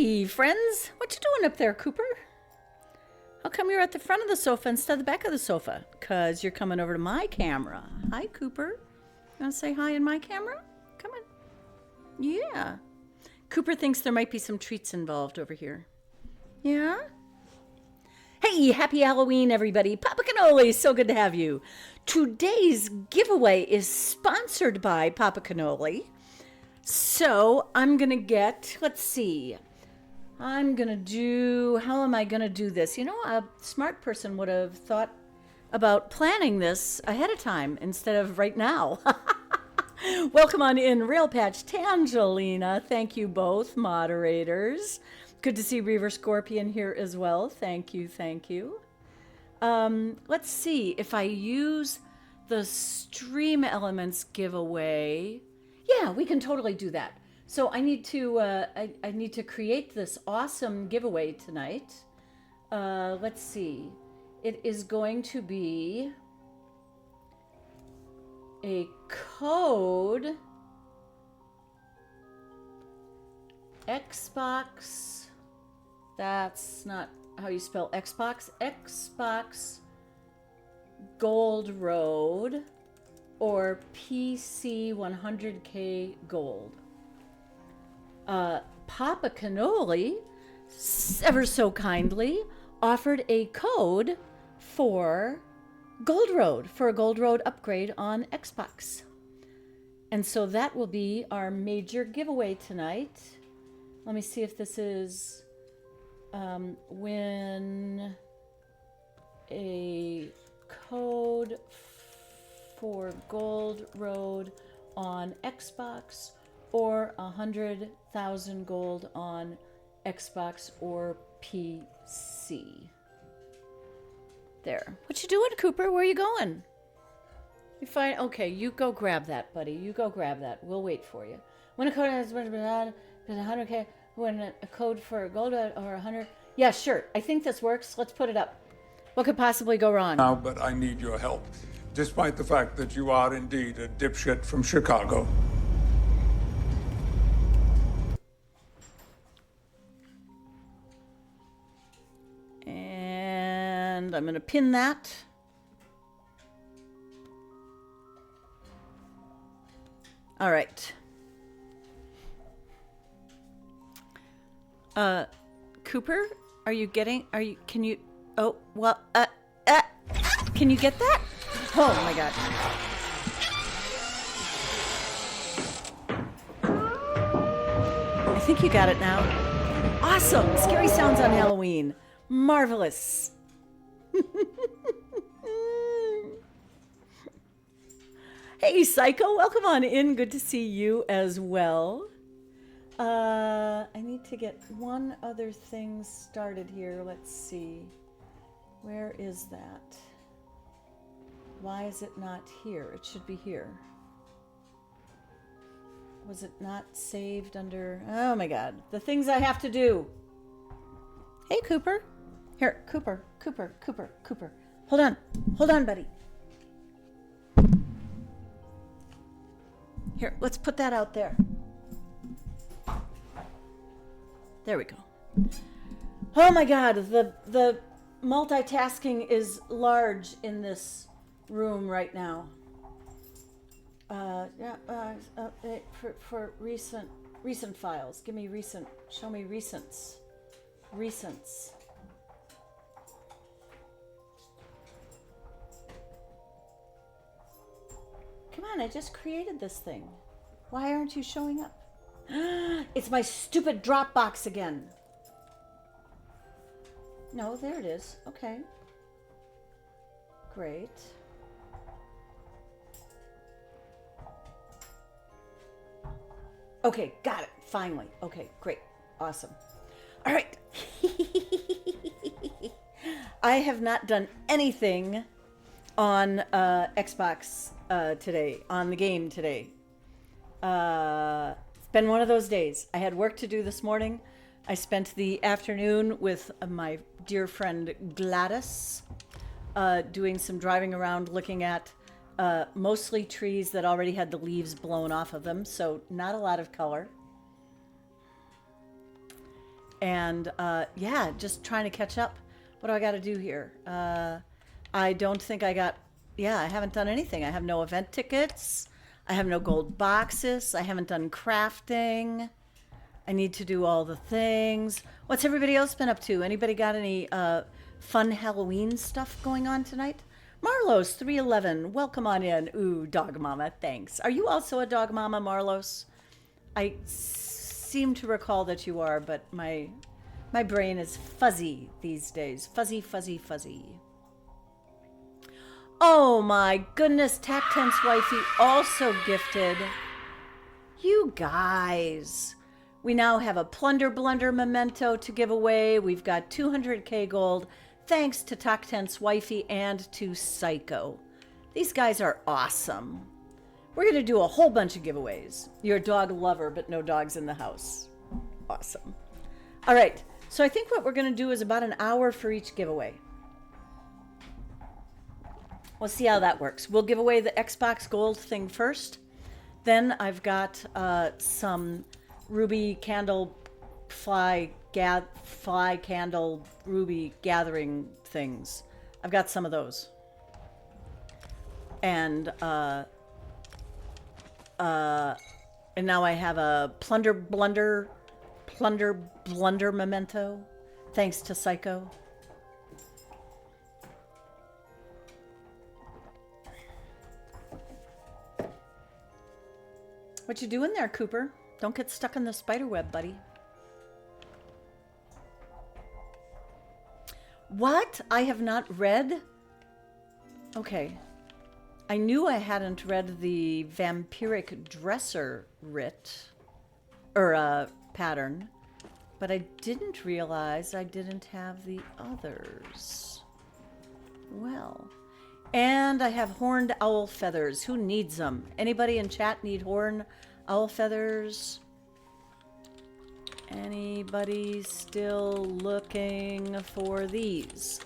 Hey, friends. What you doing up there, Cooper? How come you're at the front of the sofa instead of the back of the sofa? Because you're coming over to my camera. Hi, Cooper. You want to say hi in my camera? Come on. Yeah. Cooper thinks there might be some treats involved over here. Yeah? Hey, happy Halloween, everybody. Papa Cannoli, so good to have you. Today's giveaway is sponsored by Papa Cannoli. So I'm going to get, let's see. I'm going to do, how am I going to do this? You know, a smart person would have thought about planning this ahead of time instead of right now. Welcome on in, Rail Patch, Tangelina. Thank you both, moderators. Good to see Reaver Scorpion here as well. Thank you, thank you. Let's see if I use the Stream Elements giveaway. Yeah, we can totally do that. So I need to I need to create this awesome giveaway tonight. Let's see. It is going to be a code Xbox. That's not how you spell Xbox. Xbox Gold Road or PC 100K Gold. Papa Cannoli, ever so kindly, offered a code for Gold Road, for a Gold Road upgrade on Xbox. And so that will be our major giveaway tonight. Let me see if this is win a code for Gold Road on Xbox or 100,000 gold on Xbox or PC. There. What you doing, Cooper? Where are you going? You find okay, you go grab that, buddy. You go grab that. We'll wait for you. When a code has been 100K, when a code for a gold or 100. Yeah, sure. I think this works. Let's put it up. What could possibly go wrong? Now, but I need your help, despite the fact that you are indeed a dipshit from Chicago. And I'm going to pin that. All right. Cooper, can you, oh, well, can you get that? Oh my God. I think you got it now. Awesome. Scary sounds on Halloween. Marvelous. Hey, Psycho, welcome on in. Good to see you as well. I need to get one other thing started here. Let's see. Where is that? Why is it not here? It should be here. Was it not saved under... Oh my God. The things I have to do. Hey, Cooper. Here, Cooper. Hold on, buddy. Here, let's put that out there. There we go. Oh my God, the multitasking is large in this room right now. For recent files. Give me recent. Show me recents. Come on, I just created this thing. Why aren't you showing up? It's my stupid Dropbox again. No, there it is. Okay. Great. Okay, got it. Finally. Okay, great. Awesome. All right. I have not done anything on Xbox today, on the game today. It's been one of those days. I had work to do this morning. I spent the afternoon with my dear friend Gladys, doing some driving around, looking at mostly trees that already had the leaves blown off of them, so not a lot of color. And yeah, just trying to catch up. What do I got to do here? I don't think I got, yeah, I haven't done anything. I have no event tickets. I have no gold boxes. I haven't done crafting. I need to do all the things. What's everybody else been up to? Anybody got any fun Halloween stuff going on tonight? Marlos 311, welcome on in. Ooh, dog mama, thanks. Are you also a dog mama, Marlos? I seem to recall that you are, but my brain is fuzzy these days. Fuzzy, fuzzy, fuzzy. Oh my goodness, Tacten's wifey also gifted. You guys. We now have a Plunder Blunder memento to give away. We've got 200k gold thanks to Tacten's wifey and to Psycho. These guys are awesome. We're going to do a whole bunch of giveaways. You're a dog lover, but no dogs in the house. Awesome. All right. So I think what we're going to do is about an hour for each giveaway. We'll see how that works. We'll give away the Xbox Gold thing first. Then I've got some ruby candle fly candle ruby gathering things. I've got some of those. And now I have a plunder blunder memento thanks to Psycho. What you doing there, Cooper? Don't get stuck in the spider web, buddy. What? I have not read? Okay. I knew I hadn't read the vampiric dresser writ, or pattern, but I didn't realize I didn't have the others. Well, and I have horned owl feathers. Who needs them? Anybody in chat need horned owl feathers? Anybody still looking for these?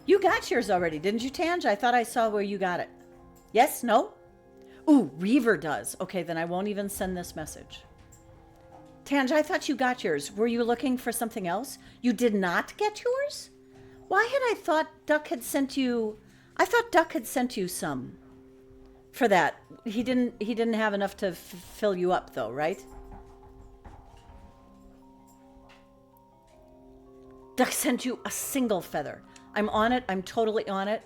You got yours already, didn't you, Tange? I thought I saw where you got it. Yes? No? Ooh, Reaver does. Okay, then I won't even send this message. Tange, I thought you got yours. Were you looking for something else? You did not get yours? Why had I thought Duck had sent you... I thought Duck had sent you some for that. He didn't have enough to fill you up, though, right? Duck sent you a single feather. I'm on it. I'm totally on it.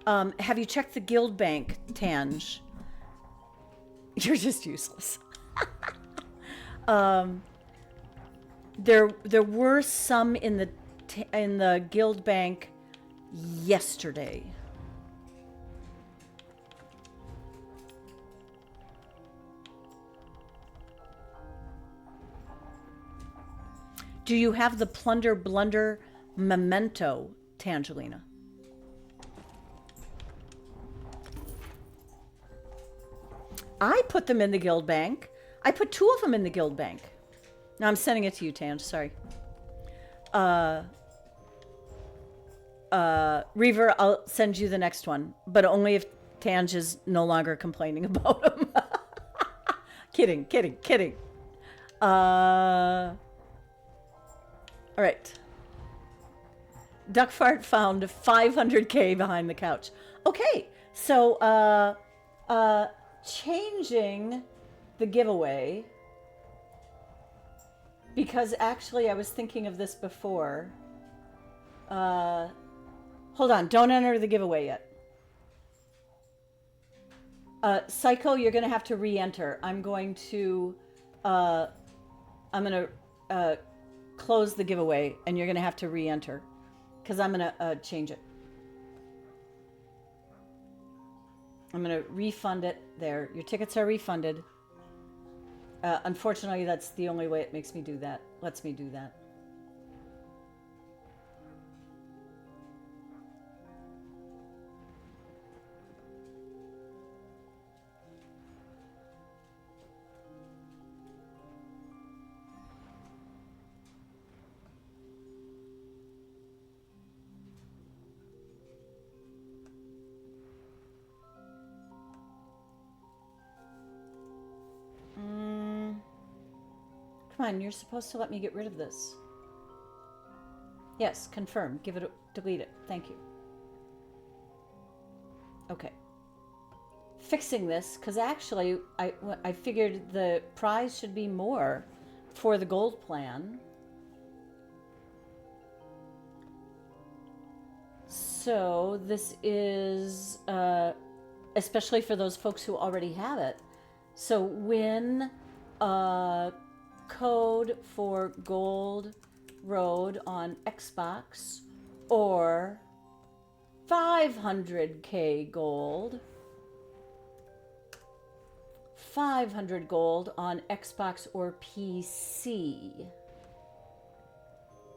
Have you checked the guild bank, Tange? You're just useless. There were some in the guild bank yesterday. Do you have the Plunder Blunder memento, Tangelina? I put them in the guild bank. I put 2 of them in the guild bank. Now I'm sending it to you, Tange. Sorry. Reaver, I'll send you the next one, but only if Tange is no longer complaining about them. Kidding. All right. Duckfart found 500k behind the couch. Okay, so changing the giveaway, because actually I was thinking of this before. Hold on, don't enter the giveaway yet. Psycho, you're gonna have to re-enter. I'm gonna close the giveaway and you're gonna have to re-enter because I'm gonna change it. I'm gonna refund it. There, your tickets are refunded. Unfortunately, that's the only way it makes me do that. Lets me do that. Come on, you're supposed to let me get rid of this. Yes, confirm. Delete it. Thank you. Okay. Fixing this, because actually I figured the prize should be more for the gold plan. So this is, especially for those folks who already have it. So win a code for Gold Road on Xbox or 500k gold. 500 gold on Xbox or PC.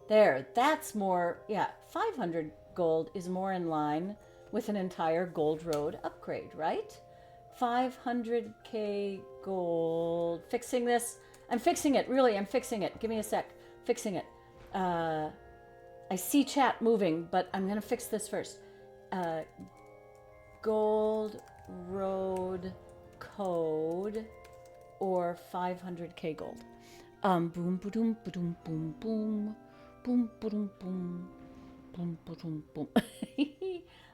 There, that's more, yeah, 500 gold is more in line with an entire Gold Road upgrade, right? 500k gold. Fixing this. I'm fixing it, really, I'm fixing it. Give me a sec. Fixing it. I see chat moving, but I'm going to fix this first. Gold Road code or 500k gold. Boom, boom, boom, boom, boom, boom, boom, boom, boom, boom, boom.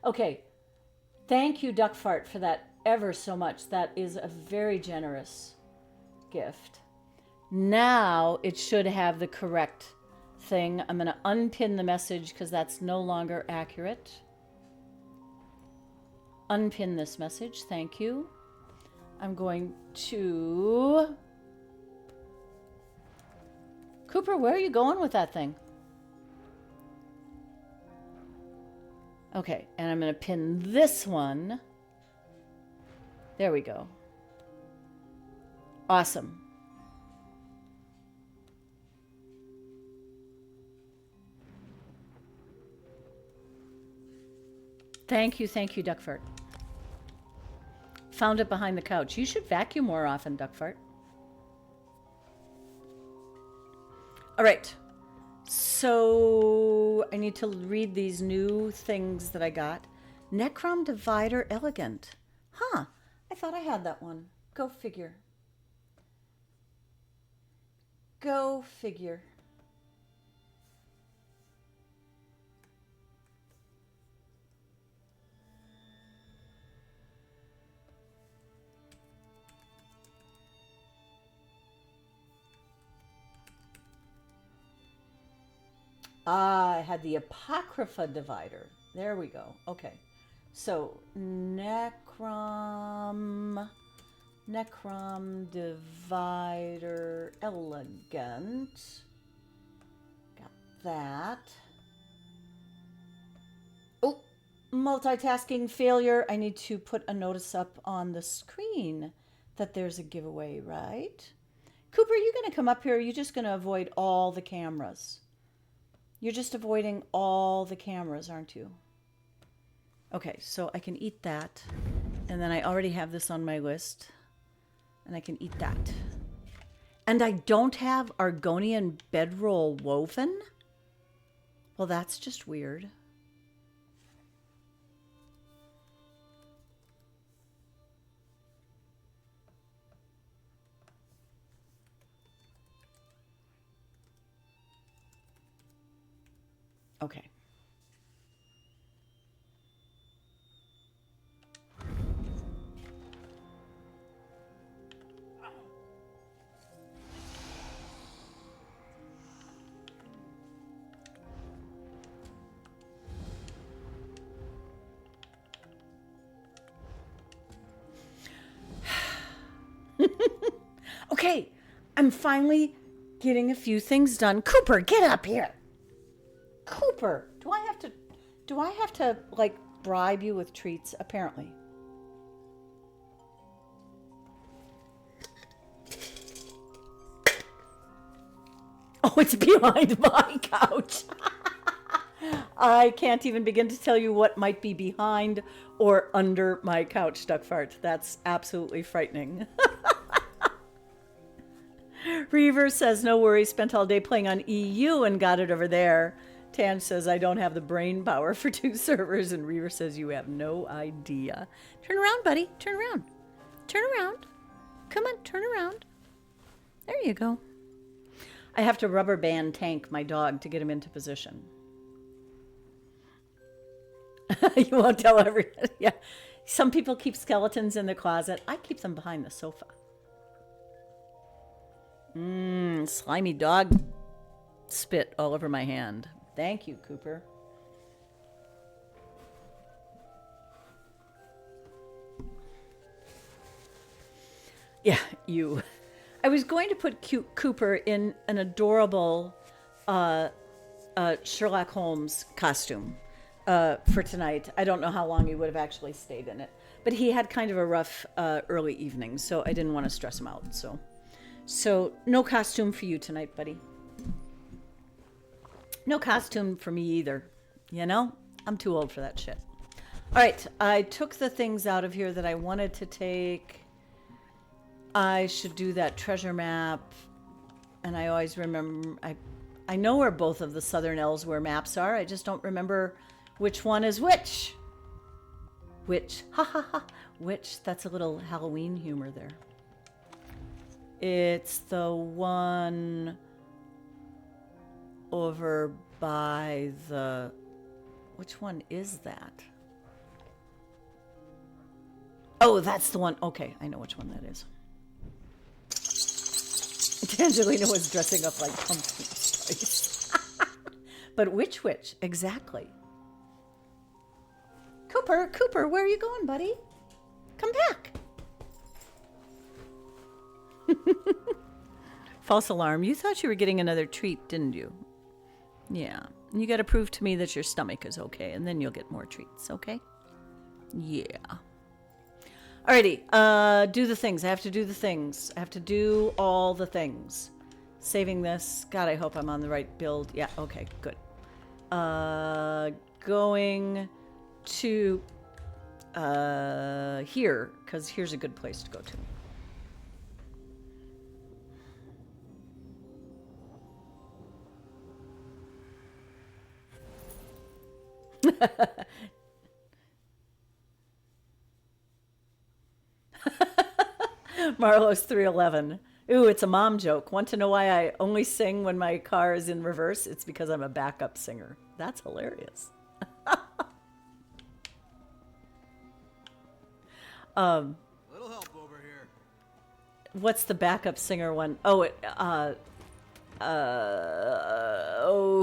Okay, thank you, Duckfart, for that ever so much. That is a very generous gift. Now it should have the correct thing. I'm going to unpin the message because that's no longer accurate. Unpin this message. Thank you. I'm going to... Cooper, where are you going with that thing? Okay, and I'm going to pin this one. There we go. Awesome. Thank you, Duckfart. Found it behind the couch. You should vacuum more often, Duckfart. All right. So I need to read these new things that I got. Necrom Divider Elegant. Huh. I thought I had that one. Go figure. Go figure. I had the Apocrypha Divider. There we go. Okay. So, Necrom Divider Elegant. Got that. Oh, multitasking failure. I need to put a notice up on the screen that there's a giveaway, right? Cooper, are you going to come up here? Or are you just going to avoid all the cameras? You're just avoiding all the cameras, aren't you? Okay, so I can eat that. And then I already have this on my list. And I can eat that. And I don't have Argonian bedroll woven? Well, that's just weird. Okay. Okay, I'm finally getting a few things done. Cooper, get up here. Cooper, do I have to like bribe you with treats? Apparently. Oh, it's behind my couch. I can't even begin to tell you what might be behind or under my couch, Duckfart. That's absolutely frightening. Reaver says, no worries, spent all day playing on EU and got it over there. Tan says, I don't have the brain power for 2 servers. And Reaver says, you have no idea. Turn around, buddy. Turn around. Turn around. Come on, turn around. There you go. I have to rubber band tank my dog to get him into position. You won't tell everybody. Yeah. Some people keep skeletons in the closet. I keep them behind the sofa. Slimy dog spit all over my hand. Thank you, Cooper. Yeah, you. I was going to put cute Cooper in an adorable Sherlock Holmes costume for tonight. I don't know how long he would have actually stayed in it. But he had kind of a rough early evening, so I didn't want to stress him out. So no costume for you tonight, buddy. No costume for me either. You know? I'm too old for that shit. All right, I took the things out of here that I wanted to take. I should do that treasure map. And I always remember, I know where both of the Southern Ellsworth maps are. I just don't remember which one is which. Which, ha ha ha, which, that's a little Halloween humor there. It's the one over by the, which one is that? Oh, that's the one. Okay, I know which one that is. Angelina was dressing up like pumpkin spice. But which? Exactly. Cooper, where are you going, buddy? Come back. False alarm. You thought you were getting another treat, didn't you? Yeah. You got to prove to me that your stomach is okay, and then you'll get more treats, okay? Yeah. Alrighty, do the things. I have to do the things. I have to do all the things. Saving this. God, I hope I'm on the right build. Yeah, okay, good. Going to here, because here's a good place to go to. Marlo's 311. Ooh, it's a mom joke. Want to know why I only sing when my car is in reverse? It's because I'm a backup singer. That's hilarious. Little help over here. What's the backup singer one? Oh,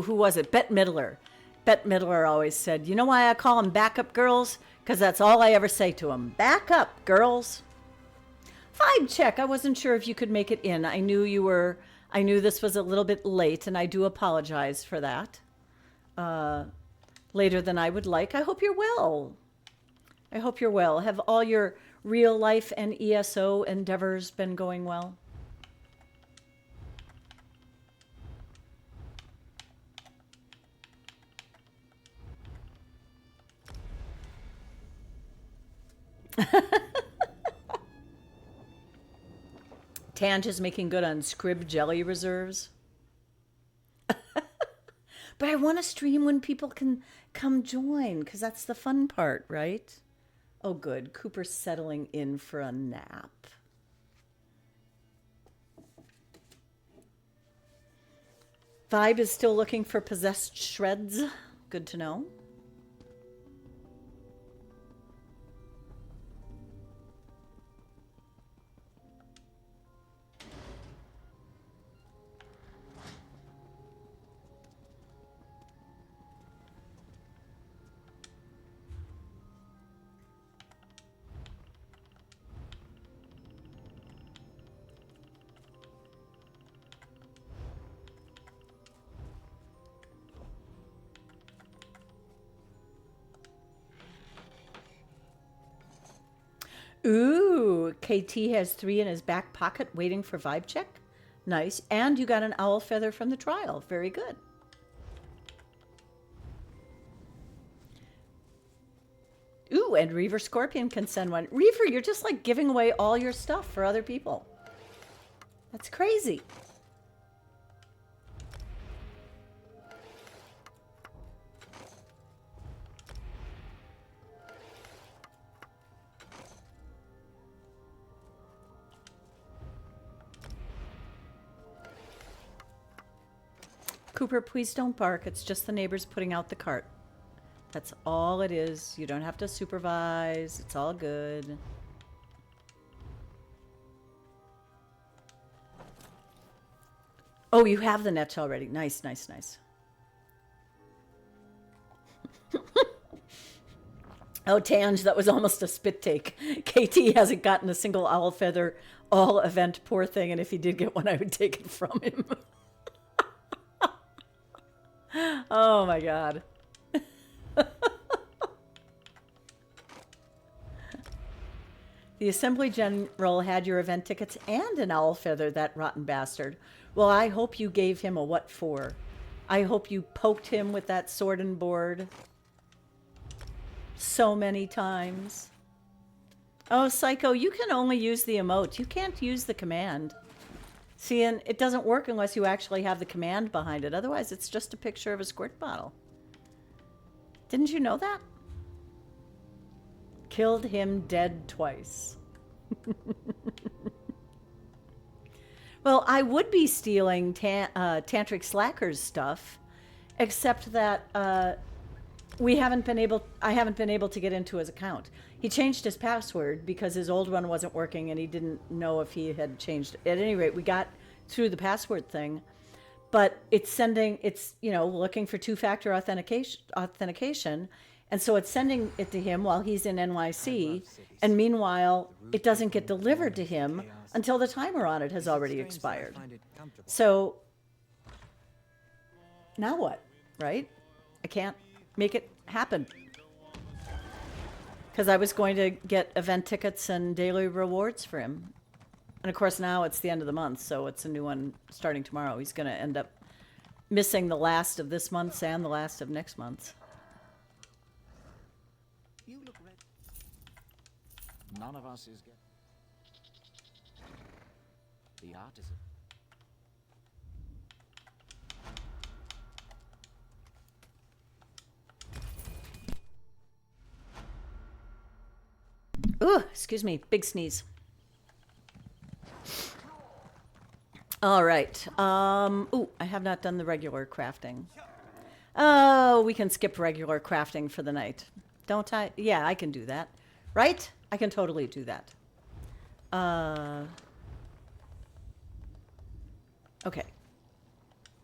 who was it? Bette Midler. Bette Midler always said, you know why I call them backup girls? Because that's all I ever say to them. Back up, girls. Vibe check. I wasn't sure if you could make it in. I knew this was a little bit late, and I do apologize for that. Later than I would like. I hope you're well. Have all your real life and ESO endeavors been going well? Tange is making good on Scrib jelly reserves. But I want to stream when people can come join, because that's the fun part, right? Oh, good. Cooper's settling in for a nap. Vibe is still looking for possessed shreds. Good to know. Ooh, KT has 3 in his back pocket waiting for vibe check. Nice. And you got an owl feather from the trial. Very good. Ooh, and Reaver Scorpion can send one. Reaver, you're just like giving away all your stuff for other people. That's crazy. Cooper, please don't bark. It's just the neighbors putting out the cart. That's all it is. You don't have to supervise. It's all good. Oh, you have the nets already. Nice, nice, nice. Oh, Tange, that was almost a spit take. KT hasn't gotten a single owl feather all event, poor thing, and if he did get one, I would take it from him. Oh my god. The Assembly General had your event tickets and an owl feather, that rotten bastard. Well, I hope you gave him a what for. I hope you poked him with that sword and board so many times. Oh, Psycho, you can only use the emote. You can't use the command. See, and it doesn't work unless you actually have the command behind it. Otherwise, it's just a picture of a squirt bottle. Didn't you know that? Killed him dead twice. Well, I would be stealing Tantric Slacker's stuff, except that I haven't been able to get into his account. He changed his password because his old one wasn't working and he didn't know if he had changed. At any rate, we got through the password thing, but it's looking for two-factor authentication, and so it's sending it to him while he's in NYC, and meanwhile, it doesn't get delivered to him until the timer on it has already expired. So now what, right? I can't make it happen. Because I was going to get event tickets and daily rewards for him. And of course now it's the end of the month, so it's a new one starting tomorrow. He's going to end up missing the last of this month's and the last of next month's. You look red. None of us is getting. The artisan. Ooh, excuse me, big sneeze. All right. Ooh, I have not done the regular crafting. Oh, we can skip regular crafting for the night. Don't I? Yeah, I can do that. Right? I can totally do that. Okay.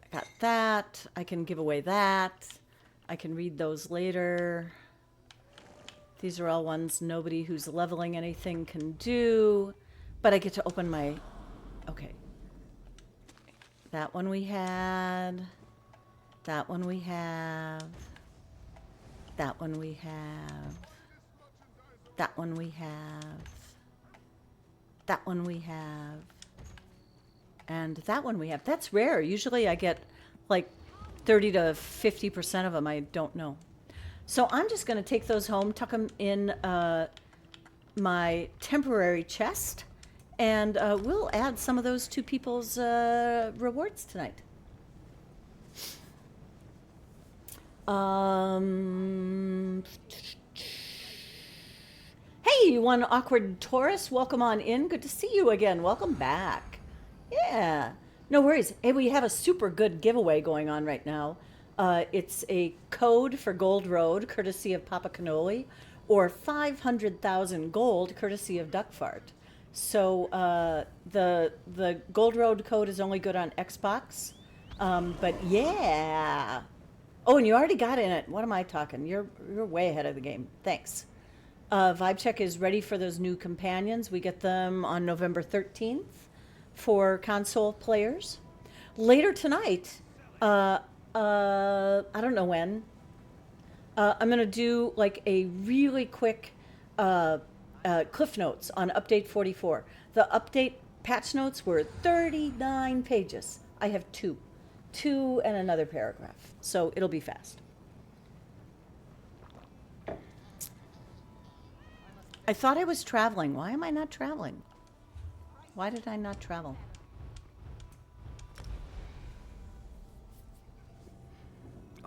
I got that. I can give away that. I can read those later. These are all ones nobody who's leveling anything can do. But I get to open my... Okay. That one we had. That one we have. That one we have. That one we have. That one we have. And that one we have. That's rare. Usually I get like 30 to 50% of them. I don't know. So I'm just going to take those home, tuck them in my temporary chest, and we'll add some of those to people's rewards tonight. Hey, one awkward Taurus, welcome on in. Good to see you again. Welcome back. Yeah, no worries. Hey, we have a super good giveaway going on right now. It's a code for Gold Road, courtesy of Papa Cannoli, or 500,000 gold, courtesy of Duckfart. So the Gold Road code is only good on Xbox, but yeah. Oh, and you already got in it. What am I talking? You're way ahead of the game. Thanks. Vibe Check is ready for those new companions. We get them on November 13th for console players. Later tonight, I don't know when, I'm going to do like a really quick Cliff Notes on Update 44. The update patch notes were 39 pages. I have two and another paragraph. So it'll be fast. I thought I was traveling. Why am I not traveling? Why did I not travel?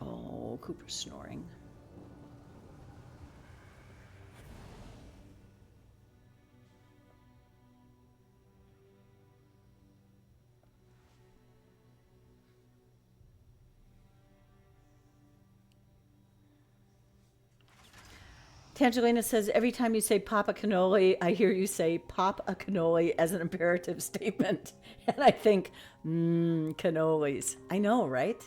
Oh, Cooper's snoring. Tangelina says, every time you say pop a cannoli, I hear you say pop a cannoli as an imperative statement. And I think, cannolis. I know, right?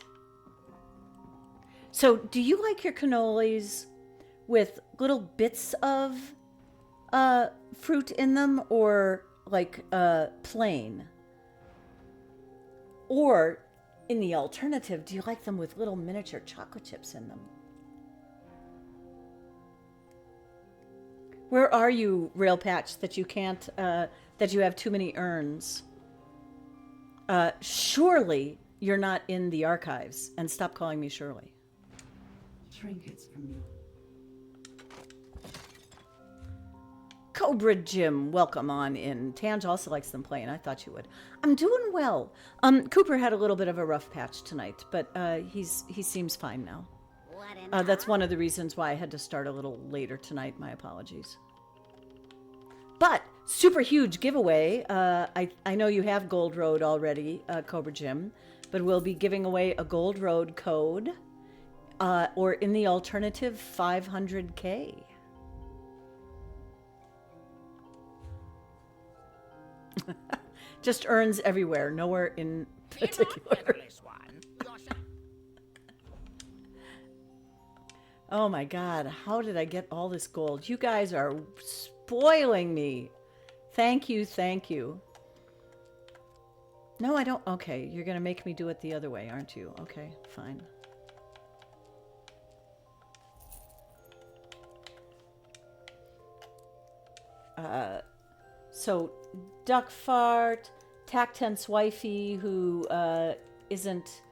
So do you like your cannolis with little bits of fruit in them, or like plain? Or in the alternative, do you like them with little miniature chocolate chips in them? Where are you, Rail Patch, that you can't, that you have too many urns? Surely you're not in the archives, and stop calling me Shirley. Trinkets from you. Cobra Jim, welcome on in. Tange also likes them plain. I thought you would. I'm doing well. Cooper had a little bit of a rough patch tonight, but he seems fine now. That's one of the reasons why I had to start a little later tonight. My apologies. But super huge giveaway. I know you have Gold Road already, Cobra Jim, but we'll be giving away a Gold Road code, or in the alternative, 500K. Just urns everywhere, nowhere in particular. Oh my God, how did I get all this gold? You guys are spoiling me. Thank you, thank you. No, I don't. Okay, you're going to make me do it the other way, aren't you? Okay, fine. So, Duck Fart, Tactense Wifey, who isn't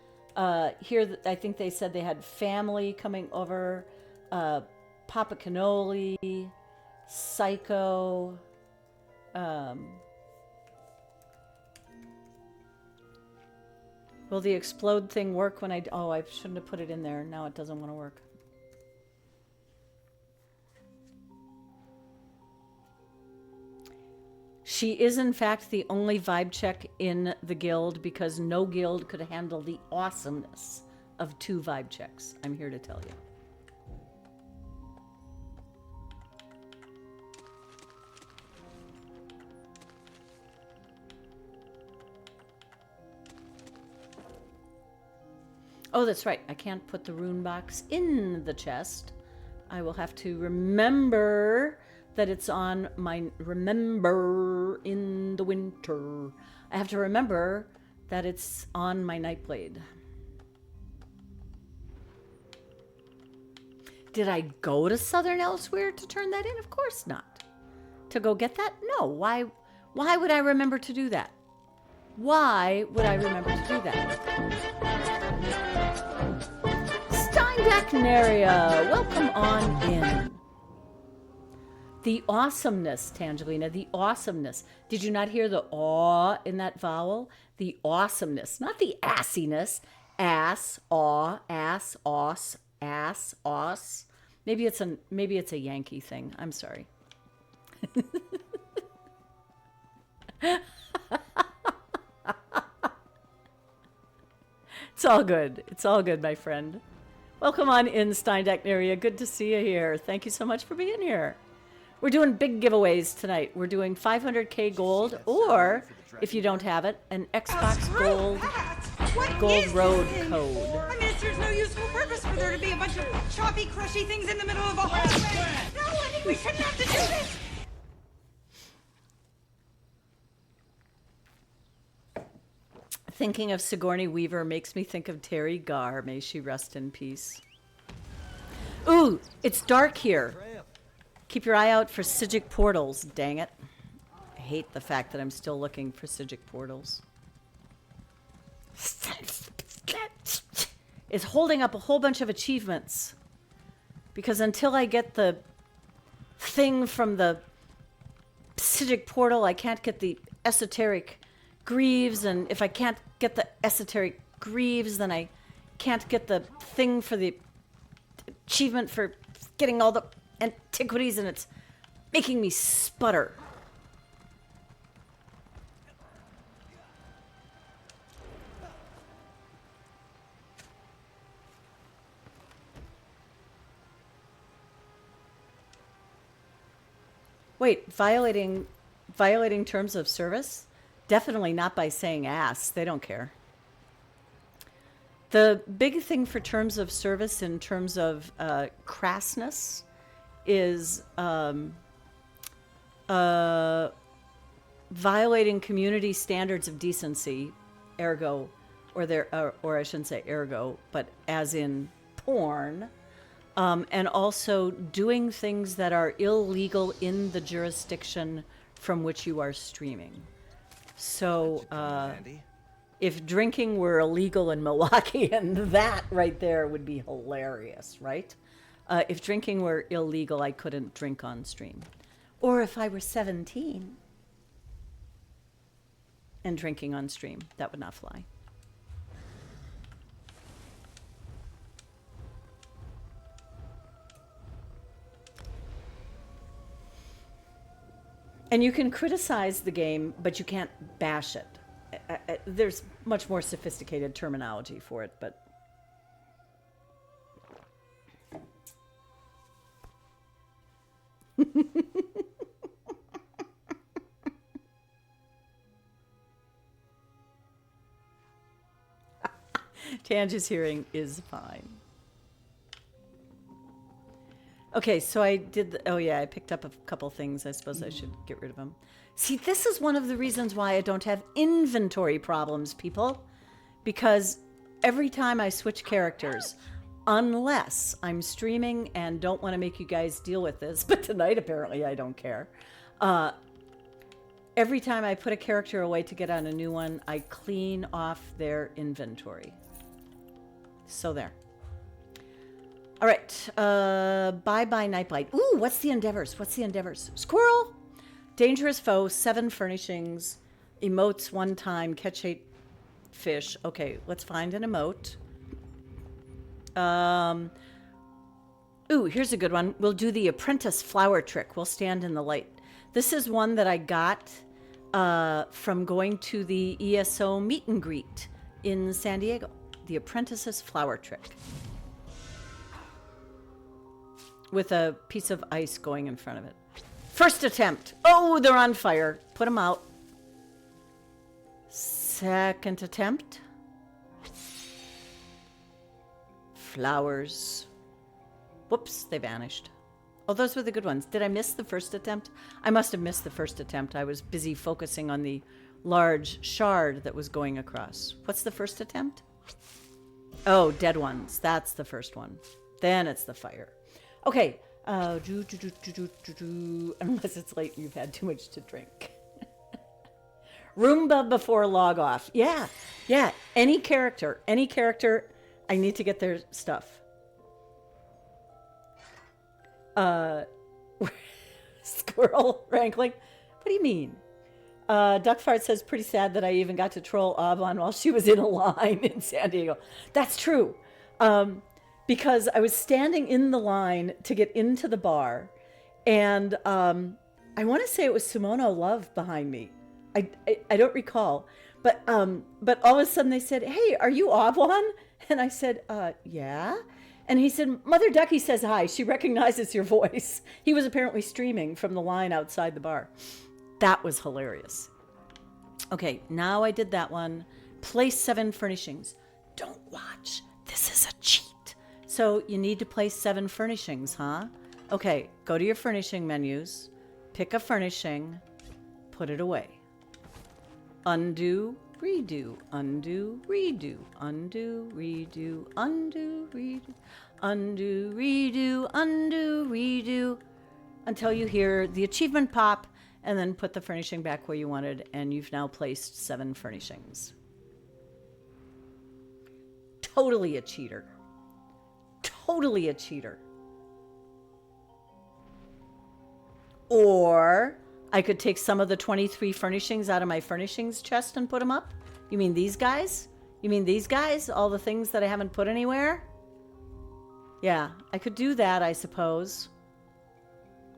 here, I think they said they had family coming over, Papa Cannoli, Psycho, will the explode thing work when I shouldn't have put it in there. Now it doesn't want to work. She is, in fact, the only vibe check in the guild because no guild could handle the awesomeness of 2 vibe checks. I'm here to tell you. Oh, that's right. I can't put the rune box in the chest. I will have to remember that it's on my remember in the winter. I have to remember that it's on my Nightblade. Did I go to Southern Elsewhere to turn that in? Of course not. To go get that? No. Why would I remember to do that? Why would I remember to do that? Steindachnaria, welcome on in. The awesomeness, Tangelina, the awesomeness. Did you not hear the awe in that vowel? The awesomeness, not the assiness. Ass, awe, ass, os, ass, os. Maybe it's a Yankee thing. I'm sorry. It's all good. It's all good, my friend. Welcome on in, Steindachnaria. Good to see you here. Thank you so much for being here. We're doing big giveaways tonight. We're doing 500K gold, or if you don't have it, an Xbox Gold Road code. I mean, there's no useful purpose for there to be a bunch of choppy, crushy things in the middle of a hallway. No, I think we shouldn't have to do this. Thinking of Sigourney Weaver makes me think of Terry Garr. May she rest in peace. Ooh, it's dark here. Keep your eye out for Psijic portals, dang it. I hate the fact that I'm still looking for Psijic portals. It's holding up a whole bunch of achievements. Because until I get the thing from the Psijic portal, I can't get the esoteric greaves, and if I can't get the esoteric greaves, then I can't get the thing for the achievement for getting all the antiquities, and it's making me sputter. Wait, violating terms of service? Definitely not by saying ass. They don't care. The big thing for terms of service in terms of crassness is violating community standards of decency, ergo, or I shouldn't say ergo, but as in porn, and also doing things that are illegal in the jurisdiction from which you are streaming. So, if drinking were illegal in Milwaukee, and that right there would be hilarious, right? If drinking were illegal, I couldn't drink on stream. Or if I were 17 and drinking on stream, that would not fly. And you can criticize the game, but you can't bash it. There's much more sophisticated terminology for it, but Tange's hearing is fine. Okay, so I did, I picked up a couple things. I suppose I should get rid of them. See, this is one of the reasons why I don't have inventory problems, people. Because every time I switch characters, unless I'm streaming and don't want to make you guys deal with this, but tonight apparently I don't care. Every time I put a character away to get on a new one, I clean off their inventory. So there. All right, bye-bye Nightblight. Ooh, what's the endeavors? What's the endeavors? Squirrel, dangerous foe, 7 furnishings, emotes 1 time, catch 8 fish. Okay, let's find an emote. Ooh, here's a good one. We'll do the apprentice flower trick. We'll stand in the light. This is one that I got from going to the ESO meet and greet in San Diego. The apprentice's flower trick. With a piece of ice going in front of it. First attempt. Oh, they're on fire. Put them out. Second attempt. Flowers. Whoops, they vanished. Oh, those were the good ones. Did I miss the first attempt? I must have missed the first attempt. I was busy focusing on the large shard that was going across. What's the first attempt? Oh, dead ones. That's the first one. Then it's the fire. Okay, unless it's late and you've had too much to drink. Roomba before log off. Yeah. Any character, I need to get their stuff. Squirrel wrangling. What do you mean? Duckfart says, pretty sad that I even got to troll Aubwon while she was in a line in San Diego. That's true. Because I was standing in the line to get into the bar, and I want to say it was Simono Love behind me. I don't recall, but all of a sudden they said, "Hey, are you Aubwon?" And I said, "Yeah." And he said, "Mother Ducky says hi. She recognizes your voice." He was apparently streaming from the line outside the bar. That was hilarious. Okay, now I did that one. Place 7 furnishings. Don't watch. This is a cheat. So you need to place 7 furnishings, huh? Okay, go to your furnishing menus, pick a furnishing, put it away. Undo, redo, undo, redo, undo, redo, undo, redo, undo, redo, undo, redo, until you hear the achievement pop, and then put the furnishing back where you wanted, and you've now placed 7 furnishings. Totally a cheater. Totally a cheater. Or I could take some of the 23 furnishings out of my furnishings chest and put them up. You mean these guys? You mean these guys? All the things that I haven't put anywhere? Yeah, I could do that, I suppose.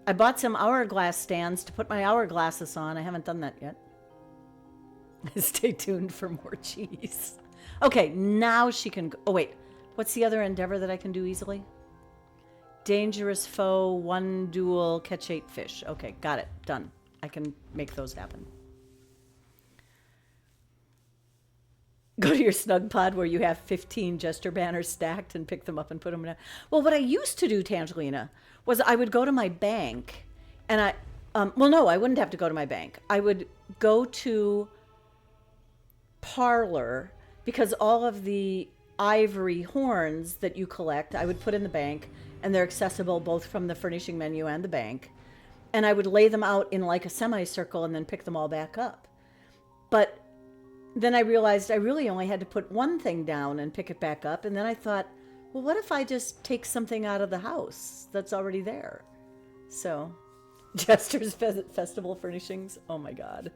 I bought some hourglass stands to put my hourglasses on. I haven't done that yet. Stay tuned for more cheese. Okay, now she can go. Oh, wait. What's the other endeavor that I can do easily? dangerous foe, 1 duel, catch 8 fish. Okay, got it. Done. I can make those happen. Go to your snug pod where you have 15 jester banners stacked and pick them up and put them in. Well, what I used to do, Tangelina, was I would go to my bank and well, no, I wouldn't have to go to my bank. I would go to Parlor because all of the ivory horns that you collect, I would put in the bank, and they're accessible both from the furnishing menu and the bank. And I would lay them out in like a semicircle and then pick them all back up. But then I realized I really only had to put one thing down and pick it back up. And then I thought, well, what if I just take something out of the house that's already there? So, Jester's Festival Furnishings. Oh my God.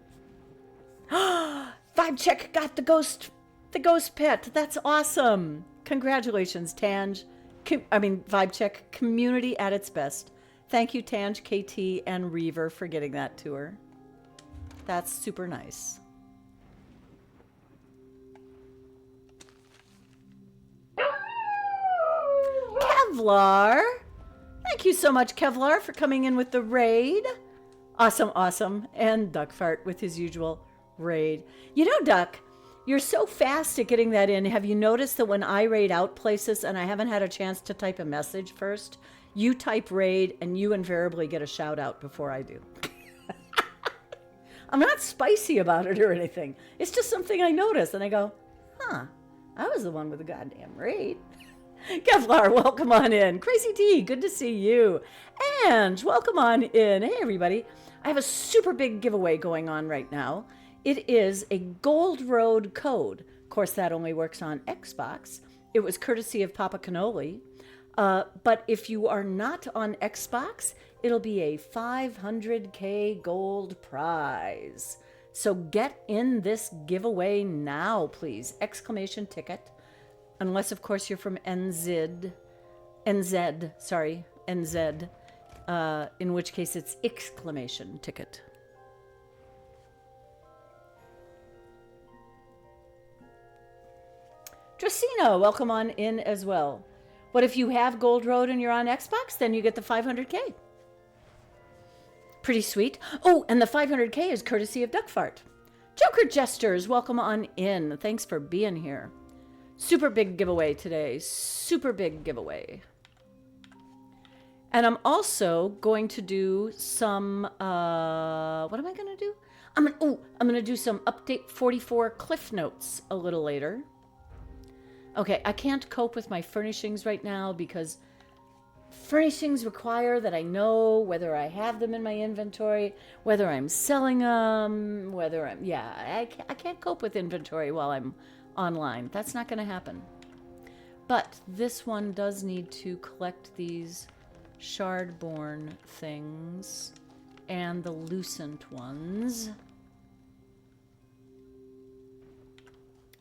Vibe check got the ghost pet. That's awesome. Congratulations, Tange. Vibe check, community at its best. Thank you, Tange, KT, and Reaver for getting that to her. That's super nice. Kevlar. Thank you so much, Kevlar, for coming in with the raid. Awesome, awesome. And Duckfart with his usual raid. You know, Duck, you're so fast at getting that in. Have you noticed that when I raid out places and I haven't had a chance to type a message first, you type raid and you invariably get a shout out before I do. I'm not spicy about it or anything. It's just something I notice and I go, huh, I was the one with the goddamn raid. Kevlar, welcome on in. Crazy D, good to see you. And welcome on in. Hey, everybody. I have a super big giveaway going on right now. It is a Gold Road code. Of course, that only works on Xbox. It was courtesy of Papa Cannoli. But if you are not on Xbox, it'll be a 500K gold prize. So get in this giveaway now, please. Exclamation ticket. Unless, of course, you're from NZ, in which case it's exclamation ticket. Dracina, welcome on in as well. But if you have Gold Road and you're on Xbox, then you get the 500K. Pretty sweet. Oh, and the 500K is courtesy of Duckfart. Joker Jesters, welcome on in. Thanks for being here. Super big giveaway today. Super big giveaway. And I'm also going to do some, what am I going to do? I'm going to do some Update 44 Cliff Notes a little later. Okay, I can't cope with my furnishings right now because furnishings require that I know whether I have them in my inventory, whether I'm selling them, I can't cope with inventory while I'm online. That's not going to happen. But this one does need to collect these Shardborn things and the Lucent ones.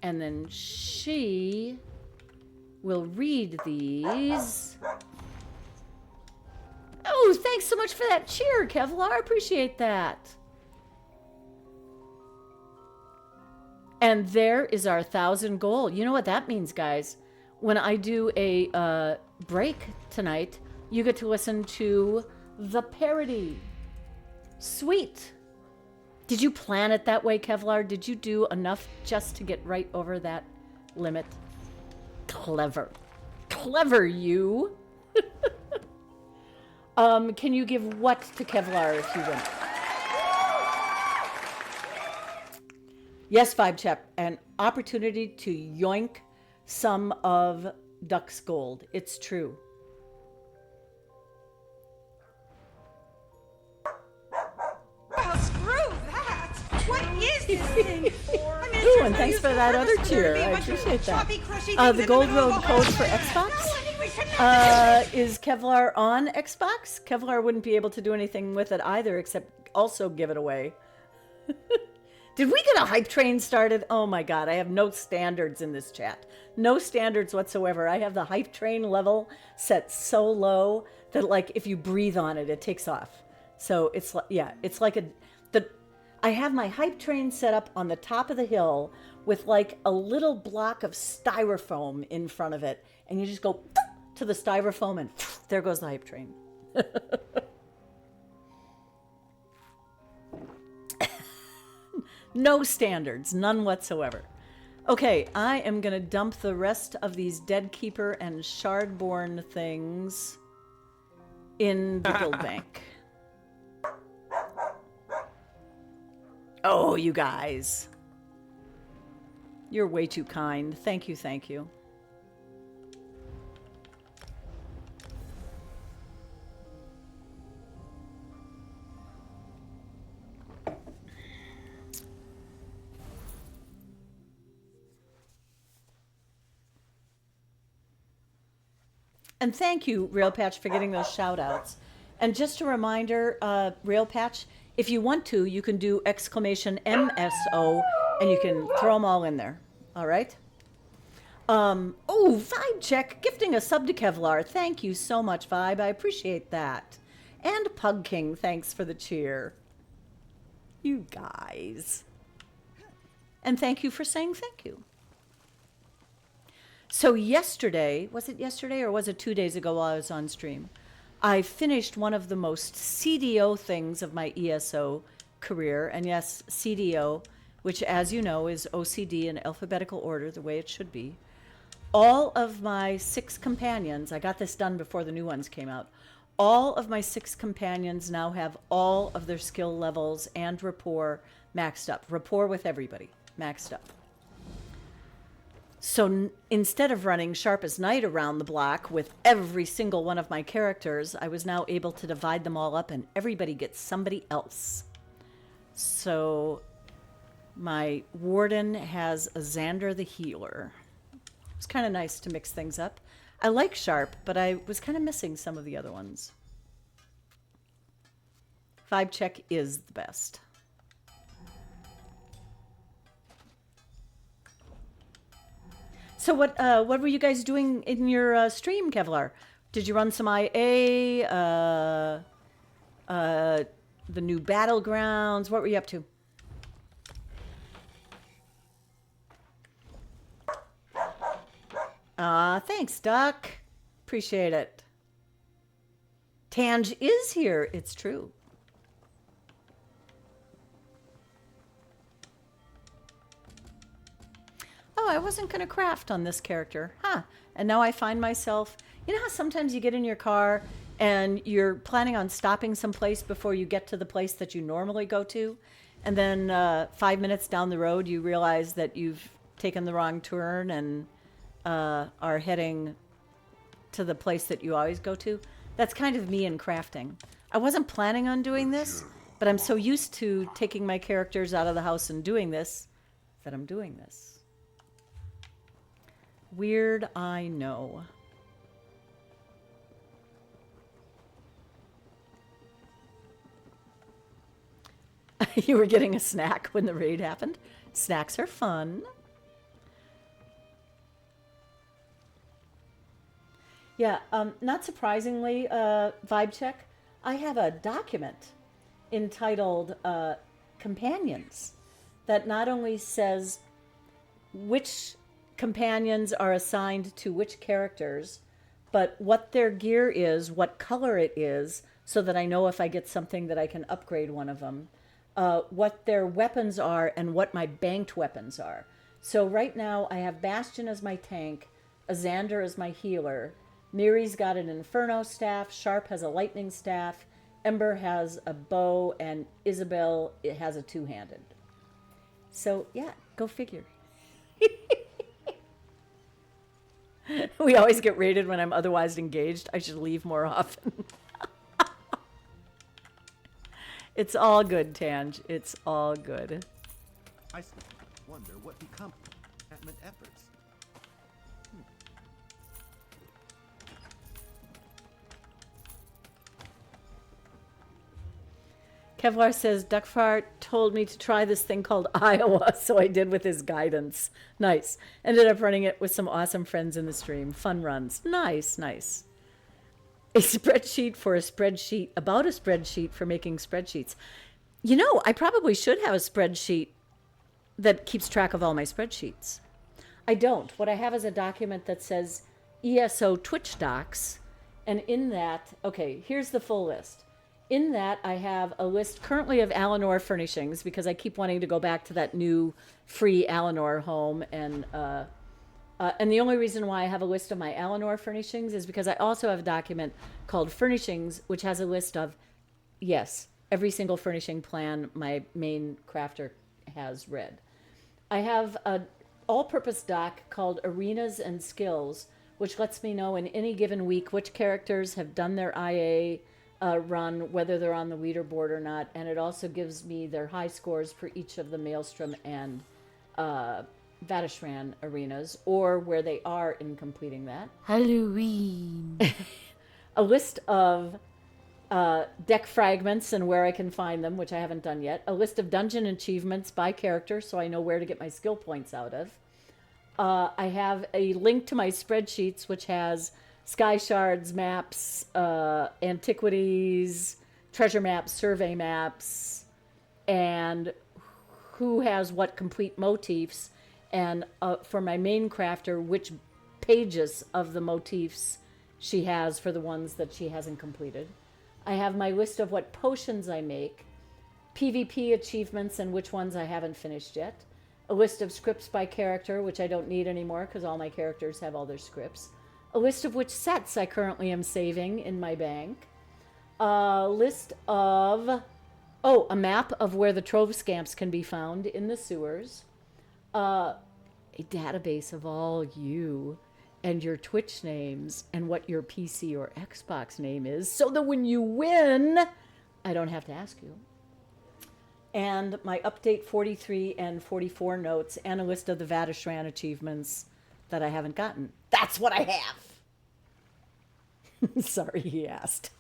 And then she will read these. Oh, thanks so much for that cheer, Kevlar. Appreciate that. And there is our 1,000 goal. You know what that means, guys? When I do a break tonight, you get to listen to the parody. Sweet. Did you plan it that way, Kevlar? Did you do enough just to get right over that limit? Clever. Clever, you. Can you give what to Kevlar if you win? Yes, Vibe Chap, an opportunity to yoink some of Duck's gold. It's true. Well, screw that! What is this thing? Ooh, and thanks for that other cheer. I appreciate that. The Gold Road code for Xbox is Kevlar on Xbox. Kevlar wouldn't be able to do anything with it either except also give it away. Did we get a hype train started? Oh my god, I have no standards in this chat. No standards whatsoever. I have the hype train level set so low that, like, if you breathe on it, it takes off. So it's like, yeah, it's like I have my hype train set up on the top of the hill with like a little block of styrofoam in front of it, and you just go to the styrofoam and There goes the hype train. No standards, none whatsoever. Okay, I am going to dump the rest of these Dead Keeper and Shardborn things in the guild bank. Oh, you guys. You're way too kind. Thank you, thank you. And thank you, Railpatch, for getting those shout-outs. And just a reminder, Railpatch, if you want to, you can do exclamation MSO, and you can throw them all in there. All right? Oh, Vibe Check, gifting a sub to Kevlar. Thank you so much, Vibe. I appreciate that. And Pug King, thanks for the cheer. You guys. And thank you for saying thank you. So yesterday, was it yesterday or was it 2 days ago while I was on stream? I finished one of the most CDO things of my ESO career. And yes, CDO, which as you know is OCD in alphabetical order, the way it should be. All of my 6 companions, I got this done before the new ones came out. All of my 6 companions now have all of their skill levels and rapport maxed up. Rapport with everybody, maxed up. So instead of running Sharp as Night around the block with every single one of my characters, I was now able to divide them all up and everybody gets somebody else. So my Warden has a Xander the Healer. It's kind of nice to mix things up. I like Sharp, but I was kind of missing some of the other ones. Vibe Check is the best. So what were you guys doing in your stream, Kevlar? Did you run some IA, the new Battlegrounds? What were you up to? Thanks, Doc. Appreciate it. Tange is here. It's true. Oh, I wasn't going to craft on this character. Huh. And now I find myself, you know how sometimes you get in your car and you're planning on stopping someplace before you get to the place that you normally go to? And then 5 minutes down the road, you realize that you've taken the wrong turn and are heading to the place that you always go to? That's kind of me in crafting. I wasn't planning on doing this, but I'm so used to taking my characters out of the house and doing this that I'm doing this. Weird, I know. You were getting a snack when the raid happened? Snacks are fun. Yeah, not surprisingly, Vibe Check, I have a document entitled Companions that not only says which companions are assigned to which characters, but what their gear is, what color it is, so that I know if I get something that I can upgrade one of them, what their weapons are, and what my banked weapons are. So right now I have Bastion as my tank, Xander as my healer, Miri's got an Inferno staff, Sharp has a lightning staff, Ember has a bow, and Isabel it has a two-handed. So yeah, go figure. We always get raided when I'm otherwise engaged. I should leave more often. It's all good, Tange. It's all good. I wonder what become encampment efforts. Kevlar says, Duckfart told me to try this thing called Iowa, so I did with his guidance. Nice. Ended up running it with some awesome friends in the stream. Fun runs. Nice, nice. A spreadsheet for a spreadsheet about a spreadsheet for making spreadsheets. You know, I probably should have a spreadsheet that keeps track of all my spreadsheets. I don't. What I have is a document that says ESO Twitch Docs, And in that, okay, here's the full list. In that, I have a list currently of Alanor furnishings because I keep wanting to go back to that new free Alanor home. And the only reason why I have a list of my Alanor furnishings is because I also have a document called Furnishings, which has a list of, yes, every single furnishing plan my main crafter has read. I have an all-purpose doc called Arenas and Skills, which lets me know in any given week which characters have done their IA run, whether they're on the leaderboard or not, and it also gives me their high scores for each of the Maelstrom and Vatishran arenas, or where they are in completing that. Halloween. A list of deck fragments and where I can find them, which I haven't done yet. A list of dungeon achievements by character, so I know where to get my skill points out of. I have a link to my spreadsheets, which has sky shards, maps, antiquities, treasure maps, survey maps, and who has what complete motifs, and for my main crafter, which pages of the motifs she has for the ones that she hasn't completed. I have my list of what potions I make, PvP achievements and which ones I haven't finished yet, a list of scripts by character, which I don't need anymore because all my characters have all their scripts, a list of which sets I currently am saving in my bank, a list of, a map of where the trove scamps can be found in the sewers, a database of all you and your Twitch names and what your PC or Xbox name is, so that when you win, I don't have to ask you. And my update 43 and 44 notes and a list of the Vatishran achievements that I haven't gotten. That's what I have. Sorry, he asked.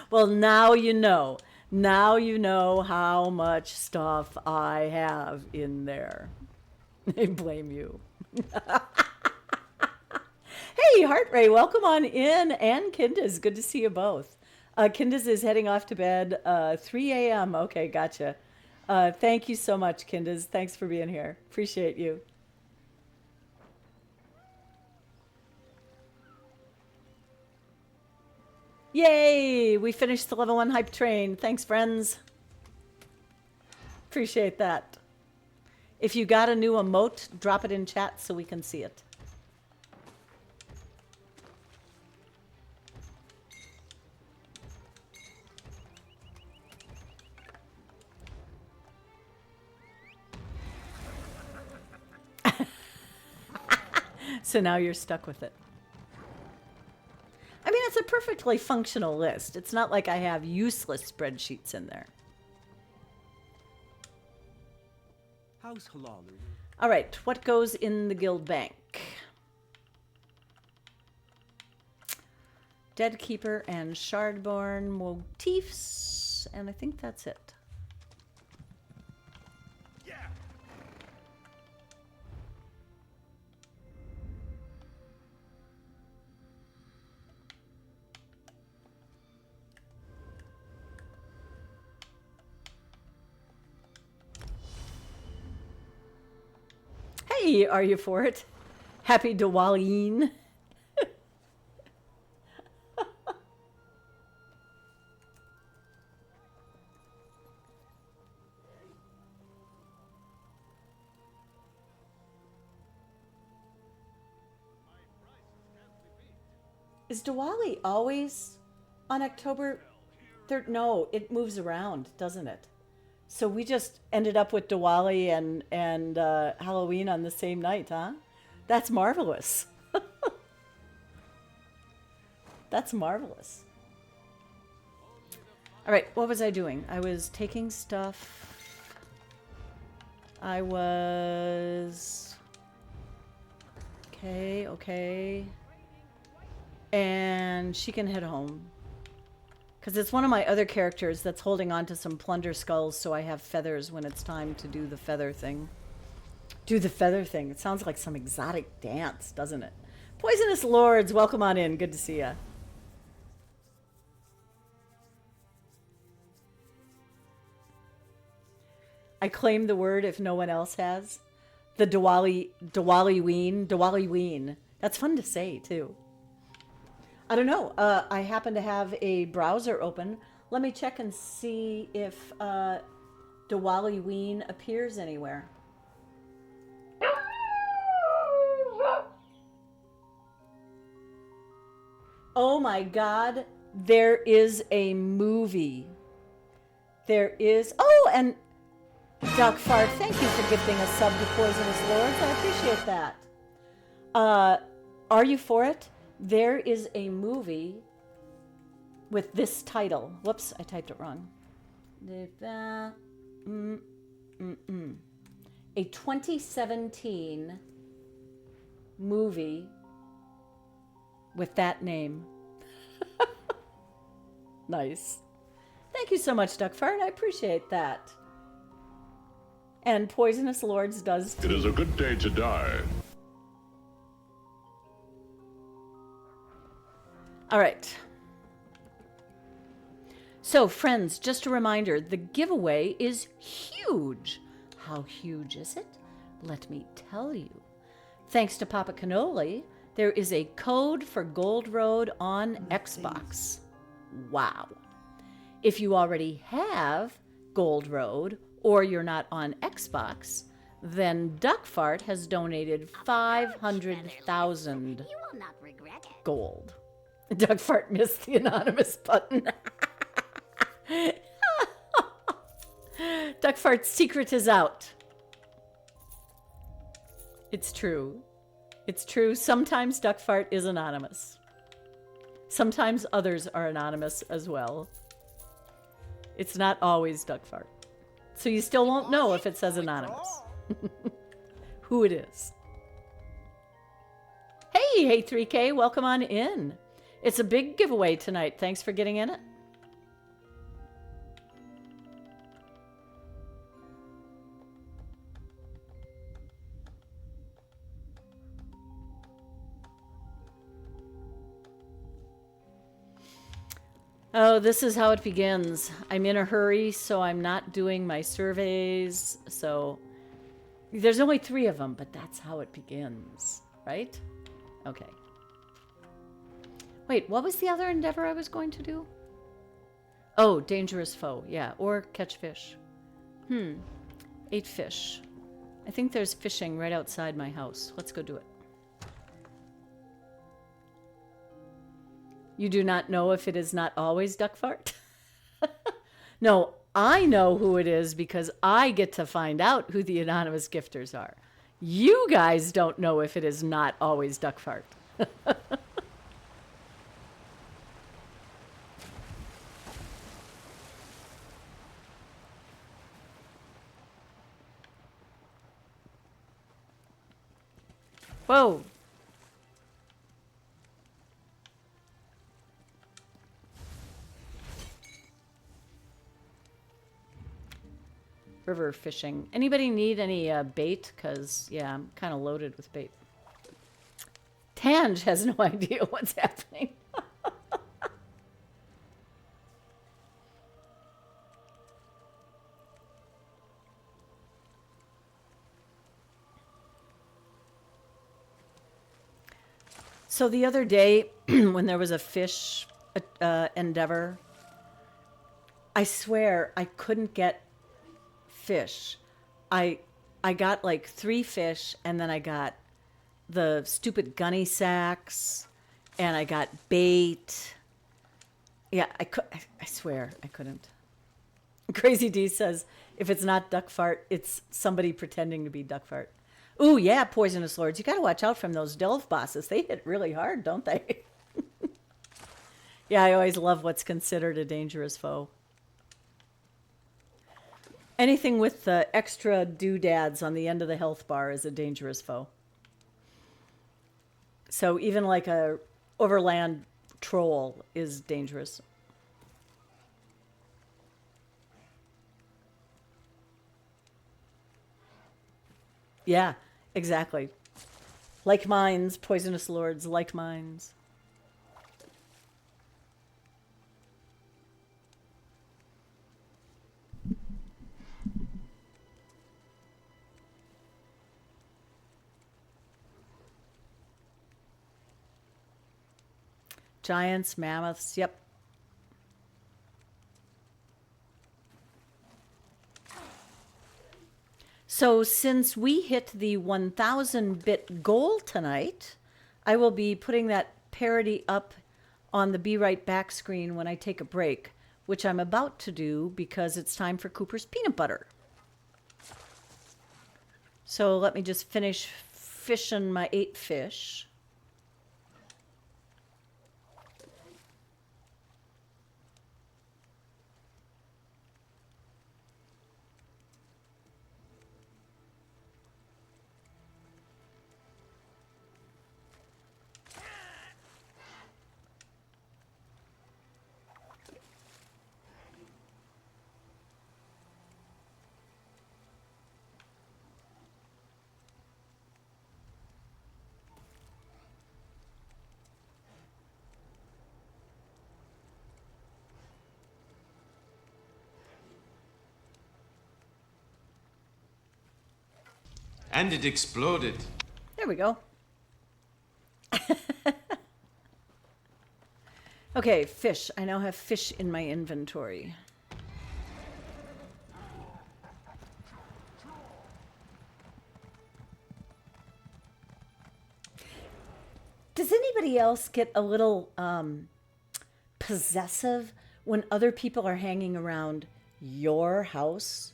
Well, now you know. Now you know how much stuff I have in there. I blame you. Hey, Heartray, welcome on in. And Kindis, good to see you both. Kindis is heading off to bed 3 a.m. Okay, gotcha. Thank you so much, Kindis. Thanks for being here. Appreciate you. Yay! We finished the level 1 hype train. Thanks, friends. Appreciate that. If you got a new emote, drop it in chat so we can see it. So now you're stuck with it. I mean, it's a perfectly functional list. It's not like I have useless spreadsheets in there. How's Halalu? All right, what goes in the guild bank? Deadkeeper and Shardborn motifs, and I think that's it. Hey, are you for it? Happy Diwaliin. Is Diwali always on October 3rd? No, it moves around, doesn't it? So we just ended up with Diwali and Halloween on the same night, huh? That's marvelous. That's marvelous. All right, what was I doing? I was taking stuff. I was... Okay. And she can head home. Because it's one of my other characters that's holding on to some plunder skulls so I have feathers when it's time to do the feather thing. Do the feather thing. It sounds like some exotic dance, doesn't it? Poisonous Lords, welcome on in. Good to see ya. I claim the word if no one else has. The Diwali ween. That's fun to say, too. I don't know. I happen to have a browser open. Let me check and see if Diwali Ween appears anywhere. Oh my God, there is a movie. There is. Oh, and Duck Fart, thank you for gifting a sub to Poisonous Lords. I appreciate that. Are you for it? There is a movie with this title. Whoops, I typed it wrong. A 2017 movie with that name. Nice. Thank you so much, Duck Fart. I appreciate that. And Poisonous Lords does too. It is a good day to die. All right. So, friends, just a reminder, the giveaway is huge. How huge is it? Let me tell you. Thanks to Papa Cannoli, there is a code for Gold Road on Xbox. Wow. If you already have Gold Road or you're not on Xbox, then Duck Fart has donated 500,000 gold. Duck Fart missed the anonymous button. Duck Fart's secret is out. It's true. It's true. Sometimes Duck Fart is anonymous. Sometimes others are anonymous as well. It's not always Duck Fart. So you still won't know if it says anonymous. Who it is. Hey 3K, welcome on in. It's a big giveaway tonight. Thanks for getting in it. Oh, this is how it begins. I'm in a hurry, so I'm not doing my surveys. So there's only 3 of them, but that's how it begins, right? Okay. Wait, what was the other endeavor I was going to do? Oh, dangerous foe, yeah, or catch fish. 8 fish. I think there's fishing right outside my house. Let's go do it. You do not know if it is not always Duck Fart? No, I know who it is because I get to find out who the anonymous gifters are. You guys don't know if it is not always Duck Fart. Whoa. River fishing. Anybody need any bait? Because, yeah, I'm kind of loaded with bait. Tange has no idea what's happening. So the other day, when there was a fish endeavor, I swear I couldn't get fish. I got like 3 fish, and then I got the stupid gunny sacks, and I got bait. Yeah, I swear I couldn't. Crazy D says, if it's not Duck Fart, it's somebody pretending to be Duck Fart. Ooh, yeah, Poisonous Lords. You got to watch out from those delve bosses. They hit really hard, don't they? Yeah, I always love what's considered a dangerous foe. Anything with the extra doodads on the end of the health bar is a dangerous foe. So even like a overland troll is dangerous. Yeah, exactly. Like mines, Poisonous Lords, like mines. Giants, mammoths, yep. So since we hit the 1,000-bit goal tonight, I will be putting that parody up on the Be Right Back screen when I take a break, which I'm about to do because it's time for Cooper's peanut butter. So let me just finish fishing my 8 fish. And it exploded. There we go. Okay, fish. I now have fish in my inventory. Does anybody else get a little possessive when other people are hanging around your house?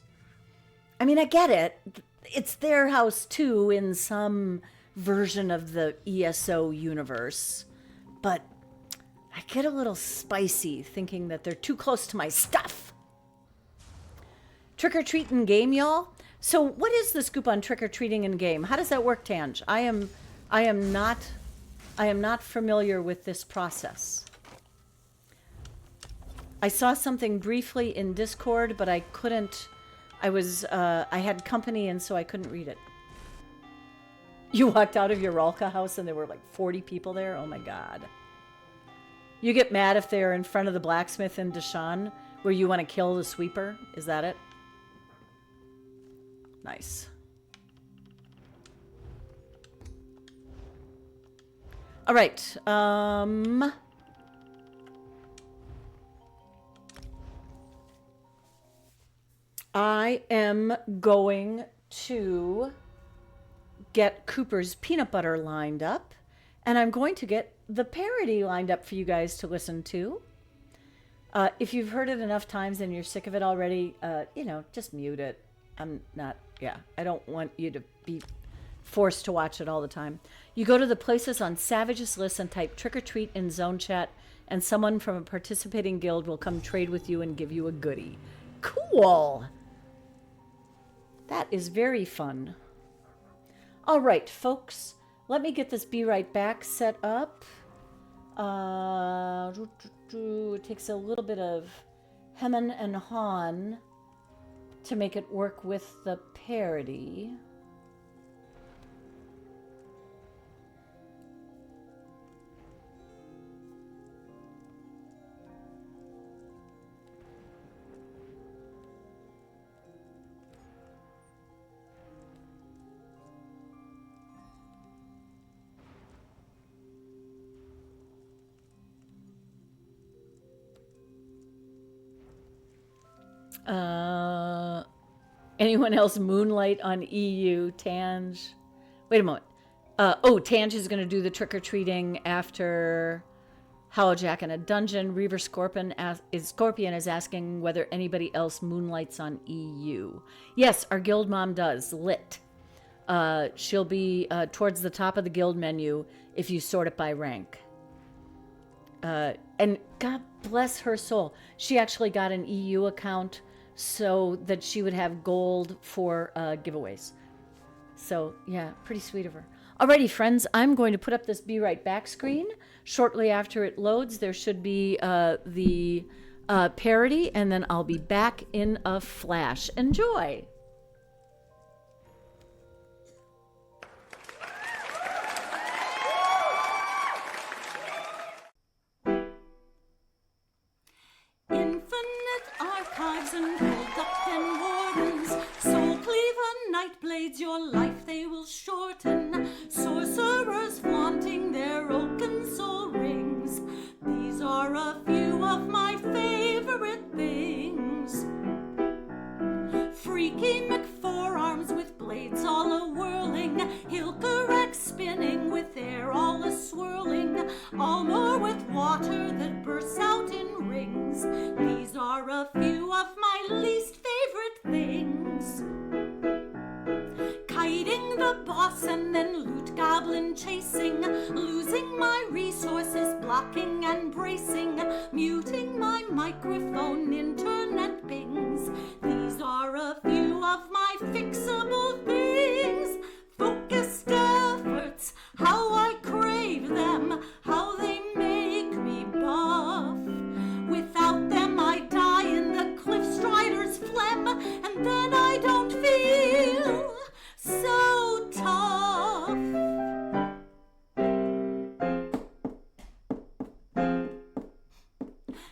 I mean, I get it. It's their house too in some version of the ESO universe. But I get a little spicy thinking that they're too close to my stuff. Trick-or-treat in game, y'all? So what is the scoop on trick-or-treating in game? How does that work, Tange? I am not familiar with this process. I saw something briefly in Discord, but I couldn't. I had company, and so I couldn't read it. You walked out of your Ralka house, and there were like 40 people there? Oh, my God. You get mad if they're in front of the blacksmith in Deshaun, where you want to kill the sweeper? Is that it? Nice. All right. I am going to get Cooper's peanut butter lined up, and I'm going to get the parody lined up for you guys to listen to. If you've heard it enough times and you're sick of it already, just mute it. I don't want you to be forced to watch it all the time. You go to the places on Savage's list and type trick or treat in zone chat, and someone from a participating guild will come trade with you and give you a goodie. Cool. That is very fun. All right, folks, let me get this Be Right Back set up. It takes a little bit of hemming and hawing to make it work with the parody. Anyone else moonlight on EU? Tange? Wait a moment. Tange is going to do the trick-or-treating after Howljack in a dungeon. Reaver Scorpion is asking whether anybody else moonlights on EU. Yes, our guild mom does. Lit. She'll be towards the top of the guild menu if you sort it by rank. And God bless her soul. She actually got an EU account so that she would have gold for giveaways. So, yeah, pretty sweet of her. Alrighty, friends, I'm going to put up this Be Right Back screen. Shortly after it loads, there should be the parody, and then I'll be back in a flash. Enjoy! And cold up pen wardens, soul cleaver, night blades, your life they will shorten. Sorcerers flaunting their oaken soul rings, of my least favorite things. Kiting the boss and then loot goblin chasing, losing my resources, blocking and bracing, muting my microphone, internet pings. These are a few of my fixable things. Focused efforts, how I crave them, how they make me buff. Without them I die in the cliff strider's phlegm, and then I don't feel so tough.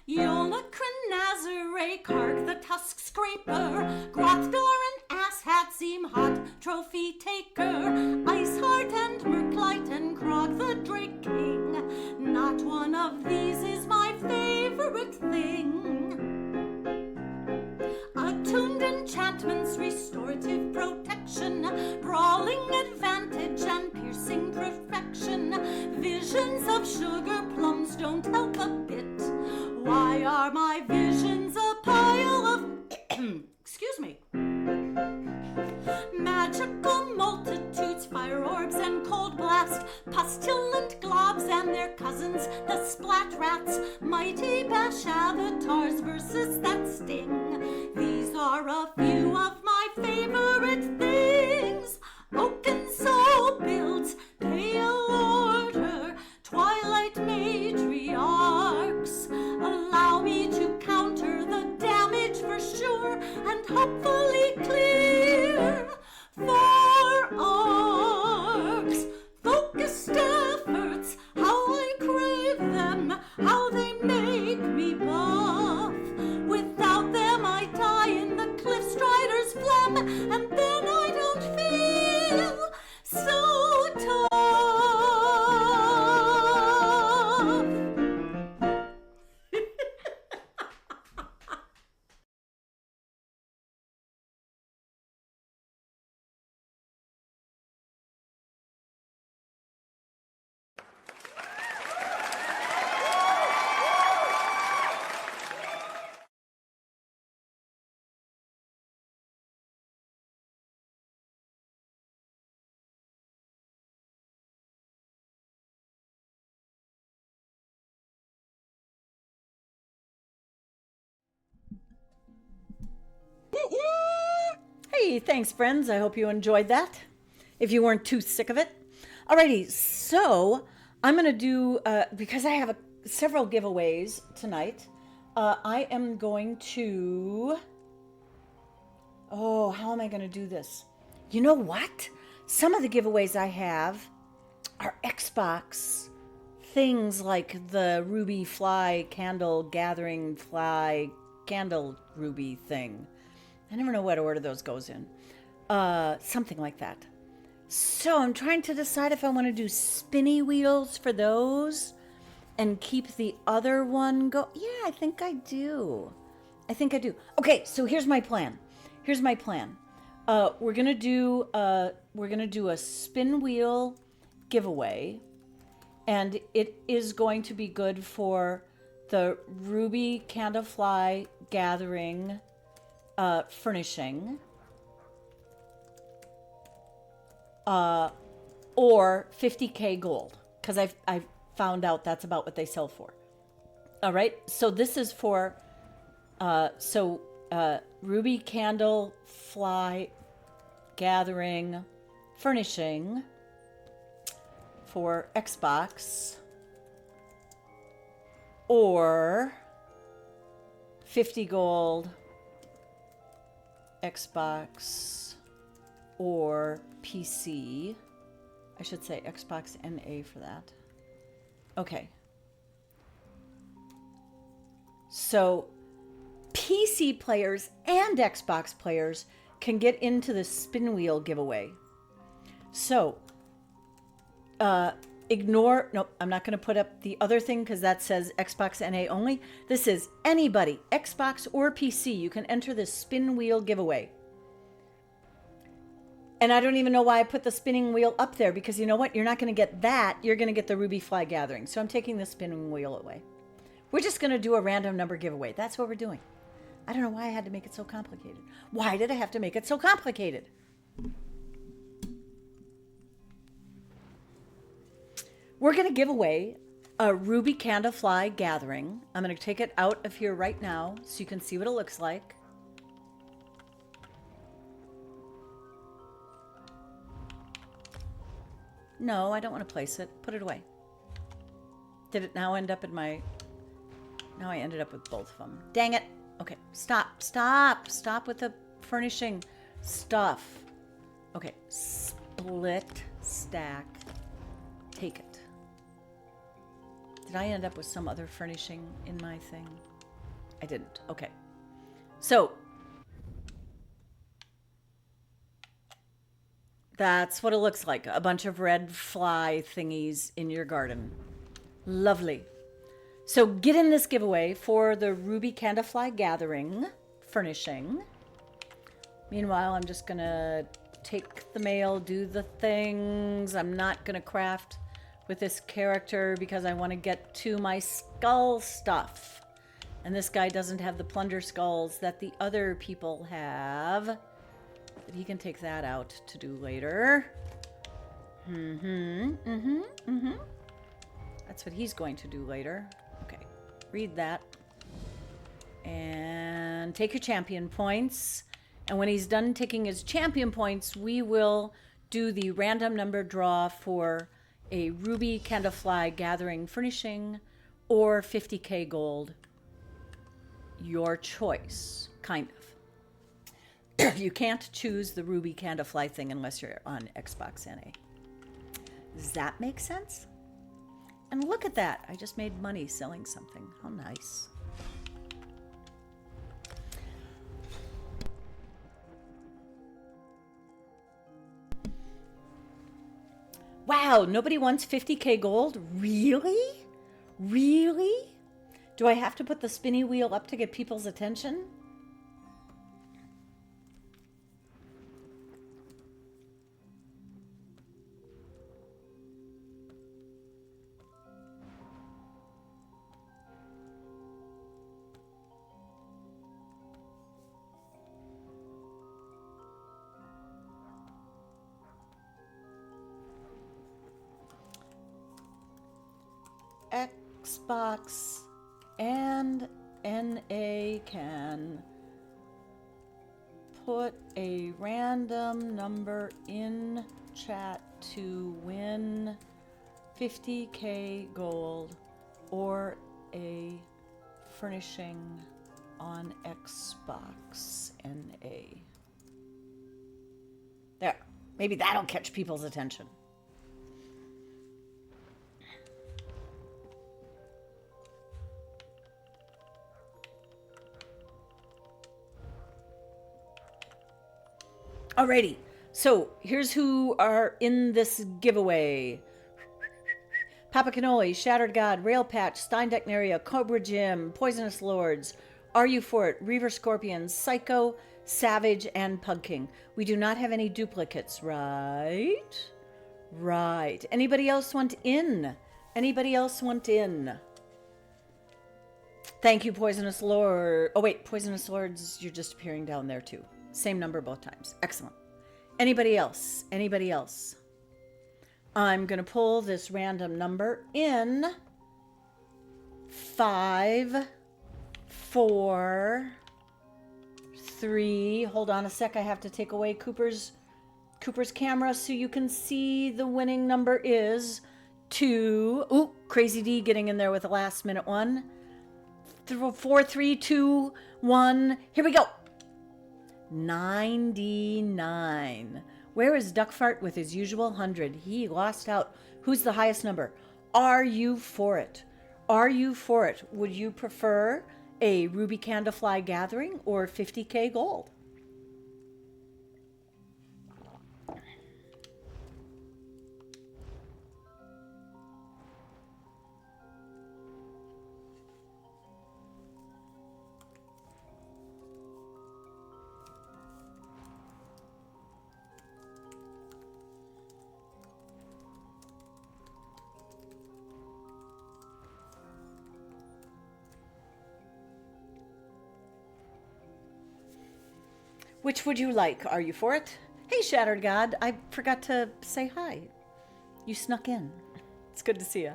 Yola Nazare, Karg the Tusk Scraper, Grothdor and Asshat seem hot, Trophy Taker, Iceheart and Merklight and Krog the Drake King. Not one of these is my favorite thing. Attuned enchantments, restorative protection, brawling advantage and piercing perfection. Visions of sugar plums don't help a bit. Why are my visions a pile of excuse me? Magical multitudes, fire orbs and cold blast, pustulant globs and their cousins, the splat rats, mighty bash avatars versus that sting. These are a few of my favorite things. Oaken soul builds, pale order, twilight matriarchs. Allow me to counter the damage for sure and hopefully clear for arcs. Focused efforts, how I crave them, how they make me buff. Without them I die in the cliff strider's phlegm, and then I don't feel so tough. Hey, thanks, friends. I hope you enjoyed that. If you weren't too sick of it. Alrighty, so I'm going to do, because I have several giveaways tonight, I am going to, how am I going to do this? You know what? Some of the giveaways I have are Xbox things like the Ruby Fly Candle Gathering Fly Candle Ruby thing. I never know what order those goes in. Something like that. So I'm trying to decide if I want to do spinny wheels for those and keep the other one go. Yeah, I think I do. Okay, so here's my plan. We're gonna do a spin wheel giveaway, and it is going to be good for the Ruby Candlefly Gathering furnishing, or 50K gold, because I've found out that's about what they sell for. All right, so this is for Ruby Candle Fly Gathering furnishing for Xbox, or 50 gold Xbox or PC. I should say Xbox NA for that. Okay. So PC players and Xbox players can get into the spin wheel giveaway. So nope, I'm not going to put up the other thing because that says Xbox NA only. This is anybody, Xbox or PC. You can enter this spin wheel giveaway. And I don't even know why I put the spinning wheel up there, because you know what? You're not going to get that. You're going to get the Ruby Fly Gathering. So I'm taking the spinning wheel away. We're just going to do a random number giveaway. That's what we're doing. I don't know why I had to make it so complicated. Why did I have to make it so complicated? We're going to give away a ruby candlefly gathering. I'm going to take it out of here right now so you can see what it looks like. No, I don't want to place it. Put it away. Did it now end up in my... Now I ended up with both of them. Dang it. Okay, stop with the furnishing stuff. Okay, split, stack, take it. Did I end up with some other furnishing in my thing? I didn't. Okay. So, that's what it looks like. A bunch of red fly thingies in your garden. Lovely. So get in this giveaway for the Ruby Candlefly Gathering furnishing. Meanwhile, I'm just going to take the mail, do the things. I'm not going to craft with this character because I want to get to my skull stuff. And this guy doesn't have the plunder skulls that the other people have. But he can take that out to do later. That's what he's going to do later. Okay, read that. And take your champion points. And when he's done taking his champion points, we will do the random number draw for a Ruby Candlefly Gathering furnishing or 50k gold. Your choice, kind of. You can't choose the Ruby Candlefly thing unless you're on Xbox NA. Does that make sense? And look at that. I just made money selling something. How nice. Wow, nobody wants 50k gold? Really? Really? Do I have to put the spinny wheel up to get people's attention? Xbox and NA can put a random number in chat to win 50k gold or a furnishing on Xbox NA. There, maybe that'll catch people's attention. Alrighty, so here's who are in this giveaway. Papa Cannoli, Shattered God, Rail Patch, Steindechnaria, Cobra Jim, Poisonous Lords, Are You For It, Reaver Scorpion, Psycho, Savage, and Pug King. We do not have any duplicates, right? Right. Anybody else want in? Anybody else want in? Thank you, Poisonous Lord. Oh, wait, Poisonous Lords, you're just appearing down there, too. Same number both times. Excellent. Anybody else? Anybody else? I'm going to pull this random number in 5, 4, 3. Hold on a sec. I have to take away Cooper's camera so you can see the winning number is 2. Ooh, Crazy D getting in there with a last minute one. 4, 3, 2, 1. Here we go. 99. Where is Duckfart with his usual 100? He lost out. Who's the highest number? Are you for it? Are you for it? Would you prefer a Ruby Candlefly Gathering or 50k gold? Which would you like? Are you for it? Hey, Shattered God. I forgot to say hi. You snuck in. It's good to see you.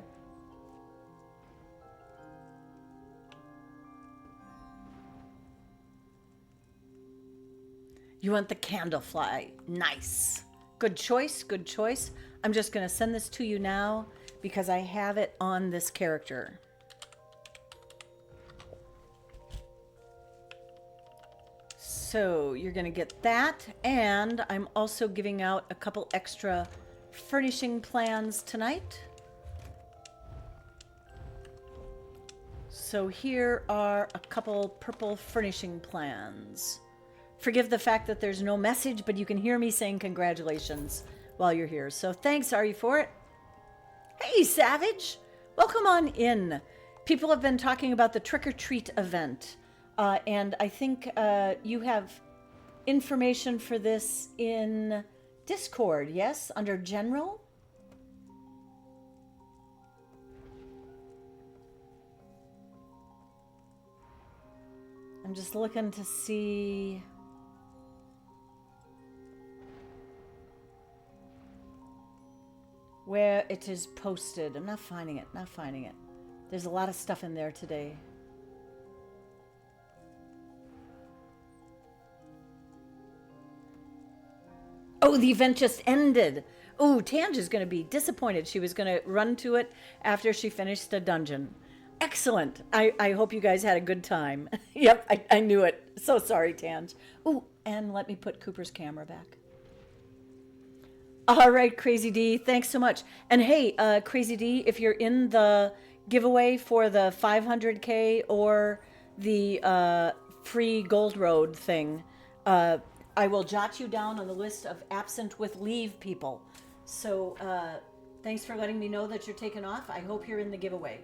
You want the candlefly. Nice. Good choice, good choice. I'm just going to send this to you now because I have it on this character. So you're going to get that, and I'm also giving out a couple extra furnishing plans tonight. So here are a couple purple furnishing plans. Forgive the fact that there's no message, but you can hear me saying congratulations while you're here. So thanks, are you for it? Hey, Savage! Welcome on in. People have been talking about the Trick or Treat event, and I think you have information for this in Discord, yes? Under General? I'm just looking to see... where it is posted. I'm not finding it, not finding it. There's a lot of stuff in there today. Oh, the event just ended. Oh, Tange is going to be disappointed. She was going to run to it after she finished the dungeon. Excellent. I hope you guys had a good time. Yep, I knew it. So sorry, Tange. Oh, and let me put Cooper's camera back. All right, Crazy D, thanks so much. And hey, Crazy D, if you're in the giveaway for the 500K or the free Gold Road thing, I will jot you down on the list of absent with leave people. So thanks for letting me know that you're taking off. I hope you're in the giveaway.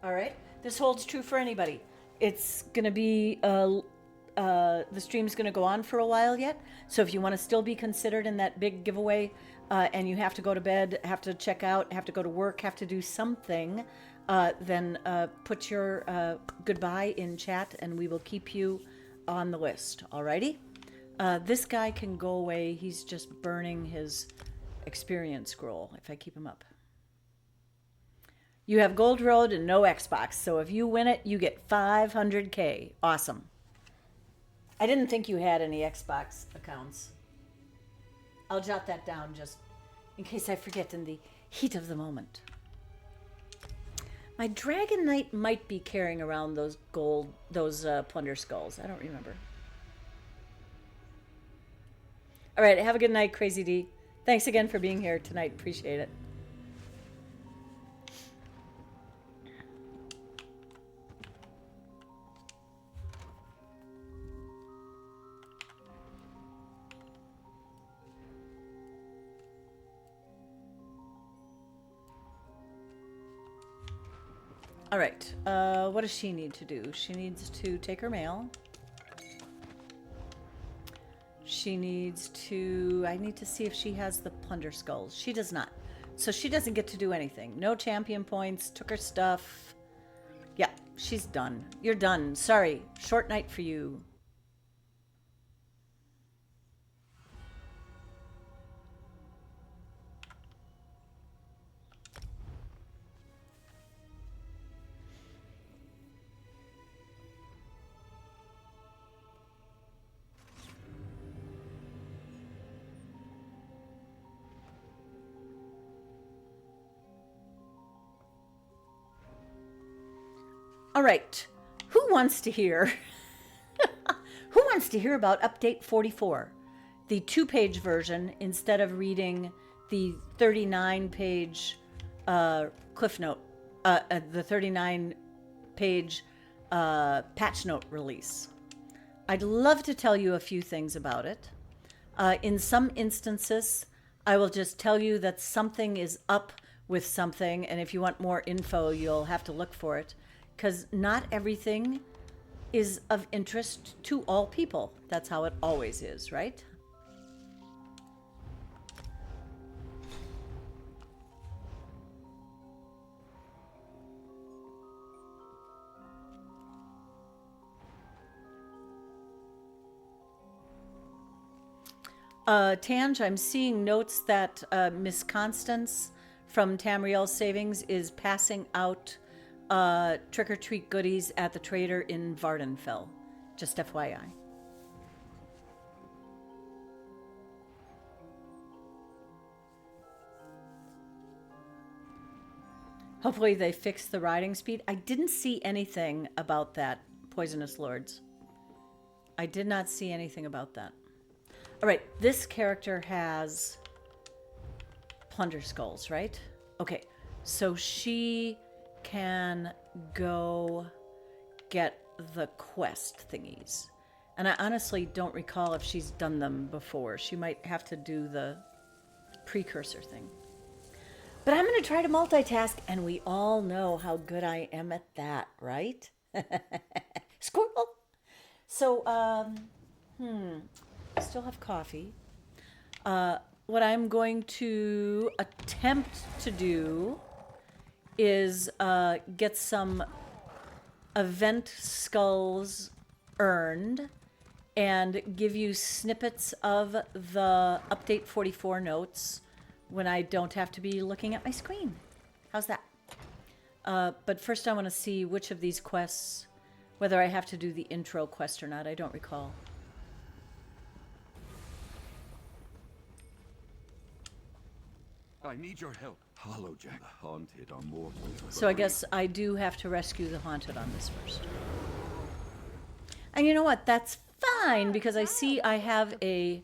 All right, this holds true for anybody. It's going to be... the stream's going to go on for a while yet. So if you want to still be considered in that big giveaway and you have to go to bed, have to check out, have to go to work, have to do something, then put your goodbye in chat and we will keep you on the list. Alrighty? This guy can go away. He's just burning his experience scroll if I keep him up. You have Gold Road and no Xbox. So if you win it, you get 500K. Awesome. I didn't think you had any Xbox accounts. I'll jot that down just in case I forget in the heat of the moment. My Dragon Knight might be carrying around those plunder skulls. I don't remember. All right, have a good night, Crazy D. Thanks again for being here tonight. Appreciate it. All right, what does she need to do? She needs to take her mail. She needs to... I need to see if she has the plunder skulls. She does not. So she doesn't get to do anything. No champion points, took her stuff. Yeah, she's done. You're done. Sorry, short night for you. All right, who wants to hear? Who wants to hear about Update 44? The 2-page version instead of reading the 39-page cliff note, the 39-page patch note release. I'd love to tell you a few things about it. In some instances, I will just tell you that something is up with something, and if you want more info, you'll have to look for it. Because not everything is of interest to all people. That's how it always is, right? Tange, I'm seeing notes that Miss Constance from Tamriel's Savings is passing out trick-or-treat goodies at the trader in Vardenfell. Just FYI. Hopefully they fix the riding speed. I didn't see anything about that, Poisonous Lords. I did not see anything about that. All right, this character has Plunder Skulls, right? Okay, so she can go get the quest thingies. And I honestly don't recall if she's done them before. She might have to do the precursor thing. But I'm going to try to multitask, and we all know how good I am at that, right? Squirrel! So, I still have coffee. What I'm going to attempt to do is get some event skulls earned and give you snippets of the Update 44 notes when I don't have to be looking at my screen. How's that? But first I want to see which of these quests, whether I have to do the intro quest or not. I don't recall. I need your help. Hollowjack, the haunted are mortal. So I guess I do have to rescue the haunted on this first. And you know what? That's fine, because I see I have an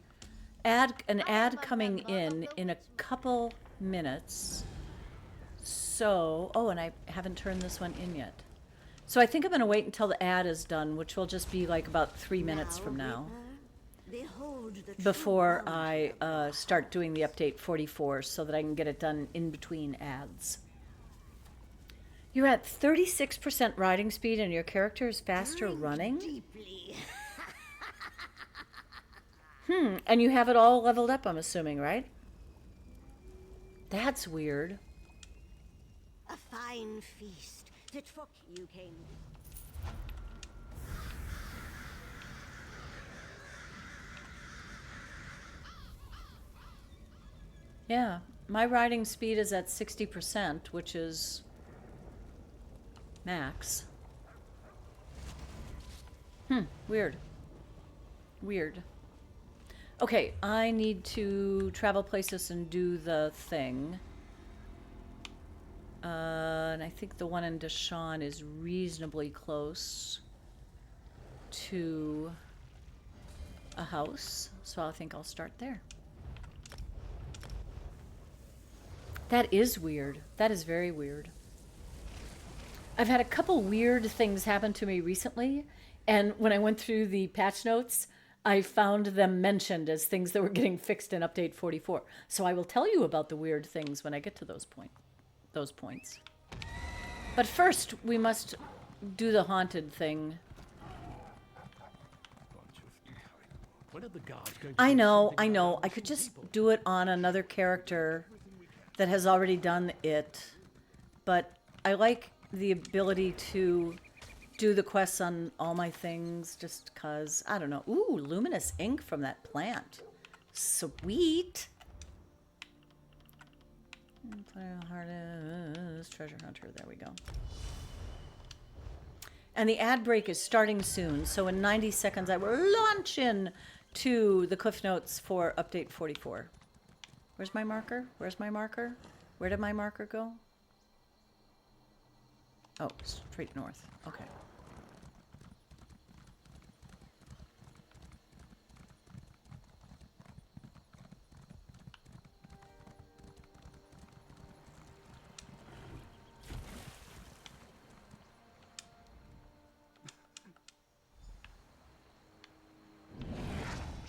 ad coming in a couple minutes. So, oh, and I haven't turned this one in yet. So I think I'm going to wait until the ad is done, which will just be like about 3 minutes from now, before I start doing the update 44, so that I can get it done in between ads. You're at 36% riding speed and your character is faster running? And you have it all leveled up, I'm assuming, right? That's weird. A fine feast that for you came. Yeah, my riding speed is at 60%, which is max. Weird. Weird. Okay, I need to travel places and do the thing. And I think the one in Deshawn is reasonably close to a house, so I think I'll start there. That is weird. That is very weird. I've had a couple weird things happen to me recently, and when I went through the patch notes, I found them mentioned as things that were getting fixed in Update 44. So I will tell you about the weird things when I get to those points. But first, we must do the haunted thing. When are the guards going to I do know. something about I could just do it on another character that has already done it, but I like the ability to do the quests on all my things just because, I don't know. Ooh, luminous ink from that plant. Sweet. Treasure hunter, there we go. And the ad break is starting soon, so in 90 seconds I will launch in to the cliff notes for Update 44. Where's my marker? Where's my marker? Where did my marker go? Oh, straight north. Okay.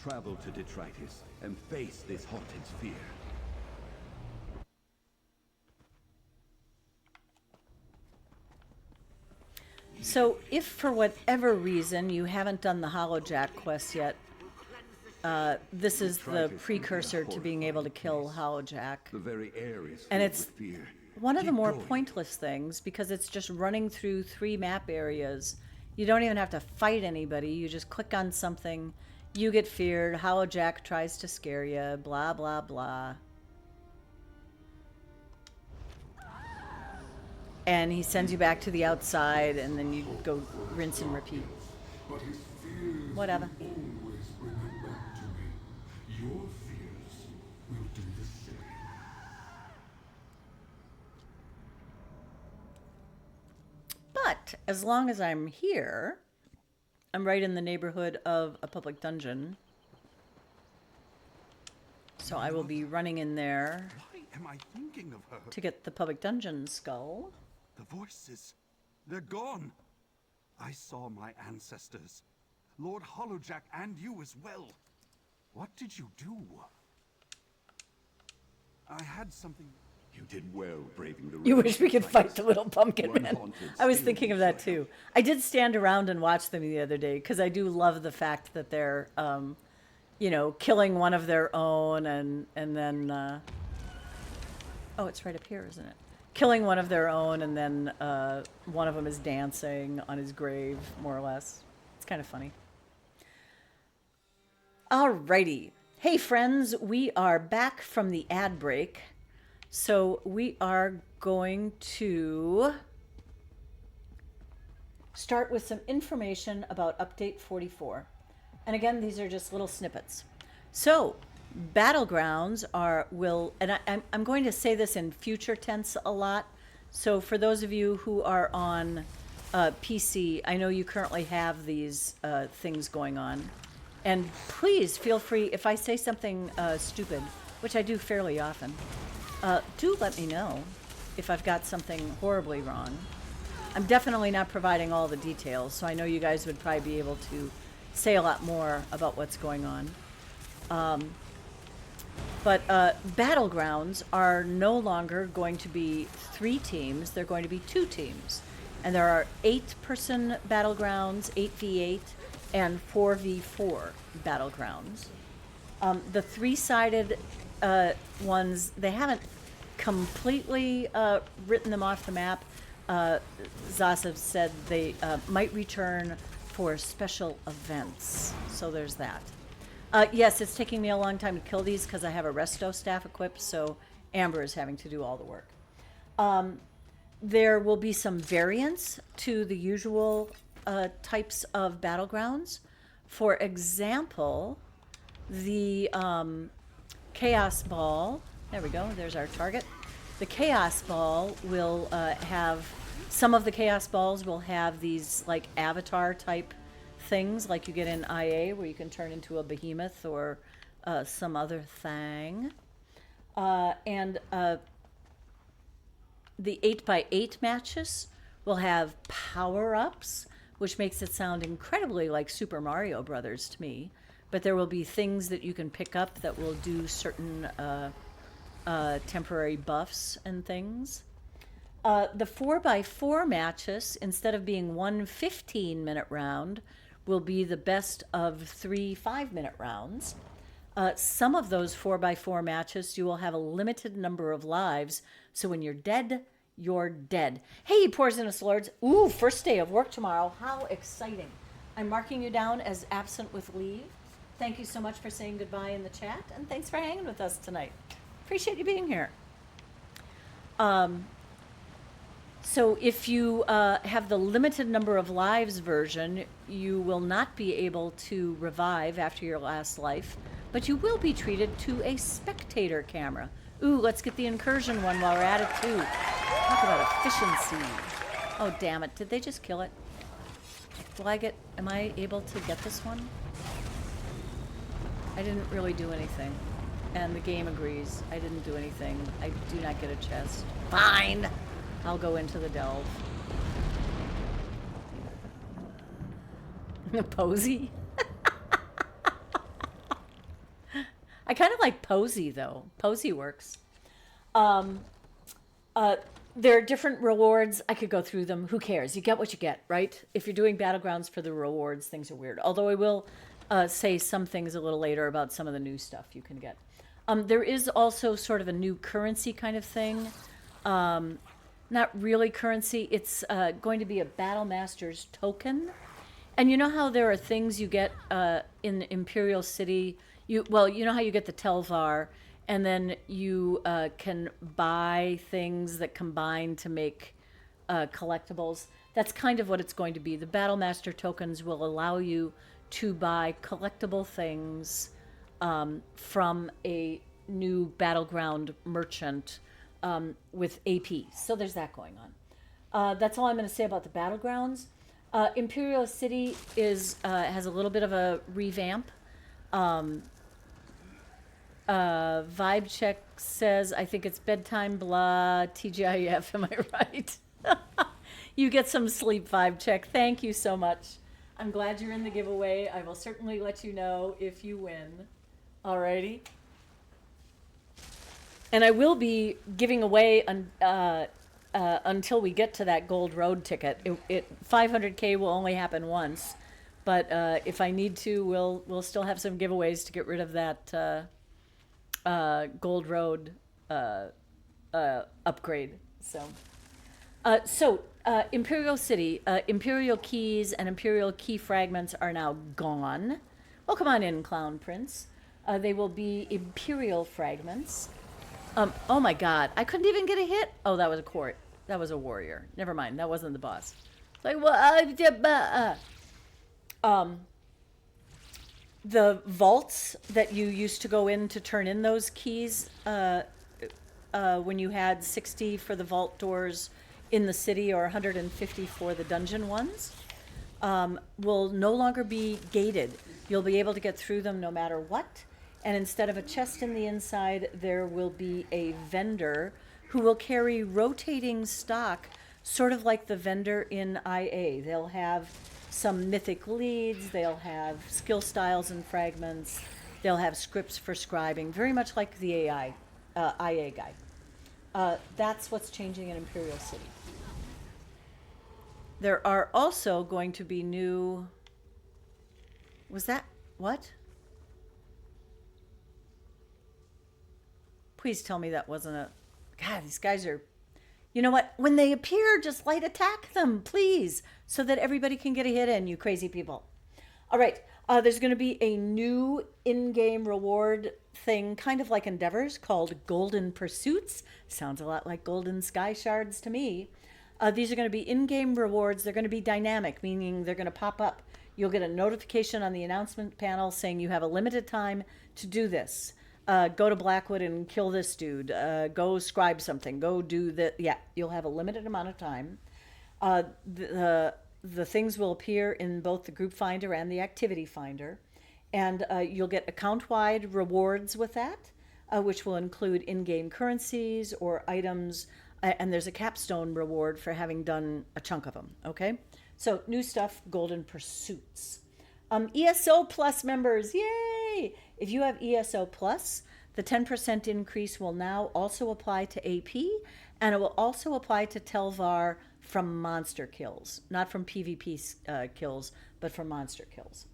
Travel to detritus and face this haunted sphere. So if for whatever reason you haven't done the Hollowjack quest yet, this is the precursor to being able to kill Hollowjack. The very air is And filled it's with fear. one of the Keep more going. pointless things because it's just running through 3 map areas. You don't even have to fight anybody. You just click on something, You get feared. Hollow Jack tries to scare you. Blah, blah, blah. And he sends you back to the outside, and then you go rinse and repeat. Whatever. But as long as I'm here, I'm right in the neighborhood of a public dungeon. So I will be running in there Why am I thinking of her? to get the public dungeon skull. The voices, they're gone. I saw my ancestors, Lord Hollowjack and you as well. What did you do? I had something... You did well braving the... You wish we could fight the little pumpkin One man. haunted I was still thinking of that too. I did stand around and watch them the other day because I do love the fact that they're, you know, killing one of their own and then, oh, it's right up here, isn't it? Killing one of their own and then one of them is dancing on his grave, more or less. It's kind of funny. Alrighty. Hey friends, we are back from the ad break. So we are going to start with some information about Update 44. And again, these are just little snippets. So Battlegrounds and I'm going to say this in future tense a lot. So for those of you who are on PC, I know you currently have these things going on. And please feel free, if I say something stupid, which I do fairly often, do let me know if I've got something horribly wrong. I'm definitely not providing all the details, so I know you guys would probably be able to say a lot more about what's going on. But Battlegrounds are no longer going to be 3 teams, they're going to be 2 teams. And there are 8-person Battlegrounds, 8v8, and 4v4 Battlegrounds. The 3-sided ones, they haven't completely written them off the map. Zasav said they might return for special events. So there's that. Yes, it's taking me a long time to kill these because I have a resto staff equipped, so Amber is having to do all the work. There will be some variants to the usual types of Battlegrounds. For example, the Chaos Ball, there we go, there's our target. The Chaos Ball will have, some of the Chaos Balls will have these like avatar type things like you get in IA where you can turn into a behemoth or some other thing. And the 8x8 matches will have power-ups, which makes it sound incredibly like Super Mario Brothers to me. But there will be things that you can pick up that will do certain temporary buffs and things. The 4x4 matches, instead of being one 15-minute round, will be the best of 3 5-minute rounds. Some of those 4x4 matches, you will have a limited number of lives, so when you're dead, you're dead. Hey, Poisonous Lords. Ooh, first day of work tomorrow. How exciting. I'm marking you down as absent with leave. Thank you so much for saying goodbye in the chat, and thanks for hanging with us tonight. Appreciate you being here. So if you have the limited number of lives version, you will not be able to revive after your last life, but you will be treated to a spectator camera. Ooh, let's get the incursion one while we're at it too. Talk about efficiency. Oh, damn it. Did they just kill it? Am I able to get this one? I didn't really do anything. And the game agrees. I didn't do anything. I do not get a chest. Fine! I'll go into the delve. Posy? I kind of like Posy, though. Posy works. There are different rewards. I could go through them. Who cares? You get what you get, right? If you're doing Battlegrounds for the rewards, things are weird. Although I will say some things a little later about some of the new stuff you can get. There is also sort of a new currency kind of thing. Not really currency. It's going to be a Battle Masters token. And you know how there are things you get in Imperial City? You know how you get the Telvar, and then you can buy things that combine to make collectibles. That's kind of what it's going to be. The Battlemaster tokens will allow you to buy collectible things from a new Battleground merchant with AP. So there's that going on. That's all I'm going to say about the Battlegrounds. Imperial City has a little bit of a revamp. Vibe check says, I think it's bedtime, blah, TGIF, am I right? You get some sleep, Vibe check. Thank you so much. I'm glad you're in the giveaway. I will certainly let you know if you win. Alrighty. And I will be giving away until we get to that Gold Road ticket. 500K will only happen once, but if I need to, we'll still have some giveaways to get rid of that Gold Road upgrade. So Imperial City, Imperial keys and Imperial key fragments are now gone. Well, come on in, Clown Prince. They will be Imperial fragments. Oh my God, I couldn't even get a hit. Oh, that was a court. That was a warrior. Never mind, that wasn't the boss. It's like, well, the vaults that you used to go in to turn in those keys when you had 60 for the vault doors in the city or 150 for the dungeon ones will no longer be gated. You'll be able to get through them no matter what. And instead of a chest in the inside, there will be a vendor who will carry rotating stock, sort of like the vendor in IA. They'll have some mythic leads, they'll have skill styles and fragments, they'll have scripts for scribing, very much like the IA guy. That's what's changing in Imperial City. There are also going to be new... Was that... what? Please tell me that wasn't a... God, these guys are... You know what? When they appear, just light attack them, please, so that everybody can get a hit in, you crazy people. All right, there's going to be a new in-game reward thing, kind of like Endeavors, called Golden Pursuits. Sounds a lot like Golden Sky Shards to me. These are going to be in-game rewards. They're going to be dynamic, meaning they're going to pop up. You'll get a notification on the announcement panel saying you have a limited time to do this. Go to Blackwood and kill this dude. Go scribe something. Go do the... Yeah, you'll have a limited amount of time. The things will appear in both the Group Finder and the Activity Finder. And you'll get account-wide rewards with that, which will include in-game currencies or items. And there's a capstone reward for having done a chunk of them, okay? So, new stuff, Golden Pursuits. ESO Plus members, yay! If you have ESO Plus, the 10% increase will now also apply to AP, and it will also apply to Telvar from monster kills. Not from PvP kills, but from monster kills.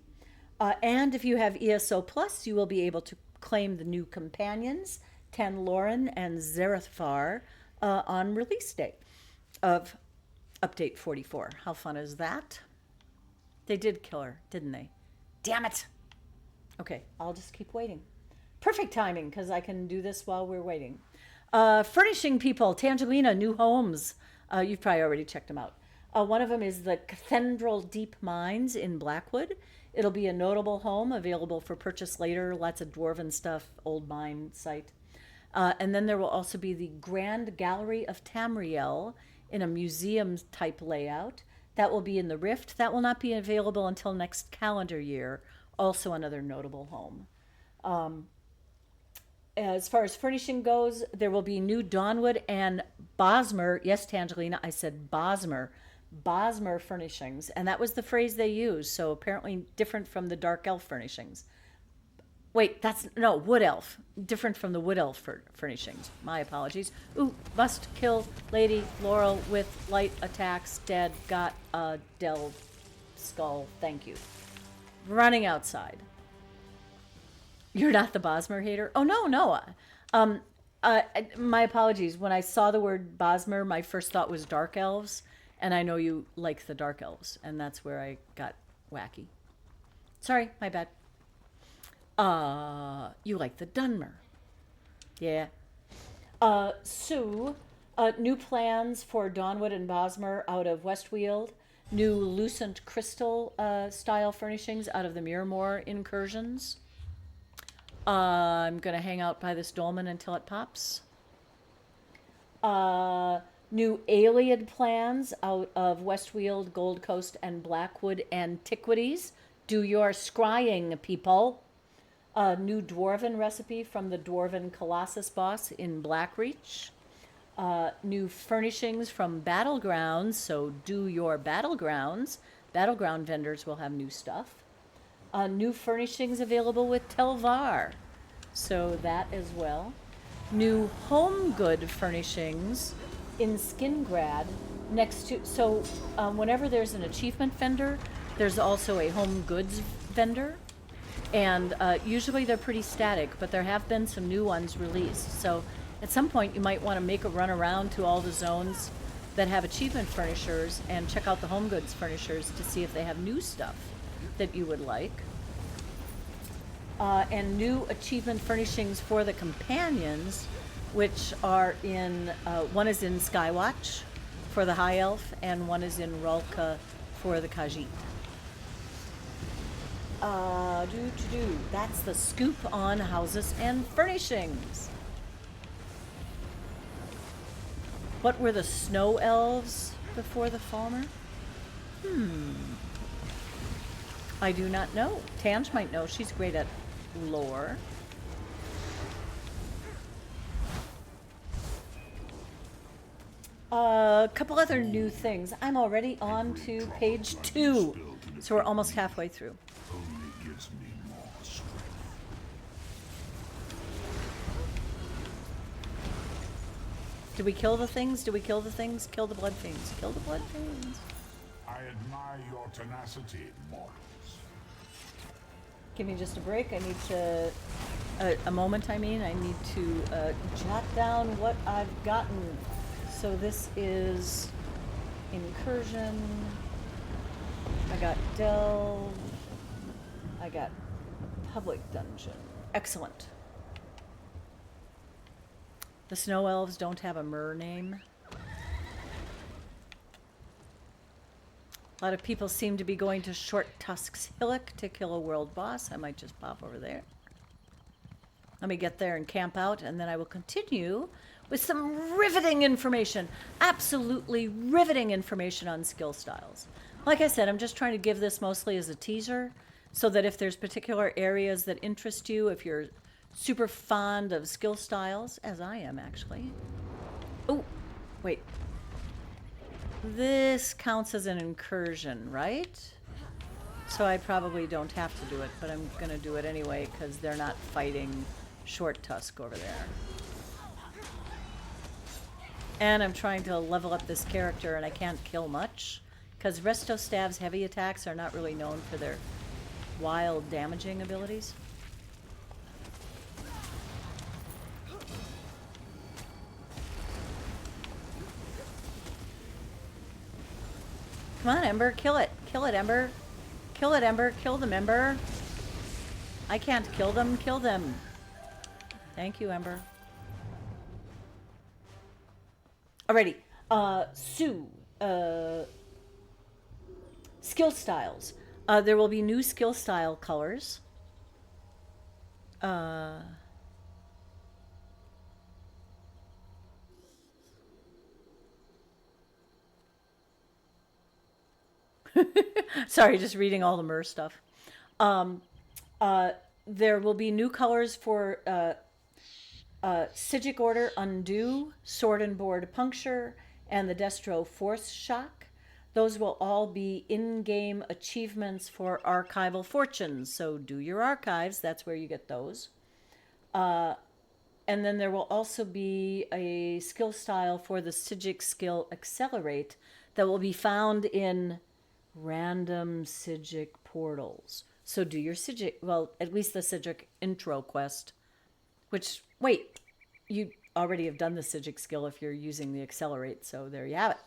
And if you have ESO Plus, you will be able to claim the new companions, Tan Loren and Zerethvar, on release day of Update 44. How fun is that? They did kill her, didn't they? Damn it! Okay, I'll just keep waiting. Perfect timing, because I can do this while we're waiting. Furnishing people, Tangelina, new homes. You've probably already checked them out. One of them is the Cathedral Deep Mines in Blackwood. It'll be a notable home available for purchase later. Lots of dwarven stuff, old mine site. And then there will also be the Grand Gallery of Tamriel in a museum-type layout. That will be in the Rift. That will not be available until next calendar year. Also another notable home. As far as furnishing goes, there will be new Dawnwood and Bosmer. Yes, Tangelina, I said Bosmer. Bosmer furnishings. And that was the phrase they used. So apparently different from the Dark Elf furnishings. Wait, no, Wood Elf. Different from the Wood Elf furnishings. My apologies. Ooh, must kill Lady Laurel with light attacks. Dead. Got a delve skull. Thank you. Running outside. You're not the Bosmer hater? Oh, no. My apologies. When I saw the word Bosmer, my first thought was Dark Elves. And I know you like the Dark Elves. And that's where I got wacky. Sorry, my bad. You like the Dunmer. Yeah. New plans for Dawnwood and Bosmer out of Westweald. New Lucent Crystal style furnishings out of the Miramore incursions. I'm going to hang out by this dolmen until it pops. New Aliad plans out of Westweald, Gold Coast, and Blackwood Antiquities. Do your scrying, people. A new Dwarven recipe from the Dwarven Colossus boss in Blackreach. New furnishings from Battlegrounds, so do your Battlegrounds. Battleground vendors will have new stuff. New furnishings available with Telvar, so that as well. New home good furnishings in Skingrad next to, so whenever there's an achievement vendor, there's also a home goods vendor. And usually they're pretty static, but there have been some new ones released. So at some point you might want to make a run around to all the zones that have achievement furnishers and check out the home goods furnishers to see if they have new stuff that you would like. And new achievement furnishings for the companions, which are in, one is in Skywatch for the High Elf, and one is in Rulka for the Khajiit. That's the scoop on houses and furnishings. What were the snow elves before the Falmer? I do not know. Tange might know. She's great at lore. A couple other new things. I'm already on to page 2, so we're almost halfway through. Do we kill the things? Do we kill the things? Kill the blood fiends. Kill the blood fiends. I admire your tenacity, mortals. Give me just a break. I need to... a moment, I mean. I need to jot down what I've gotten. So this is Incursion. I got Delve. I got Public Dungeon. Excellent. The Snow Elves don't have a mer name. A lot of people seem to be going to Short Tusk's Hillock to kill a world boss. I might just pop over there. Let me get there and camp out, and then I will continue with some riveting information. Absolutely riveting information on skill styles. Like I said, I'm just trying to give this mostly as a teaser, so that if there's particular areas that interest you, if you're super fond of skill styles, as I am actually. Oh, wait. This counts as an incursion, right? So I probably don't have to do it, but I'm gonna do it anyway because they're not fighting Short Tusk over there. And I'm trying to level up this character and I can't kill much because Resto Stav's heavy attacks are not really known for their wild damaging abilities. Come on, Ember, kill it. Kill it, Ember. Kill it, Ember. Kill them, Ember. I can't kill them. Kill them. Thank you, Ember. Alrighty. Sue. Skill styles. There will be new skill style colors. Sorry, just reading all the Mer stuff. There will be new colors for Sigic Order Undo, Sword and Board Puncture, and the Destro Force Shock. Those will all be in-game achievements for archival fortunes. So do your archives. That's where you get those. And then there will also be a skill style for the Sigic skill Accelerate that will be found in random Sigic portals. So do your Sigic, well, at least the Sigic intro quest, which, wait, you already have done the Sigic skill if you're using the Accelerate, so there you have it.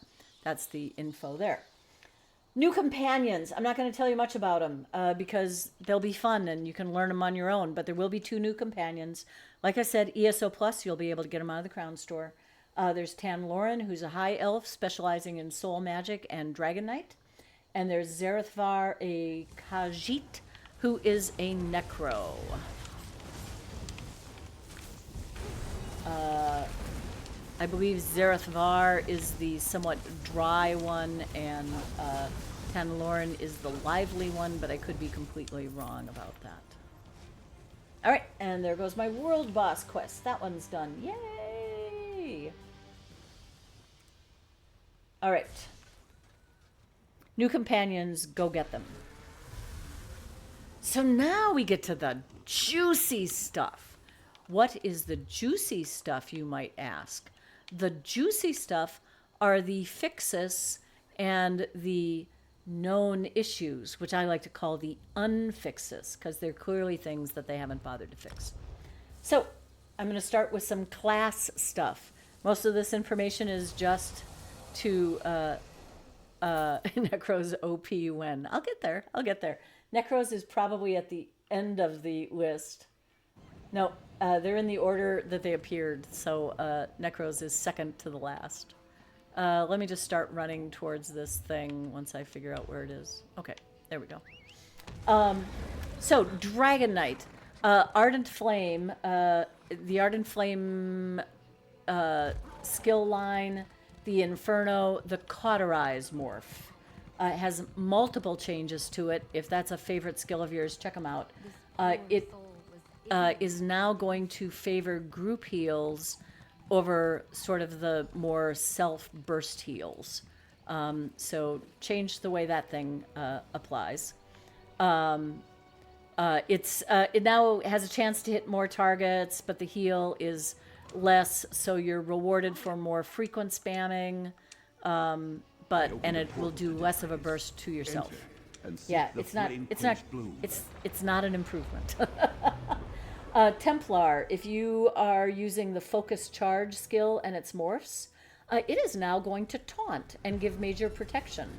That's the info there. New companions. I'm not going to tell you much about them because they'll be fun and you can learn them on your own. But there will be 2 new companions. Like I said, ESO Plus, you'll be able to get them out of the Crown Store. There's Tan Lauren, who's a high elf specializing in soul magic and dragon knight. And there's Zarethvar, a Khajiit, who is a necro. I believe Zarethvar is the somewhat dry one, and Tan Lauren is the lively one, but I could be completely wrong about that. All right, and there goes my world boss quest. That one's done. Yay! All right. New companions, go get them. So now we get to the juicy stuff. What is the juicy stuff, you might ask? The juicy stuff are the fixes and the known issues, which I like to call the unfixes, because they're clearly things that they haven't bothered to fix. So I'm going to start with some class stuff. Most of this information is just to Necro's OP when. I'll get there. Necro's is probably at the end of the list. No, they're in the order that they appeared, so Necro's is second to the last. Let me just start running towards this thing once I figure out where it is. Okay, there we go. So, Dragon Knight. Ardent Flame. The Ardent Flame skill line, the Inferno, the Cauterize morph. It has multiple changes to it. If that's a favorite skill of yours, check them out. It is now going to favor group heals over sort of the more self-burst heals. So change the way that thing applies. It now has a chance to hit more targets, but the heal is less, so you're rewarded for more frequent spamming, and it will do less of a burst to yourself. Yeah, it's not an improvement. Templar, if you are using the focus charge skill and its morphs, it is now going to taunt and give major protection.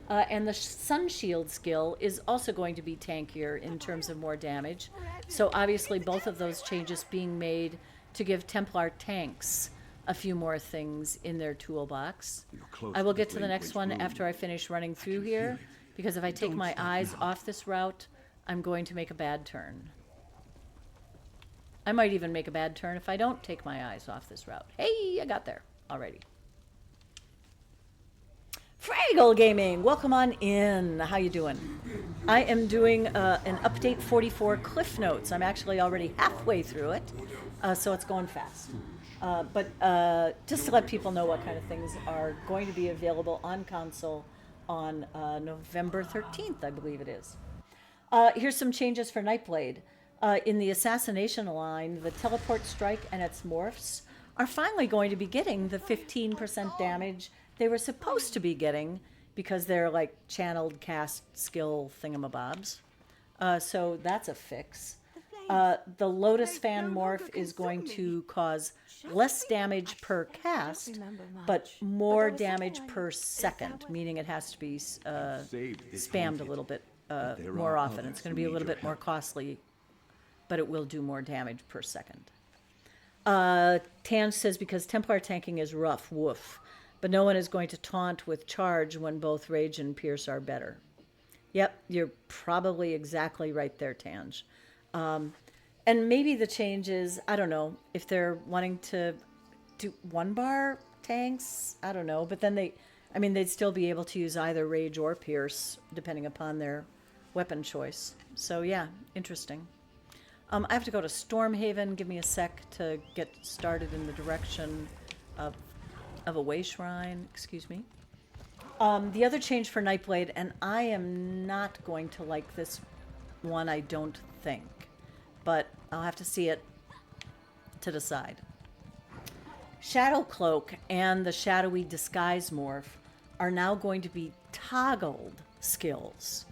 And the Sun Shield skill is also going to be tankier in terms of more damage. So obviously both of those changes being made to give Templar tanks a few more things in their toolbox. I will get to the next one after I finish running through here, because if I take my eyes off this route, I'm going to make a bad turn. I might even make a bad turn if I don't take my eyes off this route. Hey, I got there already. Fraggle Gaming, welcome on in. How you doing? I am doing an update 44 Cliff Notes. I'm actually already halfway through it, so it's going fast. But just to let people know what kind of things are going to be available on console on November 13th, I believe it is. Here's some changes for Nightblade. In the Assassination line, the Teleport Strike and its morphs are finally going to be getting the 15% damage they were supposed to be getting, because they're like channeled cast skill thingamabobs. So that's a fix. The Lotus Fan morph is going to cause less damage per cast, but more damage per second, meaning it has to be spammed a little bit more often. It's going to be a little bit more costly, but it will do more damage per second. Tan says, because Templar tanking is rough, woof. But no one is going to taunt with charge when both Rage and Pierce are better. Yep, you're probably exactly right there, Tanj. And maybe the change is, I don't know, if they're wanting to do 1-bar tanks, I don't know. But then they'd still be able to use either Rage or Pierce, depending upon their weapon choice. So yeah, interesting. I have to go to Stormhaven. Give me a sec to get started in the direction of a way shrine, excuse me. The other change for Nightblade, and I am not going to like this one, I don't think, but I'll have to see it to decide. Shadow Cloak and the Shadowy Disguise morph are now going to be toggled skills,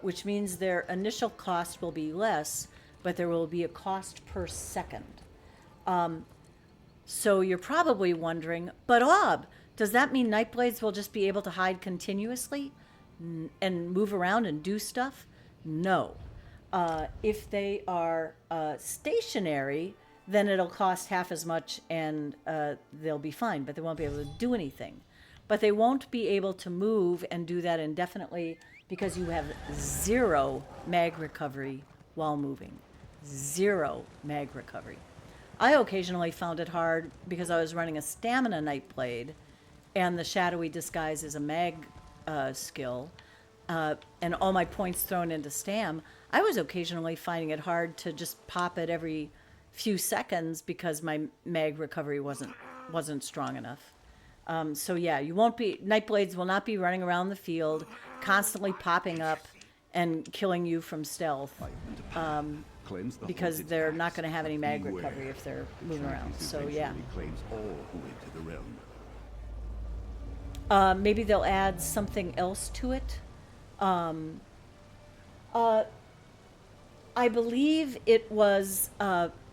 which means their initial cost will be less, but there will be a cost per second. So you're probably wondering, but Ob, does that mean Nightblades will just be able to hide continuously? and move around and do stuff, no. If they are stationary, then it'll cost half as much and they'll be fine, but they won't be able to do anything. But they won't be able to move and do that indefinitely because you have 0 mag recovery while moving. 0 mag recovery. I occasionally found it hard because I was running a stamina Nightblade, and the shadowy disguise is a mag skill, and all my points thrown into stam. I was occasionally finding it hard to just pop it every few seconds because my mag recovery wasn't strong enough. So yeah, you won't be, Nightblades will not be running around the field constantly popping up and killing you from stealth, because they're not going to have any mag recovery if they're moving around. So yeah. Maybe they'll add something else to it. I believe it was,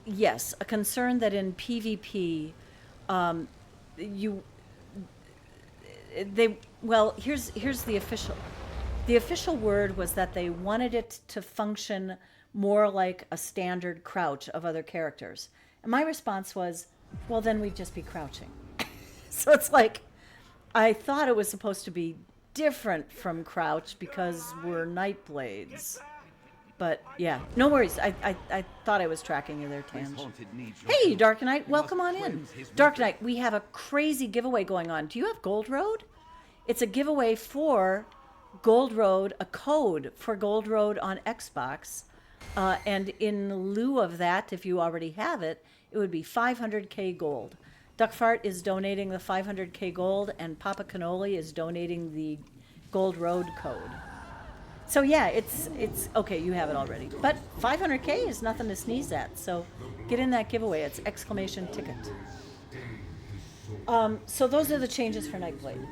yes, a concern that in PvP, here's the official word was that they wanted it to function more like a standard crouch of other characters. And my response was, well, then we'd just be crouching. So it's like, I thought it was supposed to be different from crouch because we're Nightblades. But yeah, no worries. I thought I was tracking you there, Tange. Hey, Dark Knight, welcome on in. Dark Knight, we have a crazy giveaway going on. Do you have Gold Road? It's a giveaway for Gold Road, a code for Gold Road on Xbox. And in lieu of that, if you already have it, it would be 500k gold. Duckfart is donating the 500k gold, and Papa Cannoli is donating the Gold Road code. So yeah, it's okay, you have it already. But 500k is nothing to sneeze at, so get in that giveaway. It's exclamation ticket. So those are the changes for Nightblade.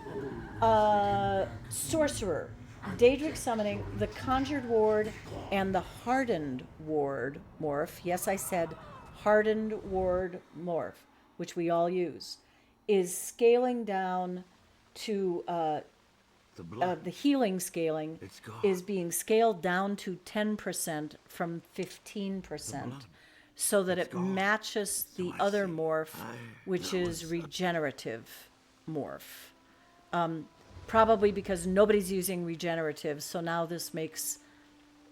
Sorcerer, Daedric Summoning, the Conjured Ward, and the Hardened Ward morph. Yes, I said Hardened Ward morph, which we all use, is scaling down to the healing scaling is being scaled down to 10% from 15%, so that it matches the other morph, which is regenerative morph. Probably because nobody's using regenerative, so now this makes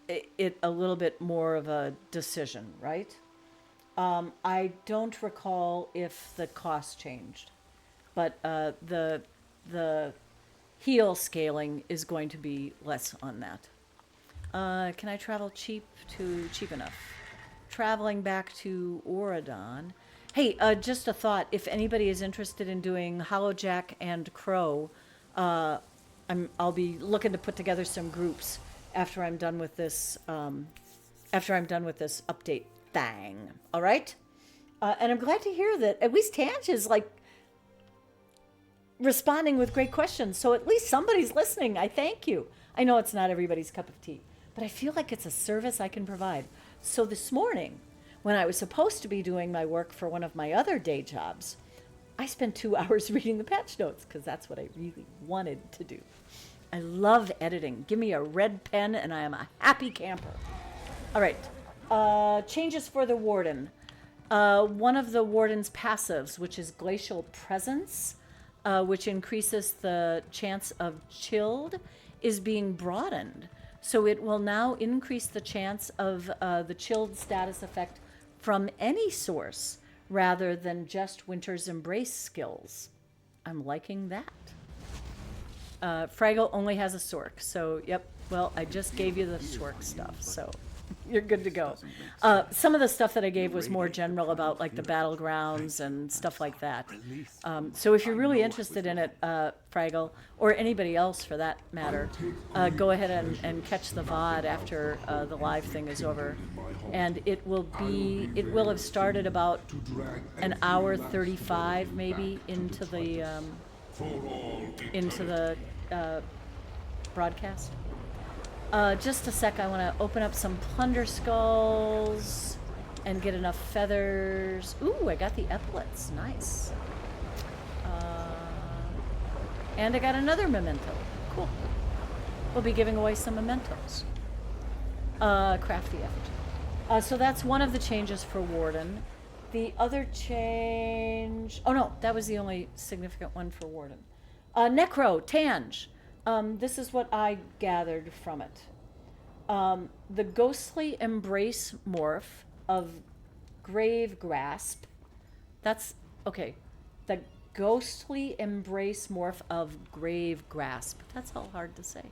it a little bit more of a decision, right? I don't recall if the cost changed, but the heal scaling is going to be less on that. Can I travel cheap enough? Traveling back to Oradon. Hey, just a thought. If anybody is interested in doing Hollowjack and Crow, I'll be looking to put together some groups after I'm done with this. After I'm done with this update thing. All right. And I'm glad to hear that at least Tange is like responding with great questions. So at least somebody's listening. I thank you. I know it's not everybody's cup of tea, but I feel like it's a service I can provide. So this morning, when I was supposed to be doing my work for one of my other day jobs, I spent 2 hours reading the patch notes because that's what I really wanted to do. I love editing. Give me a red pen and I am a happy camper. All right. Changes for the Warden. One of the Warden's passives, which is Glacial Presence, which increases the chance of chilled, is being broadened. So it will now increase the chance of the chilled status effect from any source rather than just Winter's Embrace skills. I'm liking that. Fraggle only has a Sork, so yep, well, I just gave you the Sork stuff, so you're good to go. Some of the stuff that I gave was more general about like the battlegrounds and stuff like that. So if you're really interested in it, Fraggle, or anybody else for that matter, go ahead and catch the VOD after the live thing is over. And it will have started about an hour 35 maybe into the broadcast. Just a sec, I want to open up some plunder skulls and get enough feathers. Ooh, I got the epaulets. Nice. And I got another memento. Cool. we'll be giving away some mementos. Craft the effigy. So that's one of the changes for Warden. The other change, oh no, that was the only significant one for Warden. Necro, Tange. This is what I gathered from it. The ghostly embrace morph of Grave Grasp. That's, okay. The ghostly embrace morph of Grave Grasp. That's all hard to say.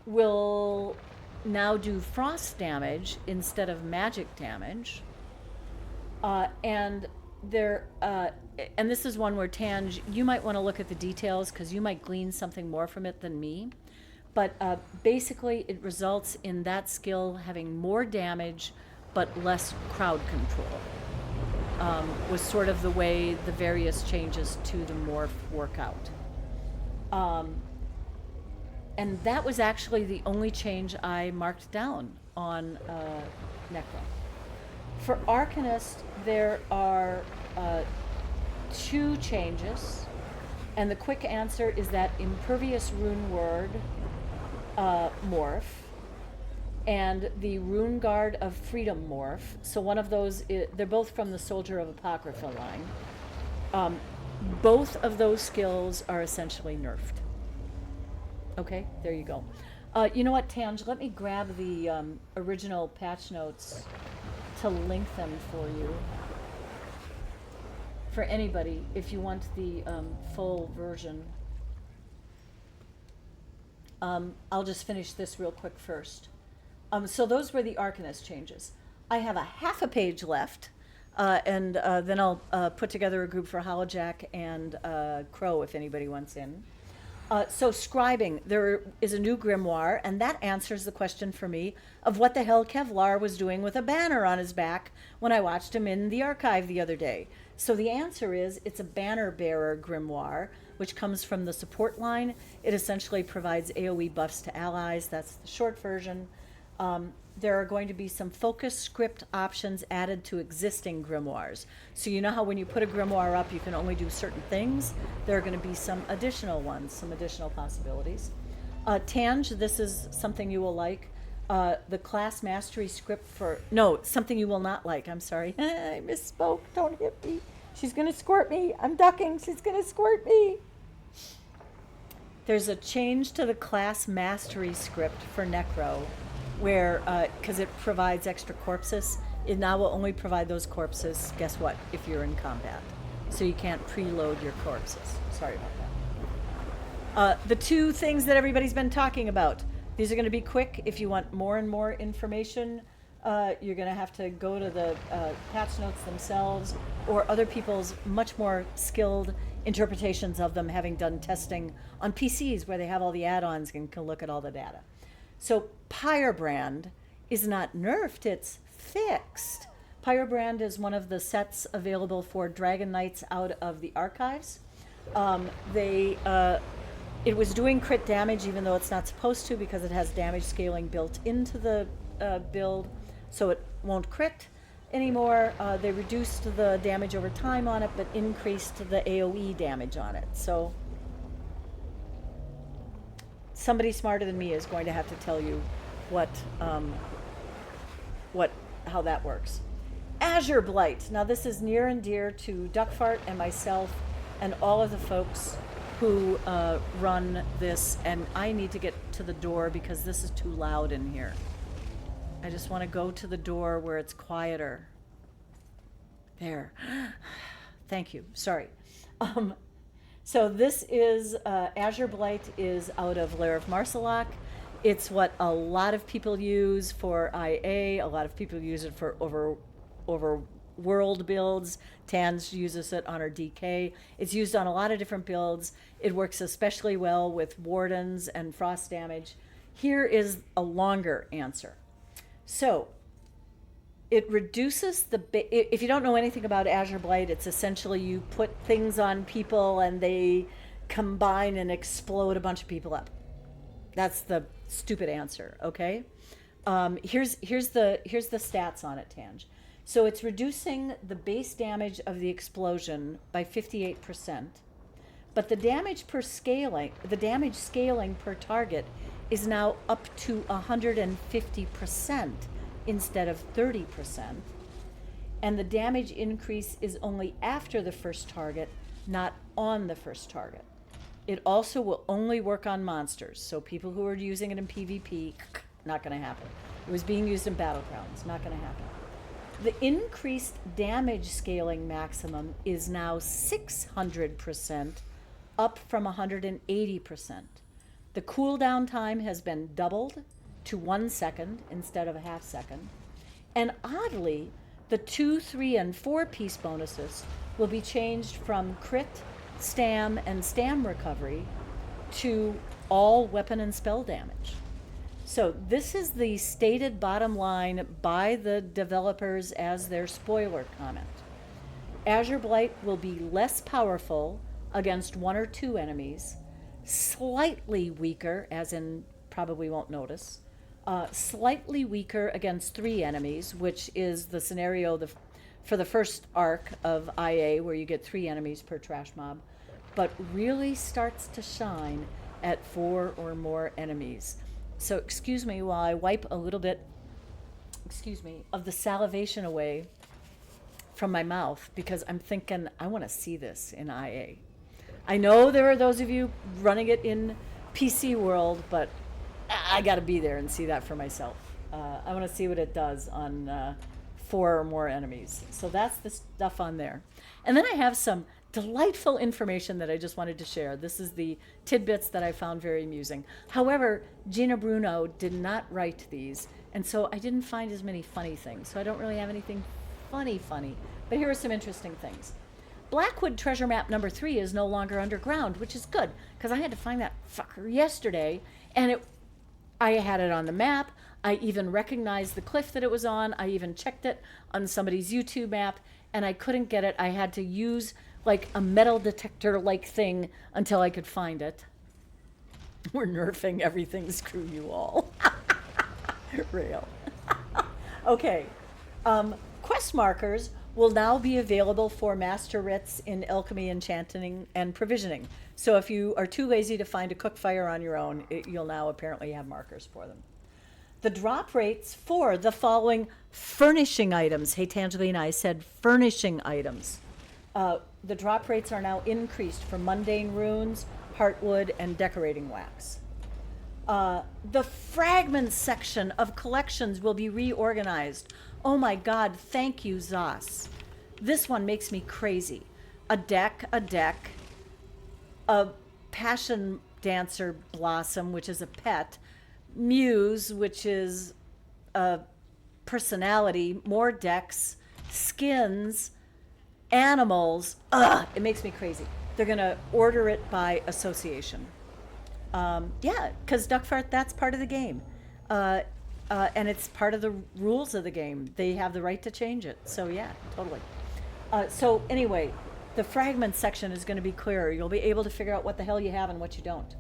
Will now do frost damage instead of magic damage. And there, and this is one where Tange, you might want to look at the details because you might glean something more from it than me. But basically, it results in that skill having more damage but less crowd control. Was sort of the way the various changes to the morph work out. And that was actually the only change I marked down on Necro. For Arcanist, there are 2 changes, and the quick answer is that Impervious Rune Word morph and the Rune Guard of Freedom morph. So one of those, they're both from the Soldier of Apocrypha line. Both of those skills are essentially nerfed. Okay, there you go. You know what, Tange, let me grab the original patch notes to link them for you. For anybody, if you want the full version. I'll just finish this real quick first. So those were the Arcanist changes. I have a half a page left, and then I'll put together a group for Holojack and Crow if anybody wants in. So scribing, there is a new grimoire, and that answers the question for me of what the hell Kevlar was doing with a banner on his back when I watched him in the archive the other day. So the answer is it's a banner bearer grimoire, which comes from the support line. It essentially provides AoE buffs to allies. That's the short version. There are going to be some focus script options added to existing grimoires. So you know how when you put a grimoire up, you can only do certain things? There are going to be some additional ones, some additional possibilities. Tange, this is something you will like. The class mastery script for, no, something you will not like. I'm sorry. I misspoke. Don't hit me. She's going to squirt me. I'm ducking. She's going to squirt me. There's a change to the class mastery script for Necro, where, because it provides extra corpses, it now will only provide those corpses, guess what, if you're in combat. So you can't preload your corpses. Sorry about that. The 2 things that everybody's been talking about, these are going to be quick. If you want more and more information, you're going to have to go to the patch notes themselves or other people's much more skilled interpretations of them, having done testing on PCs where they have all the add-ons and can look at all the data. So Pyrebrand is not nerfed, it's fixed. Pyrebrand is one of the sets available for Dragon Knights out of the archives. It was doing crit damage even though it's not supposed to because it has damage scaling built into the build, so it won't crit anymore. They reduced the damage over time on it but increased the AoE damage on it. So somebody smarter than me is going to have to tell you how that works. Azure Blight. Now this is near and dear to Duckfart and myself and all of the folks who run this, and I need to get to the door because this is too loud in here. I just want to go to the door where it's quieter. There. Thank you. Sorry. So this is, Azure Blight is out of Lair of Marsalak. It's what a lot of people use for IA. A lot of people use it for over world builds. Tans uses it on her DK. It's used on a lot of different builds. It works especially well with wardens and frost damage. Here is a longer answer. So it reduces the, if you don't know anything about Azure Blight, it's essentially you put things on people and they combine and explode a bunch of people up. That's the stupid answer, okay? Here's the stats on it, Tange. So it's reducing the base damage of the explosion by 58%, But the damage scaling per target is now up to 150% instead of 30%. And the damage increase is only after the first target, not on the first target. It also will only work on monsters. So people who are using it in PvP, not going to happen. It was being used in Battlegrounds, not going to happen. The increased damage scaling maximum is now 600%, up from 180%. The cooldown time has been doubled to 1 second instead of a half second. And oddly, the 2, 3, and 4 piece bonuses will be changed from crit, stam, and stam recovery to all weapon and spell damage. So this is the stated bottom line by the developers as their spoiler comment. Azure Blight will be less powerful against 1 or 2 enemies, slightly weaker, as in probably won't notice, slightly weaker against 3 enemies, which is the scenario for the first arc of IA, where you get 3 enemies per trash mob, but really starts to shine at 4 or more enemies. So excuse me while I wipe a little bit, of the salivation away from my mouth, because I'm thinking I want to see this in IA. I know there are those of you running it in PC world, but I got to be there and see that for myself. I want to see what it does on 4 or more enemies. So that's the stuff on there. And then I have some delightful information that I just wanted to share. This is the tidbits that I found very amusing. However, Gina Bruno did not write these, and so I didn't find as many funny things. So I don't really have anything funny. But here are some interesting things. Blackwood treasure map number 3 is no longer underground, which is good, because I had to find that fucker yesterday, and I had it on the map. I even recognized the cliff that it was on. I even checked it on somebody's YouTube map, and I couldn't get it. I had to use like a metal detector like thing until I could find it. We're nerfing everything, screw you all. Real. Okay. Quest markers will now be available for master writs in alchemy, enchanting, and provisioning. So if you are too lazy to find a cook fire on your own, you'll now apparently have markers for them. The drop rates for the following furnishing items. Hey, Tangelina, I said furnishing items. The drop rates are now increased for mundane runes, heartwood, and decorating wax. The fragments section of collections will be reorganized. Oh my God, thank you, Zos. This one makes me crazy. A deck, a passion dancer blossom, which is a pet, muse, which is a personality, more decks, skins, animals. It makes me crazy. They're gonna order it by association. Yeah, because Duckfart, that's part of the game. And it's part of the rules of the game. They have the right to change it. So yeah, totally. So anyway, the fragment section is gonna be clearer. You'll be able to figure out what the hell you have and what you don't.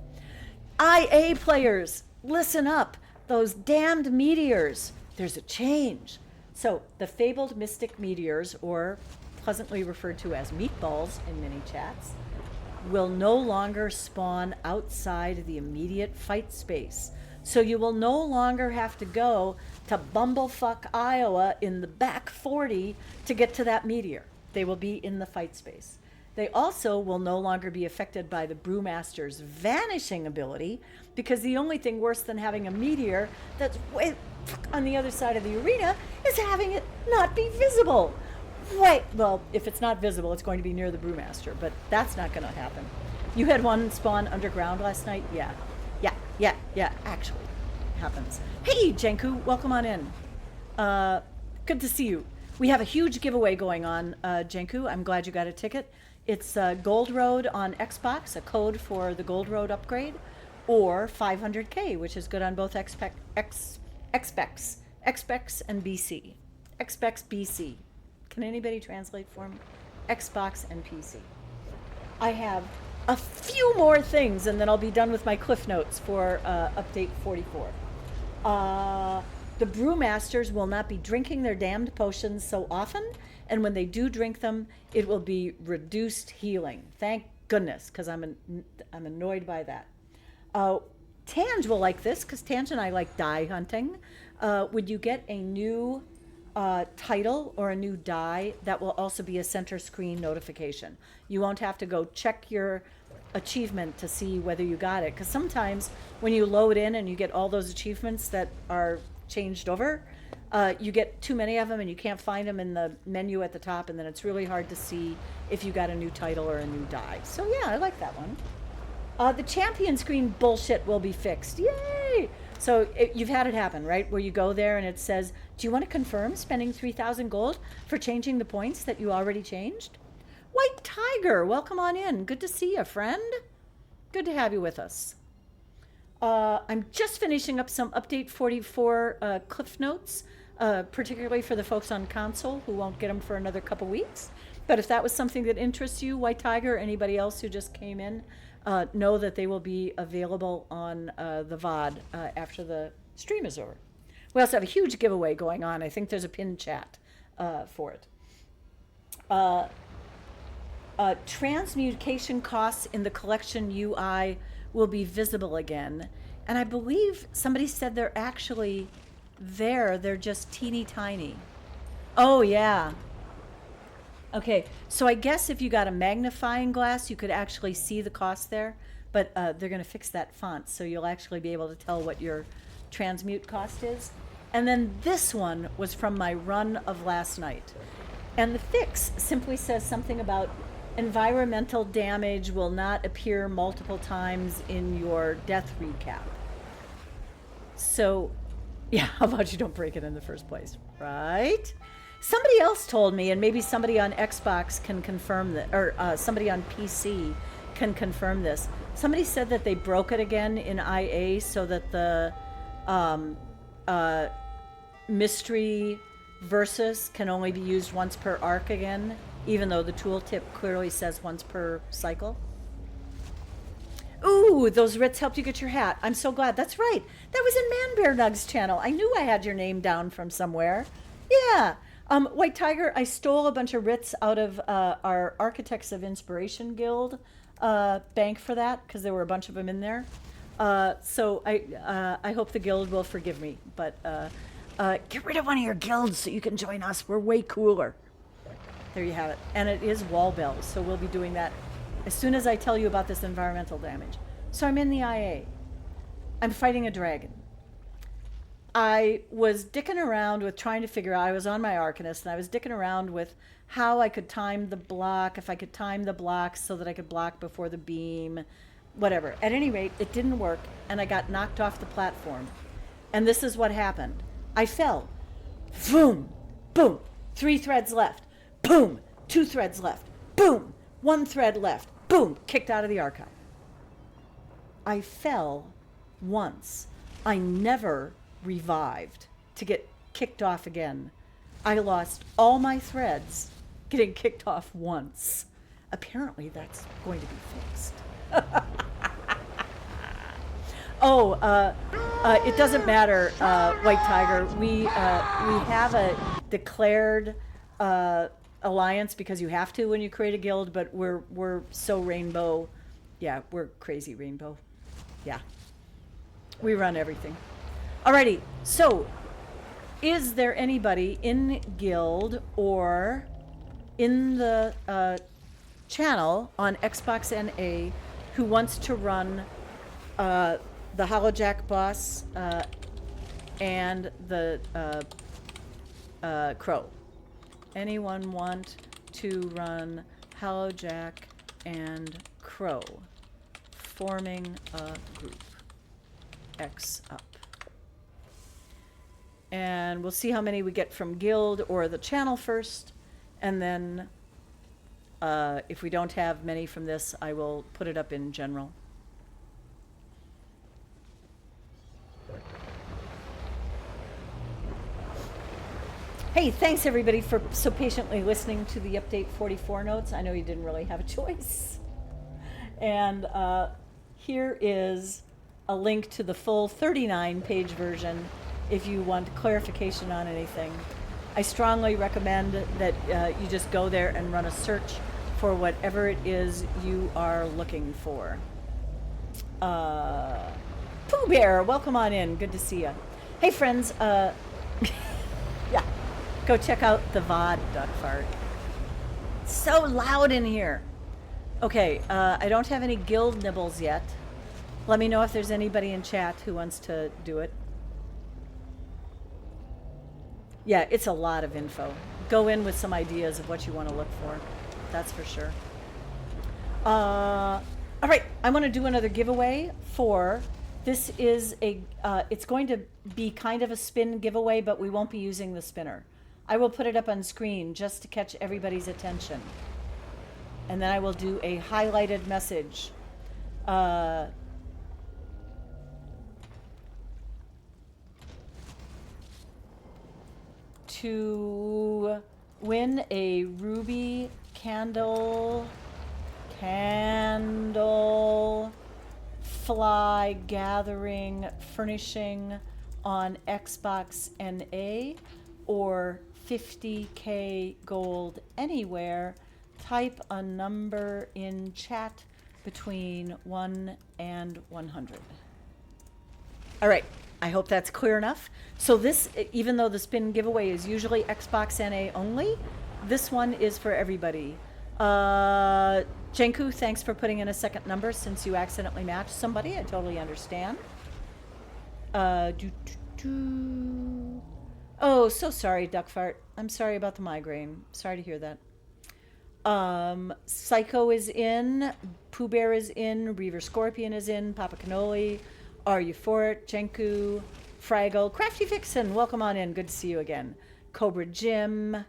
IA players, listen up. Those damned meteors. There's a change. So the fabled mystic meteors, or pleasantly referred to as meatballs in many chats, will no longer spawn outside the immediate fight space. So you will no longer have to go to Bumblefuck, Iowa in the back 40 to get to that meteor. They will be in the fight space. They also will no longer be affected by the Brewmaster's vanishing ability, because the only thing worse than having a meteor that's way on the other side of the arena is having it not be visible. Wait, well, if it's not visible, it's going to be near the Brewmaster, but that's not going to happen. You had one spawn underground last night? Yeah, actually happens. Hey, Jenku, welcome on in. Good to see you. We have a huge giveaway going on, Jenku. I'm glad you got a ticket. It's Gold Road on Xbox, a code for the Gold Road upgrade, or 500K, which is good on both Xpex and BC. Xpex BC. Can anybody translate for me? Xbox and PC. I have a few more things, and then I'll be done with my cliff notes for update 44. The Brewmasters will not be drinking their damned potions so often, and when they do drink them, it will be reduced healing. Thank goodness, because I'm annoyed by that. Tange will like this, because Tange and I like die hunting. Would you get a new title or a new die, that will also be a center screen notification. You won't have to go check your achievement to see whether you got it, because sometimes when you load in and you get all those achievements that are changed over, you get too many of them and you can't find them in the menu at the top, and then it's really hard to see if you got a new title or a new die. So yeah, I like that one. The champion screen bullshit will be fixed. Yay! So you've had it happen, right? Where you go there and it says, do you want to confirm spending 3,000 gold for changing the points that you already changed? White Tiger, welcome on in. Good to see you, friend. Good to have you with us. I'm just finishing up some Update 44 Cliff Notes, particularly for the folks on console who won't get them for another couple weeks. But if that was something that interests you, White Tiger, or anybody else who just came in, know that they will be available on the VOD after the stream is over. We also have a huge giveaway going on. I think there's a pinned chat for it. Transmutation costs in the collection UI will be visible again. And I believe somebody said they're actually there. They're just teeny tiny. Oh, yeah. Okay, so I guess if you got a magnifying glass, you could actually see the cost there, but they're going to fix that font, so you'll actually be able to tell what your transmute cost is. And then this one was from my run of last night. And the fix simply says something about environmental damage will not appear multiple times in your death recap. So, yeah, how about you don't break it in the first place, right? Somebody else told me, and maybe somebody on Xbox can confirm that, or somebody on PC can confirm this. Somebody said that they broke it again in IA so that the mystery versus can only be used once per arc again, even though the tooltip clearly says once per cycle. Ooh, those writs helped you get your hat. I'm so glad. That's right. That was in Man Bear Nug's channel. I knew I had your name down from somewhere. Yeah. White Tiger, I stole a bunch of writs out of our Architects of Inspiration Guild bank for that, because there were a bunch of them in there. So I hope the guild will forgive me. But get rid of one of your guilds so you can join us. We're way cooler. There you have it. And it is wall bells, so we'll be doing that as soon as I tell you about this environmental damage. So I'm in the IA. I'm fighting a dragon. I was dicking around with trying to figure out, I was on my Arcanist, and I was dicking around with how I could time the block, if I could time the block so that I could block before the beam, whatever. At any rate, it didn't work, and I got knocked off the platform. And this is what happened. I fell. Boom, boom, 3 threads left. Boom, 2 threads left. Boom, 1 thread left. Boom, kicked out of the archive. I fell once. I never revived to get kicked off again. I lost all my threads getting kicked off once. Apparently that's going to be fixed. It doesn't matter, White Tiger. We have a declared alliance because you have to when you create a guild, but we're so rainbow. Yeah, we're crazy rainbow. Yeah. We run everything. Alrighty, so is there anybody in guild or in the channel on Xbox NA who wants to run the Holojack boss and the Crow? Anyone want to run Holojack and Crow? Forming a group. X up. And we'll see how many we get from guild or the channel first, and then if we don't have many from this, I will put it up in general. Hey, thanks everybody for so patiently listening to the Update 44 notes. I know you didn't really have a choice. And here is a link to the full 39-page version if you want clarification on anything. I strongly recommend that you just go there and run a search for whatever it is you are looking for. Pooh Bear, welcome on in. Good to see you. Hey, friends. Yeah, go check out the VOD, Duck Fart. It's so loud in here. Okay, I don't have any guild nibbles yet. Let me know if there's anybody in chat who wants to do it. Yeah, it's a lot of info. Go in with some ideas of what you want to look for. That's for sure. All right, I want to do another giveaway for, this is a, it's going to be kind of a spin giveaway, but we won't be using the spinner. I will put it up on screen just to catch everybody's attention. And then I will do a highlighted message. To win a ruby candle fly gathering furnishing on Xbox NA or 50k gold anywhere, type a number in chat between 1 and 100. All right, I hope that's clear enough. So this, even though the spin giveaway is usually Xbox NA only, this one is for everybody. Jenku, thanks for putting in a second number since you accidentally matched somebody. I totally understand. Oh, so sorry, Duckfart. I'm sorry about the migraine. Sorry to hear that. Psycho is in. Pooh Bear is in. Reaver Scorpion is in. Papa Cannoli. Are you for it? Jenku. Fraggle. Crafty Vixen, welcome on in. Good to see you again. Cobra Jim.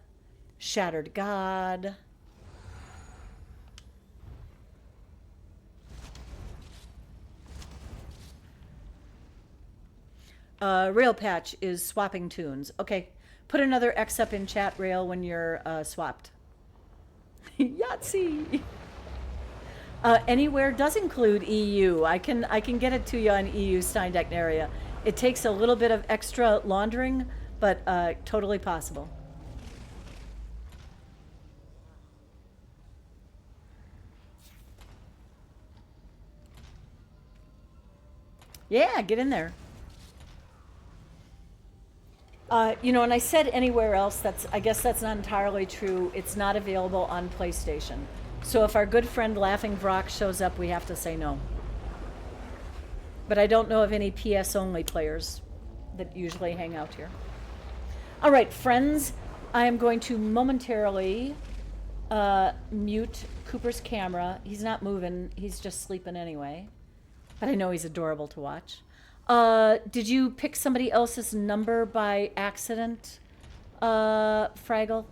Shattered God. Rail Patch is swapping tunes. Okay, put another X up in chat, Rail, when you're swapped. Yahtzee! Anywhere does include EU. I can get it to you on EU Steindeck area. It takes a little bit of extra laundering, but totally possible. Yeah, get in there. You know, and I said anywhere else, I guess that's not entirely true. It's not available on PlayStation. So if our good friend Laughing Vrock shows up, we have to say no. But I don't know of any PS only players that usually hang out here. All right, friends, I am going to momentarily mute Cooper's camera. He's not moving, he's just sleeping anyway. But I know he's adorable to watch. Did you pick somebody else's number by accident, Fraggle?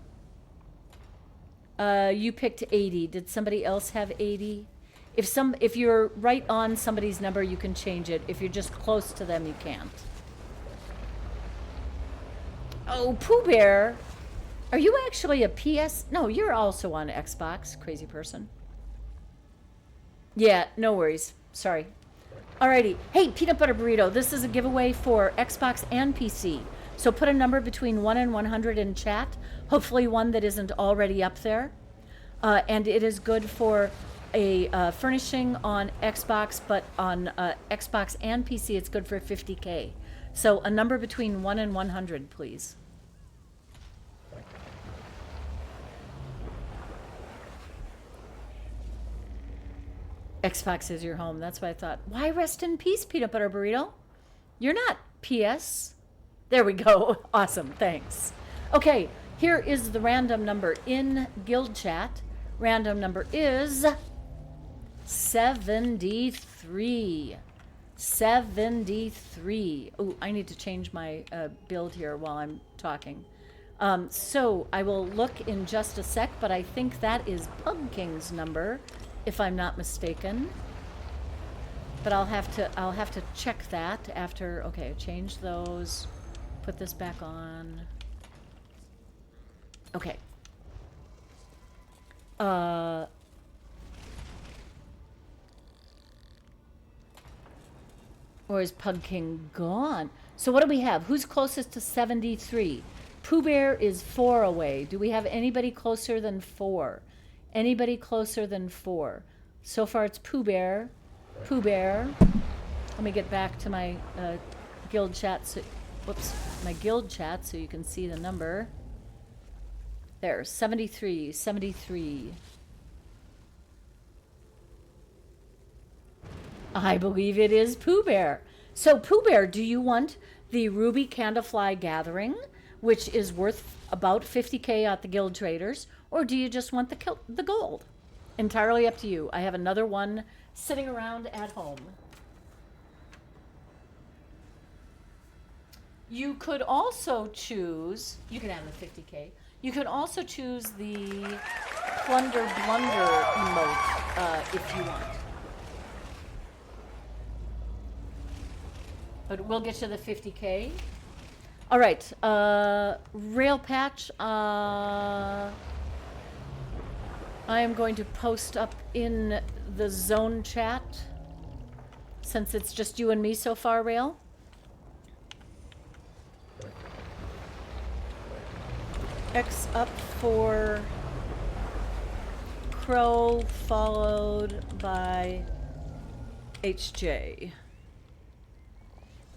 You picked 80. Did somebody else have 80? If you're right on somebody's number, you can change it. If you're just close to them, you can't. Oh, Pooh Bear. Are you actually a PS? No, you're also on Xbox, crazy person. Yeah, no worries. Sorry. Alrighty. Hey, Peanut Butter Burrito, this is a giveaway for Xbox and PC. So put a number between 1 and 100 in chat. Hopefully one that isn't already up there. And it is good for a furnishing on Xbox, but on Xbox and PC, it's good for 50k. So a number between 1 and 100, please. Xbox is your home. That's what I thought. Why rest in peace, Peanut Butter Burrito? You're not PS. There we go. Awesome. Thanks. Okay, here is the random number in guild chat. Random number is 73. 73. Oh, I need to change my build here while I'm talking. So I will look in just a sec, but I think that is Pug King's number, if I'm not mistaken. But I'll have to check that after. Okay, change those. Put this back on. Okay. Or is Pug King gone? So what do we have? Who's closest to 73? Pooh Bear is 4 away. Do we have anybody closer than 4? Anybody closer than 4? So far it's Pooh Bear. Pooh Bear. Let me get back to my guild chat. So, whoops, my guild chat so you can see the number. There, 73, 73. I believe it is Pooh Bear. So Pooh Bear, do you want the Ruby Candlefly Gathering, which is worth about 50k at the Guild Traders, or do you just want the gold? Entirely up to you. I have another one sitting around at home. You could also choose, you can have the 50k. You could also choose the Plunder Blunder emote if you want. But we'll get you the 50k. All right, Rail Patch. I am going to post up in the zone chat since it's just you and me so far, Rail. X up for Crow, followed by HJ.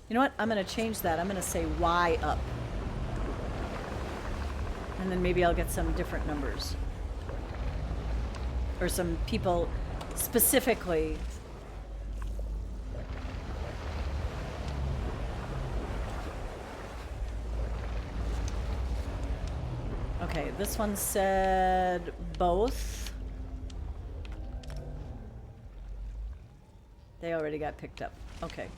You know what? I'm going to change that. I'm going to say Y up. And then maybe I'll get some different numbers. Or some people specifically. Okay, this one said both. They already got picked up. Okay.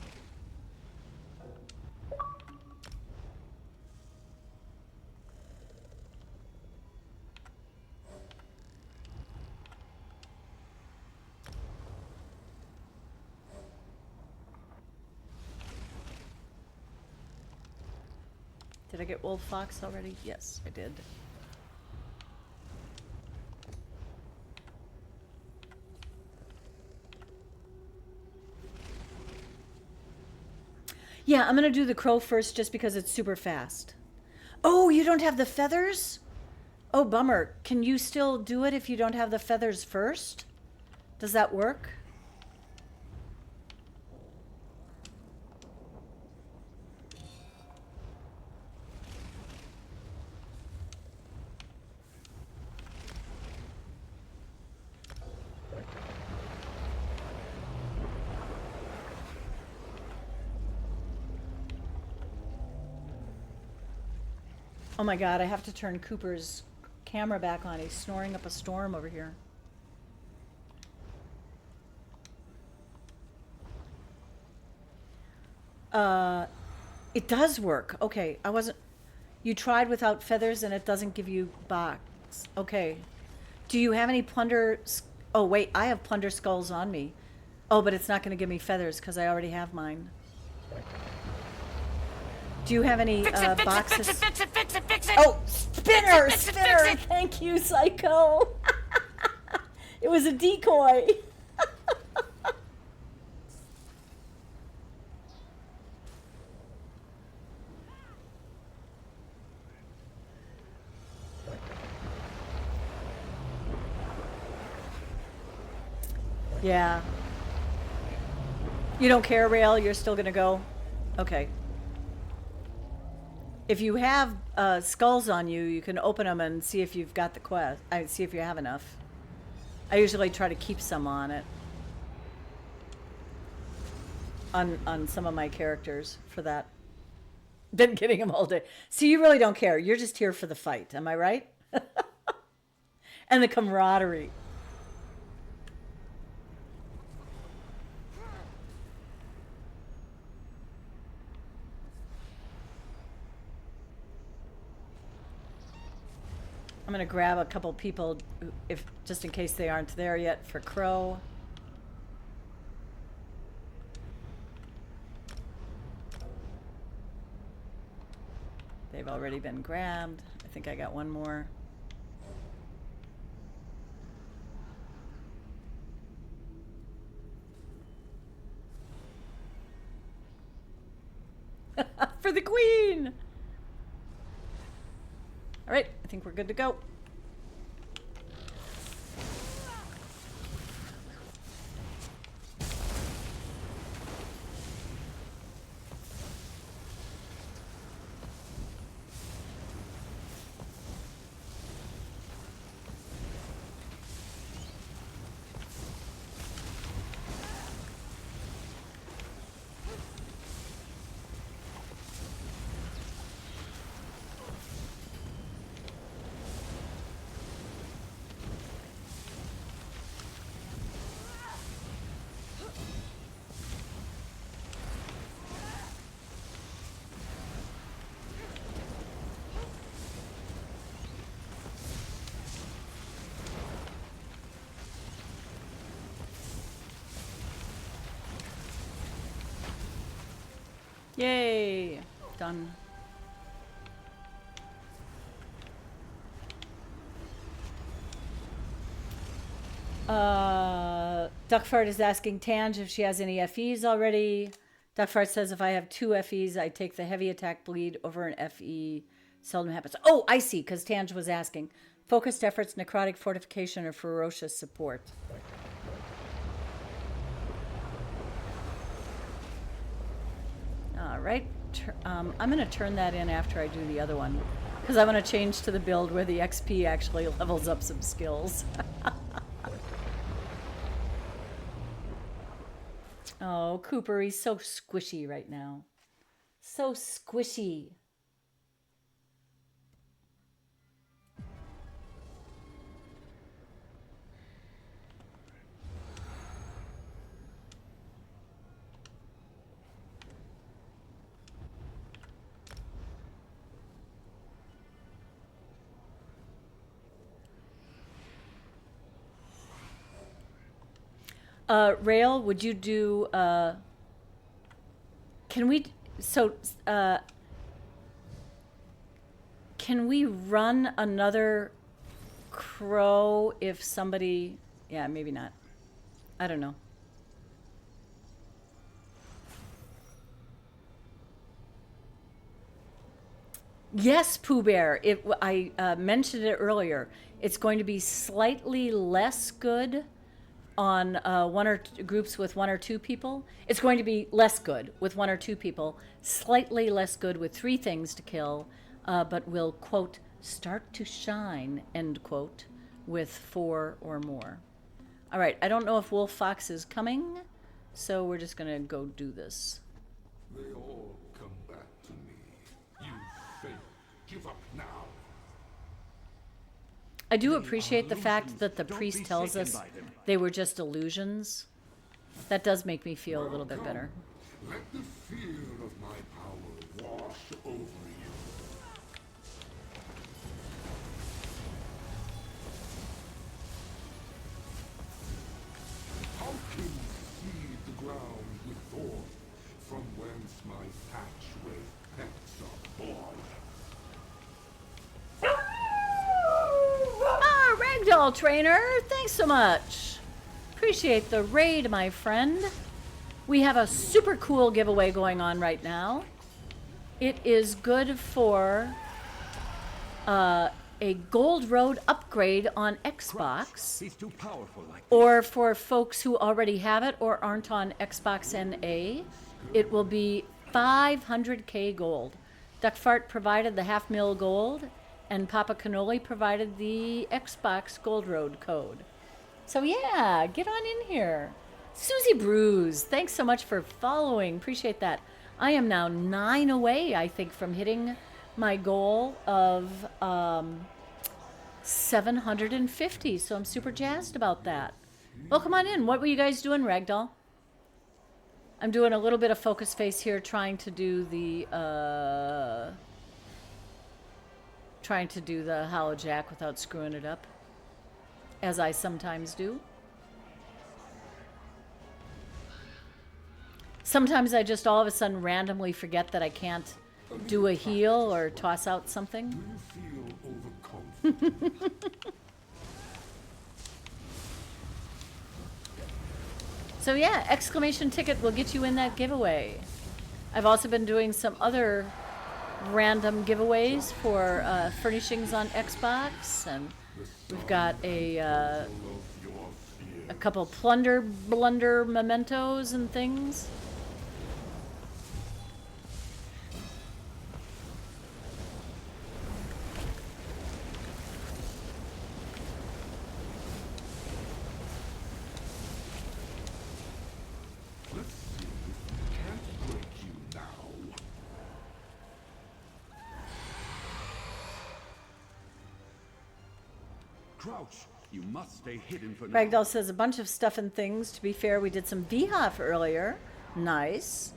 Did I get Wolf Fox already? Yes, I did. Yeah, I'm gonna do the crow first just because it's super fast. Oh, you don't have the feathers? Oh, bummer. Can you still do it if you don't have the feathers first? Does that work? Oh my god, I have to turn Cooper's camera back on. He's snoring up a storm over here. It does work. Okay, I wasn't... You tried without feathers and it doesn't give you box. Okay. Do you have any plunder... Oh, wait, I have plunder skulls on me. Oh, but it's not going to give me feathers because I already have mine. Do you have any boxes? Fix it! Oh, spinner! Spinner! Thank you, Psycho! It was a decoy. Yeah. You don't care, Rail? You're still gonna go? Okay. If you have skulls on you, you can open them and see if you've got the quest. See if you have enough. I usually try to keep some on it. On some of my characters for that. Been getting them all day. So you really don't care. You're just here for the fight. Am I right? And the camaraderie. I'm gonna grab a couple people, if just in case they aren't there yet, for Crow. They've already been grabbed. I think I got one more. For the queen! All right, I think we're good to go. Yay! Done. Duckfart is asking Tange if she has any FEs already. Duckfart says if I have 2 FEs, I take the heavy attack bleed over an FE. Seldom happens. Oh, I see, because Tange was asking. Focused efforts, necrotic fortification, or ferocious support. All right. I'm going to turn that in after I do the other one. Because I want to change to the build where the XP actually levels up some skills. Oh, Cooper, he's so squishy right now. So squishy. Rail, would you do, can we run another crow if somebody, yeah, maybe not. I don't know. Yes, Pooh Bear. I mentioned it earlier. It's going to be slightly less good on groups with 1 or 2 people. It's going to be less good with 1 or 2 people, slightly less good with 3 things to kill, but will, quote, start to shine, end quote, with 4 or more. All right, I don't know if Wolf Fox is coming, so we're just gonna go do this. They all come back to me. You fail. Give up now. I do appreciate the fact that the priest tells us they were just illusions. That does make me feel a little bit better. Let the fear of my power wash over you. How can you seed the ground with thorn, from whence my thatch with pecks are born? Ah, Ragdoll Trainer, thanks so much. Appreciate the raid, my friend. We have a super cool giveaway going on right now. It is good for a Gold Road upgrade on Xbox. He's too powerful like Or for folks who already have it or aren't on Xbox NA. It will be 500k gold. Duckfart provided the $500,000 gold, and Papa Cannoli provided the Xbox Gold Road code. So yeah, get on in here. Susie Bruise, thanks so much for following. Appreciate that. I am now 9 away, I think, from hitting my goal of 750. So I'm super jazzed about that. Well, come on in. What were you guys doing, Ragdoll? I'm doing a little bit of focus face here, trying to do the Hollow Jack without screwing it up, as I sometimes do. Sometimes I just all of a sudden randomly forget that I can't do a heal or toss out something. Do you feel overconfident? So yeah, exclamation ticket will get you in that giveaway. I've also been doing some other random giveaways for furnishings on Xbox, and we've got a couple plunder blunder mementos and things. Let's see if we can't break you now. Crouch. You must stay hidden for now. Ragdoll says a bunch of stuff and things. To be fair, we did some VHOF earlier. Nice.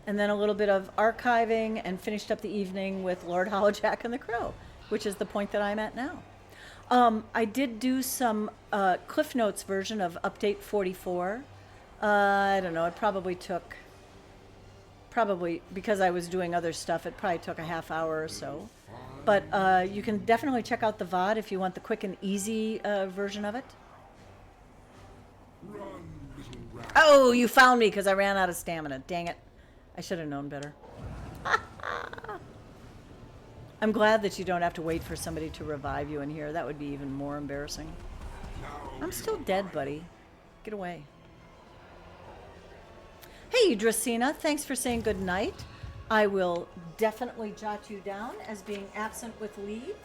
And then a little bit of archiving and finished up the evening with Lord Hollowjack and the Crow, which is the point that I'm at now. I did do some Cliff Notes version of Update 44. I don't know, it probably took probably because I was doing other stuff, it probably took a half hour or so. But you can definitely check out the VOD if you want the quick and easy version of it. Oh, you found me because I ran out of stamina. Dang it. I should have known better. I'm glad that you don't have to wait for somebody to revive you in here. That would be even more embarrassing. I'm still dead, buddy. Get away. Hey, Dracena, thanks for saying good night. I will definitely jot you down as being absent with leave.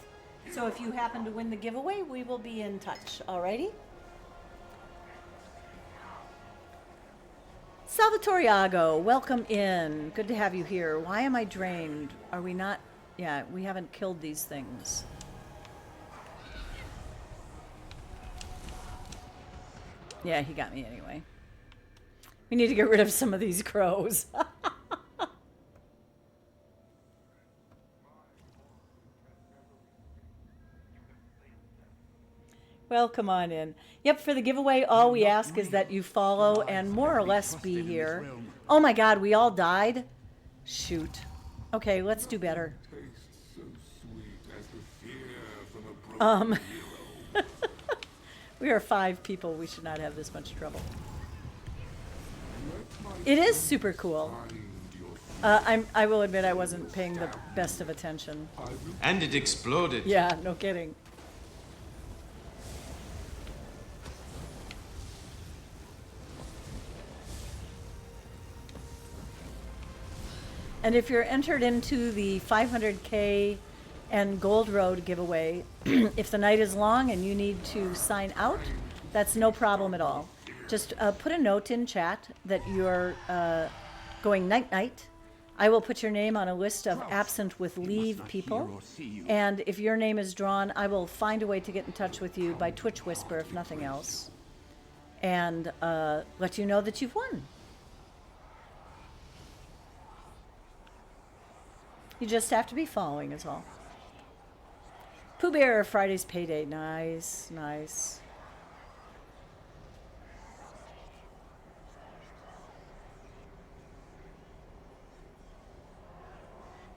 So if you happen to win the giveaway, we will be in touch. Alrighty? Salvatore Iago, welcome in. Good to have you here. Why am I drained? Are we not? Yeah, we haven't killed these things. Yeah, he got me anyway. We need to get rid of some of these crows. Well, come on in. Yep, for the giveaway, all we ask is that you follow and more or less be here. Oh my god, we all died? Shoot. Okay, let's do better. We are 5 people. We should not have this much trouble. It is super cool. I will admit I wasn't paying the best of attention. And it exploded. Yeah, no kidding. And if you're entered into the 500K and Gold Road giveaway, if the night is long and you need to sign out, that's no problem at all. Just put a note in chat that you're going night-night. I will put your name on a list of absent with leave people. And if your name is drawn, I will find a way to get in touch with you by Twitch Whisper, if nothing else. And let you know that you've won. You just have to be following is all. Pooh Bear, Friday's payday. Nice, nice.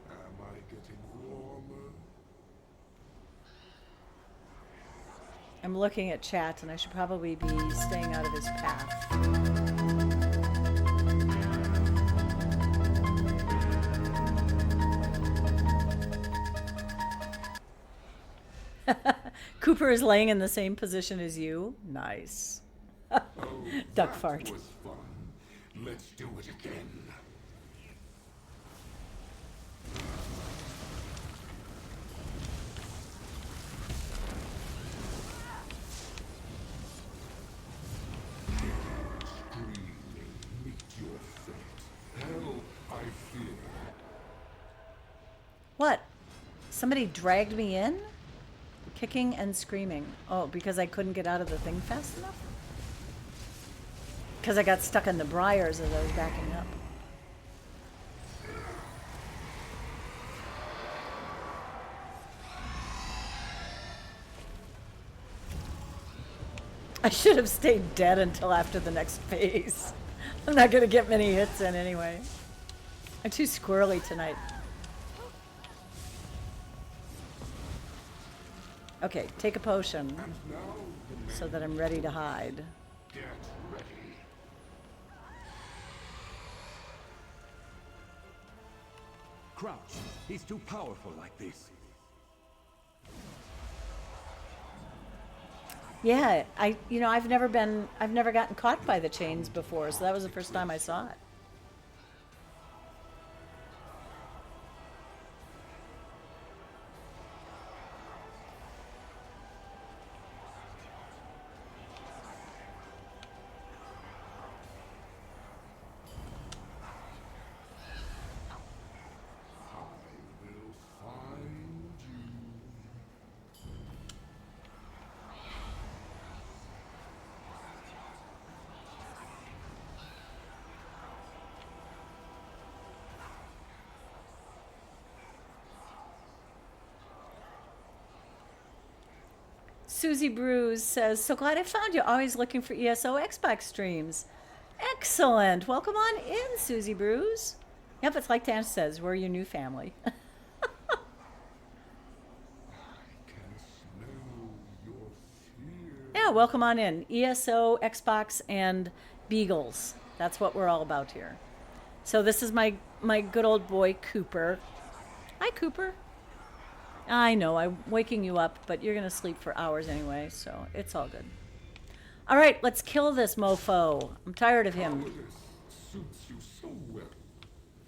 Am I getting warmer? I'm looking at chat and I should probably be staying out of his path. Cooper is laying in the same position as you. Nice. Duck fart. That was fun. Let's do it again. Screaming, meet your fate. Hell, I fear. What? Somebody dragged me in? Kicking and screaming. Oh, because I couldn't get out of the thing fast enough? Because I got stuck in the briars as I was backing up. I should have stayed dead until after the next phase. I'm not going to get many hits in anyway. I'm too squirrely tonight. Okay, take a potion so that I'm ready to hide. Get ready. Crouch. He's too powerful like this. Yeah, I've never gotten caught by the chains before, so that was the first time I saw it. Susie Brews says, so glad I found you. Always looking for ESO Xbox streams. Excellent. Welcome on in, Susie Brews. Yep, it's like Dan says, we're your new family. Yeah, welcome on in. ESO, Xbox, and Beagles. That's what we're all about here. So this is my good old boy, Cooper. Hi, Cooper. I know, I'm waking you up, but you're going to sleep for hours anyway, so it's all good. All right, let's kill this mofo. I'm tired of him. Suits you so well.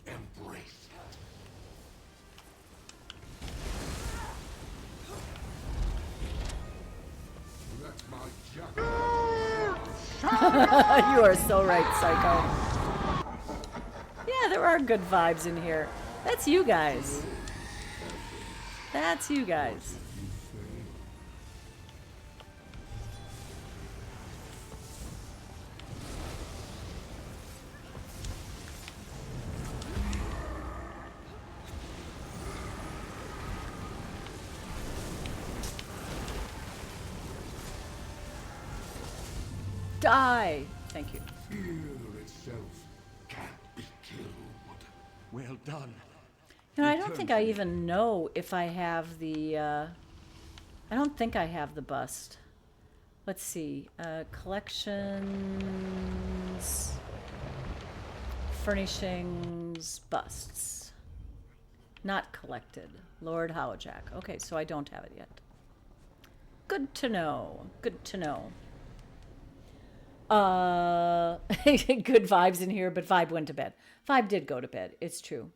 Embrace it. Let my jacket. You are so right, Psycho. Yeah, there are good vibes in here. That's you guys. That's you guys. Die. Thank you. Fear itself can't be killed. Well done. You know, I don't think I even know if I have the, I don't think I have the bust. Let's see. Collections, furnishings, busts. Not collected. Lord Howjack. Okay, so I don't have it yet. Good to know. Good to know. Good vibes in here, but Vibe went to bed. Vibe did go to bed. It's true.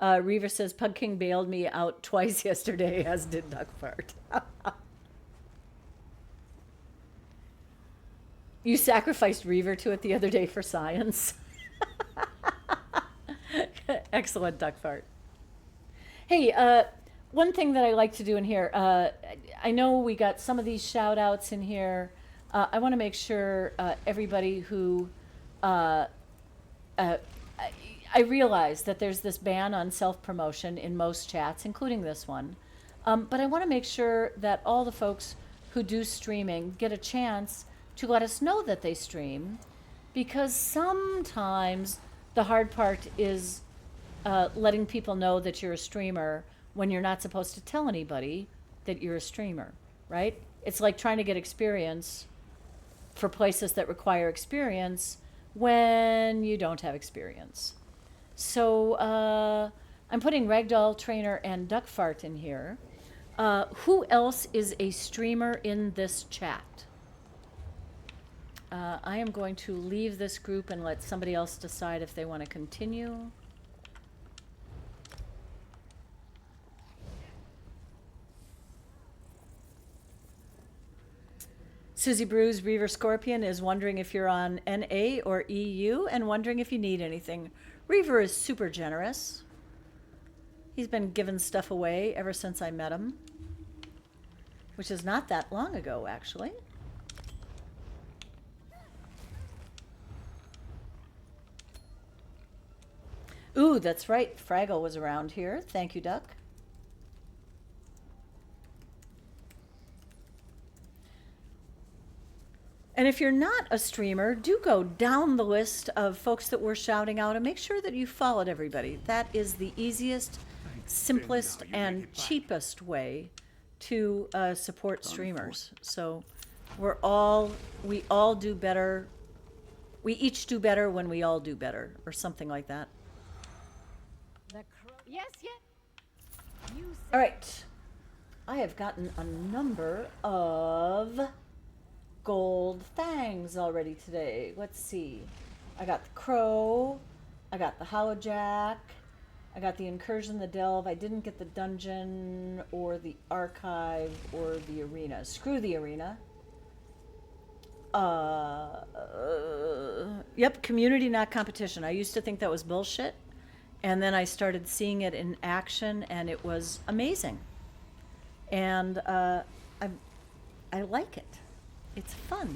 Reaver says, Pug King bailed me out twice yesterday, as did Duckfart. You sacrificed Reaver to it the other day for science. Excellent, Duckfart. Hey, one thing that I like to do in here, I know we got some of these shout outs in here. I want to make sure everybody who I realize that there's this ban on self-promotion in most chats, including this one. But I want to make sure that all the folks who do streaming get a chance to let us know that they stream, because sometimes the hard part is letting people know that you're a streamer when you're not supposed to tell anybody that you're a streamer, right? It's like trying to get experience for places that require experience when you don't have experience. So I'm putting Ragdoll Trainer and Duckfart in here. Who else is a streamer in this chat? I am going to leave this group and let somebody else decide if they want to continue. Susie Brews, Reaver Scorpion, is wondering if you're on NA or EU and wondering if you need anything. Reaver is super generous. He's been giving stuff away ever since I met him, which is not that long ago, actually. Ooh, that's right. Fraggle was around here. Thank you, Duck. And if you're not a streamer, do go down the list of folks that we're shouting out and make sure that you followed everybody. That is the easiest, simplest, and cheapest way to support streamers. So we all do better. We each do better when we all do better, or something like that. Yes, yes. All right. I have gotten a number of gold fangs already today. Let's see. I got the crow. I got the howjack. I got the incursion, the delve. I didn't get the dungeon or the archive or the arena. Screw the arena. Yep, community, not competition. I used to think that was bullshit. And then I started seeing it in action, and it was amazing. And I like it. It's fun.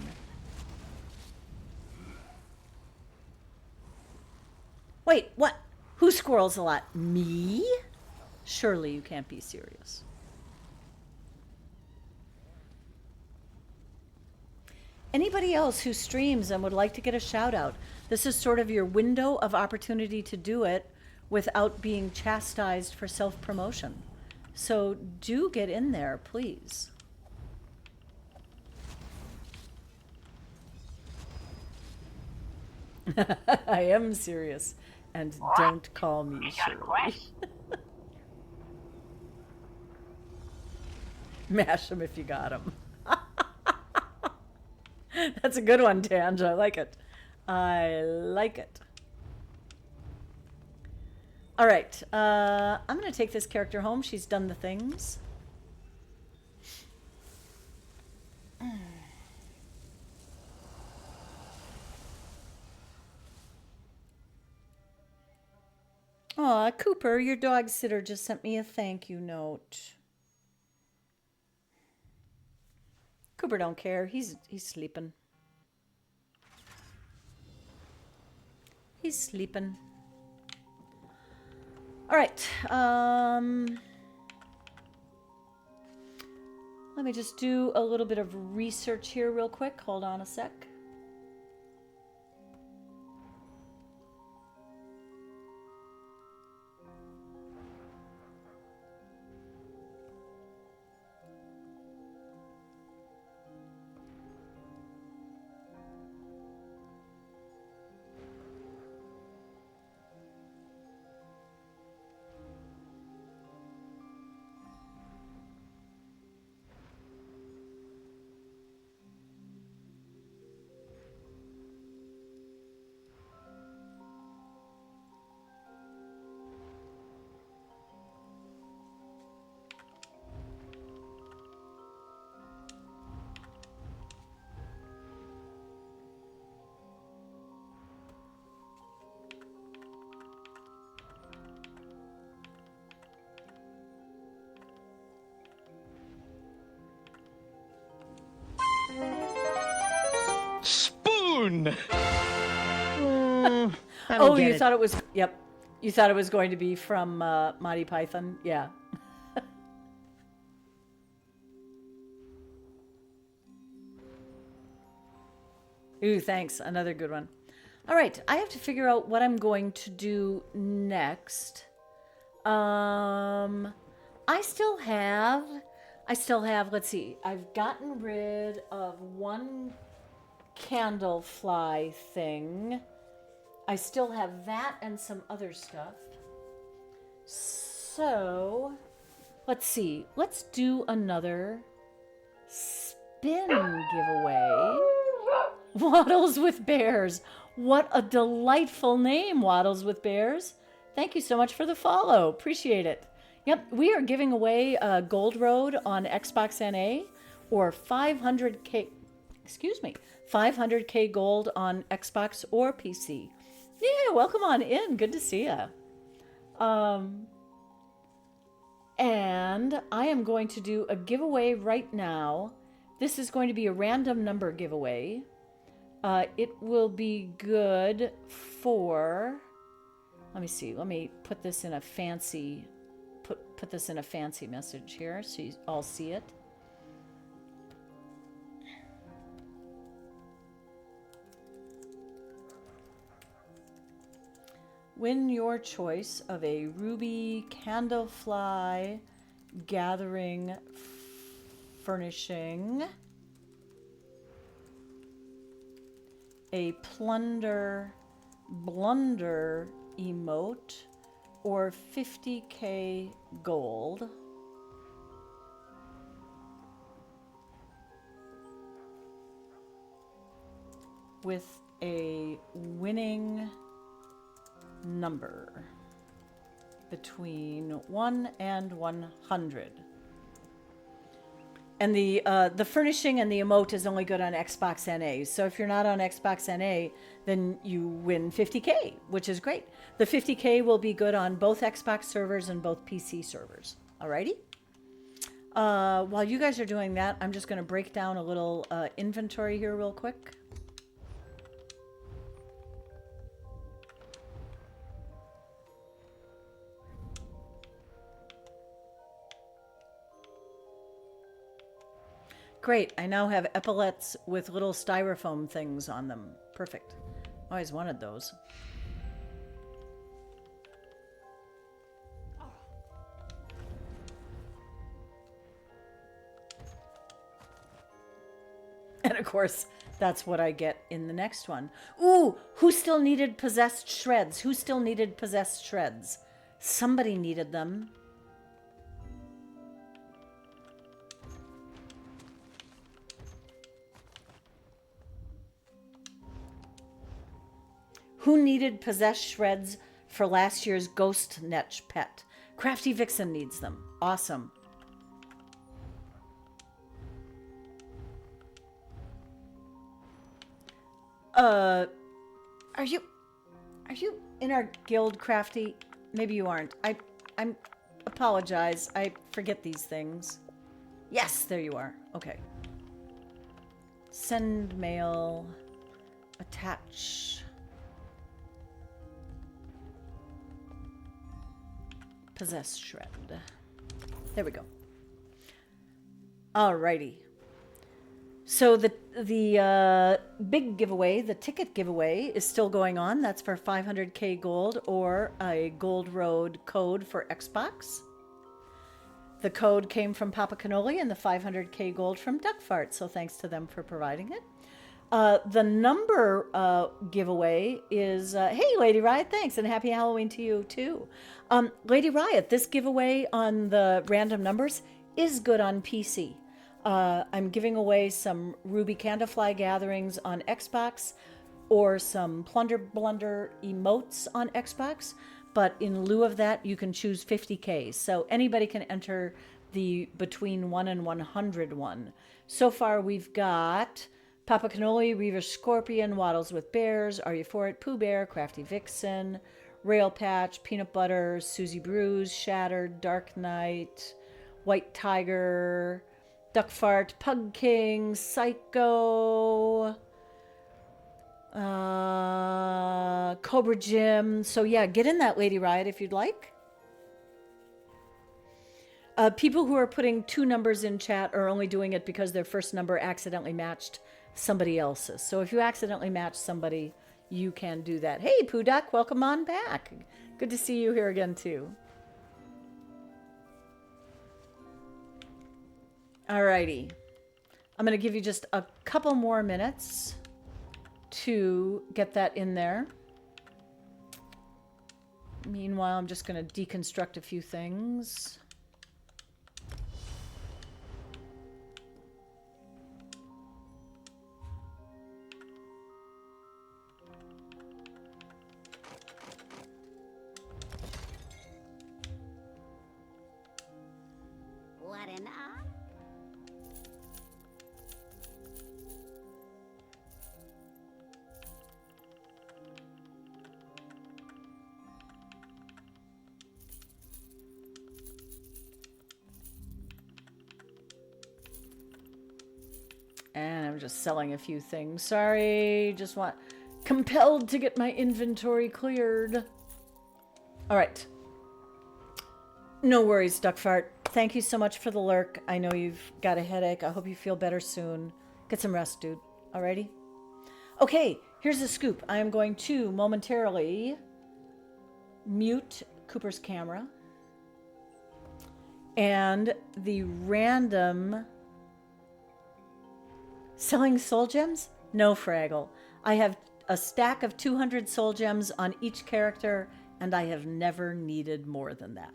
Wait, what? Who squirrels a lot? Me? Surely you can't be serious. Anybody else who streams and would like to get a shout out, this is sort of your window of opportunity to do it without being chastised for self-promotion. So do get in there, please. I am serious, and don't call me Shirley. Mash them if you got them. That's a good one, Tange. I like it. I like it. All right. I'm going to take this character home. She's done the things. Aw, Cooper, your dog sitter just sent me a thank you note. Cooper don't care. He's sleeping. He's sleeping. All right. Let me just do a little bit of research here real quick. Hold on a sec. Spoon! Oh, you thought it was, yep. You thought it was going to be from Monty Python? Yeah. Ooh, thanks. Another good one. All right, I have to figure out what I'm going to do next. I still have, let's see, I've gotten rid of one candle fly thing. I still have that and some other stuff. So, let's see. Let's do another spin giveaway. Waddles with Bears. What a delightful name, Waddles with Bears. Thank you so much for the follow. Appreciate it. Yep, we are giving away Gold Road on Xbox NA or 500K, 500K gold on Xbox or PC. Yeah, welcome on in. Good to see you. And I am going to do a giveaway right now. This is going to be a random number giveaway. It will be good for, let me see, let me put this in a fancy, put this in a fancy message here so you all see it. Win your choice of a ruby candlefly gathering furnishing, a plunder blunder emote, or 50K gold. With a winning number between 1 and 100. And the furnishing and the emote is only good on Xbox NA. So if you're not on Xbox NA, then you win 50K, which is great. The 50K will be good on both Xbox servers and both PC servers. Alrighty? While you guys are doing that, I'm just going to break down a little inventory here real quick. Great, I now have epaulets with little styrofoam things on them. Perfect. Always wanted those. And of course, that's what I get in the next one. Ooh, who still needed possessed shreds? Who still needed possessed shreds? Somebody needed them. Who needed possessed shreds for last year's Ghost Netch pet? Crafty Vixen needs them. Awesome. Are you in our guild, Crafty? Maybe you aren't. I'm apologize. I forget these things. Yes, there you are. Okay. Send mail. Attach. Possess shred. There we go. Alrighty. So the big giveaway, the ticket giveaway, is still going on. That's for 500k gold or a Gold Road code for Xbox. The code came from Papa Cannoli and the 500k gold from Duckfart, so thanks to them for providing it. The number giveaway is, hey, Lady Riot, thanks, and happy Halloween to you, too. Lady Riot, this giveaway on the random numbers is good on PC. I'm giving away some Ruby Candlefly gatherings on Xbox or some Plunder Blunder emotes on Xbox, but in lieu of that, you can choose 50k. So anybody can enter the between 1 and 100 one. So far, we've got Papa Cannoli, Reaver Scorpion, Waddles with Bears, Are You For It, Pooh Bear, Crafty Vixen, Rail Patch, Peanut Butter, Susie Bruise, Shattered, Dark Knight, White Tiger, Duckfart, Pug King, Psycho, Cobra Jim. So yeah, get in that, Lady Riot, if you'd like. People who are putting two numbers in chat are only doing it because their first number accidentally matched somebody else's. So if you accidentally match somebody, you can do that. Hey, Pooh Duck, welcome on back. Good to see you here again, too. Alrighty. I'm going to give you just a couple more minutes to get that in there. Meanwhile, I'm just going to deconstruct a few things. What an And I'm just selling a few things. Sorry, just want compelled to get my inventory cleared. All right. No worries, Duckfart. Thank you so much for the lurk. I know you've got a headache. I hope you feel better soon. Get some rest, dude. Alrighty? Okay, here's the scoop. I am going to momentarily mute Cooper's camera. And the random... Selling soul gems? No, Fraggle. I have a stack of 200 soul gems on each character, and I have never needed more than that.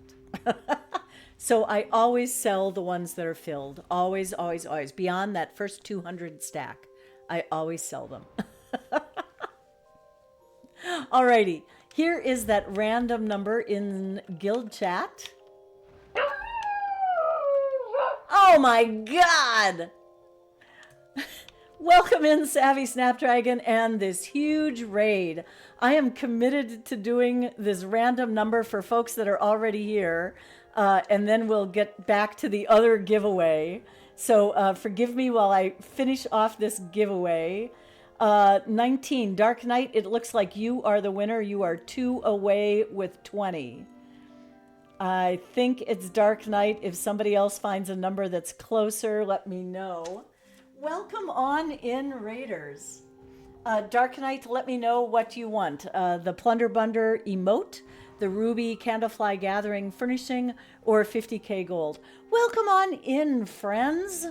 So I always sell the ones that are filled. Always, always, always. Beyond that first 200 stack, I always sell them. Alrighty. Here is that random number in guild chat. Oh my god! Welcome in, Savvy Snapdragon, and this huge raid. I am committed to doing this random number for folks that are already here, and then we'll get back to the other giveaway. So forgive me while I finish off this giveaway. 19, Dark Knight, it looks like you are the winner. You are 2 away with 20. I think it's Dark Knight. If somebody else finds a number that's closer, let me know. Welcome on in, Raiders. Dark Knight, let me know what you want. The Plunder Bunder emote, the Ruby Candlefly Gathering furnishing, or 50k gold. Welcome on in, friends.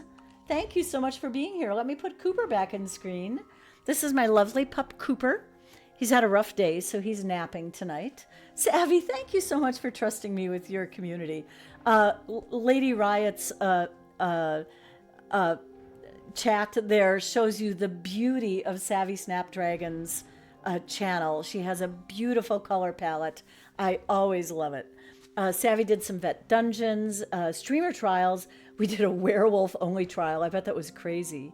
Thank you so much for being here. Let me put Cooper back in the screen. This is my lovely pup, Cooper. He's had a rough day, so he's napping tonight. Savvy, thank you so much for trusting me with your community. Lady Riot's chat there shows you the beauty of Savvy Snapdragon's channel. She has a beautiful color palette. I always love it. Savvy did some vet dungeons, streamer trials. We did a werewolf only trial. I bet that was crazy.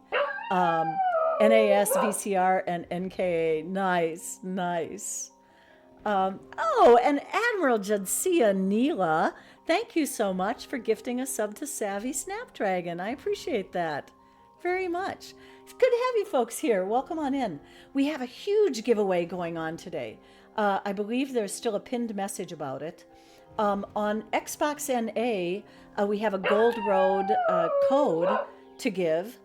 NAS, VCR, and NKA. Nice, nice. Oh, and Admiral Jadsia Neela, thank you so much for gifting a sub to Savvy Snapdragon. I appreciate that very much. It's good to have you folks here. Welcome on in. We have a huge giveaway going on today. I believe there's still a pinned message about it. On Xbox NA, we have a Gold Road code to give.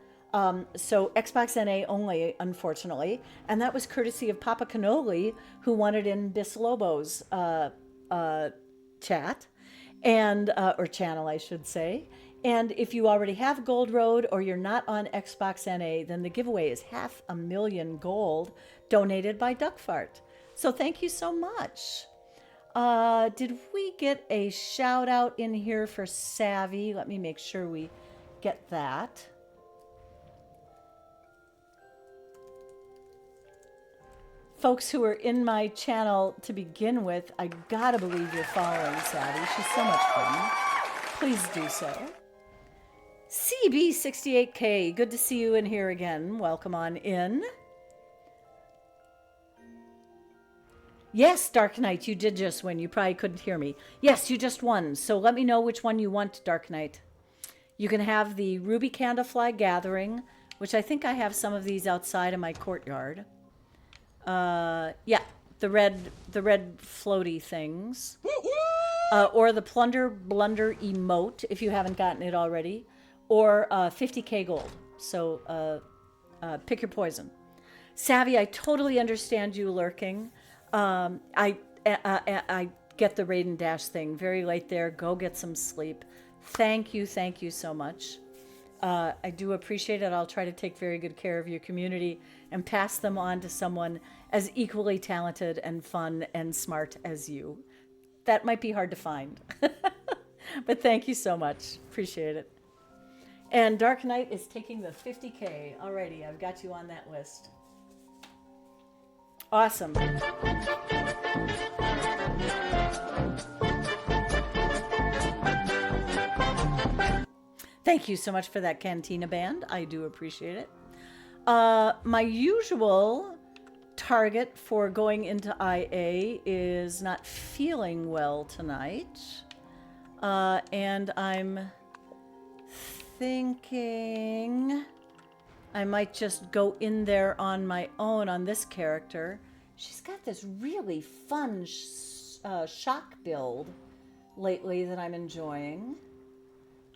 So Xbox NA only, unfortunately. And that was courtesy of Papa Cannoli, who won it in Bislobo's chat, and or channel, I should say. And if you already have Gold Road or you're not on Xbox NA, then the giveaway is 500,000 gold donated by Duckfart. So thank you so much. Did we get a shout out in here for Savvy? Let me make sure we get that. Folks who are in my channel to begin with, I gotta believe you're following Savvy. She's so much fun. Please do so. CB68K, good to see you in here again. Welcome on in. Yes, Dark Knight, you did just win. You probably couldn't hear me. Yes, you just won. So let me know which one you want, Dark Knight. You can have the Ruby Candlefly Gathering, which I think I have some of these outside of my courtyard. Yeah, the red floaty things. Or the Plunder Blunder emote, if you haven't gotten it already. Or 50k gold. So pick your poison. Savvy, I totally understand you lurking. I get the raid and dash thing. Very late there. Go get some sleep. Thank you so much. I do appreciate it. I'll try to take very good care of your community and pass them on to someone as equally talented and fun and smart as you. That might be hard to find. But thank you so much. Appreciate it. And Dark Knight is taking the 50k. Alrighty, I've got you on that list. Awesome. Thank you so much for that Cantina Band. I do appreciate it. My usual target for going into IA is not feeling well tonight. And I'm thinking I might just go in there on my own on this character. She's got this really fun shock build lately that I'm enjoying.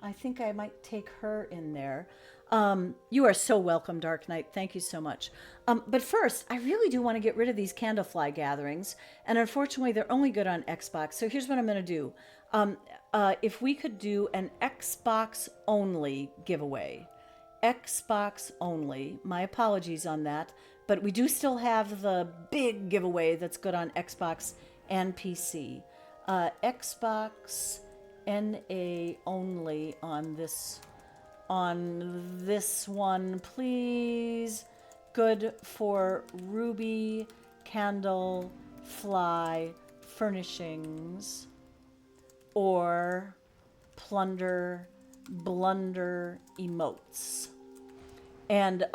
I think I might take her in there. You are so welcome, Dark Knight. Thank you so much. But first, I really do want to get rid of these Candlefly gatherings. And unfortunately, they're only good on Xbox. So here's what I'm going to do. If we could do an Xbox only giveaway. Xbox only. My apologies on that. But we do still have the big giveaway that's good on Xbox and PC. Xbox NA only on this one, please. Good for Ruby Candle Fly furnishings or Plunder Blunder emotes. And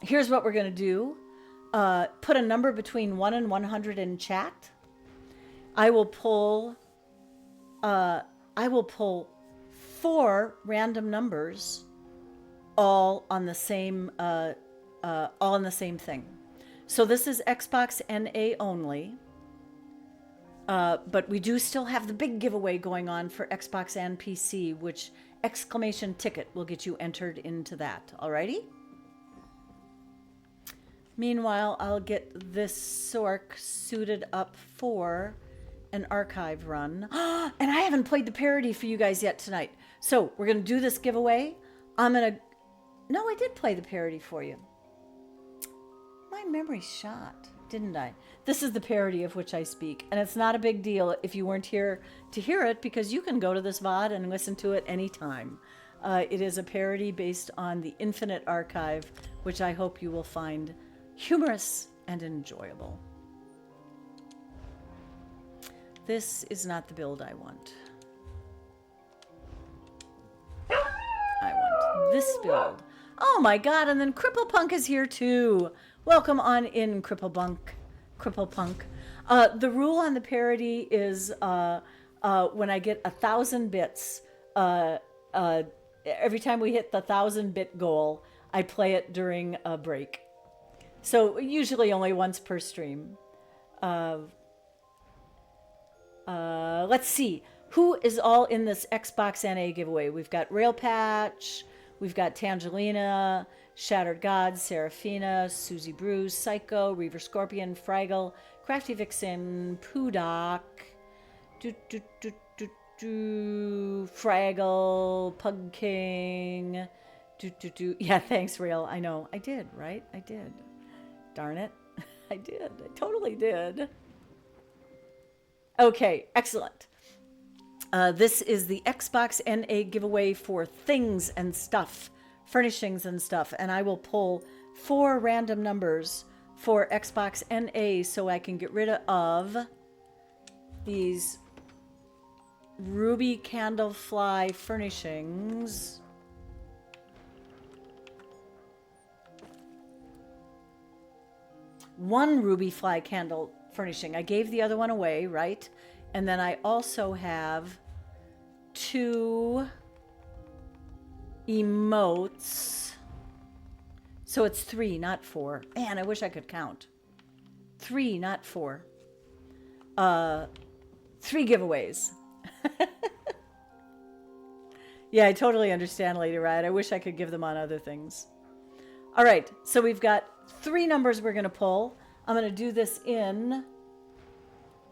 here's what we're going to do. Put a number between 1 and 100 in chat. I will pull 4 random numbers all on the same thing. So this is Xbox NA only. But we do still have the big giveaway going on for Xbox and PC, which exclamation ticket will get you entered into that. Alrighty? Meanwhile, I'll get this Sork suited up for an archive run. And I haven't played the parody for you guys yet tonight. So we're going to do this giveaway. I'm going to... No, I did play the parody for you. My memory's shot, didn't I? This is the parody of which I speak. And it's not a big deal if you weren't here to hear it, because you can go to this VOD and listen to it anytime. It is a parody based on the Infinite Archive, which I hope you will find humorous and enjoyable. This is not the build I want. I want this build. Oh my god, and then Cripplepunk is here too. Welcome on in, Cripplepunk. The rule on the parody is when I get 1,000 bits, every time we hit the 1,000-bit goal, I play it during a break. So usually only once per stream. Let's see. Who is all in this Xbox NA giveaway? We've got Rail Patch, we've got Tangelina, Shattered Gods, Seraphina, Susie Bruce, Psycho, Reaver Scorpion, Fraggle, Crafty Vixen, Poodock, Fraggle, Pug King, Yeah, thanks, Rail. I know. I did, right? I did. Darn it. I did. I totally did. Okay, excellent. This is the Xbox NA giveaway for things and stuff, furnishings and stuff, and I will pull 4 random numbers for Xbox NA so I can get rid of these Ruby Candlefly furnishings. One Ruby Fly candle furnishing. I gave the other one away, right? And then I also have 2 emotes. So it's 3, not 4. Man, I wish I could count. 3, not 4. 3 giveaways. Yeah, I totally understand, Lady Riot. I wish I could give them on other things. All right, so we've got 3 numbers we're going to pull. I'm going to do this in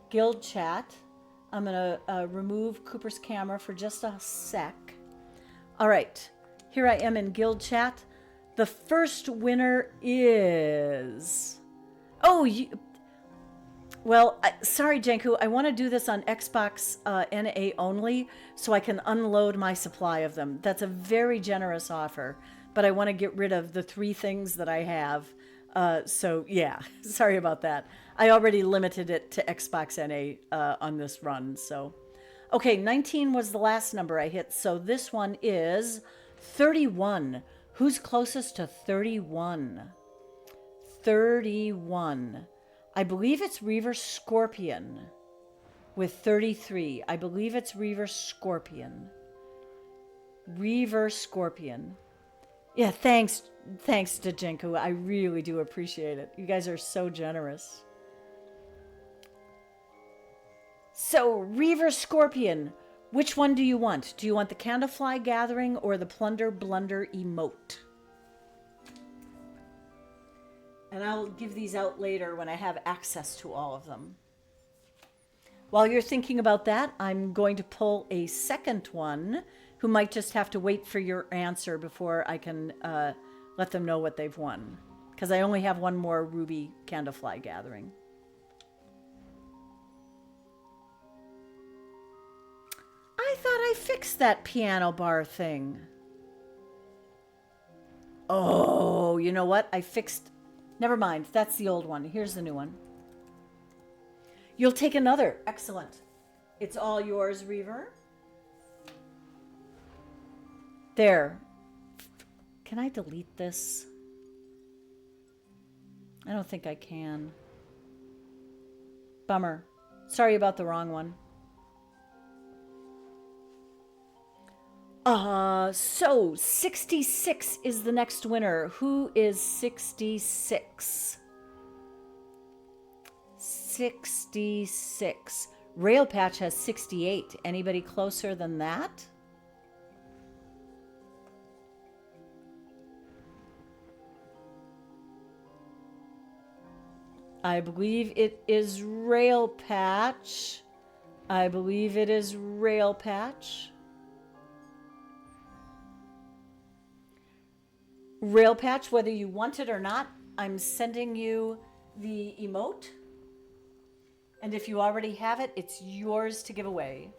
Guild Chat. I'm going to remove Cooper's camera for just a sec. All right, here I am in Guild Chat. The first winner is... Oh, well, sorry, Janku. I want to do this on Xbox NA only so I can unload my supply of them. That's a very generous offer, but I want to get rid of the 3 things that I have. So, yeah, sorry about that. I already limited it to Xbox NA on this run. So, okay, 19 was the last number I hit. So this one is 31. Who's closest to 31? 31. I believe it's Reaver Scorpion with 33. I believe it's Reaver Scorpion. Reaver Scorpion. Yeah, thanks to Jenku. I really do appreciate it. You guys are so generous. So, Reaver Scorpion, which one do you want? Do you want the Candlefly Gathering or the Plunder Blunder emote? And I'll give these out later when I have access to all of them. While you're thinking about that, I'm going to pull a second one who might just have to wait for your answer before I can let them know what they've won. Because I only have one more Ruby Candlefly Gathering. I thought I fixed that piano bar thing. Oh, you know what? I fixed... Never mind. That's the old one. Here's the new one. You'll take another. Excellent. It's all yours, Reaver. There. Can I delete this? I don't think I can. Bummer. Sorry about the wrong one. So 66 is the next winner. Who is 66? 66. Rail Patch has 68. Anybody closer than that? I believe it is Rail Patch. I believe it is Rail Patch. Rail Patch, whether you want it or not, I'm sending you the emote. And if you already have it, it's yours to give away.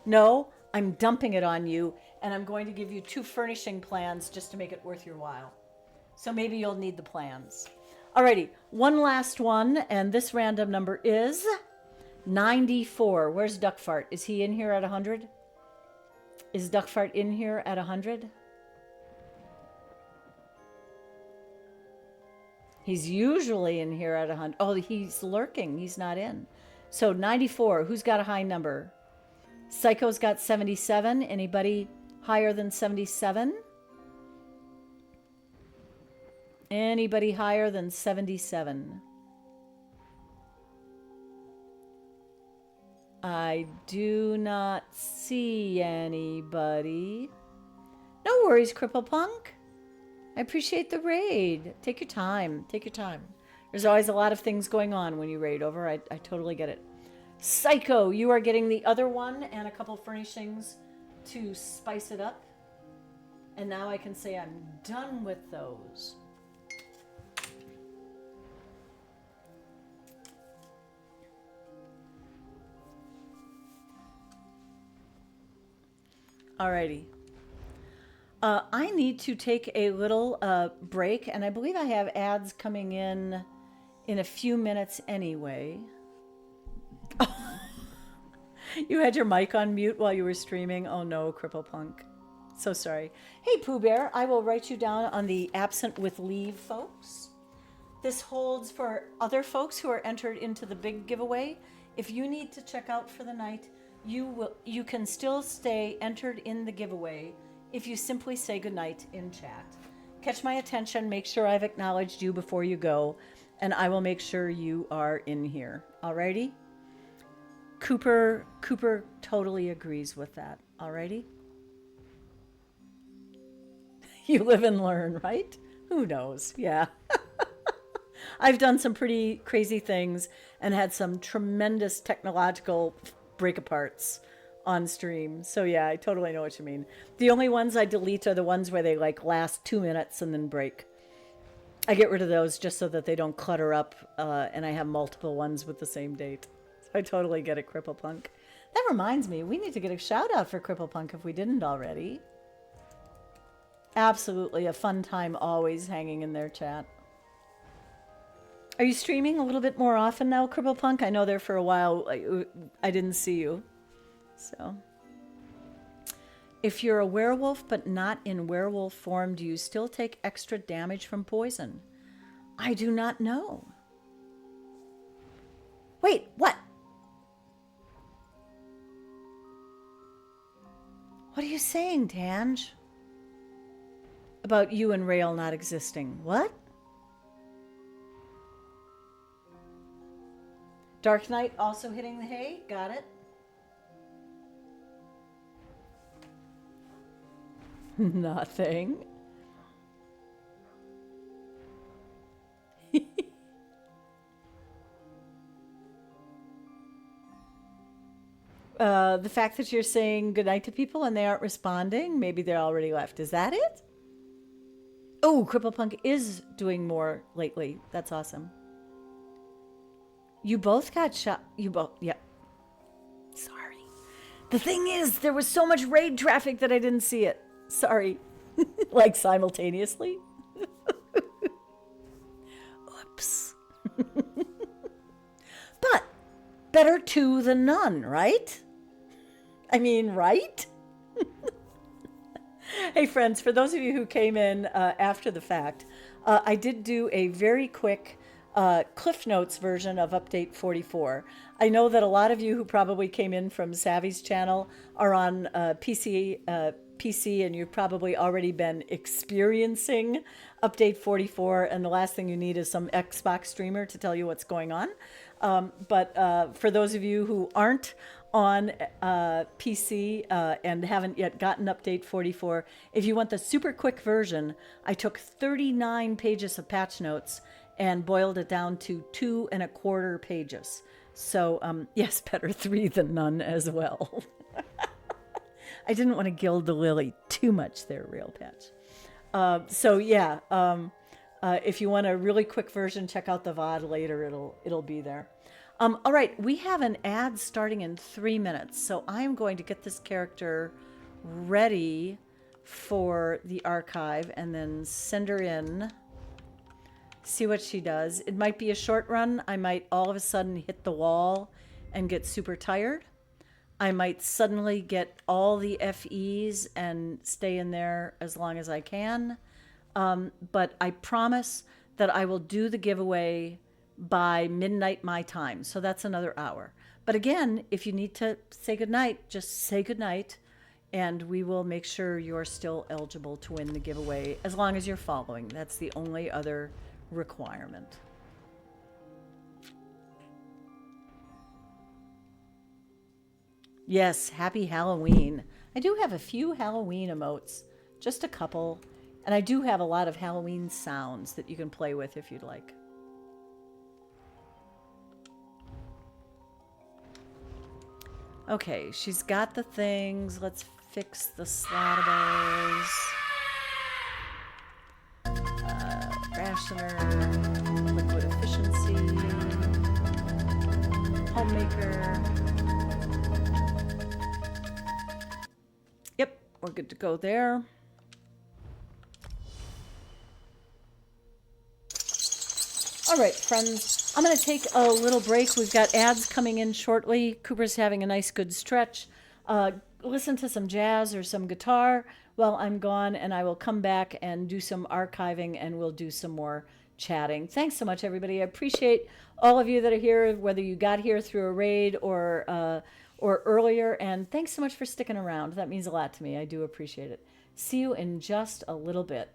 No, I'm dumping it on you, and I'm going to give you 2 furnishing plans just to make it worth your while. So maybe you'll need the plans. Alrighty, one last one, and this random number is 94. Where's Duckfart? Is he in here at 100? Is Duckfart in here at 100? He's usually in here at 100. Oh, he's lurking. He's not in. So 94. Who's got a high number? Psycho's got 77. Anybody higher than 77? Anybody higher than 77? I do not see anybody. No worries, Cripple Punk. I appreciate the raid. Take your time. Take your time. There's always a lot of things going on when you raid over. I totally get it. Psycho, you are getting the other one and a couple furnishings to spice it up. And now I can say I'm done with those. Alrighty. I need to take a little break, and I believe I have ads coming in a few minutes anyway. You had your mic on mute while you were streaming? Oh no, Cripple Punk. So sorry. Hey, Pooh Bear, I will write you down on the absent with leave, folks. This holds for other folks who are entered into the big giveaway. If you need to check out for the night, you can still stay entered in the giveaway if you simply say goodnight in chat. Catch my attention, make sure I've acknowledged you before you go, and I will make sure you are in here. Alrighty? Cooper totally agrees with that. Alrighty? You live and learn, right? Who knows? Yeah. I've done some pretty crazy things and had some tremendous technological break-aparts on stream. So yeah, I totally know what you mean. The only ones I delete are the ones where they like last 2 minutes and then break. I get rid of those just so that they don't clutter up and I have multiple ones with the same date. So I totally get it, Cripple Punk. That reminds me, we need to get a shout out for Cripple Punk if we didn't already. Absolutely a fun time always hanging in their chat. Are you streaming a little bit more often now, Cripple Punk? I know there for a while I didn't see you. So, if you're a werewolf but not in werewolf form, do you still take extra damage from poison? I do not know. Wait, what? What are you saying, Tange? About you and Rail not existing. What? Dark Knight also hitting the hay. Got it. Nothing. The fact that you're saying goodnight to people and they aren't responding, maybe they're already left. Is that it? Oh, Cripple Punk is doing more lately. That's awesome. You both got shot. You both, yeah. Sorry. The thing is, there was so much raid traffic that I didn't see it. Sorry. Like simultaneously. Oops. But better two than none, right? I mean, right? Hey, friends, for those of you who came in after the fact, I did do a very quick Cliff Notes version of Update 44. I know that a lot of you who probably came in from Savvy's channel are on PC, and you've probably already been experiencing Update 44, and the last thing you need is some Xbox streamer to tell you what's going on. But for those of you who aren't on PC and haven't yet gotten update 44. If you want the super quick version, I took 39 pages of patch notes and boiled it down to 2.25 pages. So yes, better 3 than none as well. I didn't want to gild the lily too much there, Real Patch. So yeah, if you want a really quick version, check out the VOD later. It'll be there. All right, we have an ad starting in 3 minutes, so I'm going to get this character ready for the archive and then send her in, see what she does. It might be a short run. I might all of a sudden hit the wall and get super tired. I might suddenly get all the FEs and stay in there as long as I can. But I promise that I will do the giveaway by midnight my time. So that's another hour. But again, if you need to say goodnight, just say goodnight and we will make sure you're still eligible to win the giveaway as long as you're following. That's the only other requirement. Yes, happy Halloween. I do have a few Halloween emotes, just a couple. And I do have a lot of Halloween sounds that you can play with if you'd like. Okay, she's got the things. Let's fix the Slatables. Rationer, liquid efficiency, homemaker. Yep, we're good to go there. All right, friends, I'm going to take a little break. We've got ads coming in shortly. Cooper's having a nice, good stretch. Listen to some jazz or some guitar while I'm gone, and I will come back and do some archiving, and we'll do some more chatting. Thanks so much, everybody. I appreciate all of you that are here, whether you got here through a raid or earlier, and thanks so much for sticking around. That means a lot to me. I do appreciate it. See you in just a little bit.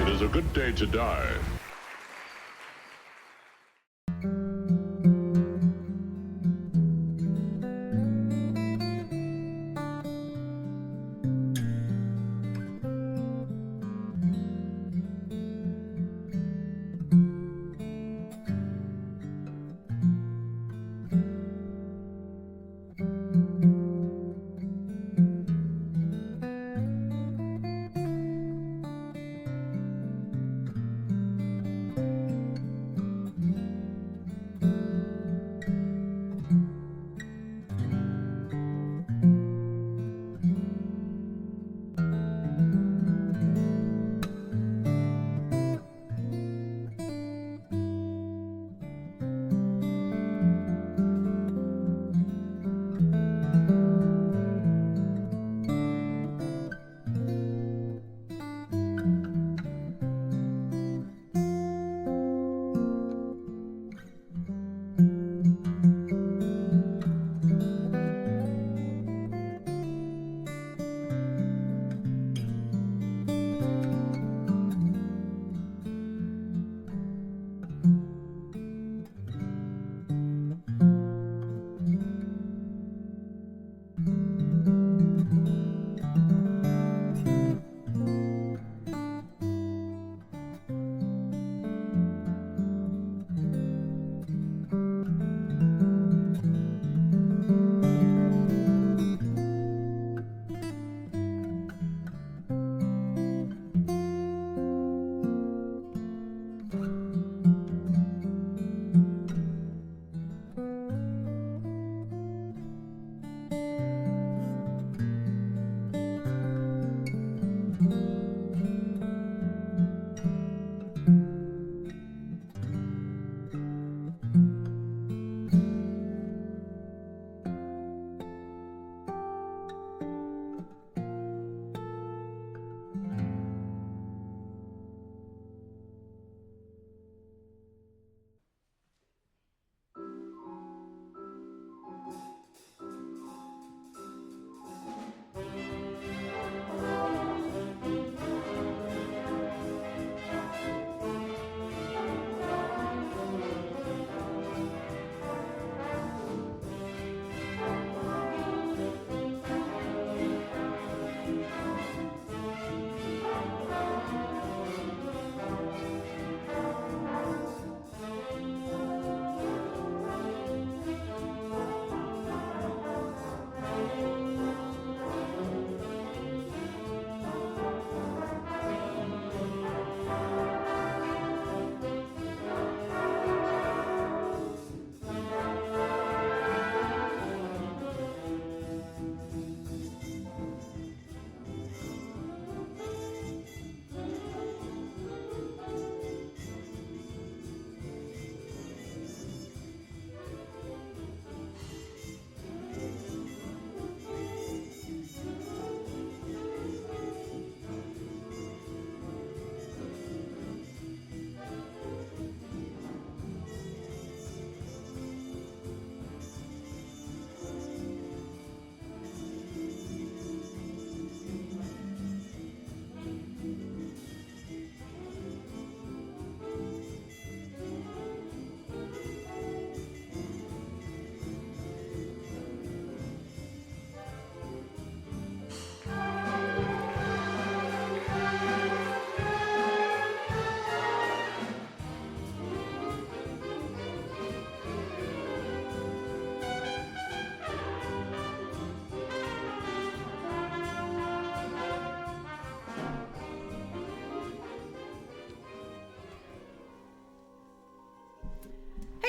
It is a good day to die.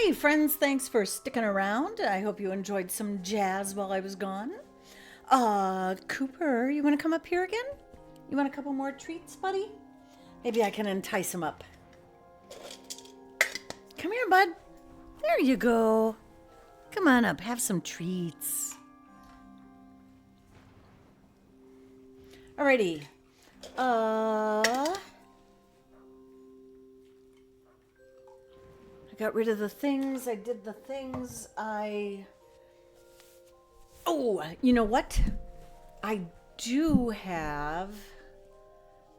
Hey friends, thanks for sticking around. I hope you enjoyed some jazz while I was gone. Cooper, you want to come up here again? You want a couple more treats, buddy? Maybe I can entice him up. Come here, bud. There you go. Come on up, have some treats. Alrighty. I got rid of the things. I did the things. Oh, you know what? I do have...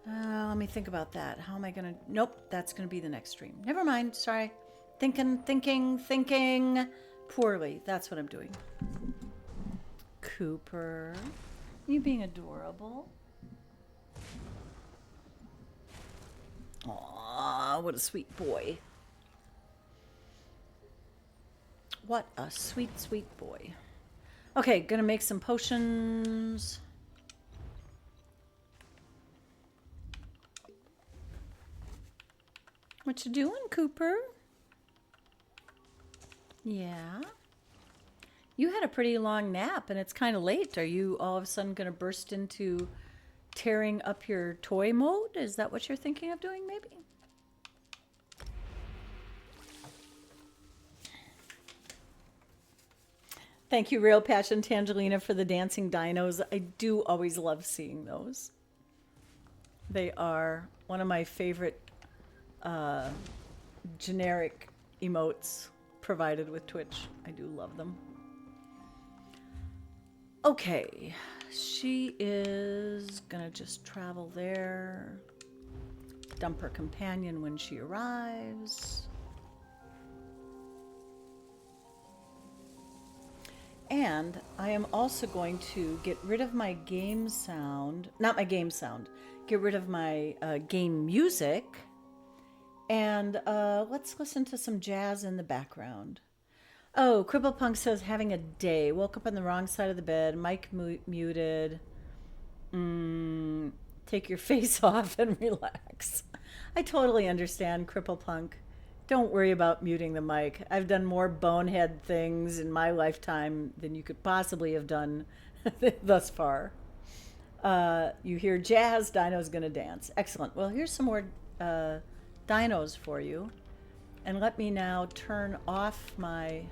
let me think about that. How am I going to... Nope, that's going to be the next stream. Never mind. Sorry. Thinking poorly. That's what I'm doing. Cooper, you being adorable. Aw, what a sweet boy. What a sweet, sweet boy. Okay, gonna make some potions. What you doing, Cooper? Yeah. You had a pretty long nap and it's kind of late. Are you all of a sudden gonna burst into tearing up your toy mode? Is that what you're thinking of doing, maybe? Thank you, Real Passion Tangelina, for the dancing dinos. I do always love seeing those. They are one of my favorite generic emotes provided with Twitch. I do love them. Okay, she is gonna just travel there, dump her companion when she arrives. And I am also going to get rid of my game sound, not my game sound, get rid of my game music, and let's listen to some jazz in the background. Oh, Cripplepunk says, having a day. Woke up on the wrong side of the bed, mic muted. Take your face off and relax. I totally understand, Cripplepunk. Don't worry about muting the mic. I've done more bonehead things in my lifetime than you could possibly have done thus far. You hear jazz, Dino's gonna dance. Excellent. Well, here's some more dinos for you. And let me now turn off my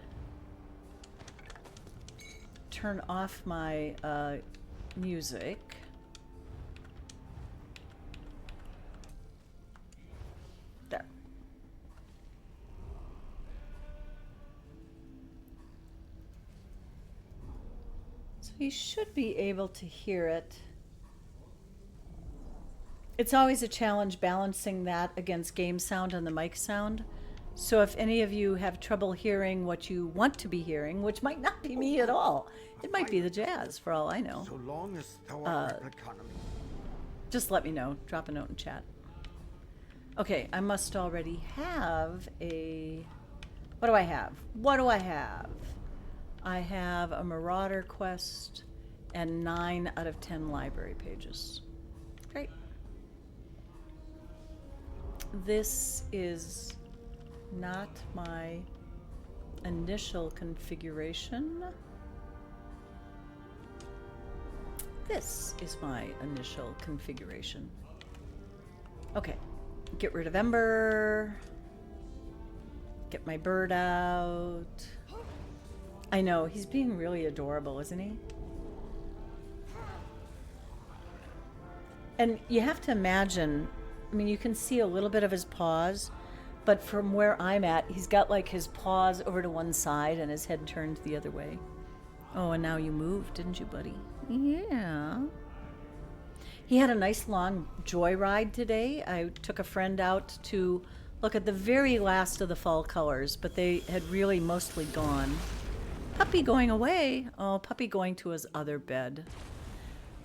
music. There. So you should be able to hear it. It's always a challenge balancing that against game sound and the mic sound. So if any of you have trouble hearing what you want to be hearing, which might not be me at all, it might be the jazz for all I know. So long as our economy. Just let me know. Drop a note in chat. Okay, I must already have a... What do I have? What do I have? I have a Marauder quest and 9 out of 10 library pages. Great. This is not my initial configuration. This is my initial configuration. Okay, get rid of Ember. Get my bird out. I know, he's being really adorable, isn't he? And you have to imagine, I mean, you can see a little bit of his paws, but from where I'm at, he's got like his paws over to one side and his head turned the other way. Oh, and now you moved, didn't you, buddy? Yeah. He had a nice long joyride today. I took a friend out to look at the very last of the fall colors, but they had really mostly gone. Puppy going away. Oh, puppy going to his other bed.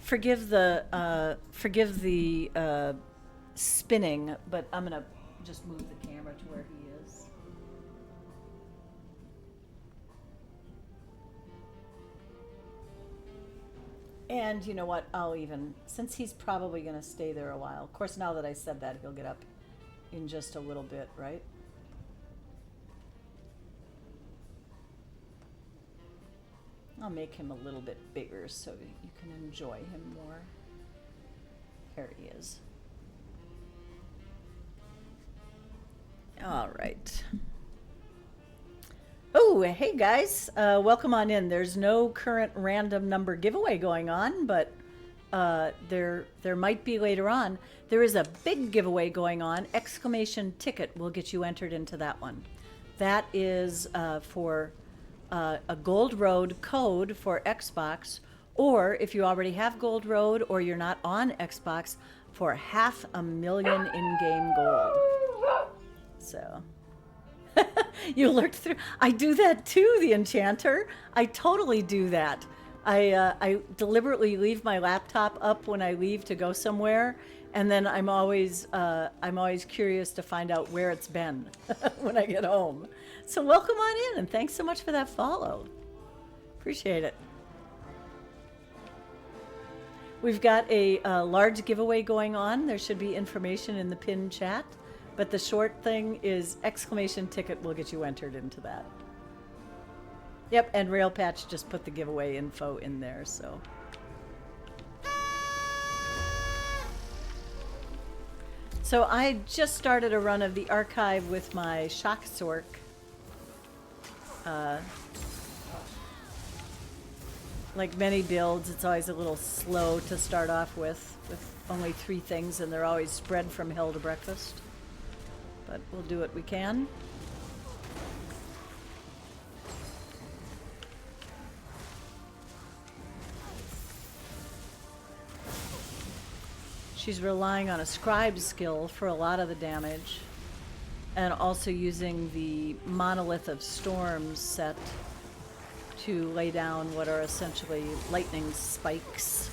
Forgive the spinning, but I'm gonna just move the camera to where he is. And you know what? I'll even, since he's probably gonna stay there a while. Of course, now that I said that, he'll get up in just a little bit, right? I'll make him a little bit bigger so you can enjoy him more. There he is. All right. Oh, hey guys, welcome on in. There's no current random number giveaway going on, but there might be later on. There is a big giveaway going on. Exclamation ticket will get you entered into that one. That is for a Gold Road code for Xbox, or if you already have Gold Road or you're not on Xbox, for 500,000 in-game gold. So you looked through. I do that too, the Enchanter. I totally do that. I deliberately leave my laptop up when I leave to go somewhere, and then I'm always curious to find out where it's been when I get home. So welcome on in, and thanks so much for that follow. Appreciate it. We've got a large giveaway going on. There should be information in the pinned chat, but the short thing is exclamation ticket will get you entered into that. Yep, and Rail Patch just put the giveaway info in there, so. So I just started a run of the archive with my Shock Sork. Like many builds, it's always a little slow to start off with only 3 things, and they're always spread from hell to breakfast. But we'll do what we can. She's relying on a scribe skill for a lot of the damage, and also using the Monolith of Storms set to lay down what are essentially lightning spikes.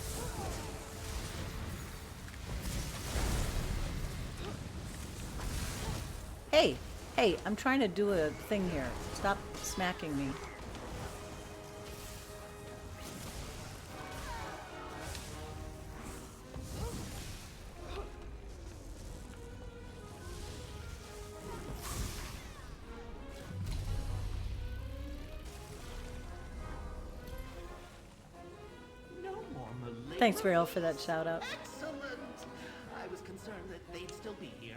Hey, I'm trying to do a thing here. Stop smacking me. Thanks, Rail, for that shout out. Excellent. I was concerned that they'd still be here.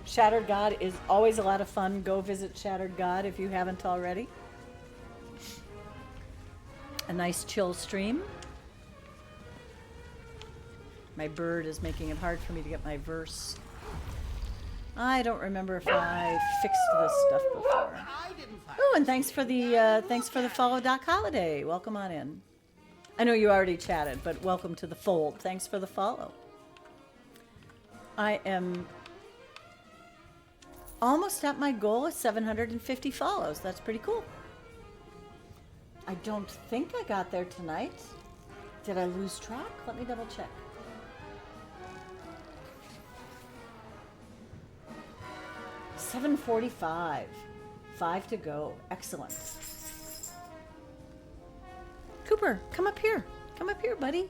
Shattered God is always a lot of fun. Go visit Shattered God if you haven't already. A nice chill stream. My bird is making it hard for me to get my verse. I don't remember if I fixed this stuff before. Oh, and thanks for the follow, Doc Holiday. Welcome on in. I know you already chatted, but welcome to the fold. Thanks for the follow. I am almost at my goal of 750 follows. That's pretty cool. I don't think I got there tonight. Did I lose track? Let me double check. $7:45. 5 to go. Excellent. Cooper, come up here. Come up here, buddy.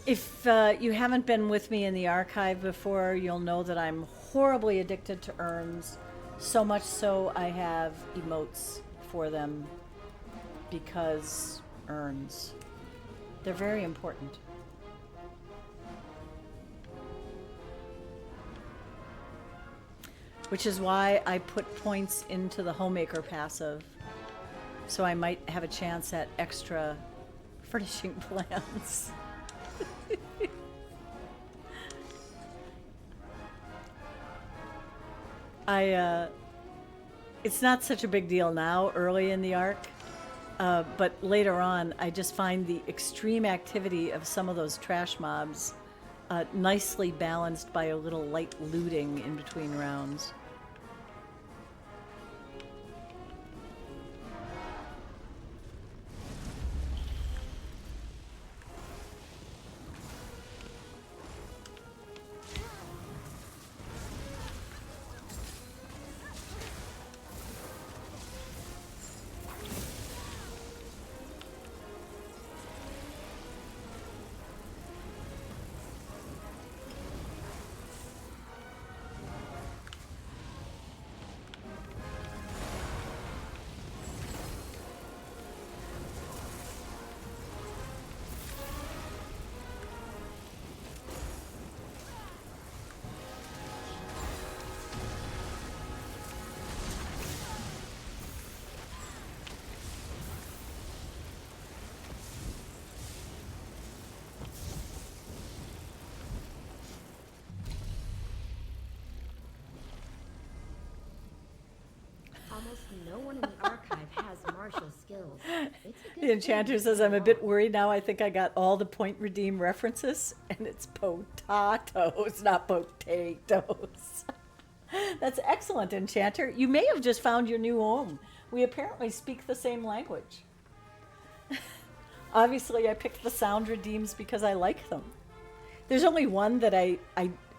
If you haven't been with me in the archive before, you'll know that I'm horribly addicted to urns. So much so I have emotes for them because urns. They're very important. Which is why I put points into the homemaker passive, so I might have a chance at extra furnishing plans. It's not such a big deal now, early in the arc, but later on, I just find the extreme activity of some of those trash mobs nicely balanced by a little light looting in between rounds. Almost no one in the archive has martial skills. It's a good The enchanter says, I'm a bit worried now. I think I got all the point redeem references, and it's potatoes, not potatoes. That's excellent, enchanter. You may have just found your new home. We apparently speak the same language. Obviously, I picked the sound redeems because I like them. There's only one that I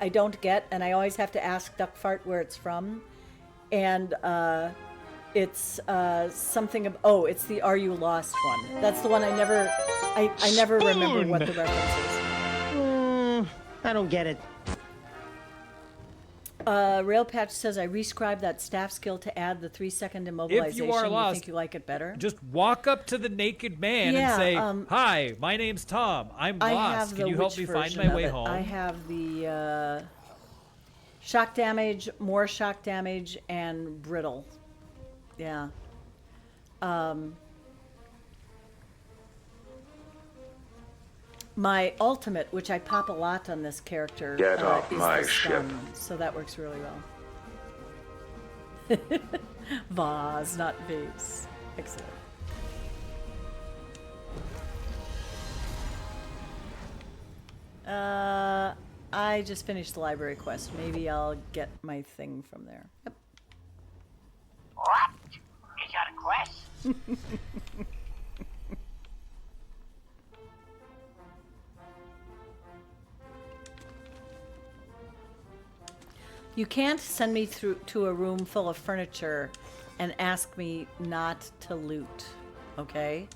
don't get, and I always have to ask Duckfart where it's from. And it's something of, oh, it's the Are You Lost one. That's the one I never remember what the reference is. I don't get it. Railpatch says, I rescribed that staff skill to add the 3-second immobilization. If you are lost, think you like it better? Just walk up to the naked man and say, hi, my name's Tom. I'm lost. Can you help me find my way home? I have the shock damage, more shock damage, and brittle. Yeah. My ultimate, which I pop a lot on this character, Get off is my the ship. stun, so that works really well. Vase, not vase. Excellent. I just finished the library quest. Maybe I'll get my thing from there. Yep. What? You got a quest? You can't send me through to a room full of furniture and ask me not to loot, okay?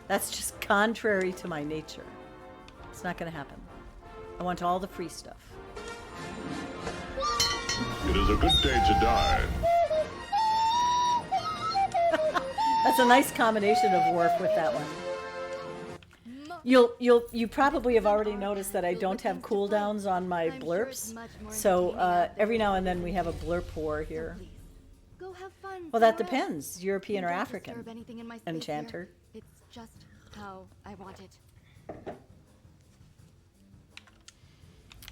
That's just contrary to my nature. It's not going to happen. I want all the free stuff. It is a good day to die. That's a nice combination of Worf with that one. You probably have already noticed that I don't have cooldowns on my blurps, so every now and then we have a blurp war here. Go have fun. Well, that depends. European or Don't African. disturb anything in my space Enchanter. here. It's just how I want it.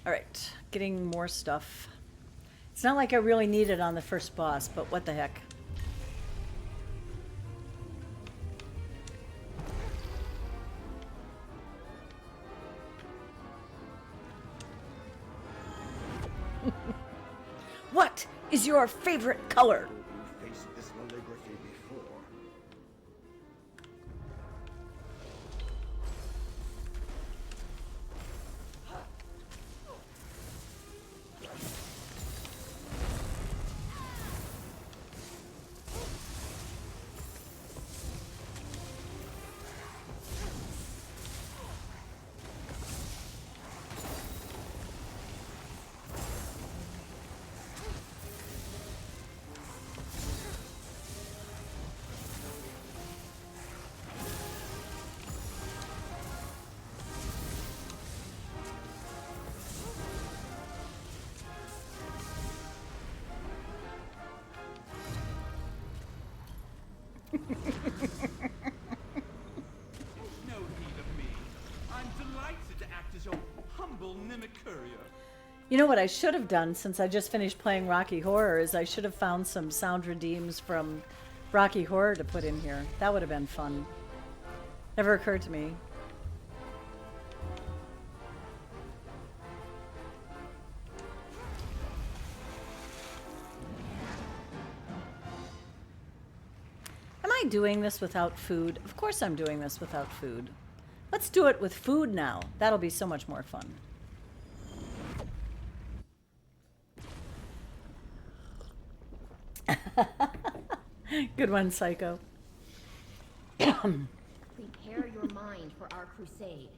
All right, getting more stuff. It's not like I really need it on the first boss, but what the heck. What is your favorite color? You faced this calligraphy before. No need of me. I'm delighted to act as your humble courier. You know what I should have done since I just finished playing Rocky Horror is I should have found some sound redeems from Rocky Horror to put in here. That would have been fun. Never occurred to me. Am I doing this without food? Of course I'm doing this without food. Let's do it with food now. That'll be so much more fun. Good one, Psycho. Prepare your mind for our crusade.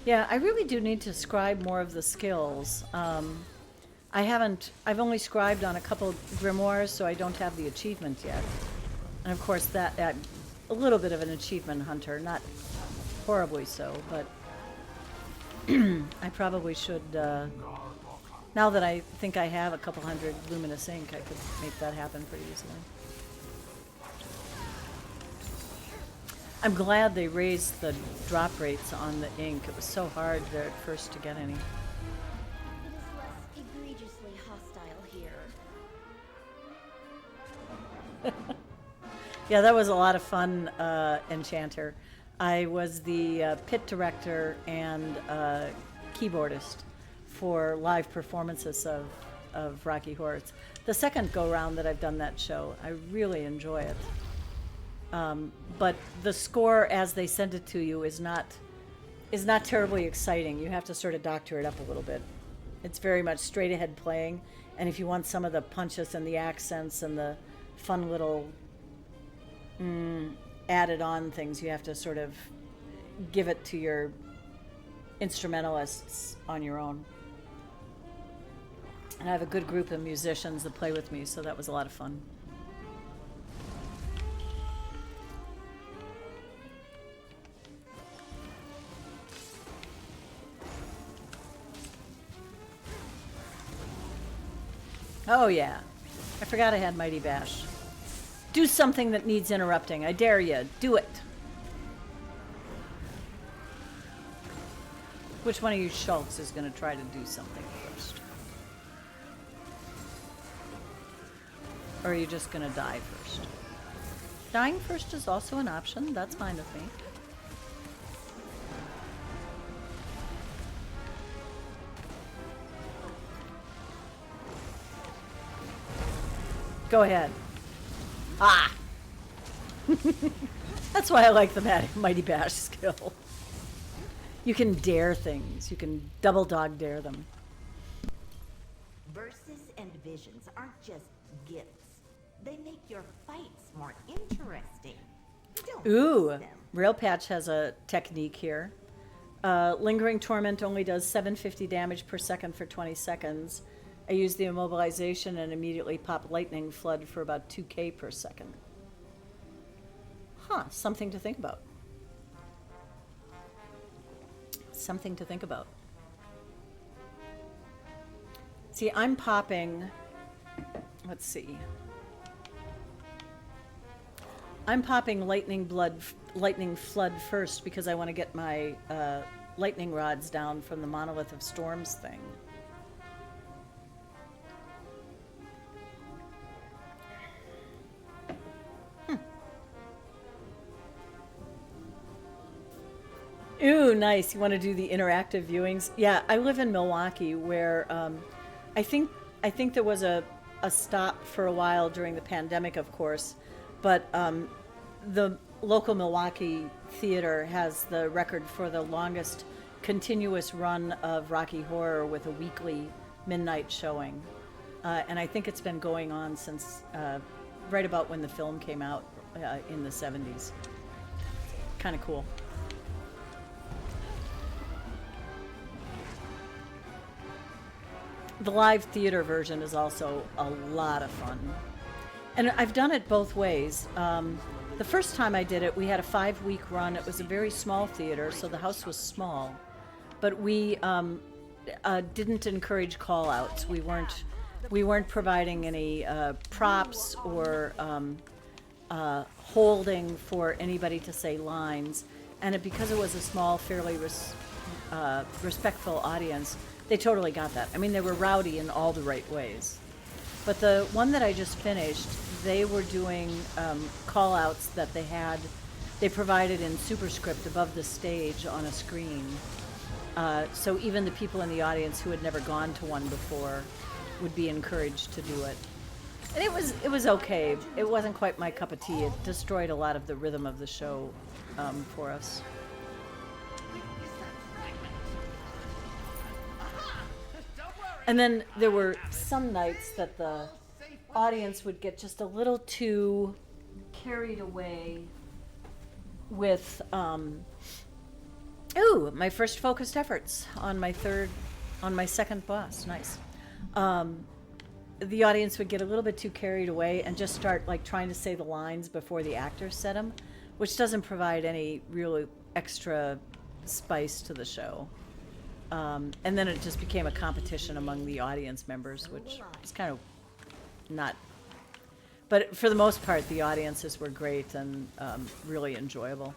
Yeah, I really do need to scribe more of the skills. I've only scribed on a couple grimoires, so I don't have the achievement yet. And of course that, a little bit of an achievement hunter, not horribly so, but I probably should Now that I think I have a couple hundred luminous ink, I could make that happen pretty easily. I'm glad they raised the drop rates on the ink. It was so hard there at first to get any. It is less egregiously hostile here. Yeah, that was a lot of fun, Enchanter. I was the pit director and keyboardist for live performances of Rocky Horror. It's the second go-round that I've done that show. I really enjoy it. But the score as they send it to you is not terribly exciting. You have to sort of doctor it up a little bit. It's very much straight ahead playing, and if you want some of the punches and the accents and the fun little added on things, you have to sort of give it to your instrumentalists on your own. And I have a good group of musicians that play with me, so that was a lot of fun. Oh yeah, I forgot I had Mighty Bash. Do something that needs interrupting. I dare you. Do it. Which one of you schulks is going to try to do something first? Or are you just going to die first? Dying first is also an option. That's fine with me. Go ahead. Ah! That's why I like the Mighty Bash skill. You can dare things. You can double dog dare them. Verses and visions aren't just gifts. They make your fights more interesting. Ooh, Rail Patch has a technique here. Lingering Torment only does 750 damage per second for 20 seconds. I use the immobilization and immediately pop Lightning Flood for about 2k per second. Huh, something to think about. Something to think about. See, I'm popping, let's see. I'm popping Lightning Flood first because I want to get my lightning rods down from the Monolith of Storms thing. Ooh, nice. You want to do the interactive viewings? Yeah, I live in Milwaukee where I think there was a stop for a while during the pandemic, of course, but the local Milwaukee theater has the record for the longest continuous run of Rocky Horror with a weekly midnight showing. And I think it's been going on since right about when the film came out in the 70s. Kind of cool. The live theater version is also a lot of fun. And I've done it both ways. The first time I did it, we had a 5-week run. It was a very small theater, so the house was small. But we didn't encourage call-outs. We weren't providing any props or holding for anybody to say lines. And because it was a small, fairly respectful audience, they totally got that. I mean, they were rowdy in all the right ways. But the one that I just finished, they were doing call-outs that they provided in superscript above the stage on a screen. So even the people in the audience who had never gone to one before would be encouraged to do it. And it was okay. It wasn't quite my cup of tea. It destroyed a lot of the rhythm of the show for us. And then there were some nights that the audience would get just a little too carried away with, my first focused efforts on my second boss. Nice. The audience would get a little bit too carried away and just start like trying to say the lines before the actors said them, which doesn't provide any real extra spice to the show. And then it just became a competition among the audience members, which is kind of not. But for the most part, the audiences were great and really enjoyable.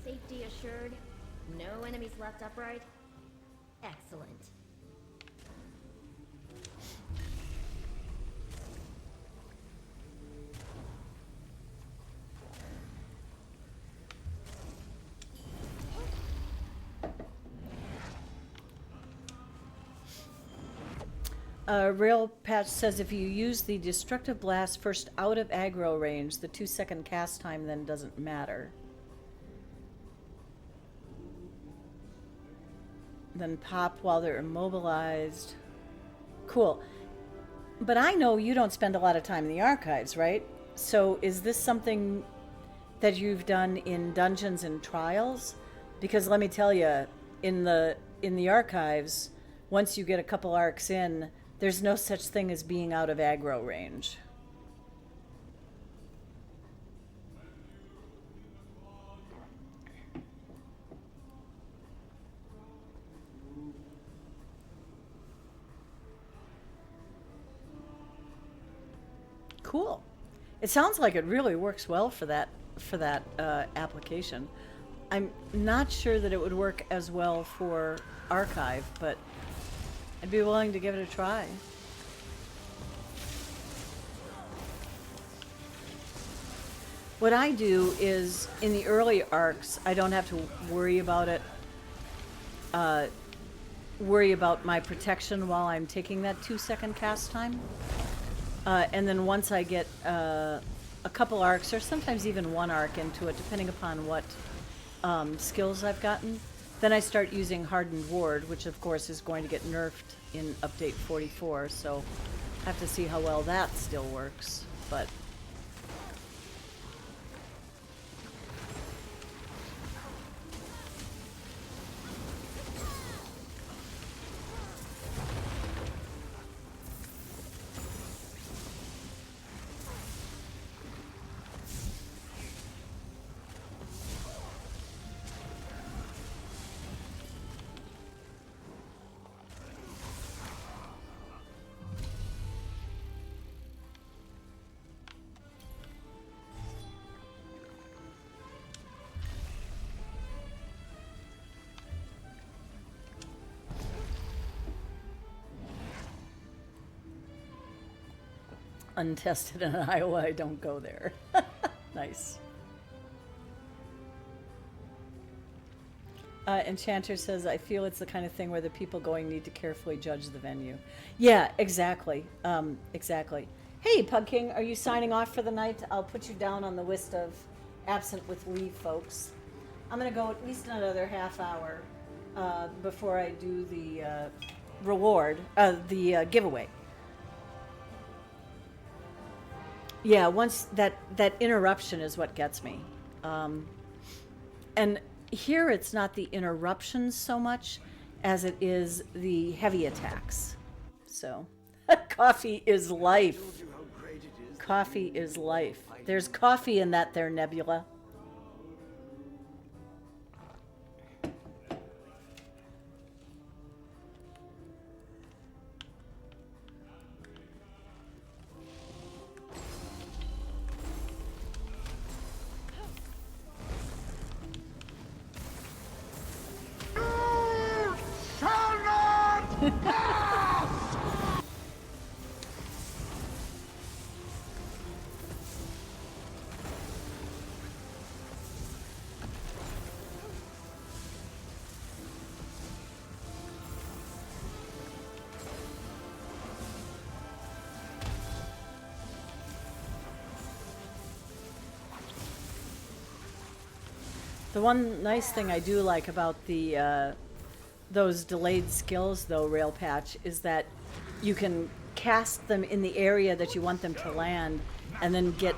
Safety assured? No enemies left upright? Excellent. Rail Patch says if you use the Destructive Blast first out of aggro range, the 2-second cast time then doesn't matter. Then pop while they're immobilized. Cool. But I know you don't spend a lot of time in the archives, right? So is this something that you've done in dungeons and trials? Because let me tell you, in the archives, once you get a couple arcs in, there's no such thing as being out of aggro range. Cool. It sounds like it really works well for that application. I'm not sure that it would work as well for archive, but I'd be willing to give it a try. What I do is, in the early arcs, I don't have to worry about it, worry about my protection while I'm taking that 2-second cast time. And then once I get a couple arcs, or sometimes even one arc into it, depending upon what skills I've gotten, then I start using Hardened Ward, which of course is going to get nerfed in update 44, so I have to see how well that still works, but... Untested in Iowa, I don't go there. Nice. Enchanter says, I feel it's the kind of thing where the people going need to carefully judge the venue. Yeah, exactly. Exactly. Hey, Pug King, are you signing off for the night? I'll put you down on the list of absent with leave folks. I'm going to go at least another half hour before I do the the giveaway. Yeah, once that interruption is what gets me. And here it's not the interruptions so much as it is the heavy attacks. So, coffee is life. Coffee is life. There's coffee in that there, Nebula. The one nice thing I do like about the those delayed skills, though, Rail Patch, is that you can cast them in the area that you want them to land, and then get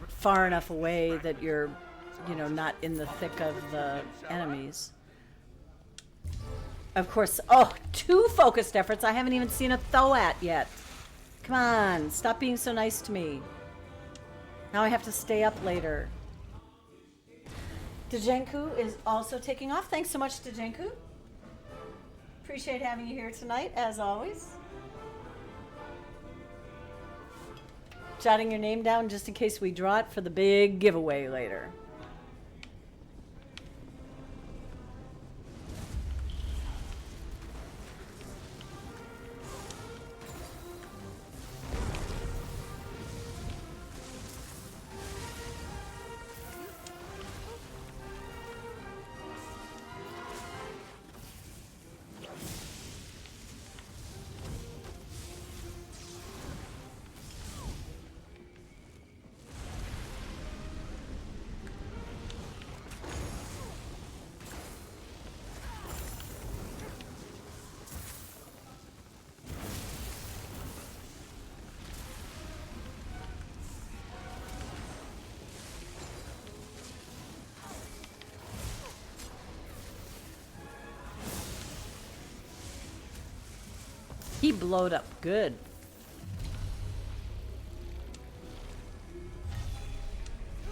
far enough away that you're, you know, not in the thick of the enemies. Of course, oh, 2 focused efforts. I haven't even seen a Thoat yet. Come on, stop being so nice to me. Now I have to stay up later. Dejenku is also taking off. Thanks so much, Dejenku. Appreciate having you here tonight, as always. Jotting your name down just in case we draw it for the big giveaway later. He blowed up good.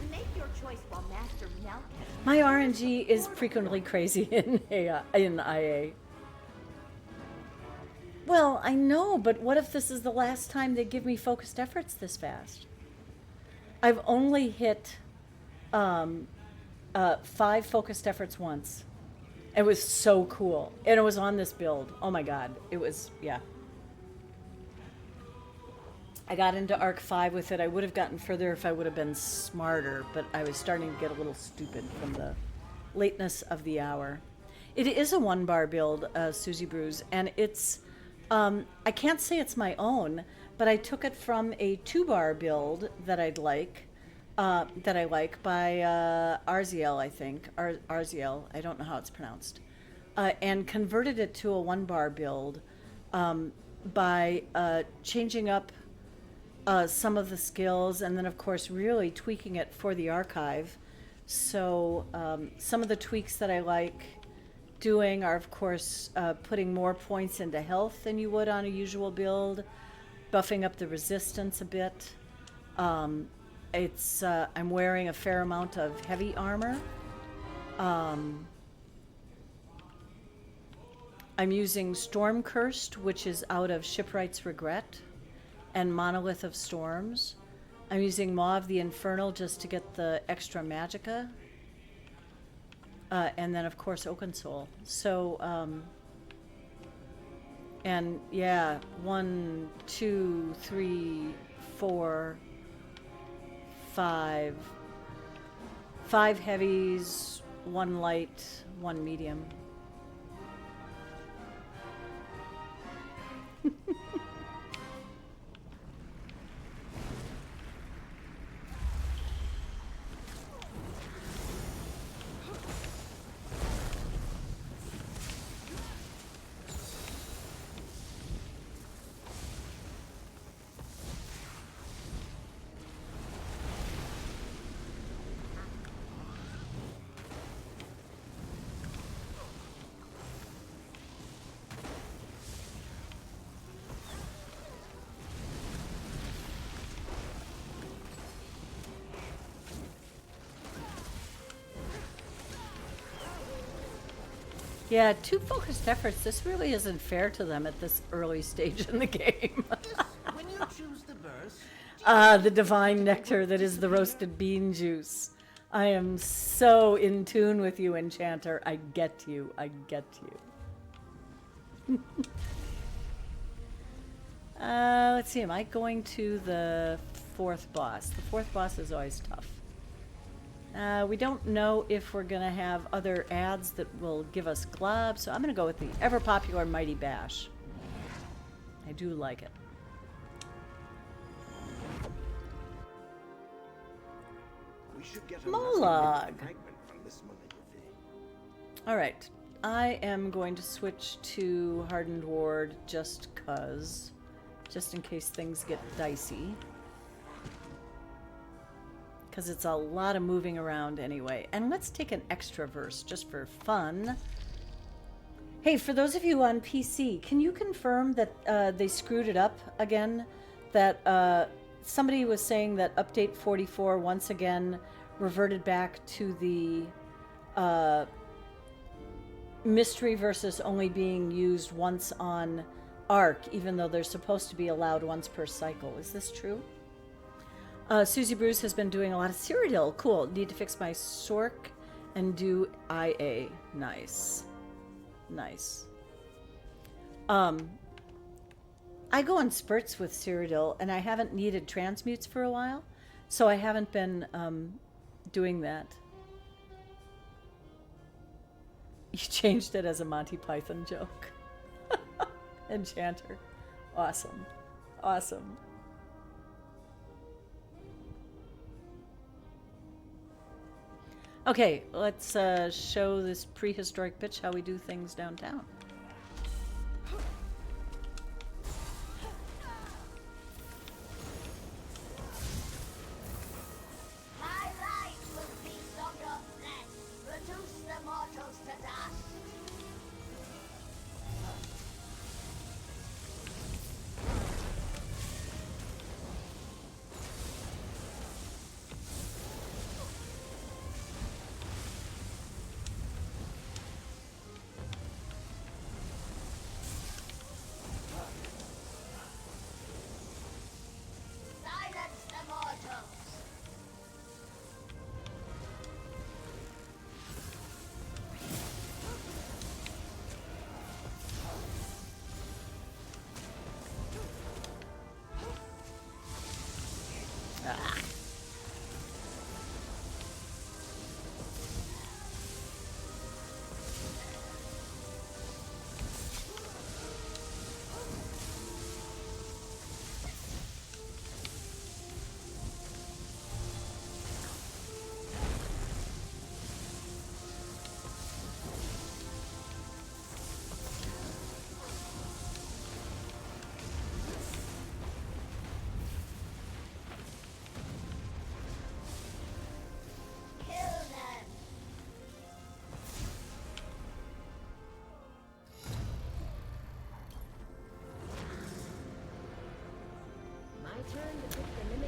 Make your choice while Master Melkus. My RNG is frequently crazy in IA. Well, I know, but what if this is the last time they give me focused efforts this fast? I've only hit 5 focused efforts once. It was so cool. And it was on this build. Oh my god. It was, yeah. I got into Arc 5 with it. I would have gotten further if I would have been smarter, but I was starting to get a little stupid from the lateness of the hour. It is a 1-bar build, Susie Brews, and it's, I can't say it's my own, but I took it from a 2-bar build that I like by Arziel, I think. Arziel, I don't know how it's pronounced. And converted it to a 1-bar build by changing up some of the skills, and then of course really tweaking it for the archive. So some of the tweaks that I like doing are of course putting more points into health than you would on a usual build, buffing up the resistance a bit. I'm wearing a fair amount of heavy armor. I'm using Storm Cursed, which is out of Shipwright's Regret, and Monolith of Storms. I'm using Maw of the Infernal just to get the extra magicka. And then, of course, Oakensoul. So, and yeah, 1, 2, 3, 4, 5. 5 heavies, 1 light, 1 medium. Yeah, 2 focused efforts. This really isn't fair to them at this early stage in the game. When you choose the verse, the divine nectar that is the roasted bean juice. I am so in tune with you, Enchanter. I get you. I get you. Let's see. Am I going to the 4th boss? The 4th boss is always tough. We don't know if we're going to have other ads that will give us globs, so I'm going to go with the ever-popular Mighty Bash. I do like it. We should get Molag. fragment from this malignant All right. I am going to switch to Hardened Ward just in case things get dicey. Because it's a lot of moving around anyway. And let's take an extra verse just for fun. Hey, for those of you on PC, can you confirm that they screwed it up again? That somebody was saying that update 44 once again reverted back to the mystery versus only being used once on Arc, even though they're supposed to be allowed once per cycle. Is this true? Susie Bruce has been doing a lot of Cyrodiil. Cool. Need to fix my Sork and do IA. Nice. Nice. I go in spurts with Cyrodiil, and I haven't needed transmutes for a while, so I haven't been doing that. You changed it as a Monty Python joke. Enchanter. Awesome. Awesome. Okay, let's show this prehistoric bitch how we do things downtown. My life will feast on your flesh, reduce the mortals to dust. Silence the mortals. Ah.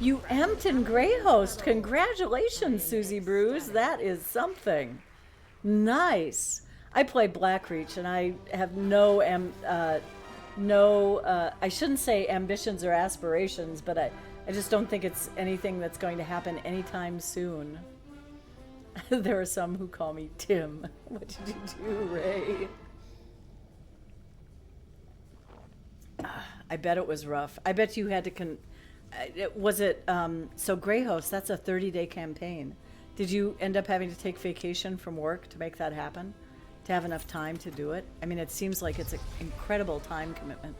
You Empton Grey host. Congratulations, Susie Bruce. That is something. Nice. I play Blackreach, and I have I shouldn't say ambitions or aspirations, but I just don't think it's anything that's going to happen anytime soon. There are some who call me Tim. What did you do, Ray? I bet it was rough. I bet you had to so Grey Host, that's a 30-day campaign. Did you end up having to take vacation from work to make that happen? To have enough time to do it? I mean, it seems like it's an incredible time commitment.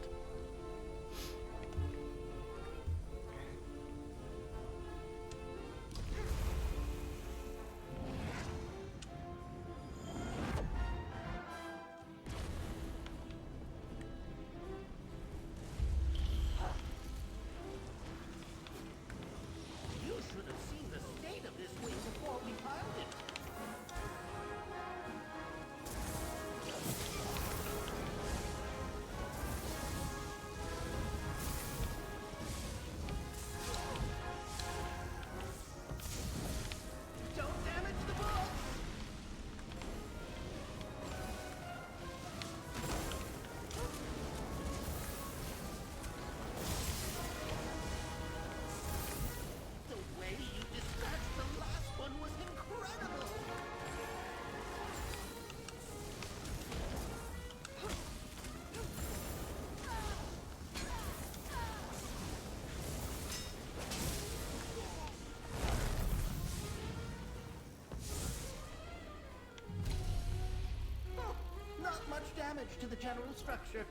Damage to the general structure.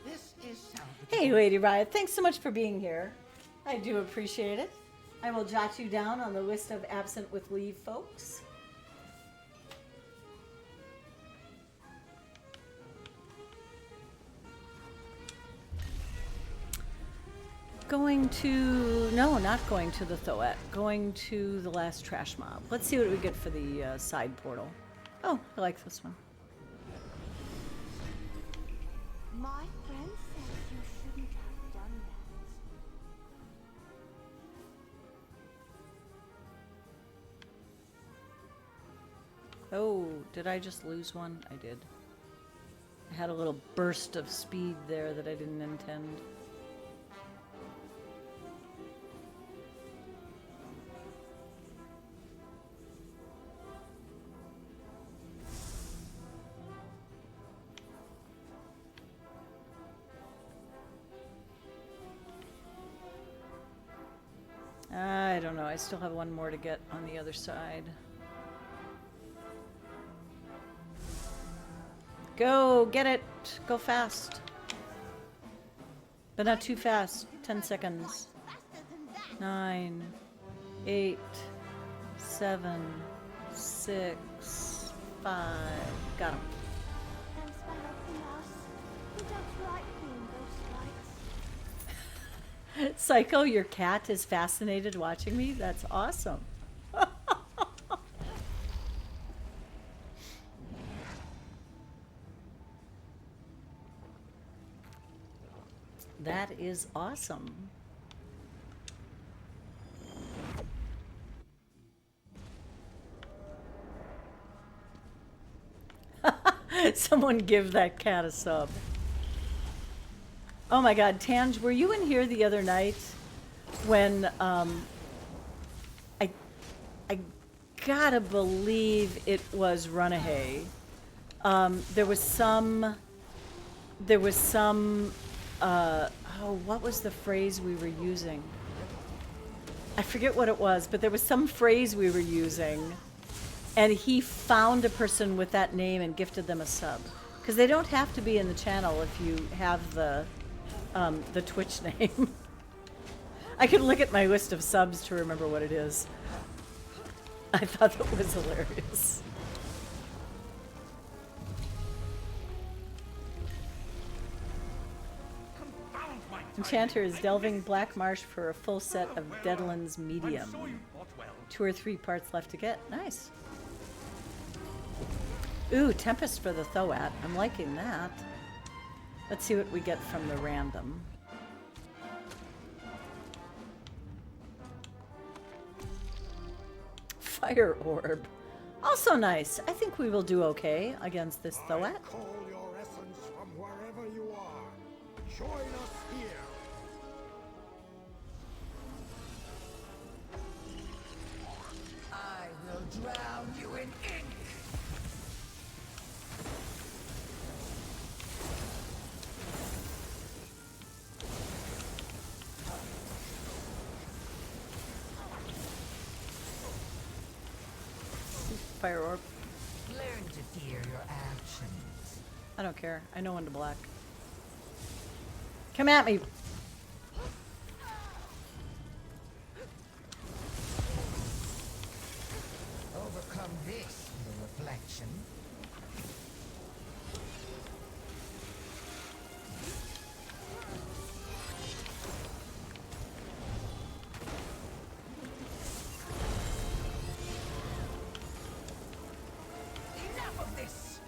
This is salvageable. Hey, Lady Riot, thanks so much for being here. I do appreciate it. I will jot you down on the list of absent with leave folks. Going to... No, not going to the Thoet. Going to the last trash mob. Let's see what we get for the side portal. Oh, I like this one. My friend says you shouldn't have done that. Oh, did I just lose one? I did. I had a little burst of speed there that I didn't intend. I don't know. I still have one more to get on the other side. Go, get it. Go fast. But not too fast. 10 seconds. 9, 8, 7, 6, 5. Got him. And spite everything else, you don't like being those fights. Psycho, your cat is fascinated watching me? That's awesome. That is awesome. Someone give that cat a sub. Oh my God, Tange, were you in here the other night when I gotta believe it was Runaway. There was some oh, what was the phrase we were using? I forget what it was, but there was some phrase we were using, and he found a person with that name and gifted them a sub. Because they don't have to be in the channel if you have the Twitch name. I could look at my list of subs to remember what it is. I thought that was hilarious. Enchanter is delving Black Marsh for a full set of Deadlands Medium. 2 or 3 parts left to get. Nice. Ooh, Tempest for the Thoat. I'm liking that. Let's see what we get from the random. Fire Orb. Also nice. I think we will do okay against this Thoat. Call your essence from wherever you are. Join us here. I will drown you in ink. Fire Orb. Learn to fear your actions. I don't care. I know when to block. Come at me. Overcome this, the reflection. Enough of this.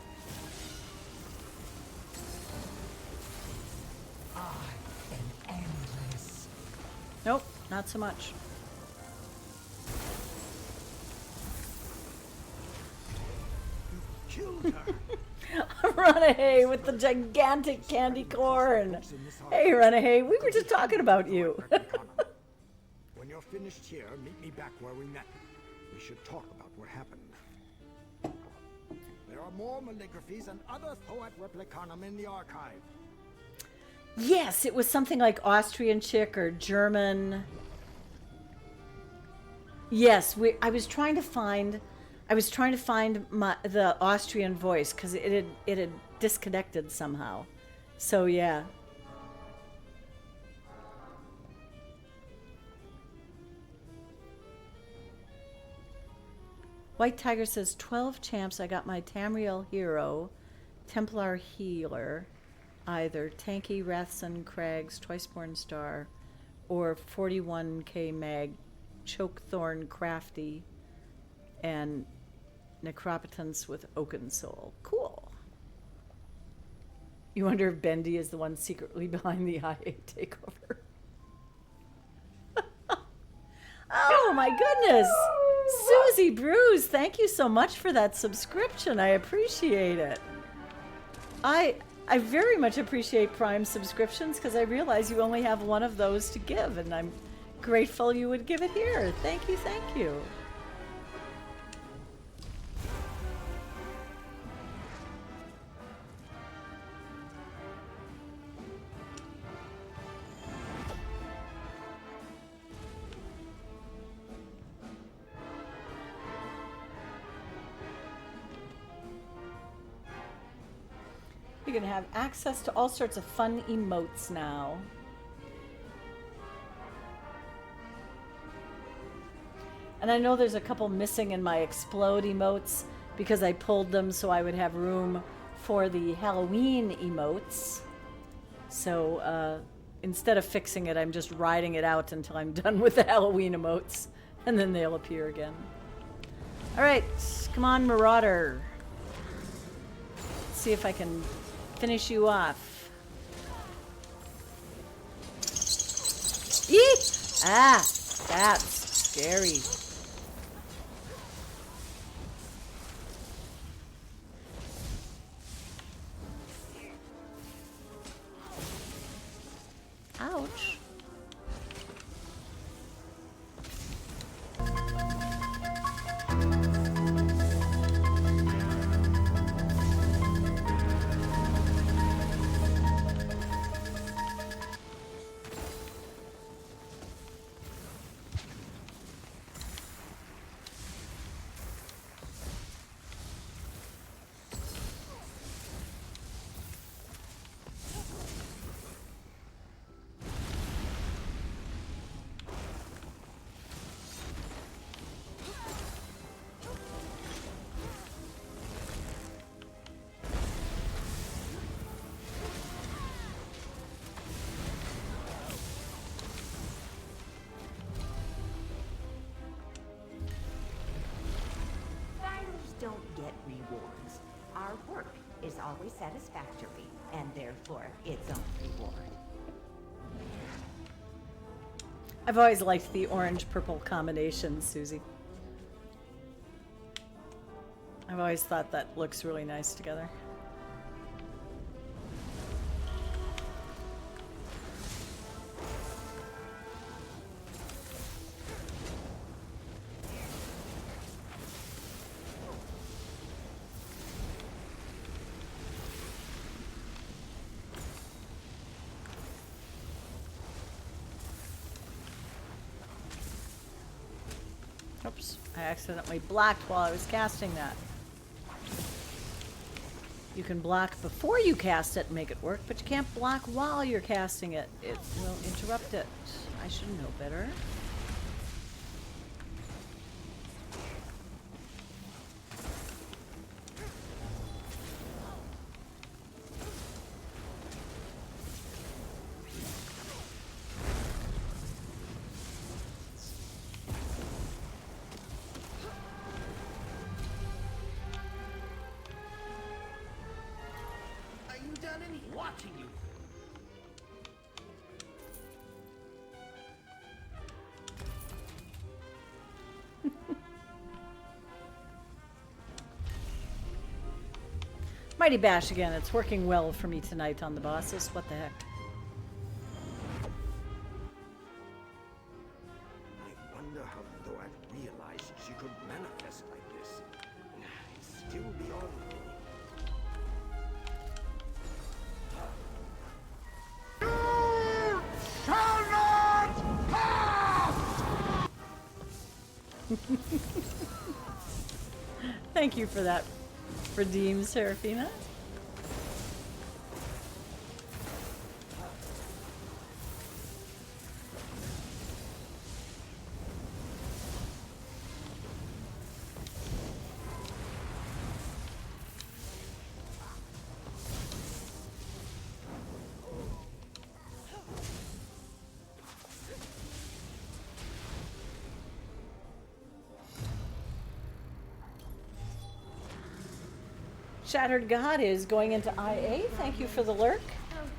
I am endless. Nope, not so much. Killed her. Runaway with the gigantic candy corn. Hey, Runaway, we were just talking about you. When you're finished here, meet me back where we met. We should talk about what happened. There are more malligraphies and other Thoat Replicanum in the archive. Yes, it was something like Austrian chick or German. Yes, I was trying to find the Austrian voice because it had disconnected somehow. So yeah. White Tiger says 12 champs. I got my Tamriel hero, Templar healer, either tanky Wrathson Crags, Twiceborn Star, or 41k mag, Chokethorn Crafty, and Necropotence with Oaken Soul. Cool. You wonder if Bendy is the one secretly behind the IA takeover. Oh my goodness! Susie Bruce, thank you so much for that subscription. I appreciate it. I very much appreciate Prime subscriptions because I realize you only have one of those to give, and I'm grateful you would give it here. Thank you, thank you. You're going to have access to all sorts of fun emotes now. And I know there's a couple missing in my explode emotes because I pulled them so I would have room for the Halloween emotes. So instead of fixing it, I'm just riding it out until I'm done with the Halloween emotes, and then they'll appear again. All right, come on, Marauder. Let's see if I can finish you off. Eee! Ah, that's scary. Ouch. Don't get rewards. Our work is always satisfactory, and therefore its own reward. I've always liked the orange-purple combination, Susie. I've always thought that looks really nice together. Oops, I accidentally blocked while I was casting that. You can block before you cast it and make it work, but you can't block while you're casting it. It will interrupt it. I should know better. Watching you. Mighty Bash again. It's working well for me tonight on the bosses. What the heck? I wonder how though I've realized she could manifest like this. It's still beyond me. Thank you for that, Redeem Seraphina. Shattered God is going into IA. Thank you for the lurk.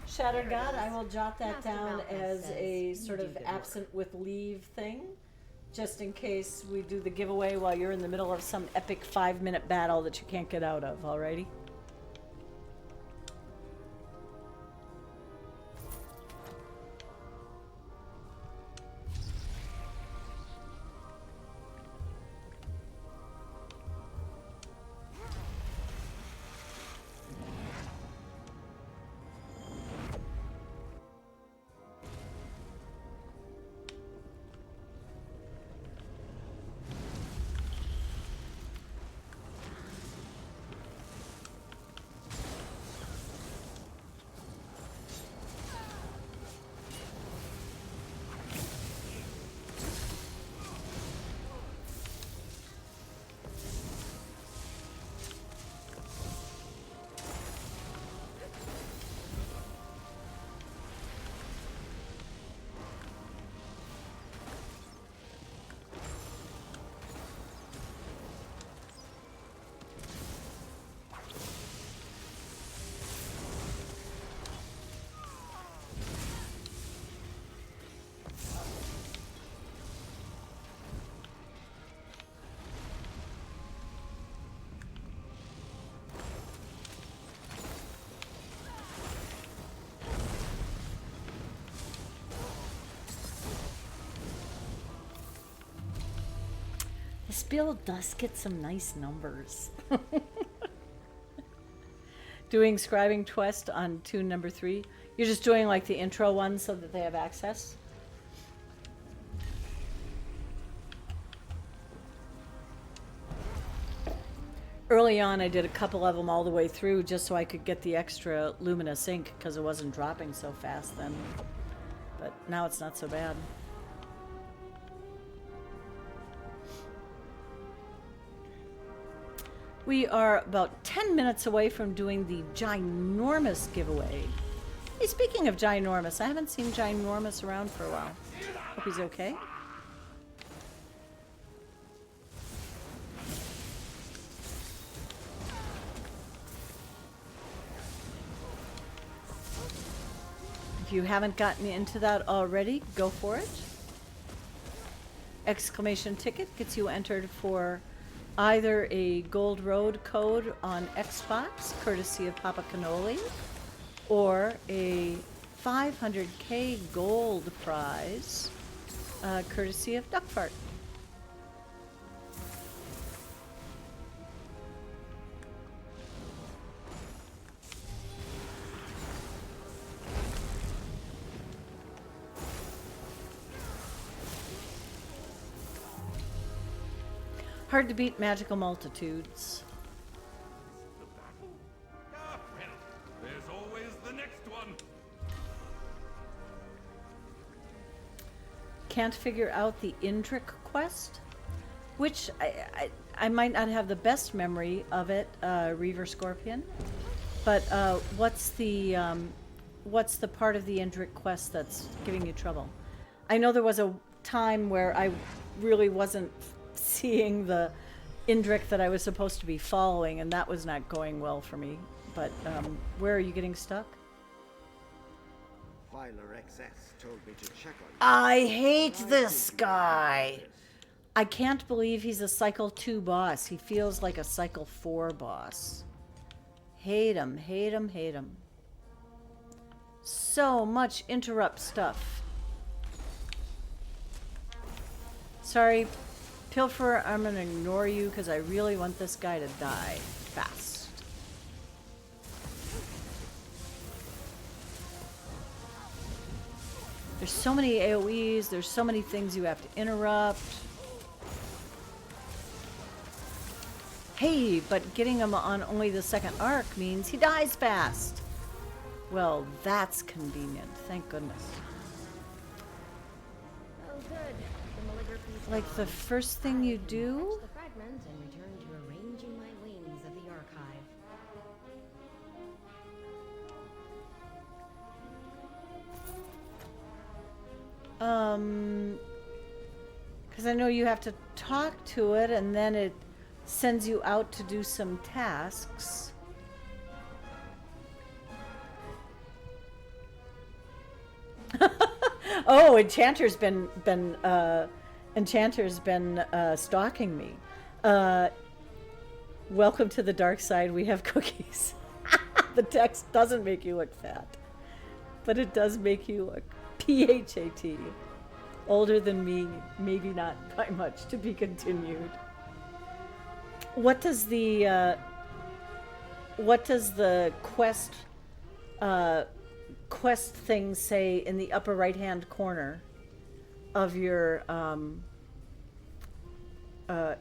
Shattered God, I will jot that down as a sort of absent with leave thing, just in case we do the giveaway while you're in the middle of some epic 5-minute battle that you can't get out of, alrighty? This build does get some nice numbers. Doing scribing quest on tune number 3. You're just doing like the intro one so that they have access? Early on I did a couple of them all the way through just so I could get the extra luminous ink because it wasn't dropping so fast then. But now it's not so bad. We are about 10 minutes away from doing the ginormous giveaway. Hey, speaking of ginormous, I haven't seen ginormous around for a while. Hope he's okay. If you haven't gotten into that already, go for it. Exclamation ticket gets you entered for either a Gold Road code on Xbox, courtesy of Papa Cannoli, or a 500k gold prize, courtesy of Duckfart. Hard to beat magical multitudes. Ah, well, there's always the next one. Can't figure out the Indrik quest, which I might not have the best memory of it, Reaver Scorpion. But what's the part of the Indrik quest that's giving you trouble? I know there was a time where I really wasn't seeing the Indrik that I was supposed to be following, and that was not going well for me. But where are you getting stuck? Filer XS told me to check on you. I hate this guy. I can't believe he's a Cycle 2 boss. He feels like a Cycle 4 boss. Hate him, hate him, hate him. So much interrupt stuff. Sorry, Pilferer, I'm gonna ignore you because I really want this guy to die fast. There's so many AoEs, there's so many things you have to interrupt. Hey, but getting him on only the second arc means he dies fast. Well, that's convenient, thank goodness. Oh, good. Like the first thing you do? The fragment and return to arranging my wings of the archive. Because I know you have to talk to it and then it sends you out to do some tasks. Oh, Enchanter's been stalking me. Welcome to the dark side. We have cookies. The text doesn't make you look fat, but it does make you look PHAT. Older than me, maybe not by much. To be continued. What does the quest thing say in the upper right hand corner of your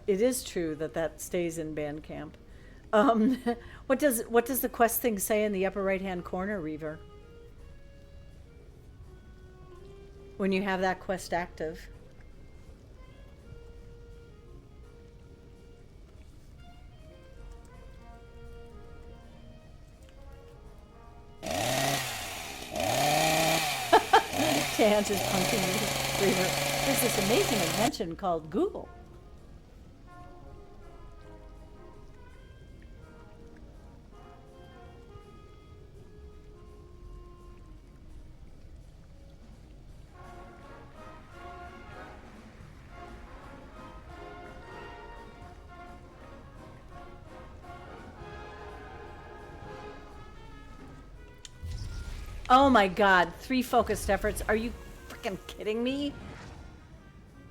it is true that stays in Bandcamp. What does the quest thing say in the upper right hand corner, Reaver, when you have that quest active? Chance is punking Reaver. There's this amazing invention called Google. Oh my god, 3 focused efforts. Are you freaking kidding me?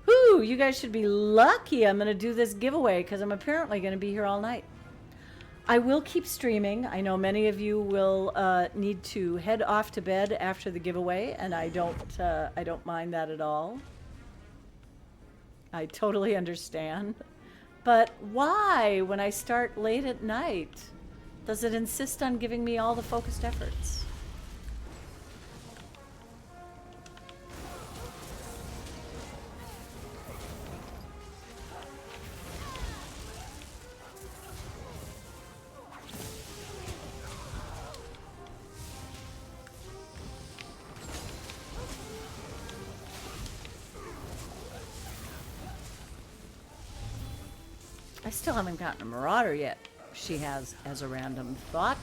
Whew, you guys should be lucky I'm going to do this giveaway because I'm apparently going to be here all night. I will keep streaming. I know many of you will need to head off to bed after the giveaway, and I don't mind that at all. I totally understand. But why, when I start late at night, does it insist on giving me all the focused efforts? I still haven't gotten a Marauder yet. She has, as a random thought.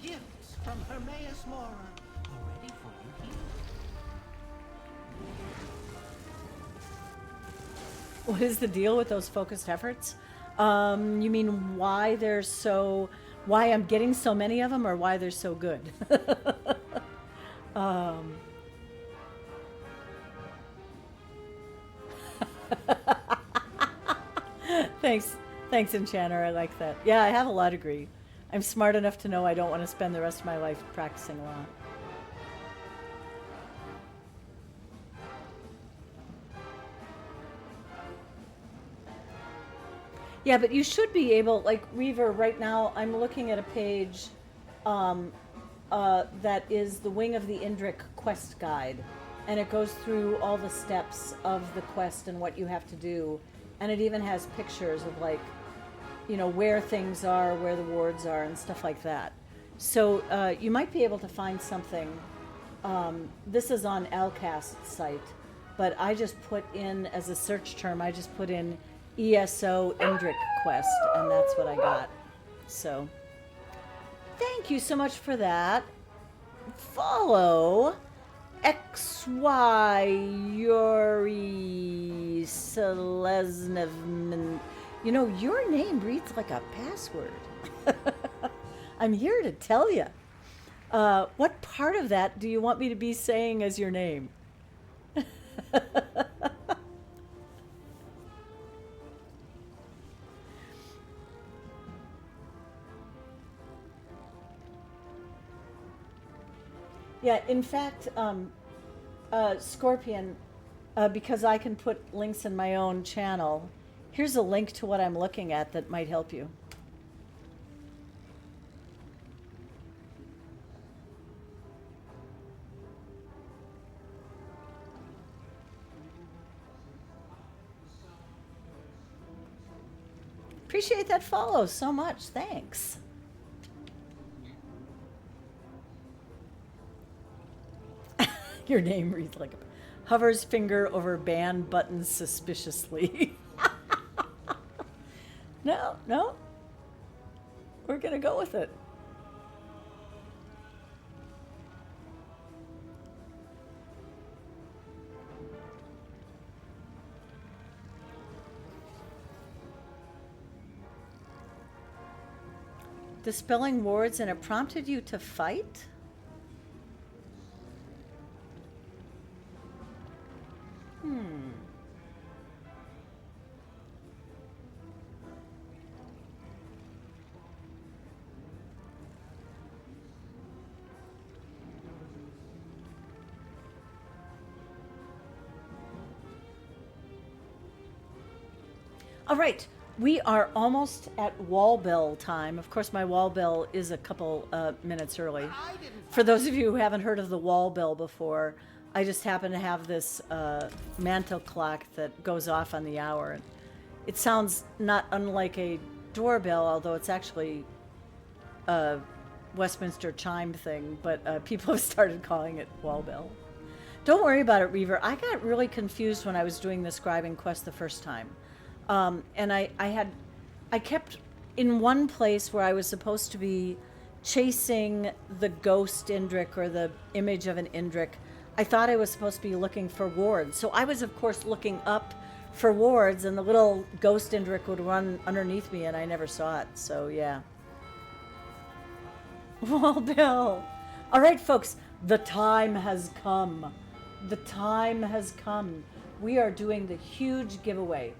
Gifts from Hermaeus Mora are ready for you here. What is the deal with those focused efforts? You mean why I'm getting so many of them, or why they're so good? Thanks, Enchanter. I like that. Yeah, I have a law degree. I'm smart enough to know I don't want to spend the rest of my life practicing law. Yeah, but you should be able, like Reaver, right now I'm looking at a page that is the Wing of the Indrik quest guide. And it goes through all the steps of the quest and what you have to do. And it even has pictures of, like, you know, where things are, where the wards are, and stuff like that. So you might be able to find something. This is on Alcast's site, but I just put in, as a search term, I just put in ESO Indrik quest, and that's what I got. So thank you so much for that. Follow XY Yuri Selesnev. You know, your name reads like a password. I'm here to tell you. What part of that do you want me to be saying as your name? Yeah, in fact, Scorpion, because I can put links in my own channel, here's a link to what I'm looking at that might help you. Appreciate that follow so much. Thanks. Your name reads like a hovers finger over band button suspiciously. No, no. We're going to go with it. Dispelling wards and it prompted you to fight? All right, we are almost at wall bell time. Of course, my wall bell is a couple minutes early. For those of you who haven't heard of the wall bell before, I just happen to have this mantle clock that goes off on the hour. It sounds not unlike a doorbell, although it's actually a Westminster chime thing, but people have started calling it wall bell. Don't worry about it, Reaver. I got really confused when I was doing the scribing quest the first time. And I kept in one place where I was supposed to be chasing the ghost Indrik or the image of an Indrik. I thought I was supposed to be looking for wards. So I was, of course, looking up for wards, and the little ghost Indrik would run underneath me, and I never saw it. So, yeah. Well, Bill. All right, folks, the time has come. The time has come. We are doing the huge giveaway.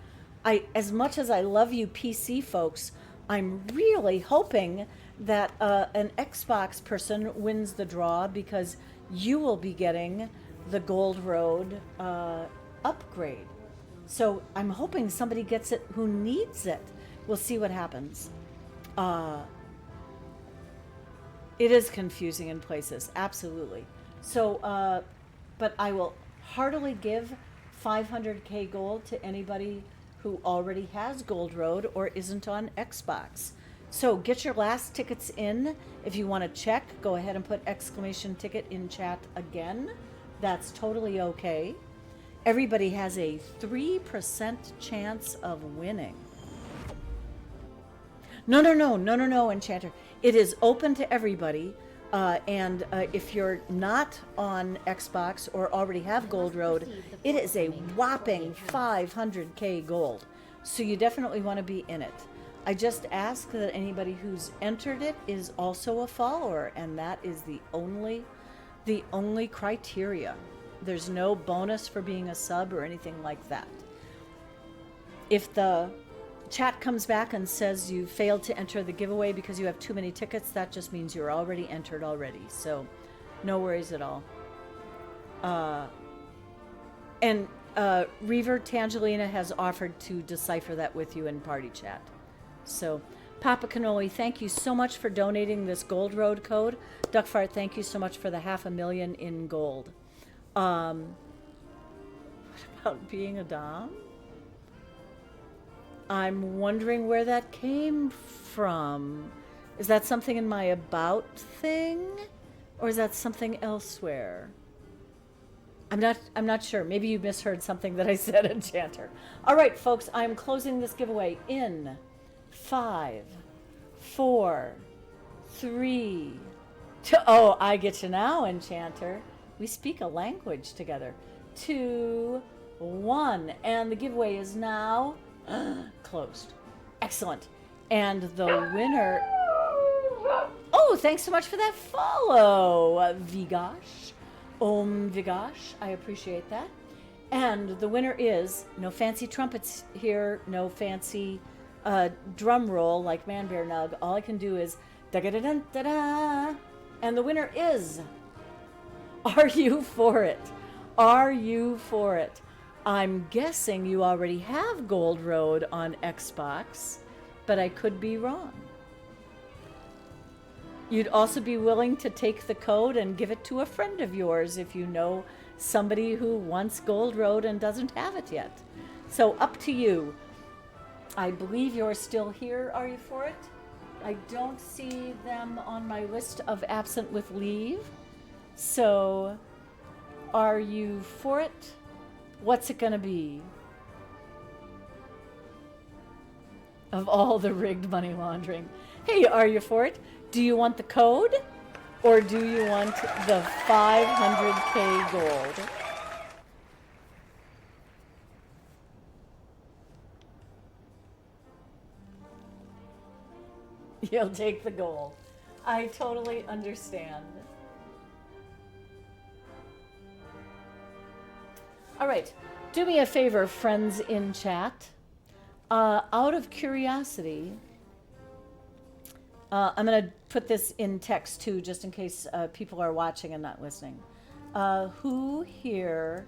As much as I love you PC folks, I'm really hoping that an Xbox person wins the draw, because you will be getting the Gold Road upgrade. So I'm hoping somebody gets it who needs it. We'll see what happens. It is confusing in places, absolutely. So, but I will heartily give 500k gold to anybody who already has Gold Road or isn't on Xbox. So get your last tickets in. If you want to check, go ahead and put exclamation ticket in chat again. That's totally okay. Everybody has a 3% chance of winning. No, Enchanter. It is open to everybody. And if you're not on Xbox or already have Gold Road, it is a whopping 500k gold. So you definitely want to be in it. I just ask that anybody who's entered it is also a follower, and that is the only criteria. There's no bonus for being a sub or anything like that. If the chat comes back and says you failed to enter the giveaway because you have too many tickets, that just means you're already entered already. So no worries at all. And Reaver Tangelina has offered to decipher that with you in party chat. So Papa Cannoli, thank you so much for donating this Gold Road code. Duckfart, thank you so much for the 500,000 in gold. What about being a Dom? I'm wondering where that came from. Is that something in my about thing? Or is that something elsewhere? I'm not sure. Maybe you misheard something that I said, Enchanter. All right, folks, I'm closing this giveaway in 5, 4, 3, 2. Oh, I get you now, Enchanter. We speak a language together. 2, 1. And the giveaway is now closed. Excellent. And the winner... Oh, thanks so much for that follow, Vigash. Vigash, I appreciate that. And the winner is, no fancy trumpets here, no fancy drum roll like Man Bear Nug. All I can do is da-da-da-da-da. And the winner is... Are you for it? Are you for it? I'm guessing you already have Gold Road on Xbox, but I could be wrong. You'd also be willing to take the code and give it to a friend of yours if you know somebody who wants Gold Road and doesn't have it yet. So up to you. I believe you're still here. Are you for it? I don't see them on my list of absent with leave. So, are you for it? What's it gonna be? Of all the rigged money laundering. Hey, are you for it? Do you want the code? Or do you want the 500K gold? You'll take the gold. I totally understand. All right, do me a favor, friends in chat. Out of curiosity, I'm going to put this in text too, just in case people are watching and not listening. Who here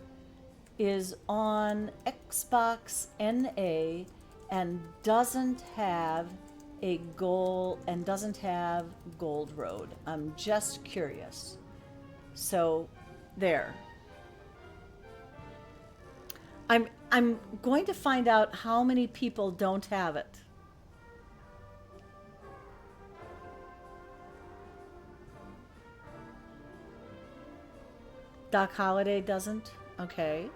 is on Xbox NA and doesn't have a goal and doesn't have Gold Road? I'm just curious. So, there. I'm going to find out how many people don't have it. Doc Holliday doesn't? Okay.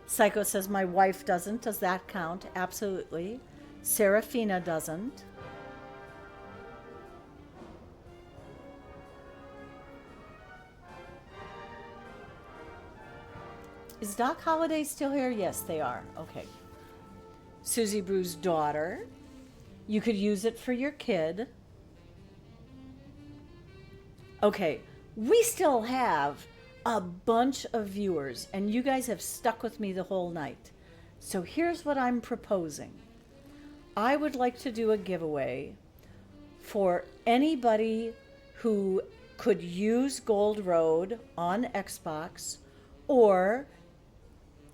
Psycho says my wife doesn't. Does that count? Absolutely. Serafina doesn't. Is Doc Holliday still here? Yes, they are. Okay. Susie Brew's daughter. You could use it for your kid. Okay, we still have a bunch of viewers, and you guys have stuck with me the whole night. So here's what I'm proposing. I would like to do a giveaway for anybody who could use Gold Road on Xbox or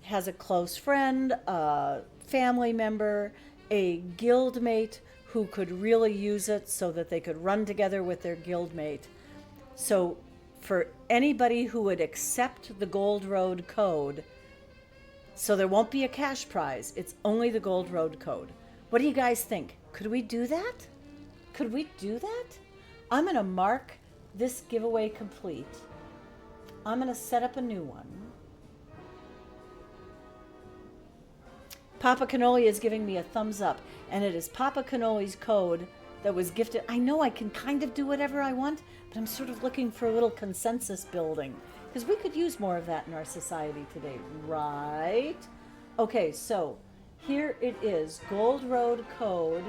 has a close friend, a family member, a guildmate who could really use it so that they could run together with their guildmate. So for anybody who would accept the Gold Road code, so there won't be a cash prize, it's only the Gold Road code. What do you guys think? Could we do that? Could we do that? I'm going to mark this giveaway complete. I'm going to set up a new one. Papa Cannoli is giving me a thumbs up, and it is Papa Cannoli's code that was gifted. I know I can kind of do whatever I want, but I'm sort of looking for a little consensus building, because we could use more of that in our society today, right? Okay, so here it is, Gold Road code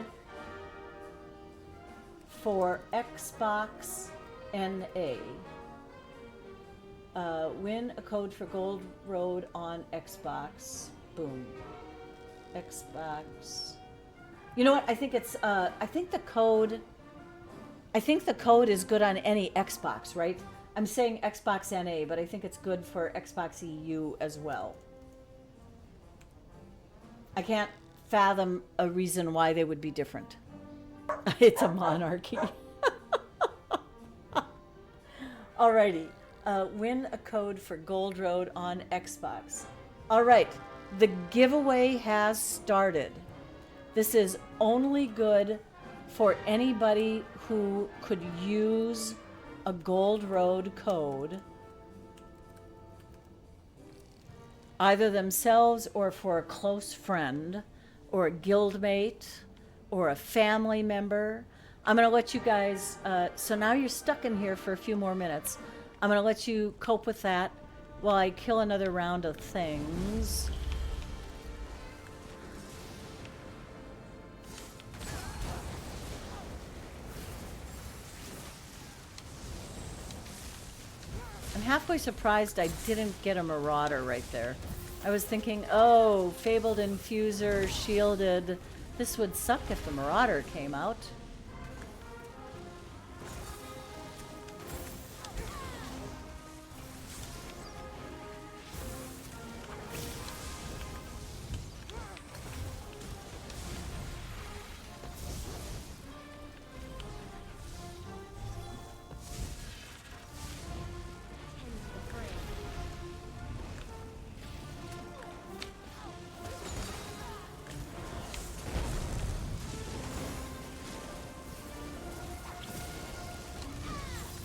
for Xbox NA. Win a code for Gold Road on Xbox. Boom. Xbox. You know what? I think it's I think the code is good on any Xbox, right? I'm saying Xbox NA, but I think it's good for Xbox EU as well. I can't fathom a reason why they would be different. It's a monarchy. Alrighty. Win a code for Gold Road on Xbox. Alright. The giveaway has started. This is only good for anybody who could use a Gold Road code, either themselves or for a close friend or a guildmate or a family member. I'm going to let you guys, so now you're stuck in here for a few more minutes. I'm going to let you cope with that while I kill another round of things. I'm halfway surprised I didn't get a Marauder right there. I was thinking, oh, Fabled Infuser, Shielded. This would suck if the Marauder came out.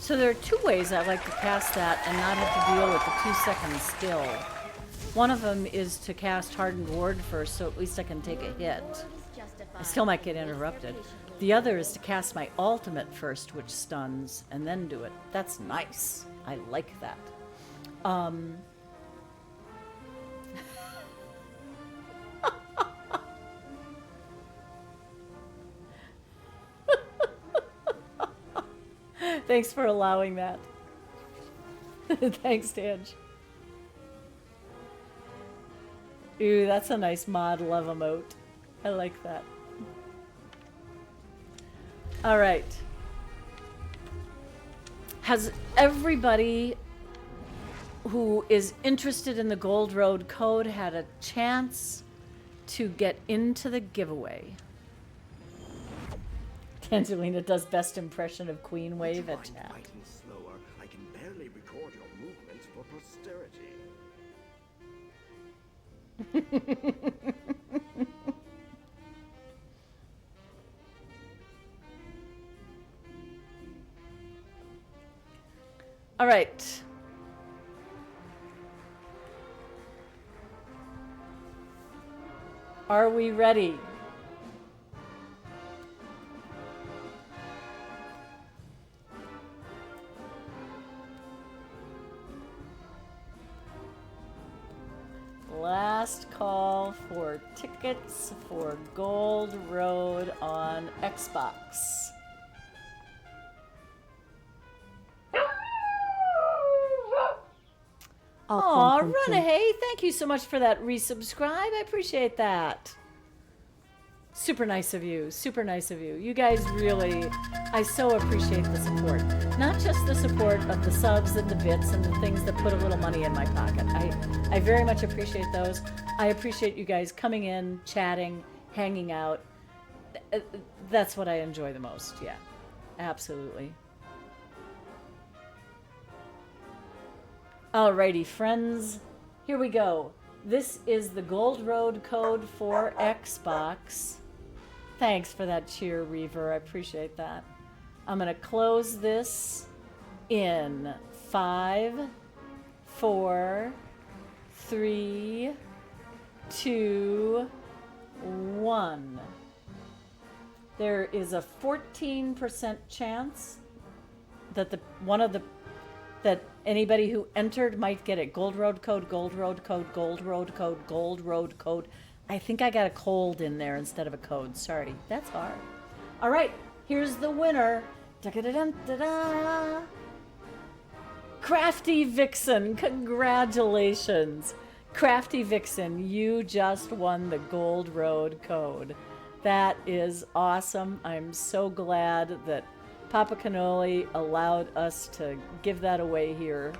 So there are two ways I like to cast that and not have to deal with the 2 seconds still. One of them is to cast Hardened Ward first, so at least I can take a hit. I still might get interrupted. The other is to cast my ultimate first, which stuns, and then do it. That's nice. I like that. Thanks for allowing that. Thanks, Tange. Ooh, that's a nice mod love emote. I like that. All right. Has everybody who is interested in the Gold Road Code had a chance to get into the giveaway? Angelina does best impression of Queen Wave at chat. Slower? I can barely record your movements for posterity. All right. Are we ready? Last call for tickets for Gold Road on Xbox. Aw, Runaway, thank you so much for that resubscribe. I appreciate that. Super nice of you. Super nice of you. You guys really, I so appreciate the support. Not just the support of the subs and the bits and the things that put a little money in my pocket. I very much appreciate those. I appreciate you guys coming in, chatting, hanging out. That's what I enjoy the most. Yeah, absolutely. Alrighty, friends, here we go. This is the Gold Road Code for Xbox. Thanks for that cheer, Reaver. I appreciate that. I'm going to close this in 5, 4, 3, 2, 1. There is a 14% chance that that anybody who entered might get it. Gold Road Code, Gold Road Code, Gold Road Code, Gold Road Code. I think I got a cold in there instead of a code. Sorry, that's hard. All right, here's the winner. Da-da-da-da-da. Crafty Vixen, congratulations. Crafty Vixen, you just won the Gold Road Code. That is awesome. I'm so glad that Papa Cannoli allowed us to give that away here.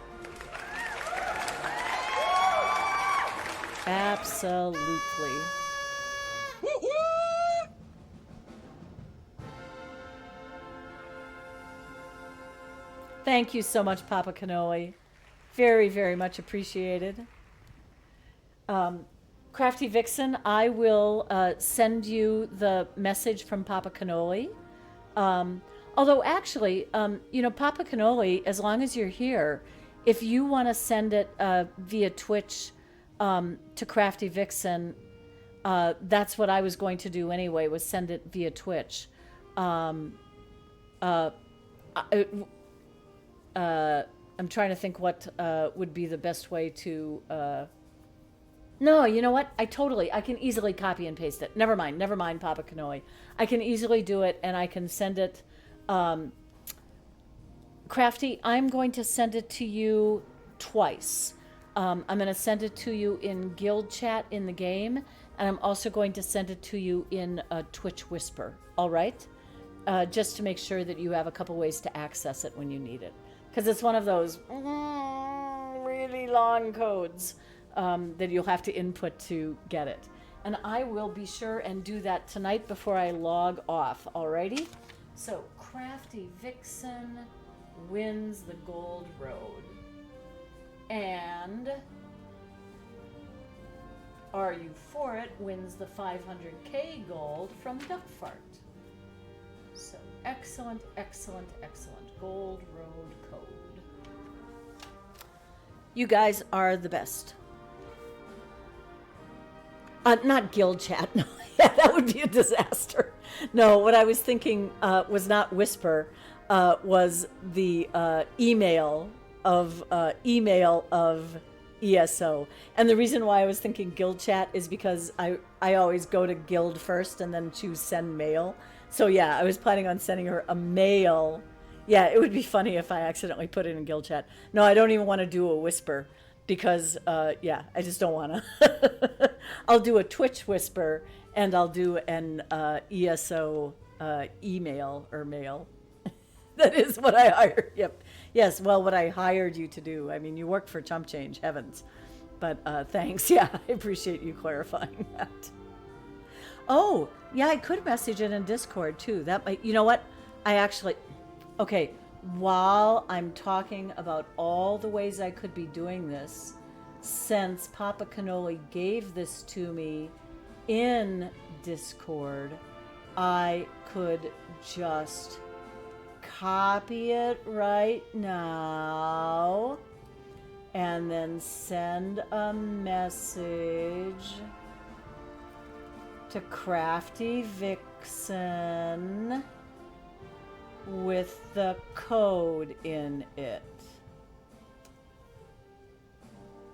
Absolutely. Thank you so much, Papa Cannoli. Very, very much appreciated. Crafty Vixen, I will send you the message from Papa Cannoli. Although actually, you know, Papa Cannoli, as long as you're here, if you want to send it via Twitch to Crafty Vixen, that's what I was going to do anyway, was send it via Twitch. I'm trying to think what would be the best way to... No, you know what? I can easily copy and paste it. Never mind, Papa Cannoli. I can easily do it, and I can send it... Crafty, I'm going to send it to you twice. I'm going to send it to you in guild chat in the game, and I'm also going to send it to you in a Twitch Whisper, all right? Just to make sure that you have a couple ways to access it when you need it. Because it's one of those really long codes that you'll have to input to get it. And I will be sure and do that tonight before I log off, alrighty? So, Crafty Vixen wins the Gold Road. And Are You For It wins the 500k gold from Duckfart. So Excellent, excellent, excellent. Gold Road Code. You guys are the best. Not guild chat. No, yeah, that would be a disaster. No, what I was thinking was not Whisper, was the email of ESO. And the reason why I was thinking guild chat is because I always go to guild first and then choose send mail. So yeah, I was planning on sending her a mail. Yeah, it would be funny if I accidentally put it in guild chat. No, I don't even want to do a Whisper because yeah, I just don't want to. I'll do a Twitch Whisper and I'll do an ESO email or mail. That is what I hired. Yep. Yes, well, what I hired you to do. I mean, you work for Chump Change, heavens. But thanks. Yeah, I appreciate you clarifying that. Oh, yeah, I could message it in Discord, too. That might, you know what? I actually, okay, while I'm talking about all the ways I could be doing this, since Papa Cannoli gave this to me in Discord, I could just copy it right now and then send a message to Crafty Vixen with the code in it.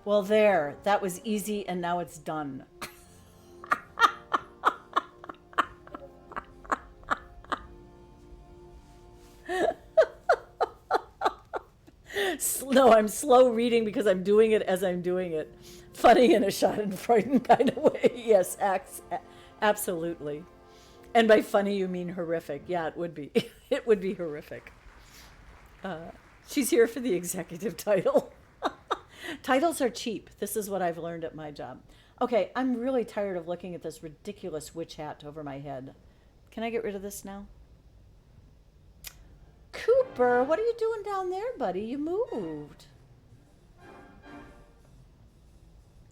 Well, there, that was easy and now it's done. No, I'm slow reading because I'm doing it as I'm doing it. Funny in a Schadenfreude kind of way. Yes, absolutely. And by funny, you mean horrific. Yeah, it would be. It would be horrific. She's here for the executive title. Titles are cheap. This is what I've learned at my job. Okay, I'm really tired of looking at this ridiculous witch hat over my head. Can I get rid of this now? Cooper, what are you doing down there, buddy? You moved.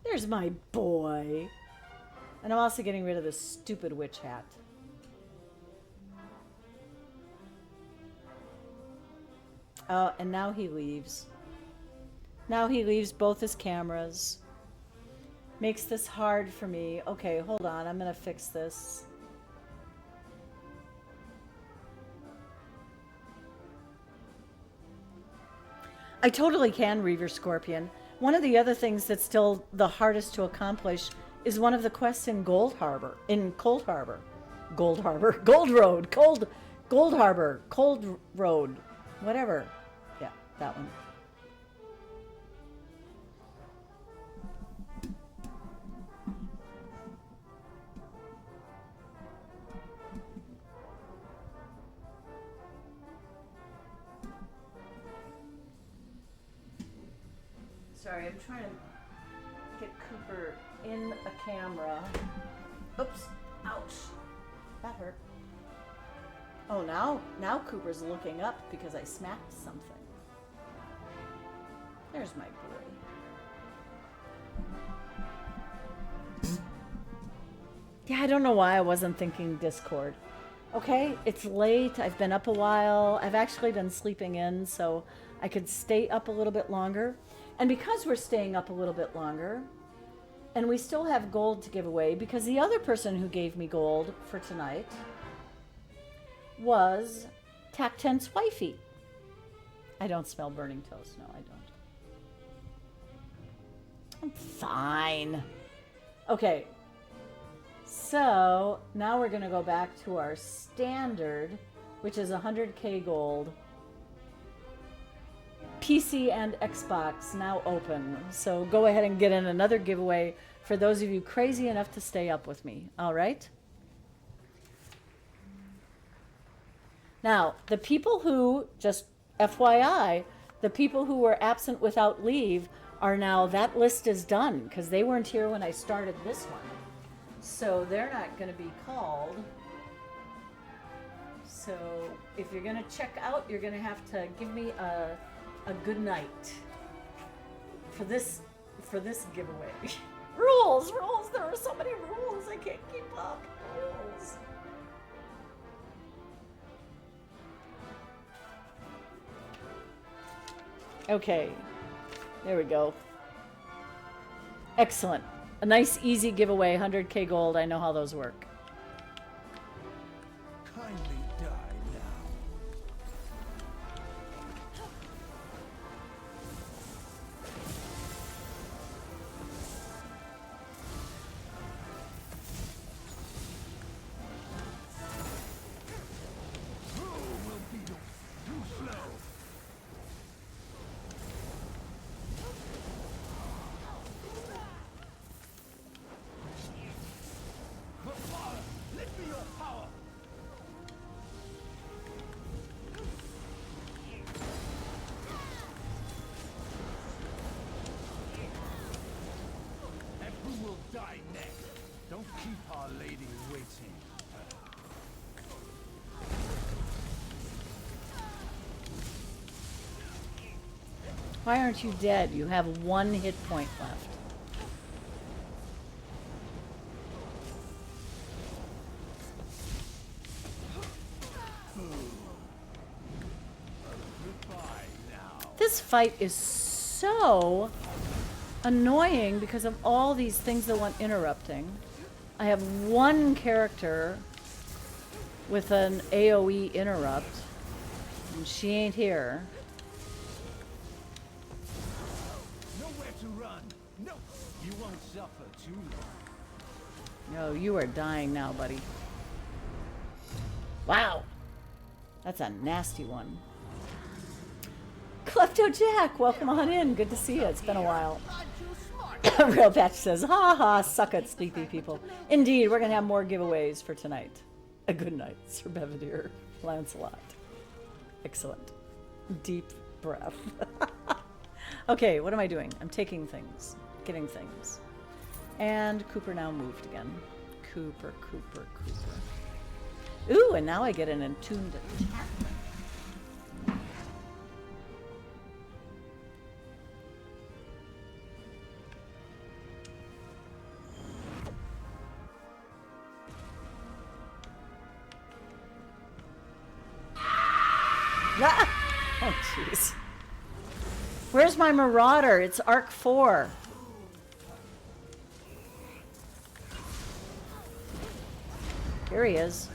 There's my boy. And I'm also getting rid of this stupid witch hat. Oh, and now he leaves. Now he leaves both his cameras. Makes this hard for me. Okay, hold on. I'm going to fix this. I totally can, Reaver Scorpion. One of the other things that's still the hardest to accomplish is one of the quests in Gold Harbor. Gold Road, whatever. Yeah, that one. Sorry, I'm trying to get Cooper in a camera. Oops. Ouch. That hurt. Oh, now Cooper's looking up because I smacked something. There's my boy. Yeah, I don't know why I wasn't thinking Discord. Okay, it's late. I've been up a while. I've actually been sleeping in, so I could stay up a little bit longer. And because we're staying up a little bit longer, and we still have gold to give away, because the other person who gave me gold for tonight was Tac10's wifey. I don't smell burning toast. No, I don't. I'm fine. Okay. So now we're going to go back to our standard, which is 100k gold. PC and Xbox now open. So go ahead and get in another giveaway for those of you crazy enough to stay up with me. All right? Now, the people who, just FYI, the people who were absent without leave are now, that list is done because they weren't here when I started this one. So they're not going to be called. So if you're going to check out, you're going to have to give me a good night for this giveaway. Rules! There are so many rules. I can't keep up. Rules. Okay. There we go. Excellent. A nice, easy giveaway. 100k gold. I know how those work. Kindly die now. Who will be too slow? Let me your power. And who will die next? Don't keep our lady waiting. Why aren't you dead? You have 1 hit point left. This fight is so annoying because of all these things that want interrupting. I have 1 character with an AoE interrupt, and she ain't here. Nowhere to run. No, you won't suffer too long. No, you are dying now, buddy. Wow. That's a nasty one. Klepto Jack, welcome on in. Good to see you. It's been a while. Real Patch says, ha ha, suck it, sleepy people. Indeed, we're going to have more giveaways for tonight. A good night, Sir Belvedere, Lancelot. Excellent. Deep breath. Okay, what am I doing? I'm taking things, getting things. And Cooper now moved again. Cooper. Ooh, and now I get an entombed attack. Oh, jeez. Where's my Marauder? It's Arc 4. Here he is.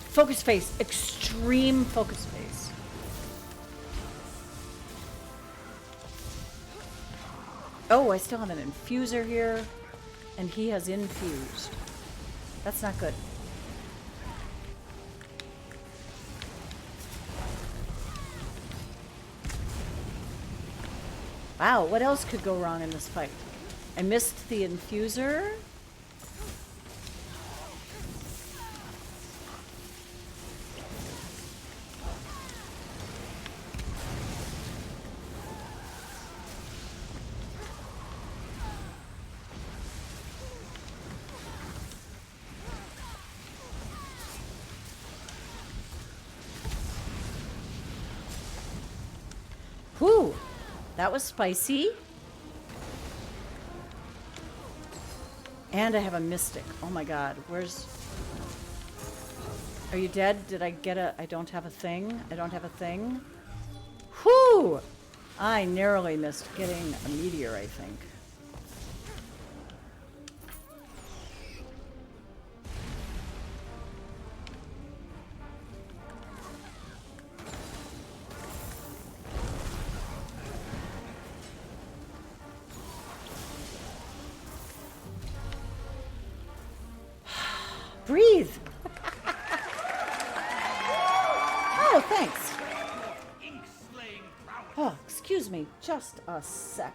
Focus face. Extreme focus face. Oh, I still have an infuser here. And he has infused. That's not good. Wow, what else could go wrong in this fight? I missed the infuser. Whew, that was spicy. And I have a mystic. Oh my god, where's... Are you dead? Did I get a... I don't have a thing? I don't have a thing? Whew! I narrowly missed getting a meteor, I think. Breathe! Oh, thanks. Oh, excuse me, just a sec.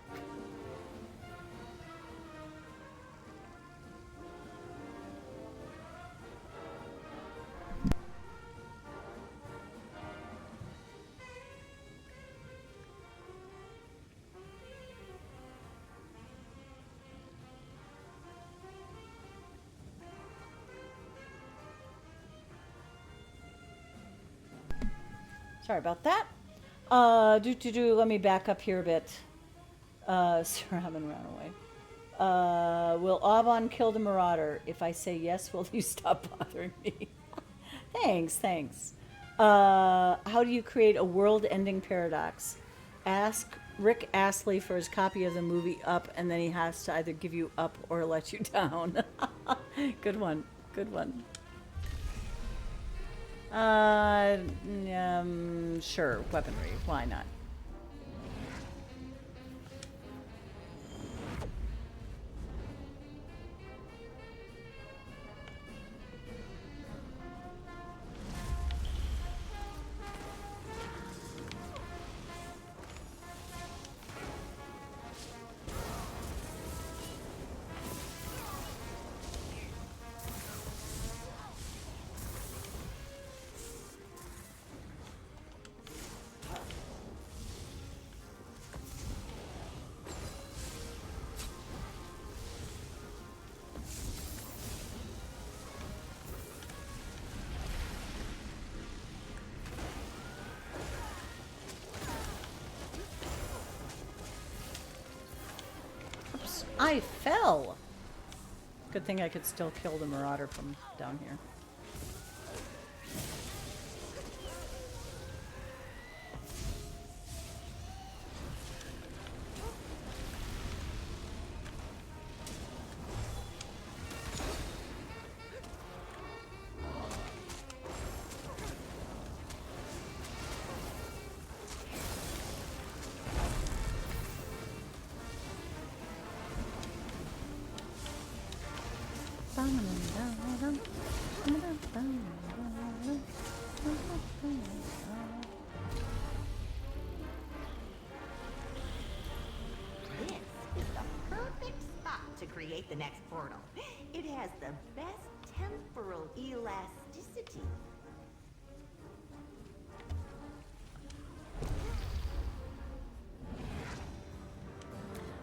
Sorry about that. Let me back up here a bit. Sir Hammond ran away. Will Aubwon kill the Marauder? If I say yes, will you stop bothering me? Thanks. How do you create a world-ending paradox? Ask Rick Astley for his copy of the movie Up, and then he has to either give you up or let you down. Good one. Sure, weaponry. Why not? I fell! Good thing I could still kill the Marauder from down here. The next portal. It has the best temporal elasticity.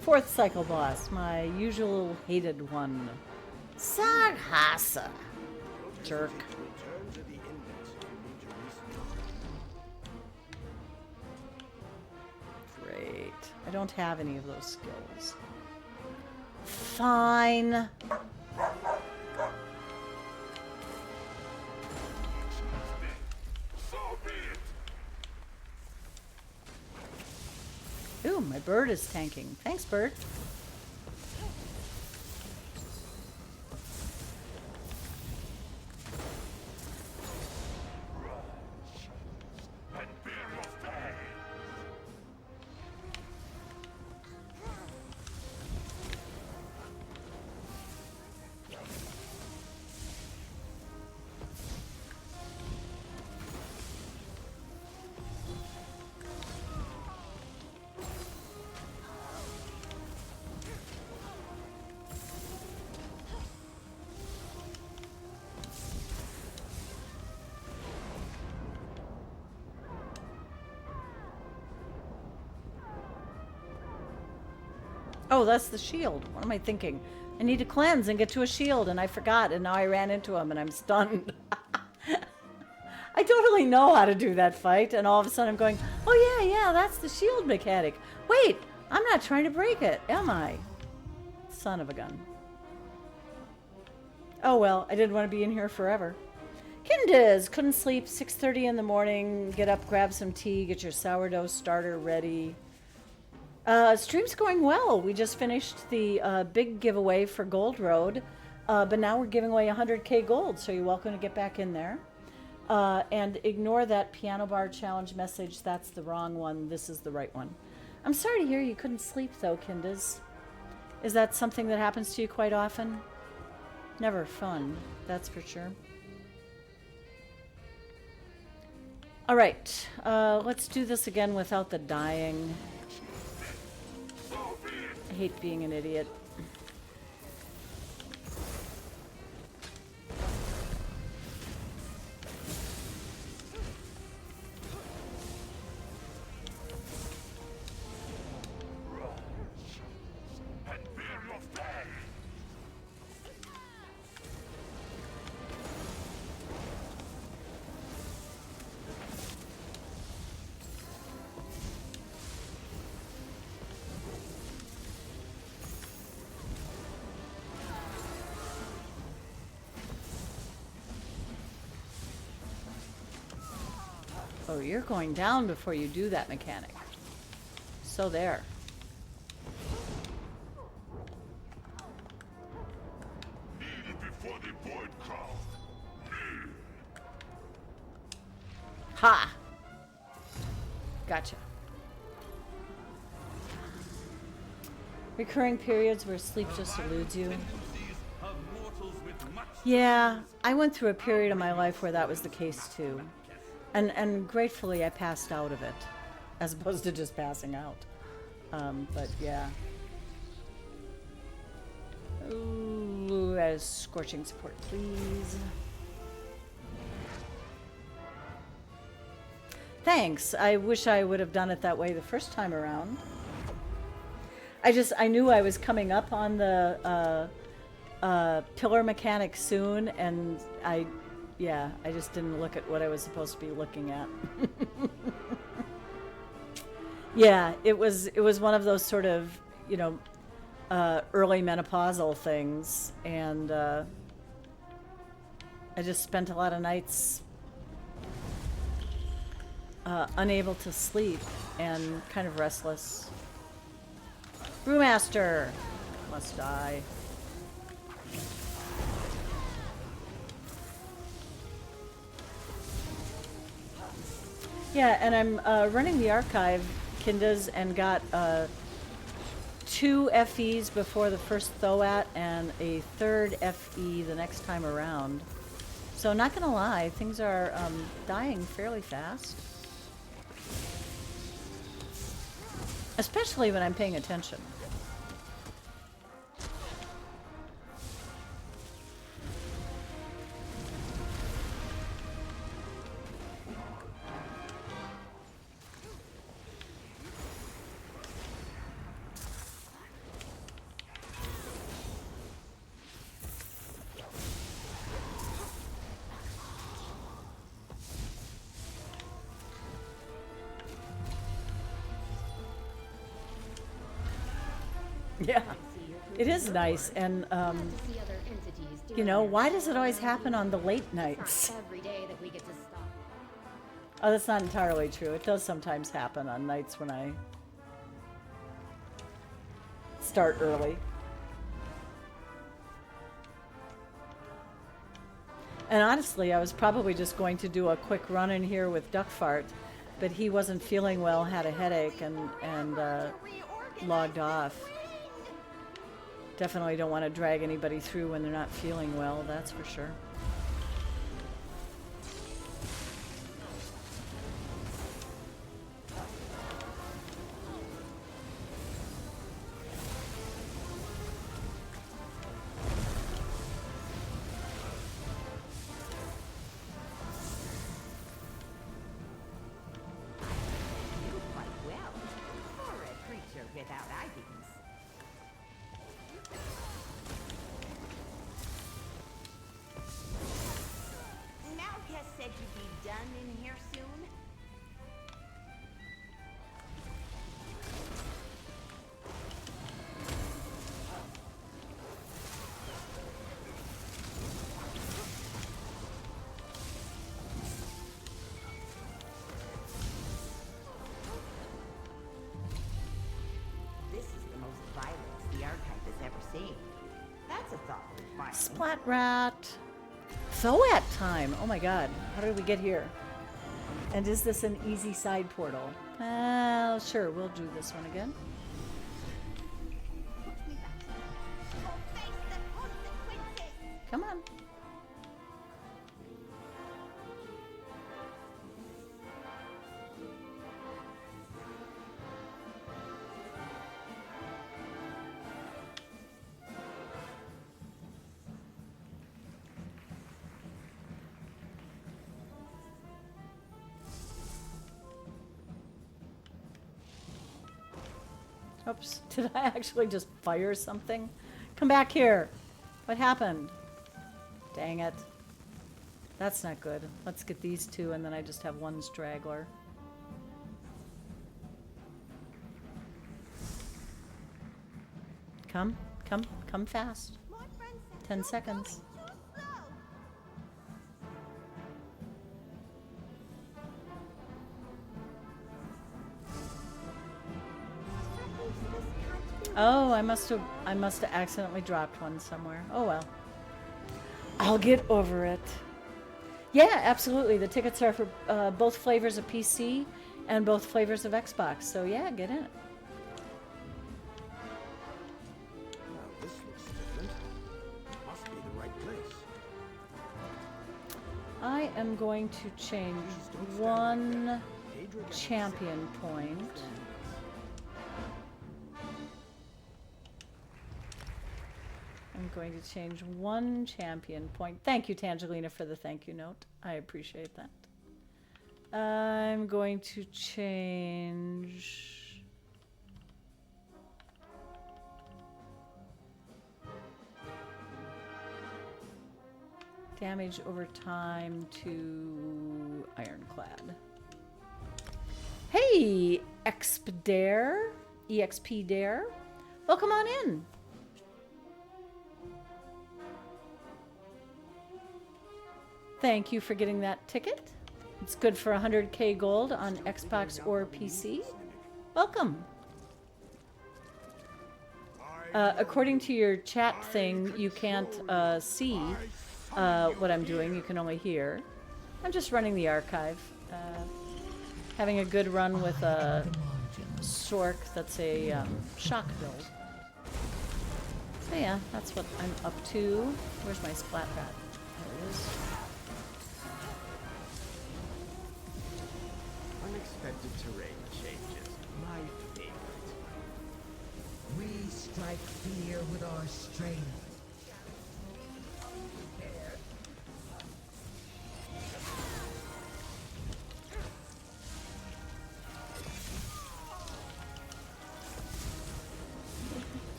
Fourth cycle boss, my usual hated one. Sarhasa. Jerk. Great. I don't have any of those skills. Fine. Ooh, my bird is tanking. Thanks, bird. Oh, that's the shield. What am I thinking? I need to cleanse and get to a shield, and I forgot, and now I ran into him, and I'm stunned. I totally know how to do that fight, and all of a sudden I'm going, oh yeah, that's the shield mechanic. Wait, I'm not trying to break it, am I? Son of a gun. Oh well, I didn't want to be in here forever. Kindiz, couldn't sleep, 6:30 in the morning, get up, grab some tea, get your sourdough starter ready. Stream's going well. We just finished the big giveaway for Gold Road, but now we're giving away 100k gold, so you're welcome to get back in there. And ignore that piano bar challenge message. That's the wrong one. This is the right one. I'm sorry to hear you couldn't sleep, though, Kindiz. Is that something that happens to you quite often? Never fun, that's for sure. All right, let's do this again without the dying. I hate being an idiot. Oh, you're going down before you do that, mechanic. So there. Before the void come. Ha! Gotcha. Recurring periods where sleep just eludes you. Yeah, I went through a period of my life where that was the case too. And gratefully I passed out of it, as opposed to just passing out. But yeah. Ooh, as scorching support, please. Thanks. I wish I would have done it that way the first time around. I knew I was coming up on the pillar mechanic soon, and I just didn't look at what I was supposed to be looking at. Yeah, it was one of those sort of, you know, early menopausal things, and I just spent a lot of nights unable to sleep and kind of restless. Brewmaster must die. Yeah, and I'm running the archive, Kindas, and got 2 FEs before the first Thoat and a 3rd FE the next time around. So not gonna lie, things are dying fairly fast. Especially when I'm paying attention. Yeah, it is nice, and you know, why does it always happen on the late nights? Every day that we get to stop. Oh, that's not entirely true. It does sometimes happen on nights when I start early. And honestly, I was probably just going to do a quick run in here with Duckfart, but he wasn't feeling well, had a headache, and logged off. Definitely don't want to drag anybody through when they're not feeling well, that's for sure. Splat rat. Thoat time. Oh my god. How did we get here? And is this an easy side portal? Sure, we'll do this one again. Come on. Oops, did I actually just fire something? Come back here. What happened? Dang it. That's not good. Let's get these 2 and then I just have 1 straggler. Come fast. 10 seconds. Oh, I must have accidentally dropped one somewhere. Oh well. I'll get over it. Yeah, absolutely. The tickets are for both flavors of PC and both flavors of Xbox. So yeah, get in it. Well, this looks different. Must be the right place. I am going to change one champion point. I'm going to change one champion point. Thank you, Tangelina, for the thank you note. I appreciate that. I'm going to change... damage over time to Ironclad. Hey, Expdare, EXP Dare. Welcome on in. Thank you for getting that ticket. It's good for 100k gold on Xbox or PC. Welcome. According to your chat thing, you can't see what I'm doing. You can only hear. I'm just running the archive. Having a good run with a Sork that's a shock build. So yeah, that's what I'm up to. Where's my splat rat? There it is. Unexpected terrain changes. My favorite. We strike fear with our strength.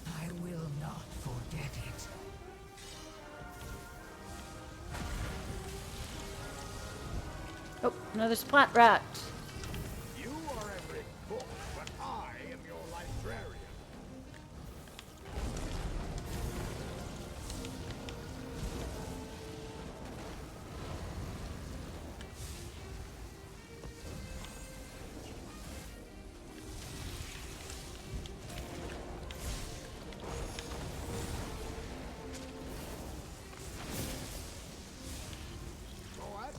I will not forget it. Oh, another splat rat. You are every book, but I am your librarian. What?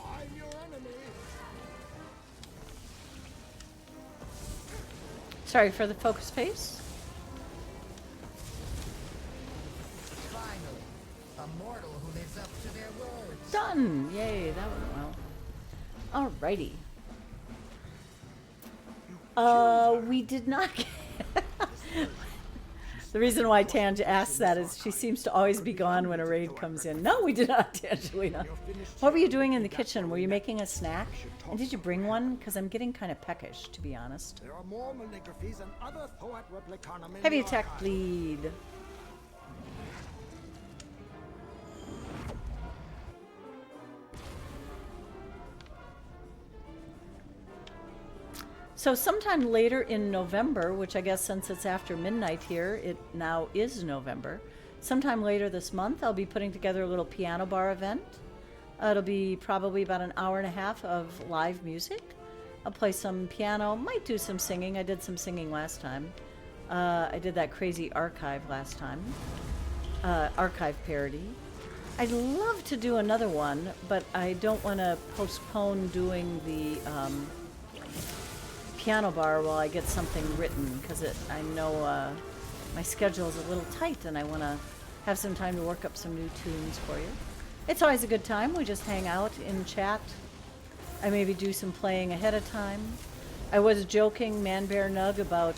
I'm your enemy. Sorry for the focus face. Finally, a mortal who lives up to their words. Done! Yay, that went well. Alrighty. We did not get... The reason why Tanj asks that is she seems to always be gone when a raid comes in. No, we did not, Tangelina. What were you doing in the kitchen? Were you making a snack? And did you bring one? Because I'm getting kind of peckish, to be honest. There are more malligraphies and other Thoat replicanum in Heavy the attack archive. bleed. So sometime later in November, which I guess since it's after midnight here, it now is November. Sometime later this month, I'll be putting together a little piano bar event. It'll be probably about an hour and a half of live music. I'll play some piano, might do some singing. I did some singing last time. I did that crazy archive last time. Archive parody. I'd love to do another one, but I don't want to postpone doing the piano bar while I get something written, because I know my schedule is a little tight and I want to have some time to work up some new tunes for you. It's always a good time. We just hang out in chat. I maybe do some playing ahead of time. I was joking, Man Bear Nug, about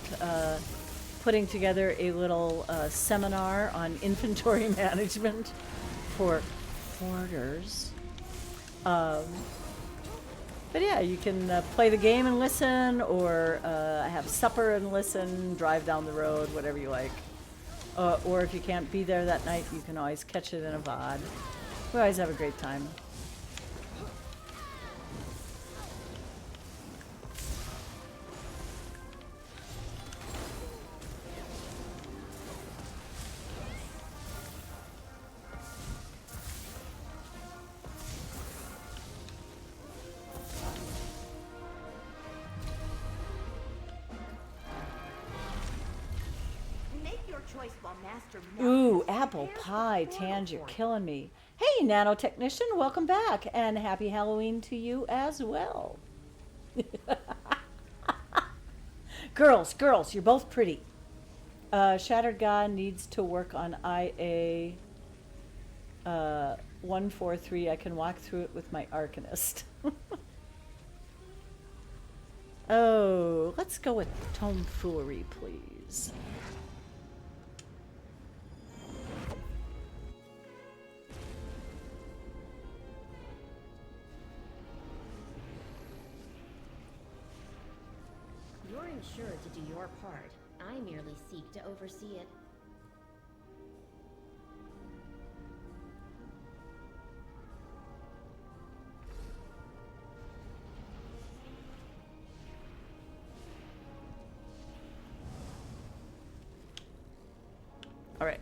putting together a little seminar on inventory management for hoarders. But yeah, you can play the game and listen, or have supper and listen, drive down the road, whatever you like. Or if you can't be there that night, you can always catch it in a VOD. We always have a great time. choice while Master Ooh, apple pie, Tange, you're killing me. Hey, nanotechnician, welcome back, and happy Halloween to you as well. Girls, you're both pretty. Shattered God needs to work on IA 143. I can walk through it with my Arcanist. Oh, let's go with tomfoolery, please. You're insured to do your part. I merely seek to oversee it. All right.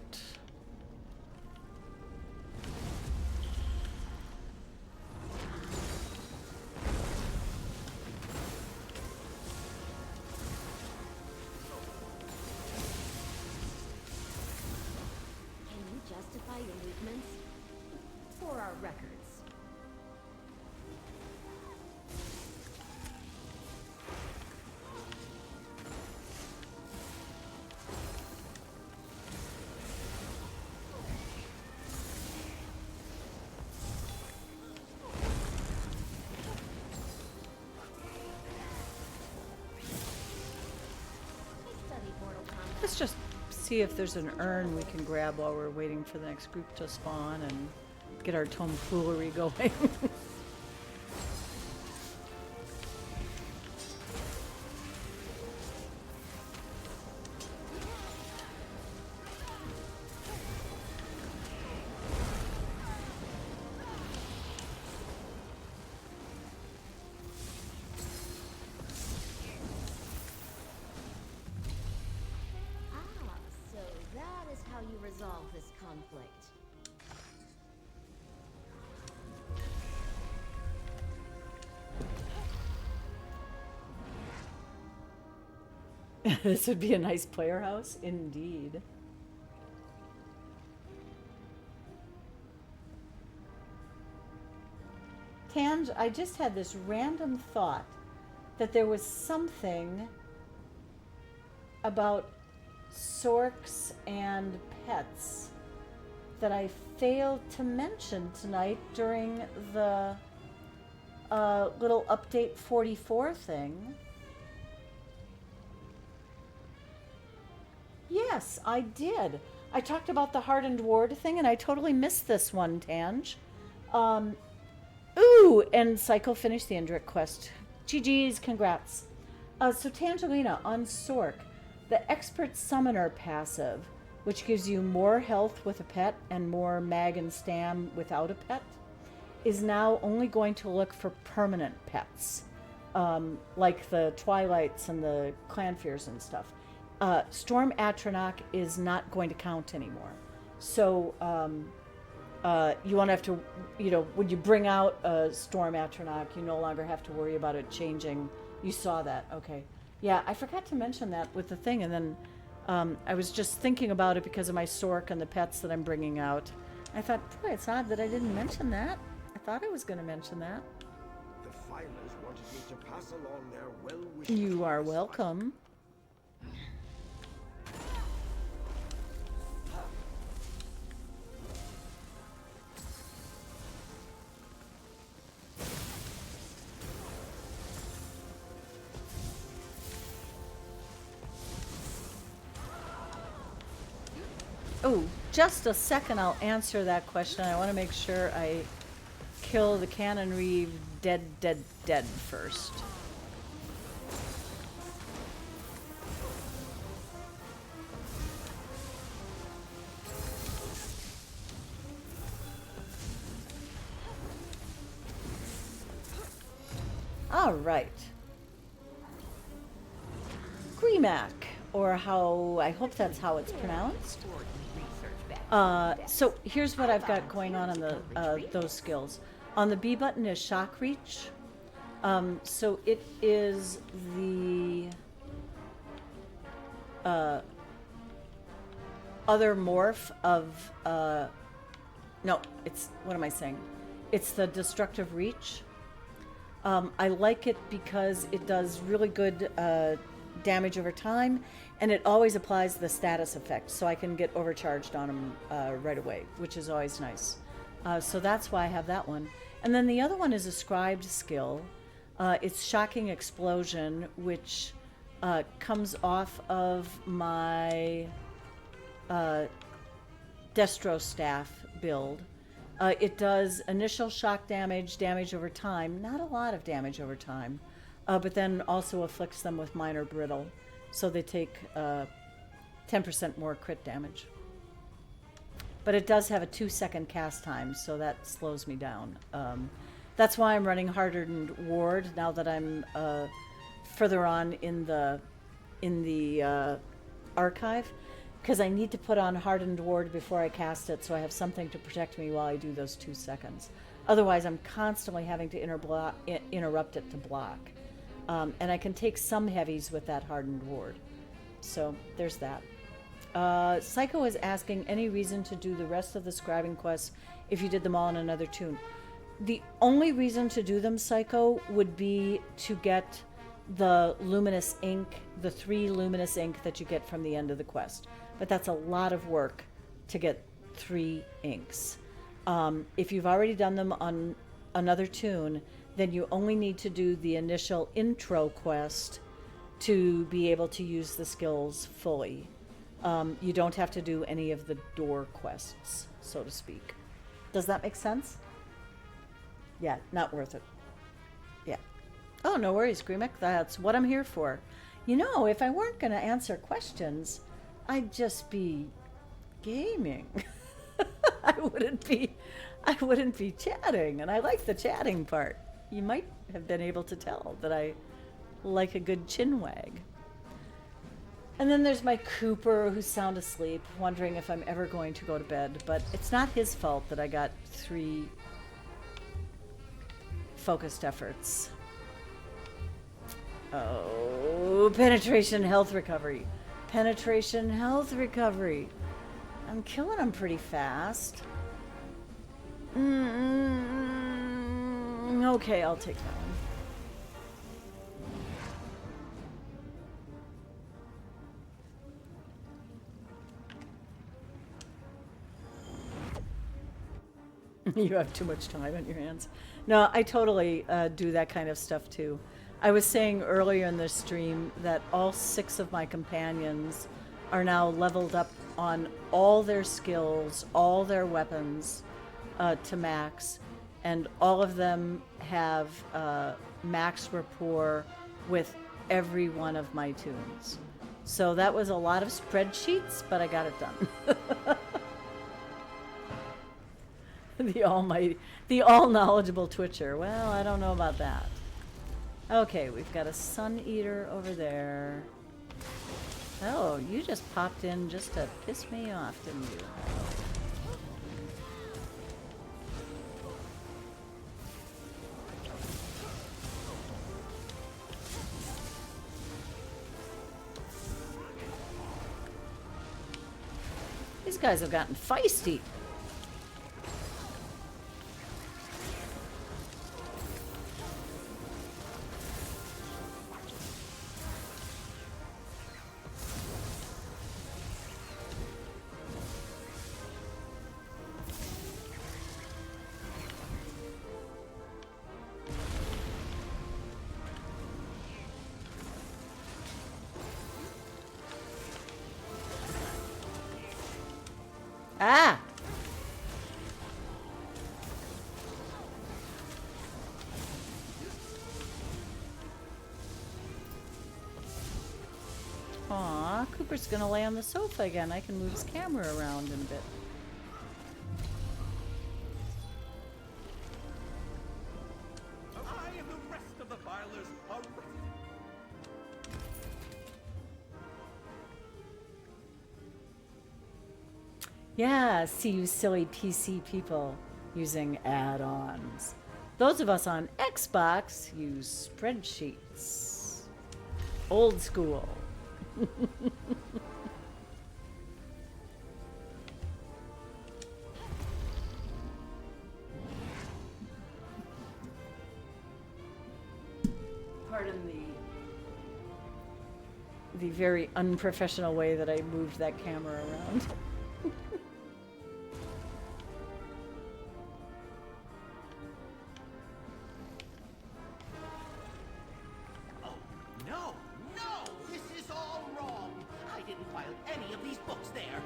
Can you justify your movements? For our records. Let's just see if there's an urn we can grab while we're waiting for the next group to spawn and get our tomfoolery going. So that is how you resolve this conflict. This would be a nice player house, indeed. Tange, I just had this random thought that there was something about Sorks and pets that I failed to mention tonight during the little update 44 thing. Yes, I did. I talked about the Hardened Ward thing, and I totally missed this one, Tange. Ooh, and Psycho finished the Indrik quest. GG's, congrats. So Tangelina, on Sork, the Expert Summoner passive, which gives you more health with a pet and more mag and stam without a pet, is now only going to look for permanent pets, like the Twilights and the Clanfears and stuff. Storm Atronach is not going to count anymore. So you won't have to, when you bring out a Storm Atronach, you no longer have to worry about it changing. You saw that, okay. Yeah, I forgot to mention that with the thing, and then I was just thinking about it because of my Sork and the pets that I'm bringing out. I thought, boy, it's odd that I didn't mention that. I thought I was going to mention that. The filers wanted me to pass along their well wishes. You are welcome. Oh, just a second, I'll answer that question. I want to make sure I kill the Cannon Reeve dead first. All right. Grimac, or how, I hope that's how it's pronounced. So here's what I've got going on the those skills. On the B button is Shock Reach. So it is the other morph of, no, it's, what am I saying? It's the Destructive Reach. I like it because it does really good damage over time, and it always applies the status effect, so I can get overcharged on them right away, which is always nice. So that's why I have that one. And then the other one is a scribed skill. It's Shocking Explosion, which comes off of my Destro Staff build. It does initial shock damage, damage over time, not a lot of damage over time, but then also afflicts them with minor brittle, so they take 10% more crit damage. But it does have a 2-second cast time, so that slows me down. That's why I'm running Hardened Ward now that I'm further on in the archive, because I need to put on Hardened Ward before I cast it, so I have something to protect me while I do those 2 seconds. Otherwise, I'm constantly having to interrupt it to block. And I can take some heavies with that Hardened Ward. So there's that. Psycho is asking any reason to do the rest of the scribing quests if you did them all in another tune. The only reason to do them, Psycho, would be to get the luminous ink, the 3 luminous ink that you get from the end of the quest. But that's a lot of work to get 3 inks. If you've already done them on another tune, then you only need to do the initial intro quest to be able to use the skills fully. You don't have to do any of the door quests, so to speak. Does that make sense? Yeah, not worth it. Yeah. Oh, no worries, Greemick. That's what I'm here for. You know, if I weren't going to answer questions, I'd just be gaming. I wouldn't be chatting, and I like the chatting part. You might have been able to tell that I like a good chin wag. And then there's my Cooper, who's sound asleep, wondering if I'm ever going to go to bed. But it's not his fault that I got 3 focused efforts. Oh, penetration health recovery. Penetration health recovery. I'm killing him pretty fast. Okay, I'll take that one. You have too much time on your hands. No, I totally do that kind of stuff too. I was saying earlier in the stream that all 6 of my companions are now leveled up on all their skills, all their weapons to max, and all of them have max rapport with every one of my tunes. So that was a lot of spreadsheets, but I got it done. The all-knowledgeable Twitcher. Well, I don't know about that. Okay, we've got a Sun Eater over there. Oh, you just popped in just to piss me off, didn't you? These guys have gotten feisty. Ah! Aw, Cooper's gonna lay on the sofa again. I can move his camera around in a bit. I and the rest of the filers are Yeah, see you silly PC people using add-ons. Those of us on Xbox use spreadsheets. Old school. Pardon the very unprofessional way that I moved that camera around. Oh, no! No! This is all wrong! I didn't file any of these books there!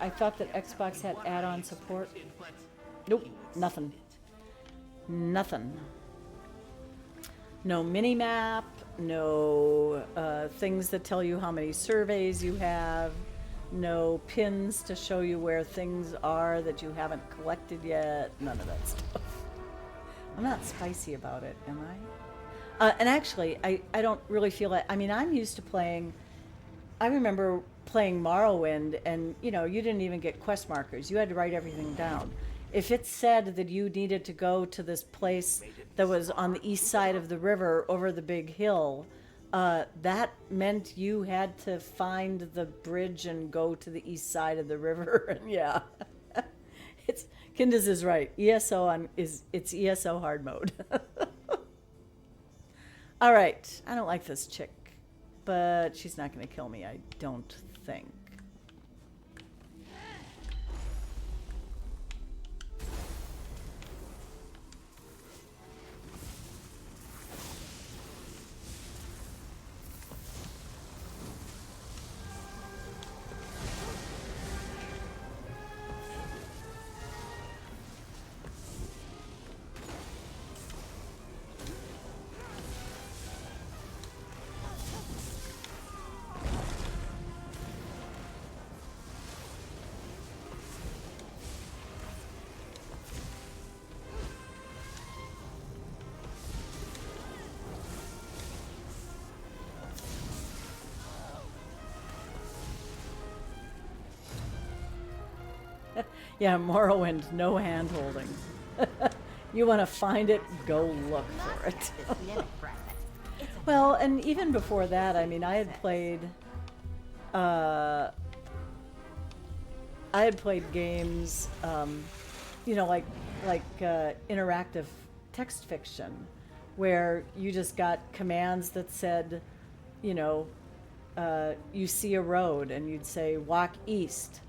I thought that Xbox had add-on support. Nope, nothing. Nothing. No mini-map, no things that tell you how many surveys you have, no pins to show you where things are that you haven't collected yet, none of that stuff. I'm not spicy about it, am I? And actually, I don't really feel like, I mean, I'm used to playing, I remember playing Morrowind, and you know, you didn't even get quest markers. You had to write everything down. If it said that you needed to go to this place that was on the east side of the river over the big hill, that meant you had to find the bridge and go to the east side of the river. And yeah, it's Candace is right. ESO it's ESO hard mode. All right, I don't like this chick, but she's not going to kill me, I don't think. Yeah, Morrowind, no hand-holding. You want to find it, go look for it. Well, and even before that, I mean, I had played games, you know, like interactive text fiction, where you just got commands that said, you know, you see a road, and you'd say, walk east.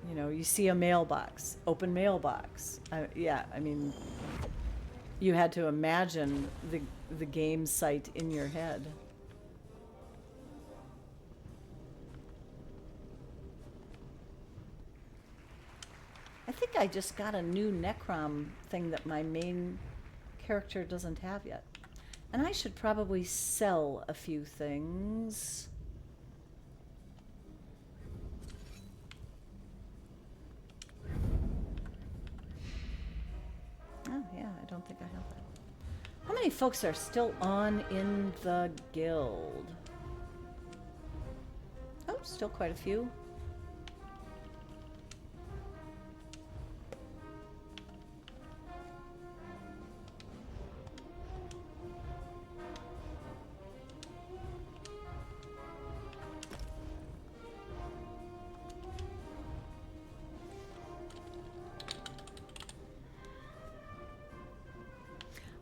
You know, you see a mailbox, open mailbox. Yeah, I mean, you had to imagine the game site in your head. I think I just got a new Necrom thing that my main character doesn't have yet. And I should probably sell a few things. Oh, yeah, I don't think I have that. How many folks are still on in the guild? Oh, still quite a few.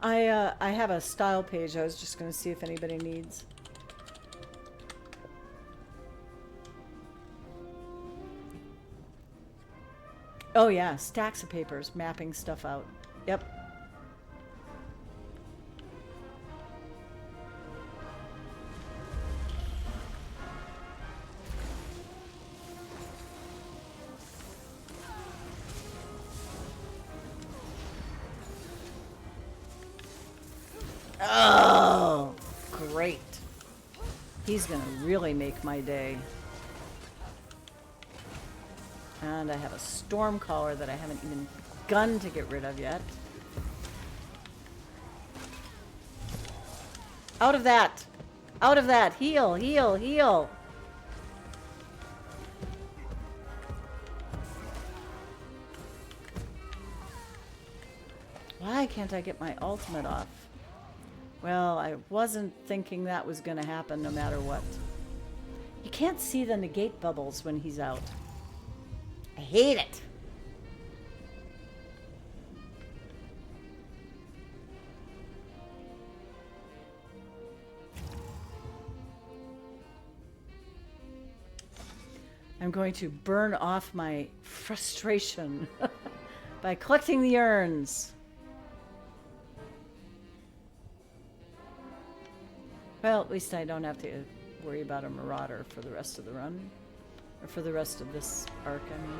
I have a style page. I was just going to see if anybody needs. Oh yeah, stacks of papers, mapping stuff out. Yep. Oh, great. He's gonna really make my day. And I have a storm caller that I haven't even begun to get rid of yet. Out of that! Out of that! Heal, heal, heal! Why can't I get my ultimate off? Well, I wasn't thinking that was going to happen no matter what. You can't see the negate bubbles when he's out. I hate it. I'm going to burn off my frustration by collecting the urns. Well, at least I don't have to worry about a marauder for the rest of the run. Or for the rest of this arc, I mean.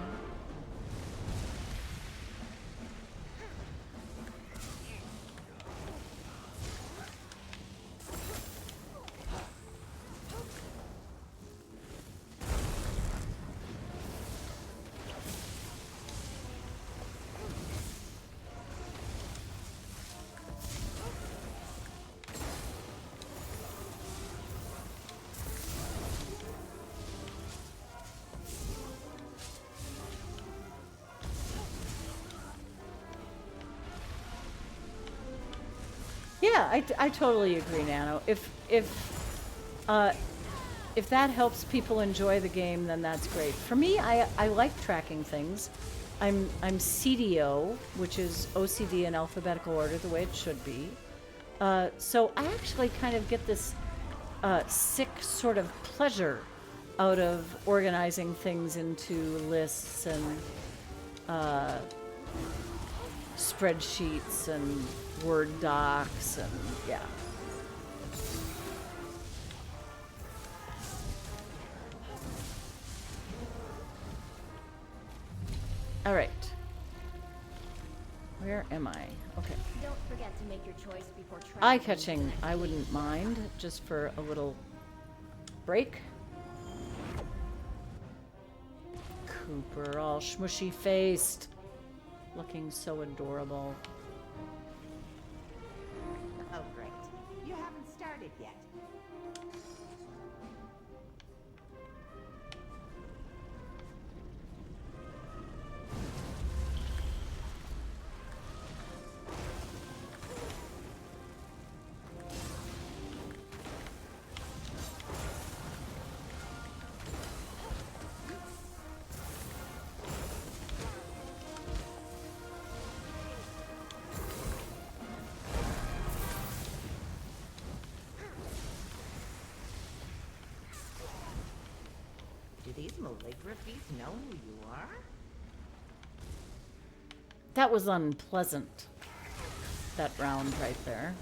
Yeah, I totally agree, Nano. If that helps people enjoy the game, then that's great. For me, I like tracking things. I'm CDO, which is OCD in alphabetical order, the way it should be. So I actually kind of get this sick sort of pleasure out of organizing things into lists and spreadsheets and Word docs and yeah. All right. Where am I? Okay. Don't forget to make your choice before trying. Eye catching, I wouldn't mind just for a little break. Cooper, all smushy faced, looking so adorable. Oh, great. You haven't started yet. Do these malligraphies know who you are? That was unpleasant. That round right there.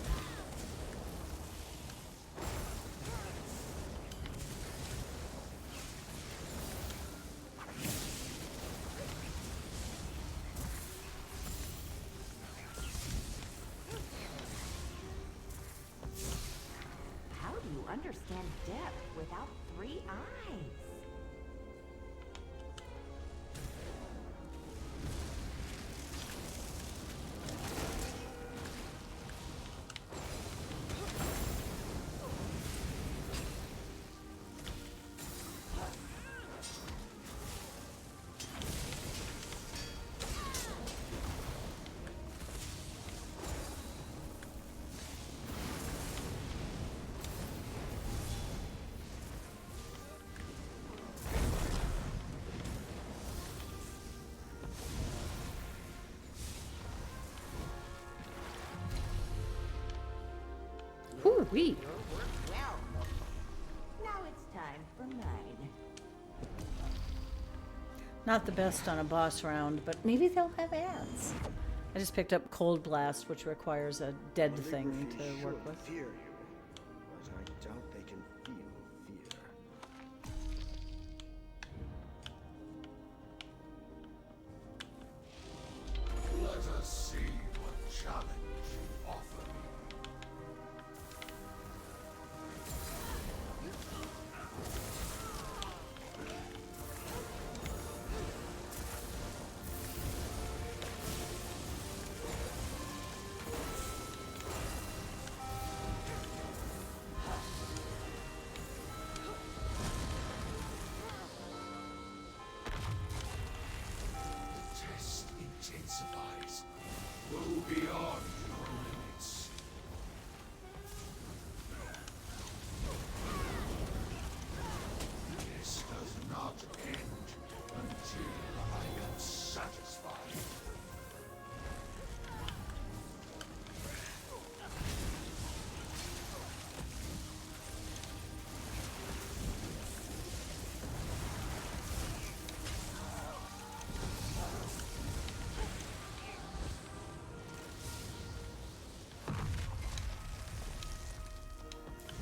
How do you understand depth without 3 eyes? Hoo-wee. Well, now it's time for mine. Not the best on a boss round, but maybe they'll have ads. I just picked up Cold Blast, which requires a dead thing to work with. Fear you, but I doubt they can feel fear. Let us see what challenge you offer me. The test intensifies. Go beyond your limits. This does not end until I am satisfied.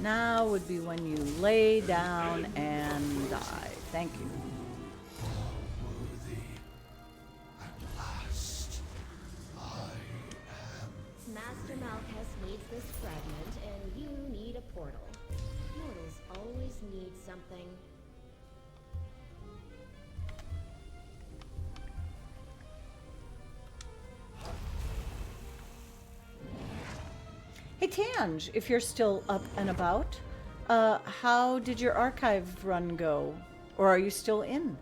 Now would be when you lay down and die. Thank you. Worthy. At last, I am. Master Malchus needs this fragment, and you need a portal. Mortals always need something. Hey Tange, if you're still up and about, how did your archive run go? Or are you still in?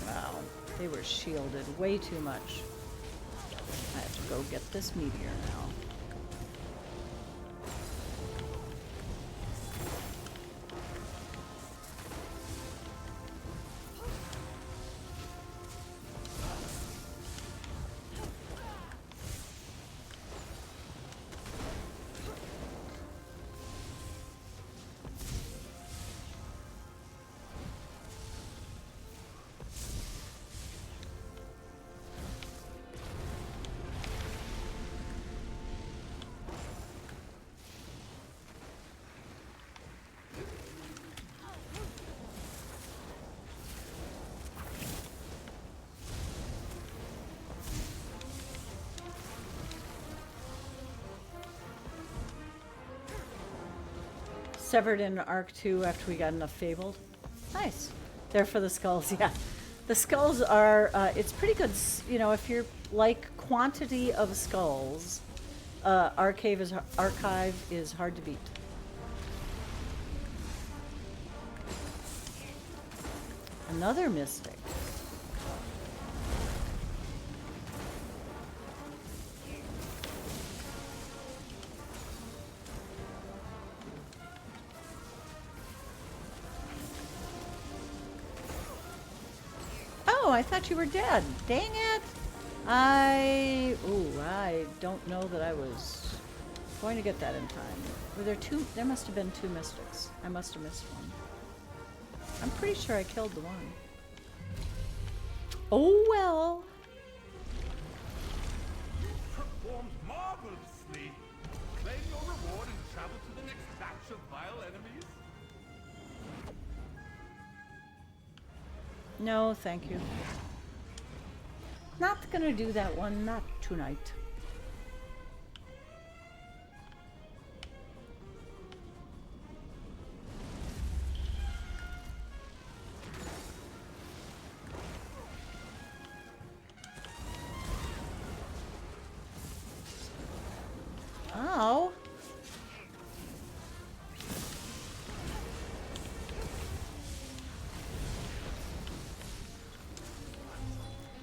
Wow, they were shielded way too much. I have to go get this meteor now. Severed in Arc 2 after we got enough Fabled. Nice. There for the skulls, yeah. The skulls are, it's pretty good, you know, if you're like quantity of skulls, Archive is hard to beat. Another mystic. Oh, I thought you were dead. Dang it. I don't know that I was going to get that in time. Were there two? There must have been two mystics. I must have missed one. I'm pretty sure I killed the one. Oh well. Performed marvelously. Claim your reward and travel to the next batch of vile enemies. No, thank you. Not gonna do that one, not tonight. Ow.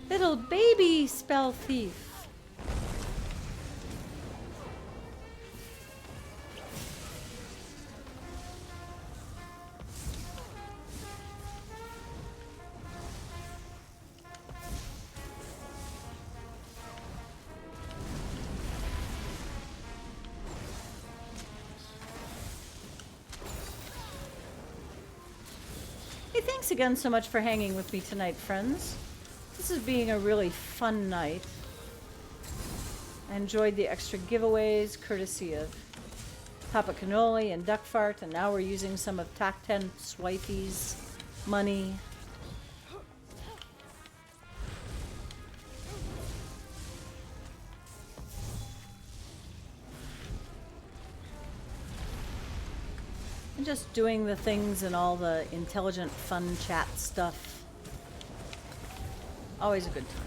Little baby spell thief. Thanks again so much for hanging with me tonight, friends. This is being a really fun night. I enjoyed the extra giveaways, courtesy of Papa Cannoli and Duck Fart, and now we're using some of Tac 10 Swifey's money. And just doing the things and all the intelligent, fun chat stuff. Always a good time.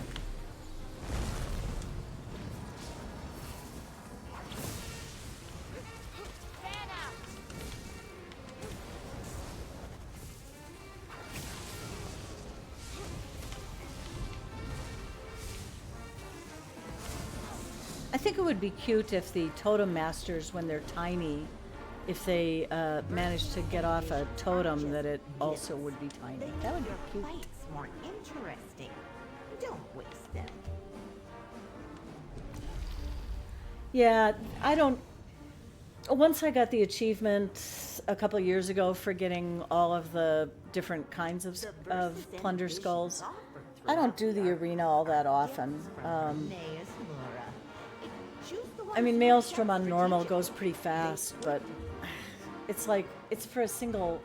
I think it would be cute if the totem masters, when they're tiny, if they managed to get off a totem, that it also would be tiny. That would be cute. Fights more interesting. Don't waste them. Yeah, I don't. Once I got the achievement a couple years ago for getting all of the different kinds of plunder skulls, I don't do the arena all that often. I mean, Maelstrom on normal goes pretty fast, but it's like it's for a single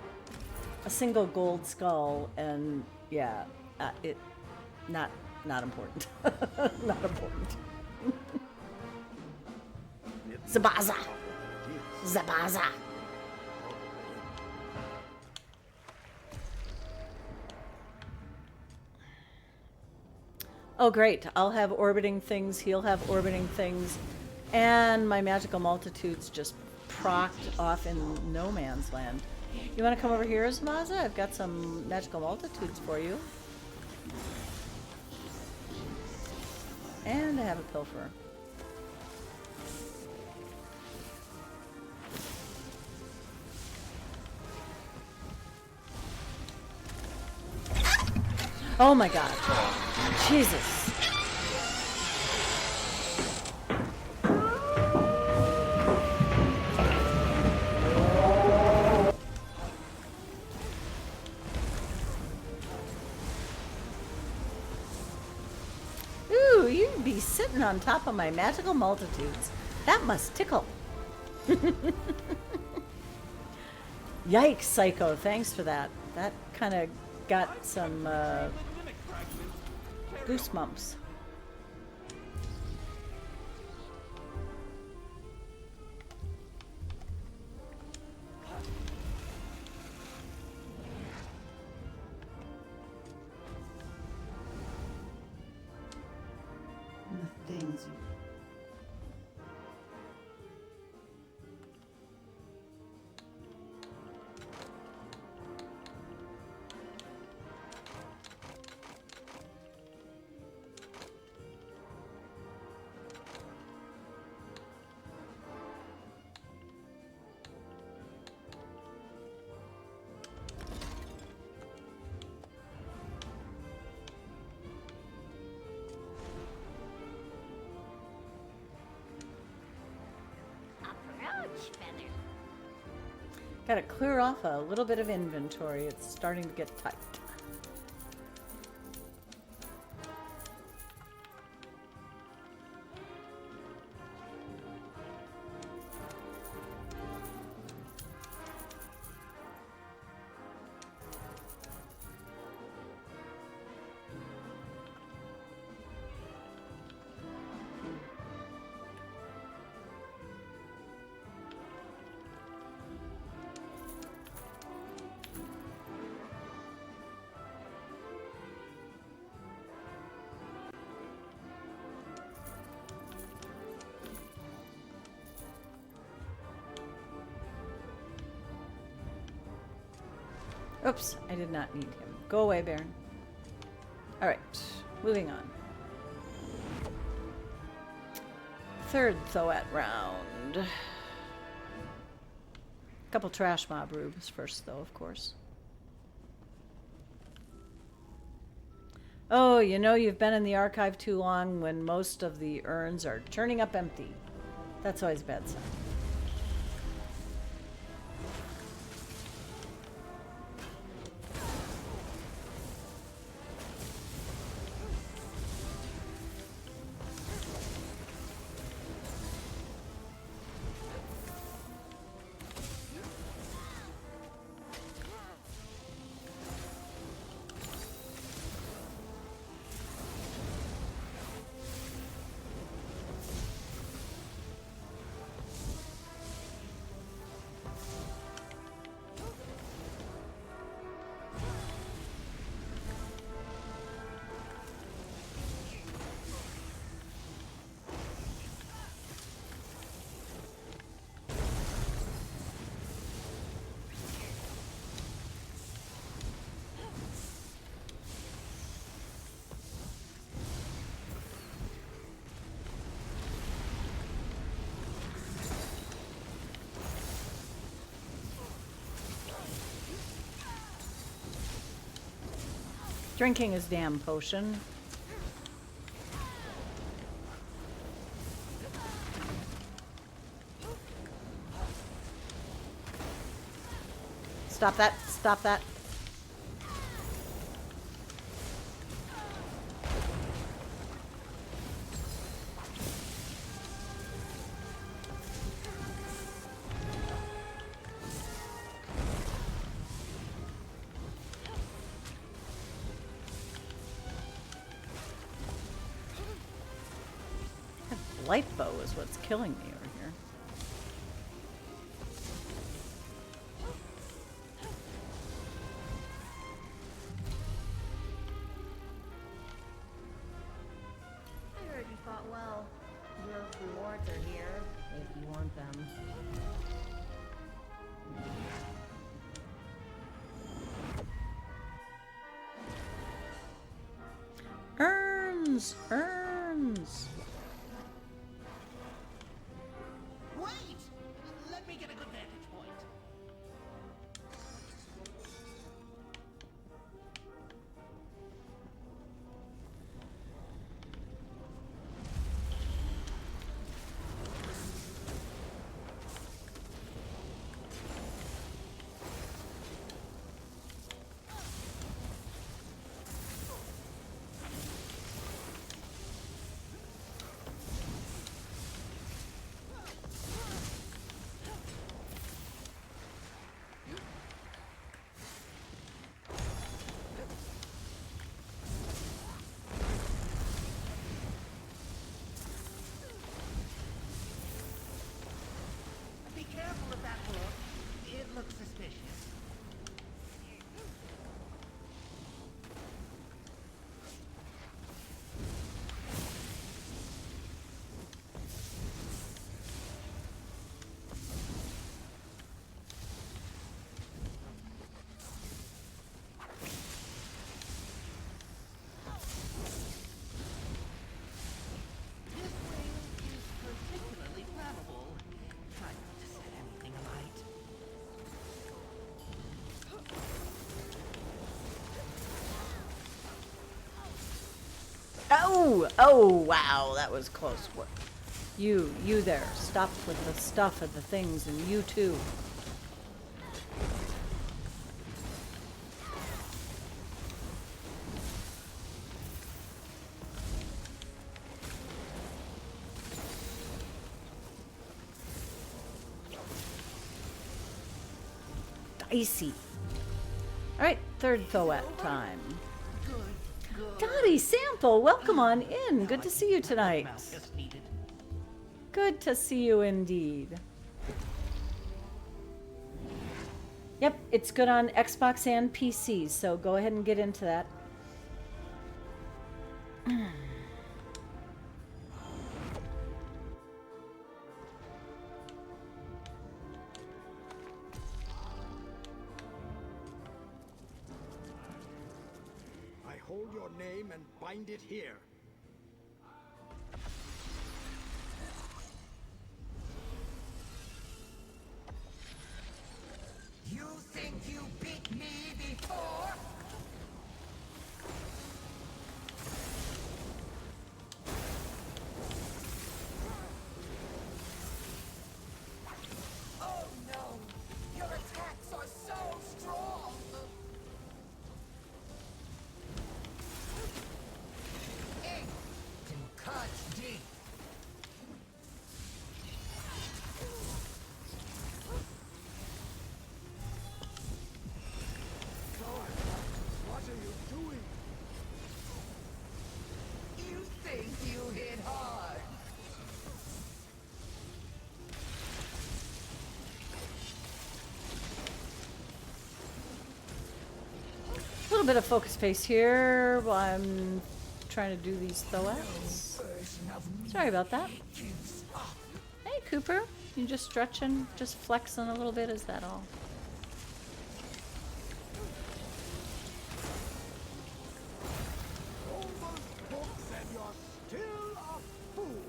gold skull, and yeah, it not important. Not important. Zabaza. Zabaza. Oh great, I'll have orbiting things, he'll have orbiting things, and my magical multitudes just procced off in no man's land. You want to come over here, Zabaza? I've got some magical multitudes for you. And I have a pilfer. Oh my god. Jesus. Ooh, you'd be sitting on top of my magical multitudes. That must tickle. Yikes, Psycho. Thanks for that. That kind of got some goosebumps. The things you Got to clear off a little bit of inventory. It's starting to get tight. Oops, I did not need him. Go away, Baron. Alright, moving on. Third Thoat round. Couple trash mob rubes first, though, of course. Oh, you know you've been in the archive too long when most of the urns are turning up empty. That's always a bad sign. drinking his damn potion. Stop that. Stop that. Light bow is what's killing me over here. I heard you fought well. Your rewards are here, if you want them. Urns! Urns! Wait! Let me get a good vantage point. Be careful of that hook. It looks suspicious. This wing is particularly flammable. Try not to set anything alight. Oh! Oh, wow, that was close. What? You there. Stop with the stuff and the things, and you too. Dicey. Alright, third Thoat time. Dottie Sample, welcome on in. Good to see you tonight. Good to see you indeed. Yep, it's good on Xbox and PC, so go ahead and get into that. I hold your name and bind it here. You think you beat me before? Oh no! Your attacks are so strong! Ink can cut deep. What are you doing? You think you hit hard? A little bit of focus pace here while I'm trying to do these Thoats. Sorry about that. Hey, Cooper. You just stretching, just flexing a little bit, is that all? All those books and you're still a fool.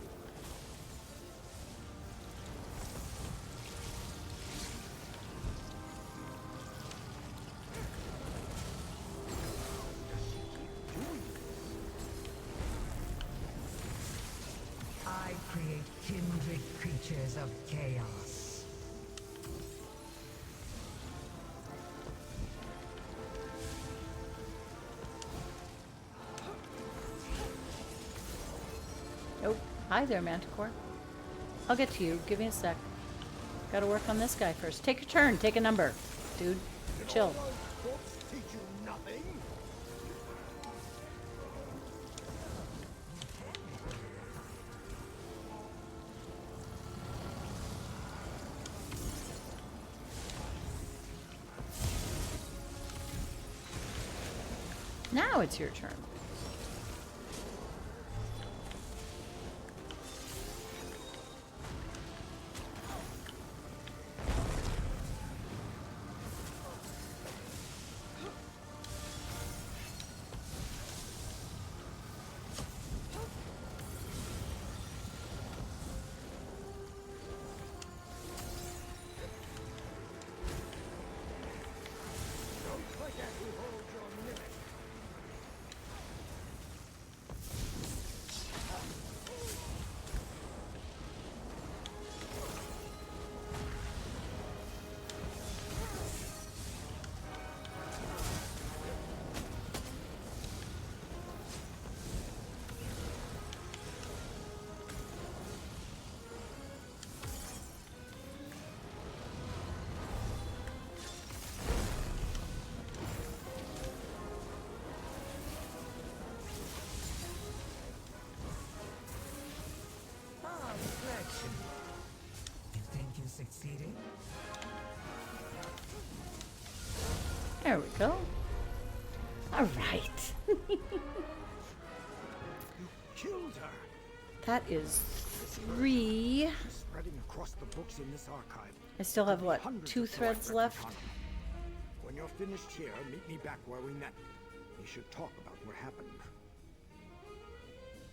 creatures of chaos. Oh, hi there, Manticore. I'll get to you. Give me a sec. Gotta work on this guy first. Take a turn. Take a number. Dude, chill. Teach you nothing. Now it's your turn. You think you succeeded? There we go. All right. You killed her. That is 3. Spreading across the books in this archive. I still have, what, 2 threads left? When you're finished here, meet me back where we met. We should talk about what happened.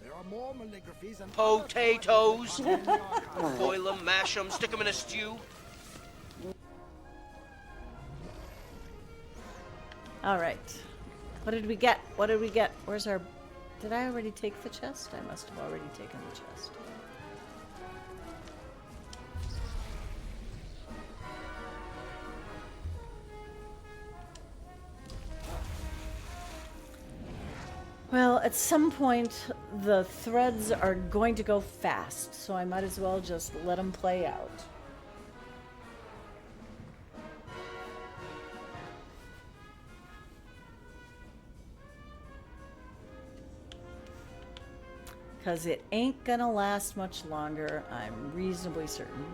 There are more malligraphies and potatoes. Boil them, mash them, stick them in a stew. All right. What did we get? What did we get? Where's our... Did I already take the chest? I must have already taken the chest. Well, at some point, the threads are going to go fast, so I might as well just let them play out. Because it ain't gonna last much longer, I'm reasonably certain.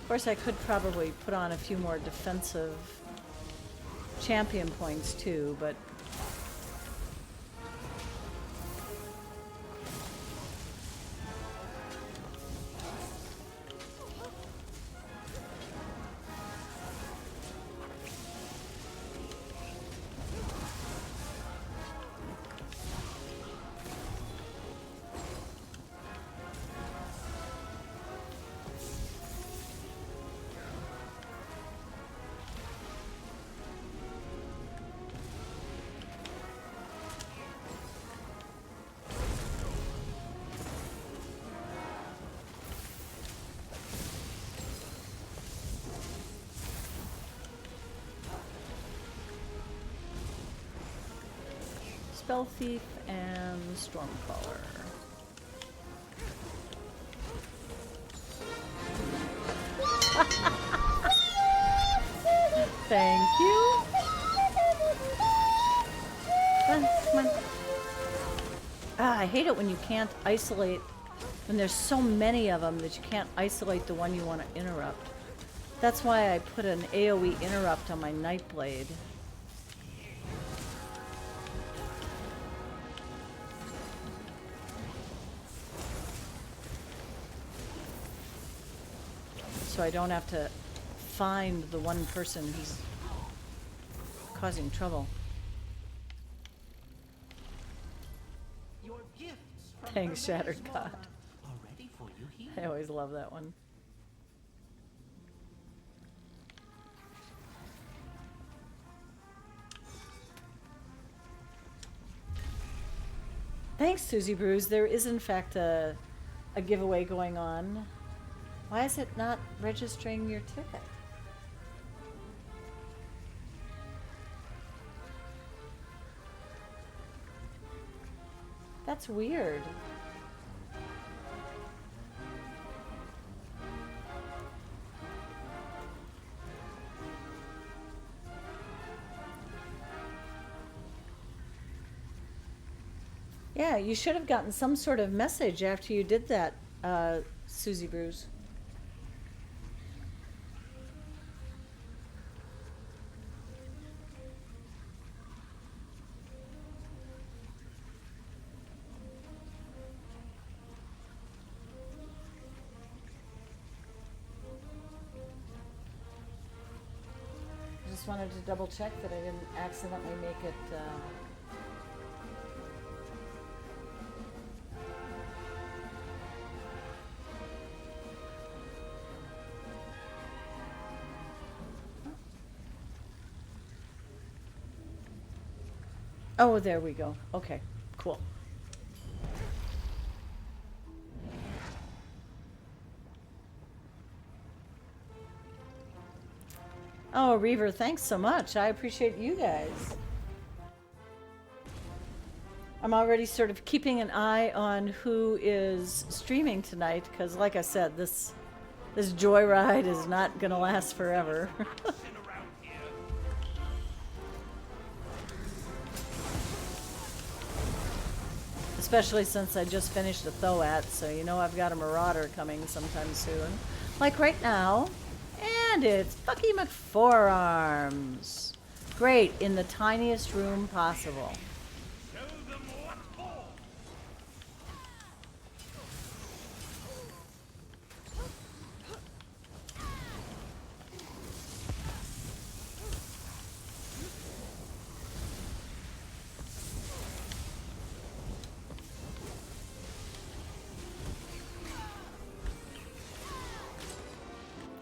Of course, I could probably put on a few more defensive champion points too, but Spell Thief and Stormcaller. Thank you. Come on, come on. I hate it when you can't isolate, when there's so many of them that you can't isolate the one you want to interrupt. That's why I put an AoE interrupt on my Nightblade. So I don't have to find the one person who's causing trouble. Your gifts from Thanks, Shattered Hermes God. are ready for you here. I always love that one. Thanks, Susie Brews. There is, in fact, a giveaway going on. Why is it not registering your ticket? That's weird. Yeah, you should have gotten some sort of message after you did that, Susie Brews. I just wanted to double check that I didn't accidentally make it, Oh, there we go. Okay, cool. Oh, Reaver, thanks so much. I appreciate you guys. I'm already sort of keeping an eye on who is streaming tonight, because like I said, this joyride is not going to last forever. Especially since I just finished the Thoat, so you know I've got a Marauder coming sometime soon. Like right now. And it's Bucky McForearms. Great, in the tiniest room possible.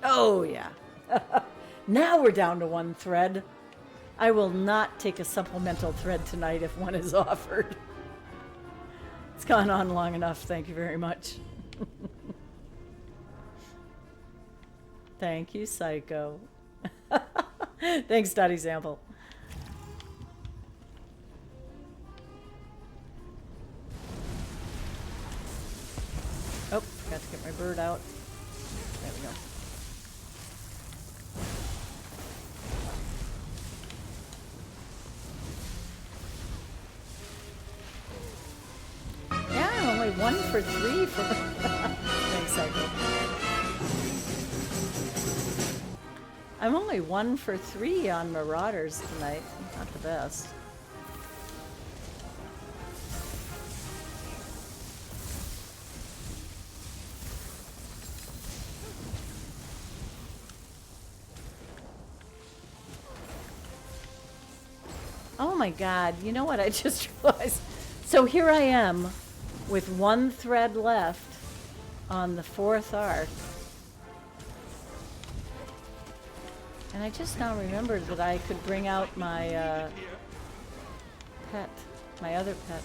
Oh, yeah. Now we're down to one thread. I will not take a supplemental thread tonight if one is offered. It's gone on long enough. Thank you very much. Thank you, Psycho. Thanks, Dottie Sample. Oh, forgot to get my bird out. There we go. Yeah, I'm only 1 for 3 for thanks, Psycho. I'm only 1 for 3 on Marauders tonight. Not the best. Oh my god, you know what I just realized? So here I am with 1 thread left on the 4th arc. And I just now remembered that I could bring out my pet, my other pet.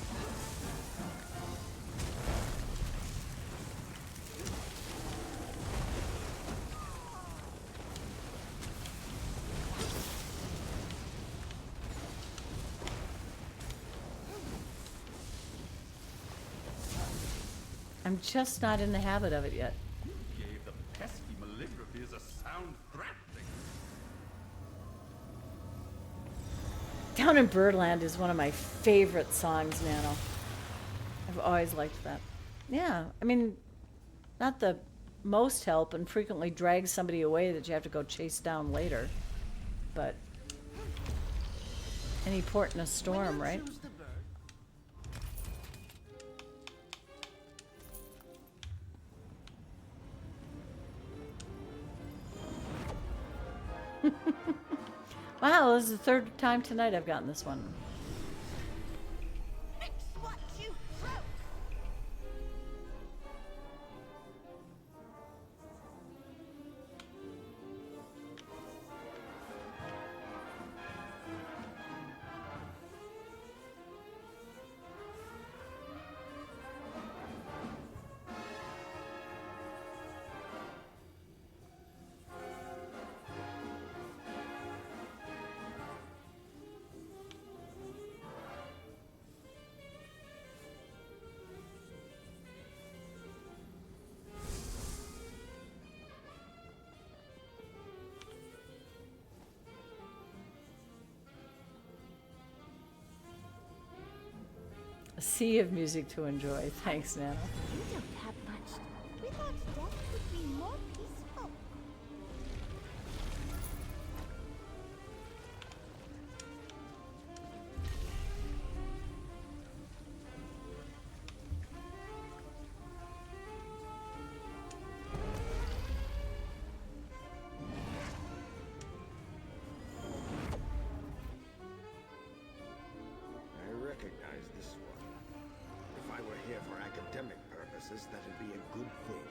I'm just not in the habit of it yet. Gave the pesky Maligraphers a sound threatening. Down in Birdland is one of my favorite songs, Nano. I've always liked that. Yeah, I mean, not the most help and frequently drags somebody away that you have to go chase down later. But any port in a storm, right? Wow, this is the 3rd time tonight I've gotten this one. Fix what you broke. A sea of music to enjoy. Thanks, Nana. You don't have much. We thought death would be more peaceful. I recognize this one. If I were here for academic purposes, that'd be a good thing.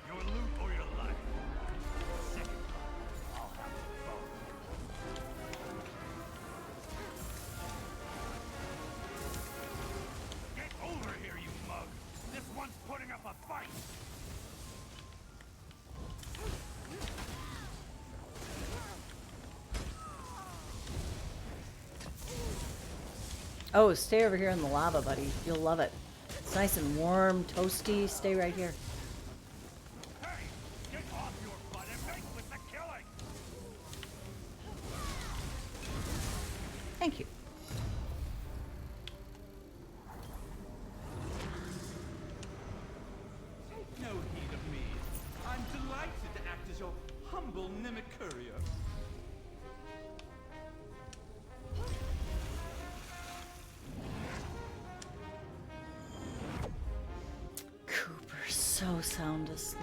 Your loot or your life. Second, I'll have both. Get over here, you mug! This one's putting up a fight! Oh, stay over here in the lava, buddy. You'll love it. It's nice and warm, toasty. Stay right here. Hey! Get off your butt and make with the killing! Thank you. Take no heed of me. I'm delighted to act as your humble mimic-courier. Cooper's so sound asleep.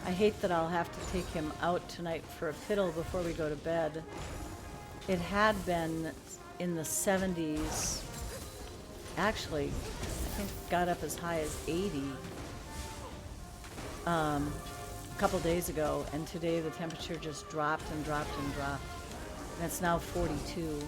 I hate that I'll have to take him out tonight for a piddle before we go to bed. It had been in the 70s. Actually, I think it got up as high as 80 a couple days ago, and today the temperature just dropped and dropped and dropped. And it's now 42.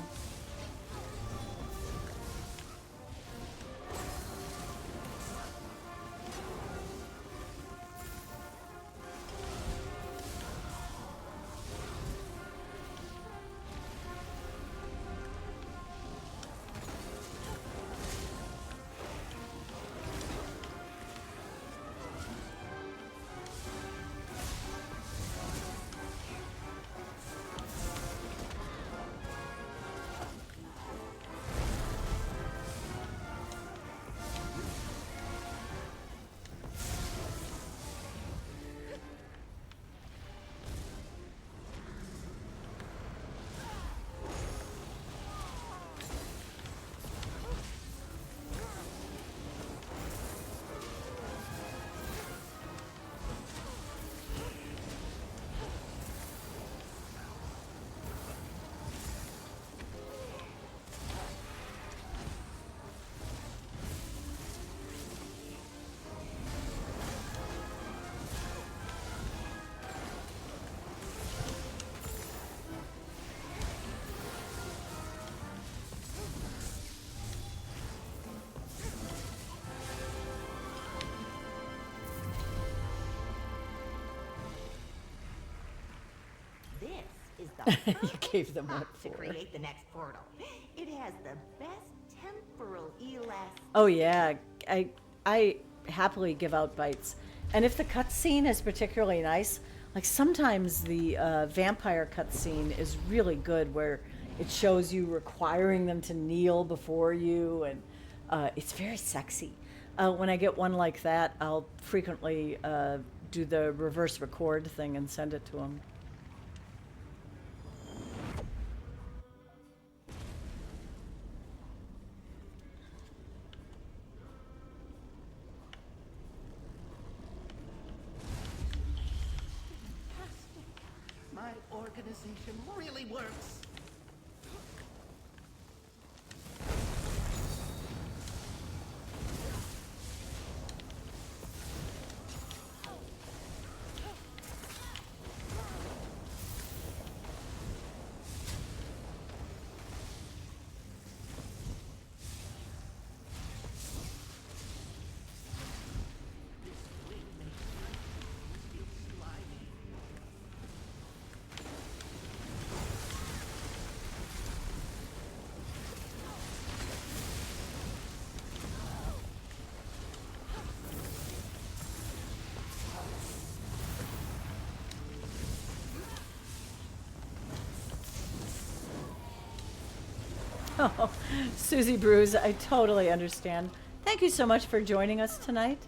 This is the You gave them spot what to for. create the next portal. It has the best temporal elasticity. Oh yeah, I happily give out bites. And if the cutscene is particularly nice, like sometimes the vampire cutscene is really good where it shows you requiring them to kneel before you, and it's very sexy. When I get one like that, I'll frequently do the reverse record thing and send it to them. My organization really works. Oh, Susie Bruce, I totally understand. Thank you so much for joining us tonight.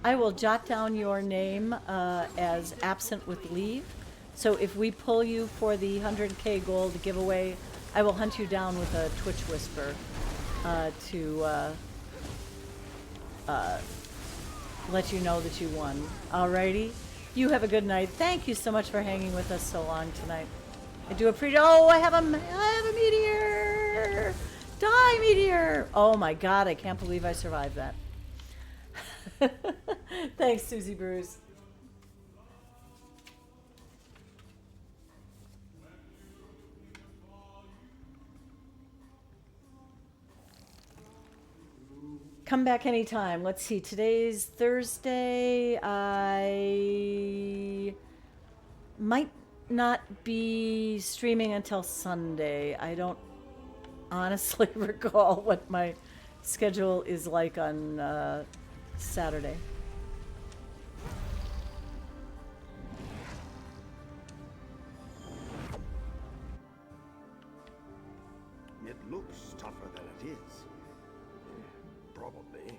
I will jot down your name as absent with leave. So if we pull you for the 100K gold giveaway, I will hunt you down with a Twitch whisper to let you know that you won. Alrighty? You have a good night. Thank you so much for hanging with us so long tonight. I do appreciate. Oh, I have a meteor! Die, meteor! Oh my God, I can't believe I survived that. Thanks, Susie Bruce. Come back anytime. Let's see. Today's Thursday. I might not be streaming until Sunday. I don't honestly recall what my schedule is like on Saturday. It looks tougher than it is. Probably.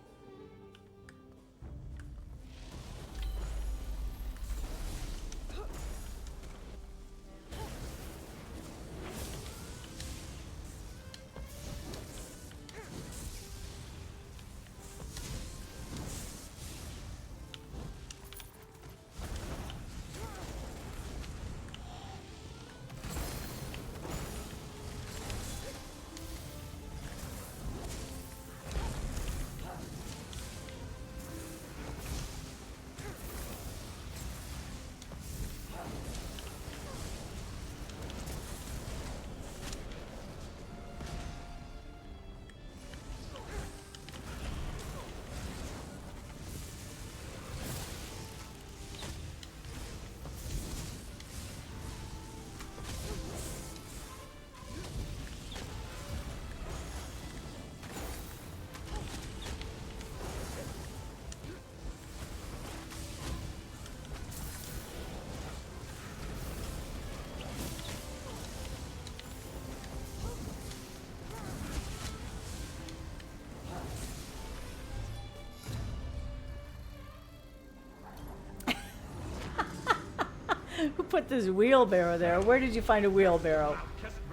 Who put this wheelbarrow there? Where did you find a wheelbarrow?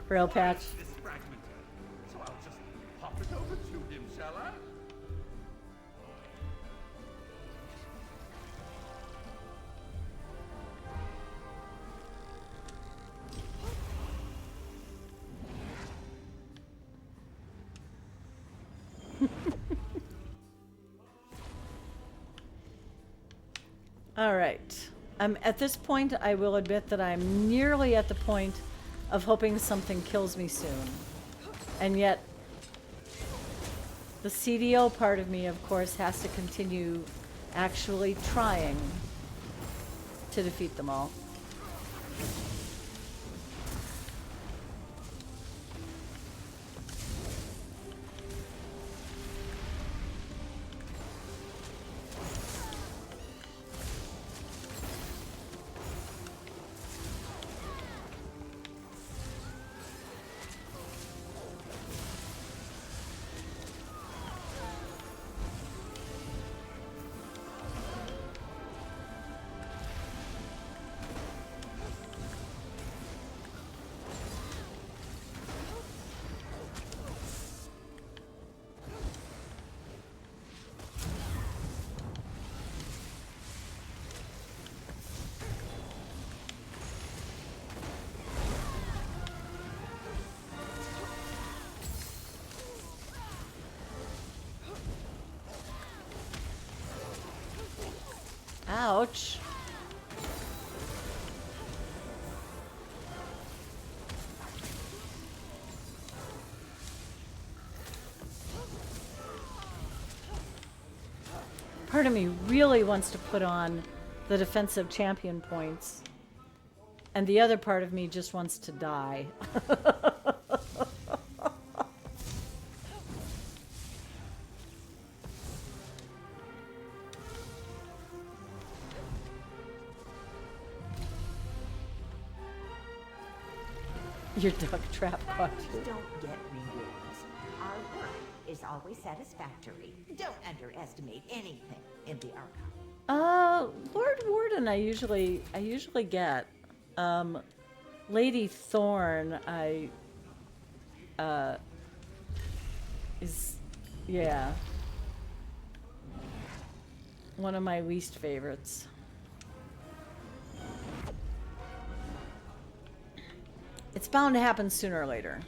Rail Patch. This fragment. So I'll just pop it over to him, shall I? All right. At this point, I will admit that I'm nearly at the point of hoping something kills me soon. And yet, the CDO part of me, of course, has to continue actually trying to defeat them all. Ouch. Part of me really wants to put on the defensive champion points, and the other part of me just wants to die. Your duck trap caught you. Don't get rewards. is always satisfactory. Don't underestimate anything in the archive. Lord Warden, I usually get. Lady Thorn, is, yeah, one of my least favorites. It's bound to happen sooner or later.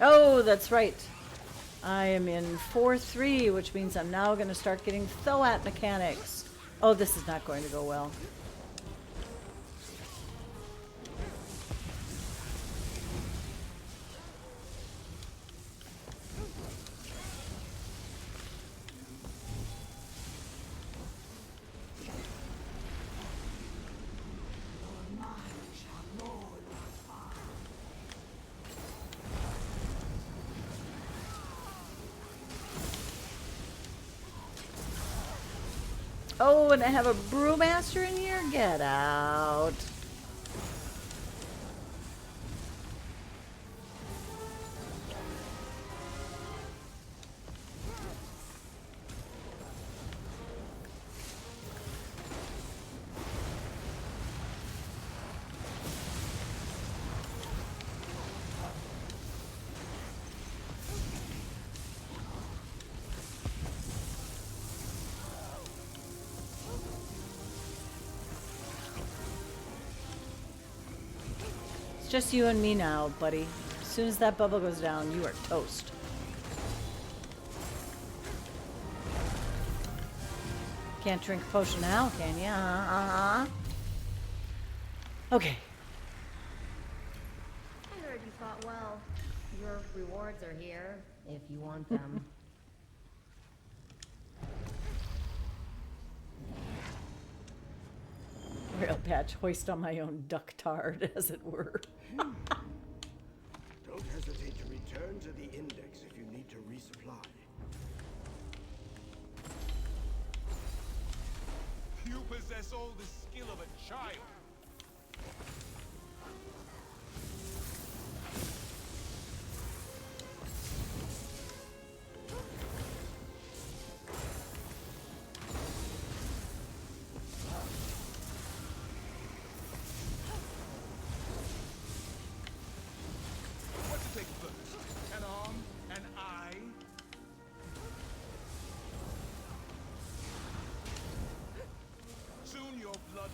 Oh, that's right. I am in 4-3, which means I'm now going to start getting Thoat mechanics. Oh, this is not going to go well. Oh, and I have a brewmaster in here? Get out. Just you and me now, buddy. As soon as that bubble goes down, you are toast. Can't drink a potion now, can ya? Okay. I heard you fought well. Your rewards are here, if you want them. Rail patch, hoist on my own ductard, as it were. Don't hesitate to return to the index if you need to resupply. You possess all the skill of a child.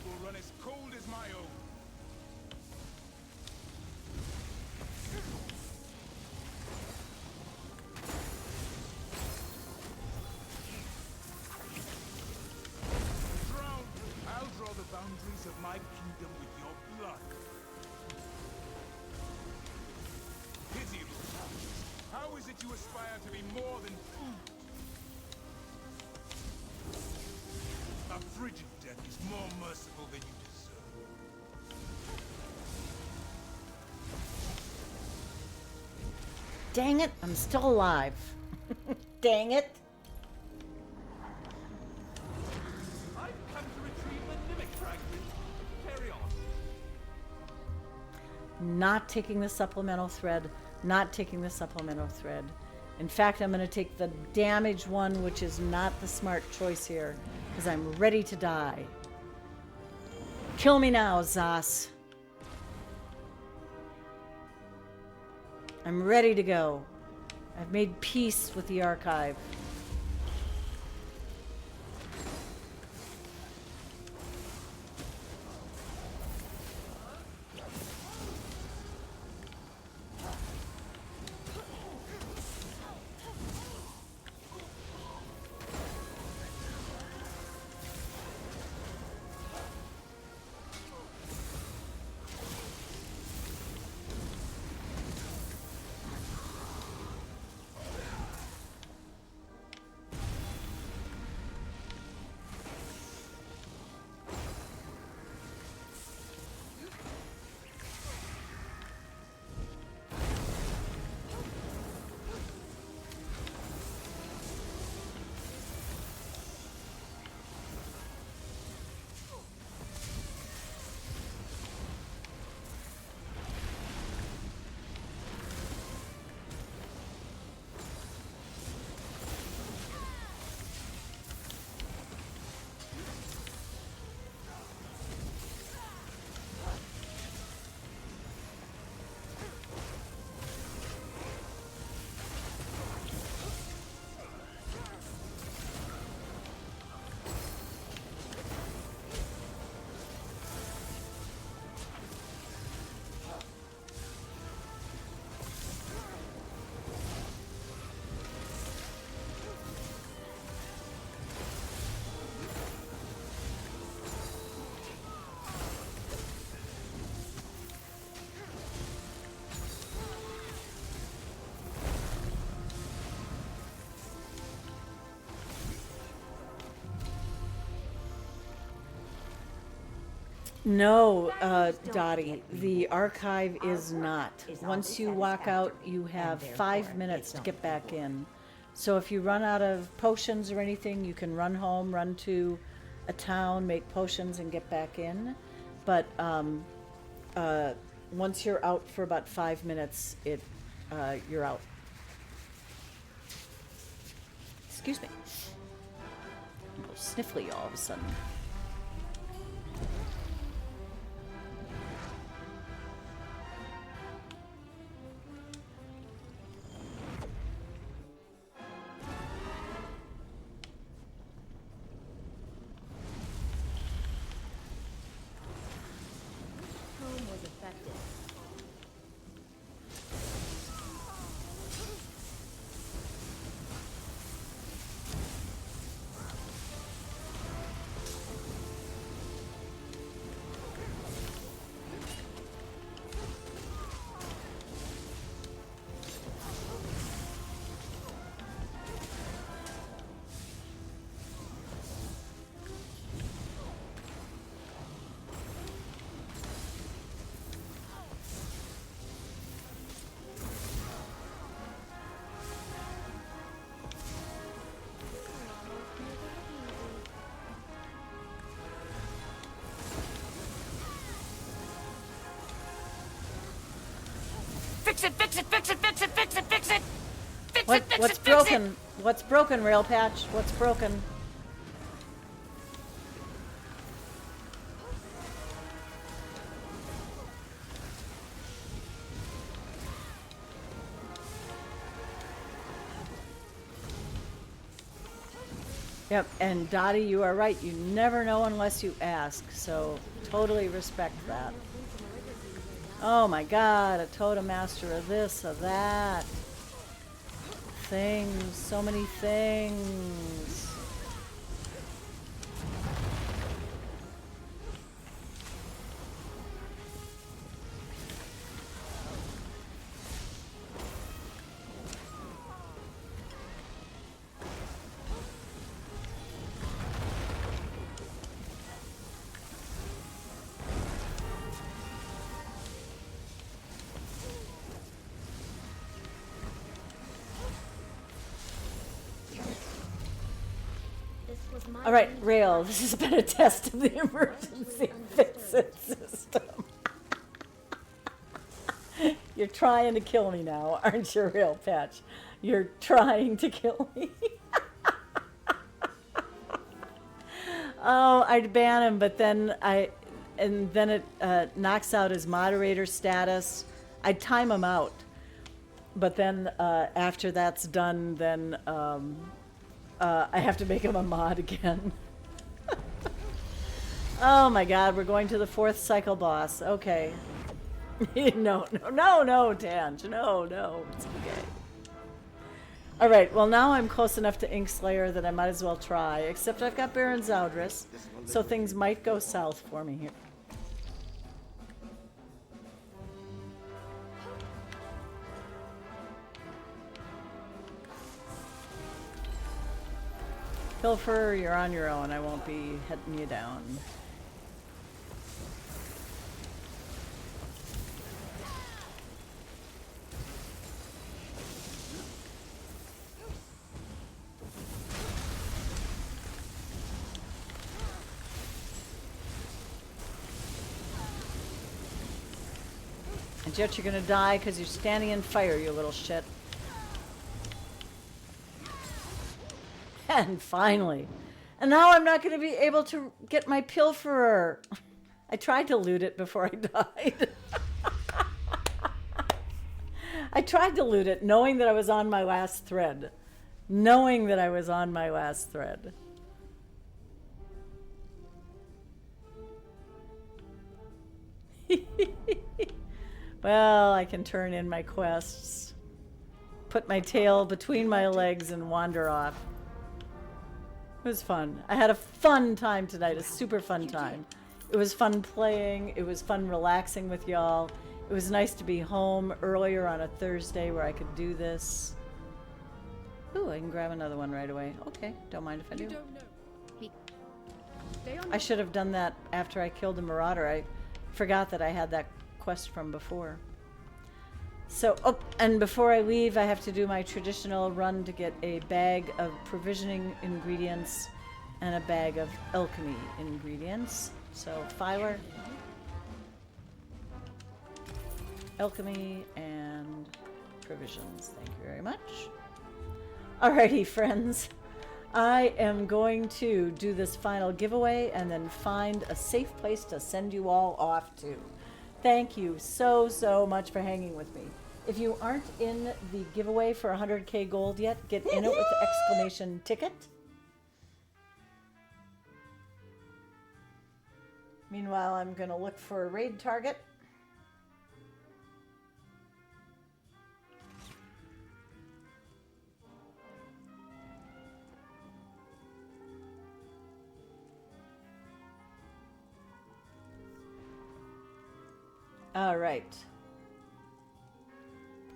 Will run as cold as my own. Drown! I'll draw the boundaries of my kingdom with your blood. Pitiable savages, how is it you aspire to be more than food? A frigid death is more merciful than you deserve. Dang it, I'm still alive. Dang it. I've come to retrieve the mimic fragment. Carry on. Not taking the supplemental thread. Not taking the supplemental thread. In fact, I'm going to take the damage one, which is not the smart choice here, because I'm ready to die. Kill me now, Zas. I'm ready to go. I've made peace with the archive. No, Dottie, the archive is not. Once you walk out, you have 5 minutes to get back in. So if you run out of potions or anything, you can run home, run to a town, make potions, and get back in. But once you're out for about 5 minutes, you're out. Excuse me. I'm a little sniffly all of a sudden. Home was affected. Fix it, fix it, fix it, fix it, fix it, fix it! Fix What, it, fix what's it, fix broken? it! What's broken, Rail Patch? What's broken? Yep, and Dottie, you are right. You never know unless you ask. So totally respect that. Oh my God, a totem master of this, of that. Things, so many things. All right, Rail, this has been a test of the emergency fix-it system. You're trying to kill me now, aren't you, Rail Patch? You're trying to kill me. Oh, I'd ban him, but then it knocks out his moderator status. I'd time him out. But then after that's done, then I have to make him a mod again. Oh my God, we're going to the 4th cycle boss. Okay. No, Tange. No, it's okay. All right, well now I'm close enough to Inkslayer that I might as well try, except I've got Baron Zaudris, so things might go south for me here. Pilfer, you're on your own. I won't be heading you down. And yet you're gonna die because you're standing in fire, you little shit. And finally. And now I'm not going to be able to get my Pilferer. I tried to loot it before I died. I tried to loot it knowing that I was on my last thread. Knowing that I was on my last thread. Well, I can turn in my quests. Put my tail between my legs and wander off. It was fun. I had a fun time tonight, a super fun time. It was fun playing. It was fun relaxing with y'all. It was nice to be home earlier on a Thursday where I could do this. Ooh, I can grab another one right away. Okay, don't mind if I do. I should have done that after I killed the Marauder. I forgot that I had that quest from before. So, oh, and before I leave, I have to do my traditional run to get a bag of provisioning ingredients and a bag of alchemy ingredients. So, Filer, alchemy, and provisions. Thank you very much. Alrighty, friends. I am going to do this final giveaway and then find a safe place to send you all off to. Thank you so much for hanging with me. If you aren't in the giveaway for 100k gold yet, get in it with the exclamation ticket. Meanwhile, I'm going to look for a raid target. All right.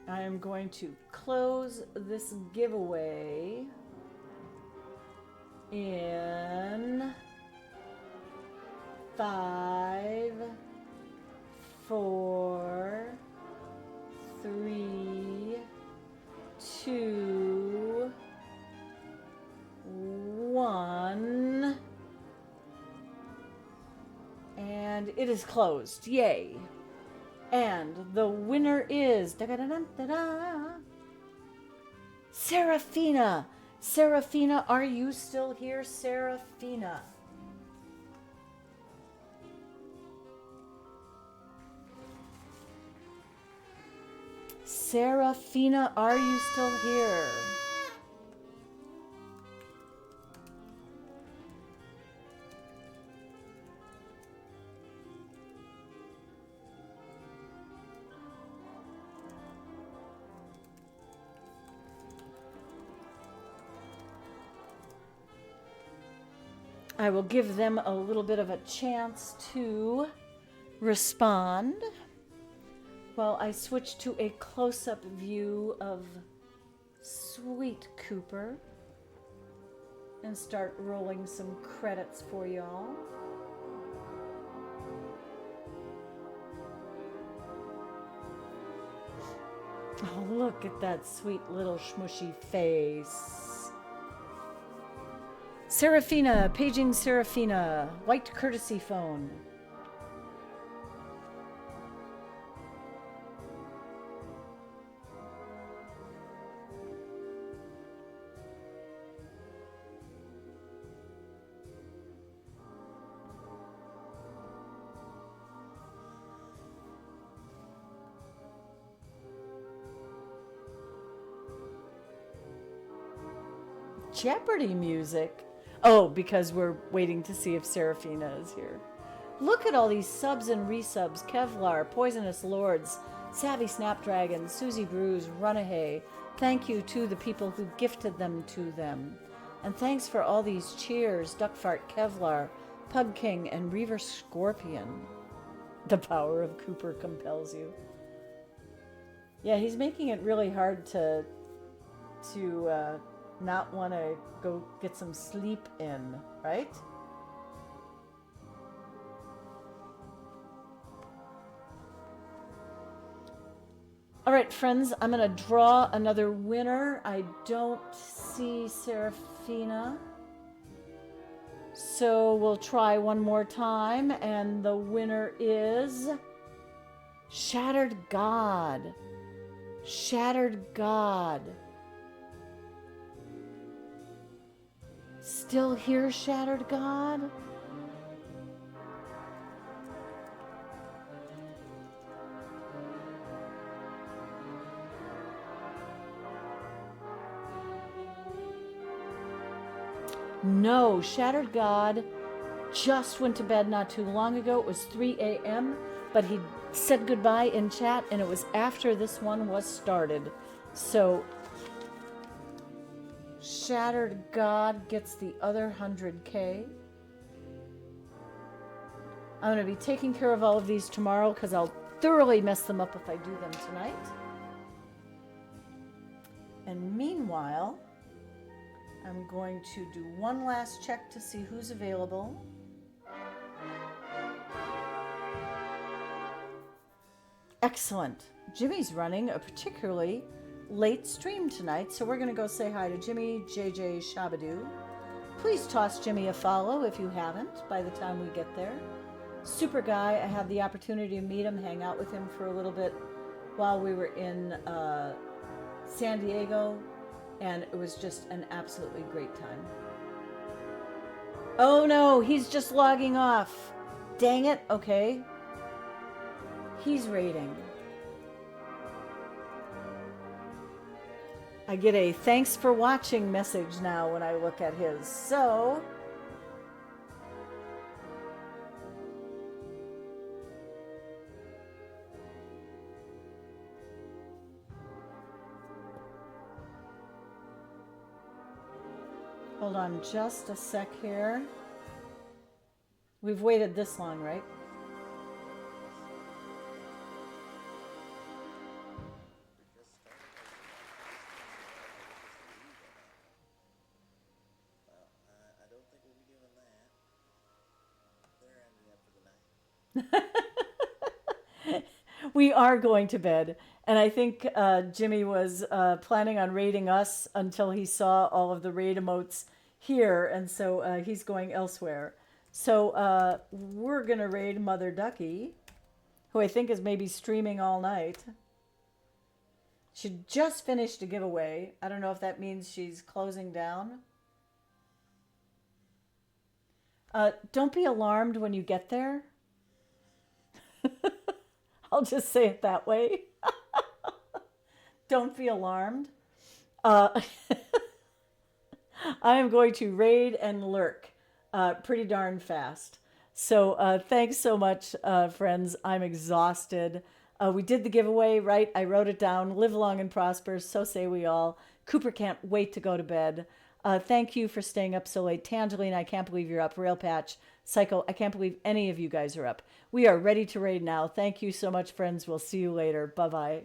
I am going to close this giveaway in 5, 4, 3, 2, 1, and it is closed. Yay. And the winner is Seraphina. Seraphina, are you still here, Seraphina? Seraphina, are you still here? I will give them a little bit of a chance to respond while I switch to a close-up view of Sweet Cooper and start rolling some credits for y'all. Oh, look at that sweet little smushy face. Seraphina, paging Seraphina, white courtesy phone. Jeopardy music. Oh, because we're waiting to see if Seraphina is here. Look at all these subs and resubs. Kevlar, Poisonous Lords, Savvy Snapdragon, Susie Brews, Runahay. Thank you to the people who gifted them to them. And thanks for all these cheers. Duckfart, Kevlar, Pug King, and Reaver Scorpion. The power of Cooper compels you. Yeah, he's making it really hard to not want to go get some sleep in, right? All right, friends, I'm going to draw another winner. I don't see Seraphina. So we'll try one more time, and the winner is Shattered God. Shattered God. Still here, Shattered God? No, Shattered God just went to bed not too long ago. It was 3 a.m., but he said goodbye in chat, and it was after this one was started. So Shattered God gets the other 100k. I'm going to be taking care of all of these tomorrow because I'll thoroughly mess them up if I do them tonight. And meanwhile, I'm going to do one last check to see who's available. Excellent. Jimmy's running a particularly late stream tonight, so we're going to go say hi to Jimmy JJ Shabadoo. Please toss Jimmy a follow if you haven't by the time we get there. Super guy. I had the opportunity to meet him, hang out with him for a little bit while we were in San Diego, and it was just an absolutely great time. Oh no, he's just logging off. Dang it. Okay. He's raiding. I get a thanks for watching message now when I look at his. So, hold on just a sec here. We've waited this long, right? We are going to bed, and I think Jimmy was planning on raiding us until he saw all of the raid emotes here, and so he's going elsewhere. So we're going to raid Mother Ducky, who I think is maybe streaming all night. She just finished a giveaway. I don't know if that means she's closing down. Don't be alarmed when you get there. I'll just say it that way. Don't be alarmed. I am going to raid and lurk pretty darn fast. So thanks so much, friends. I'm exhausted. We did the giveaway, right? I wrote it down. Live long and prosper. So say we all. Cooper can't wait to go to bed. Thank you for staying up so late. Tangeline, I can't believe you're up. Rail Patch, Psycho, I can't believe any of you guys are up. We are ready to raid now. Thank you so much, friends. We'll see you later. Bye-bye.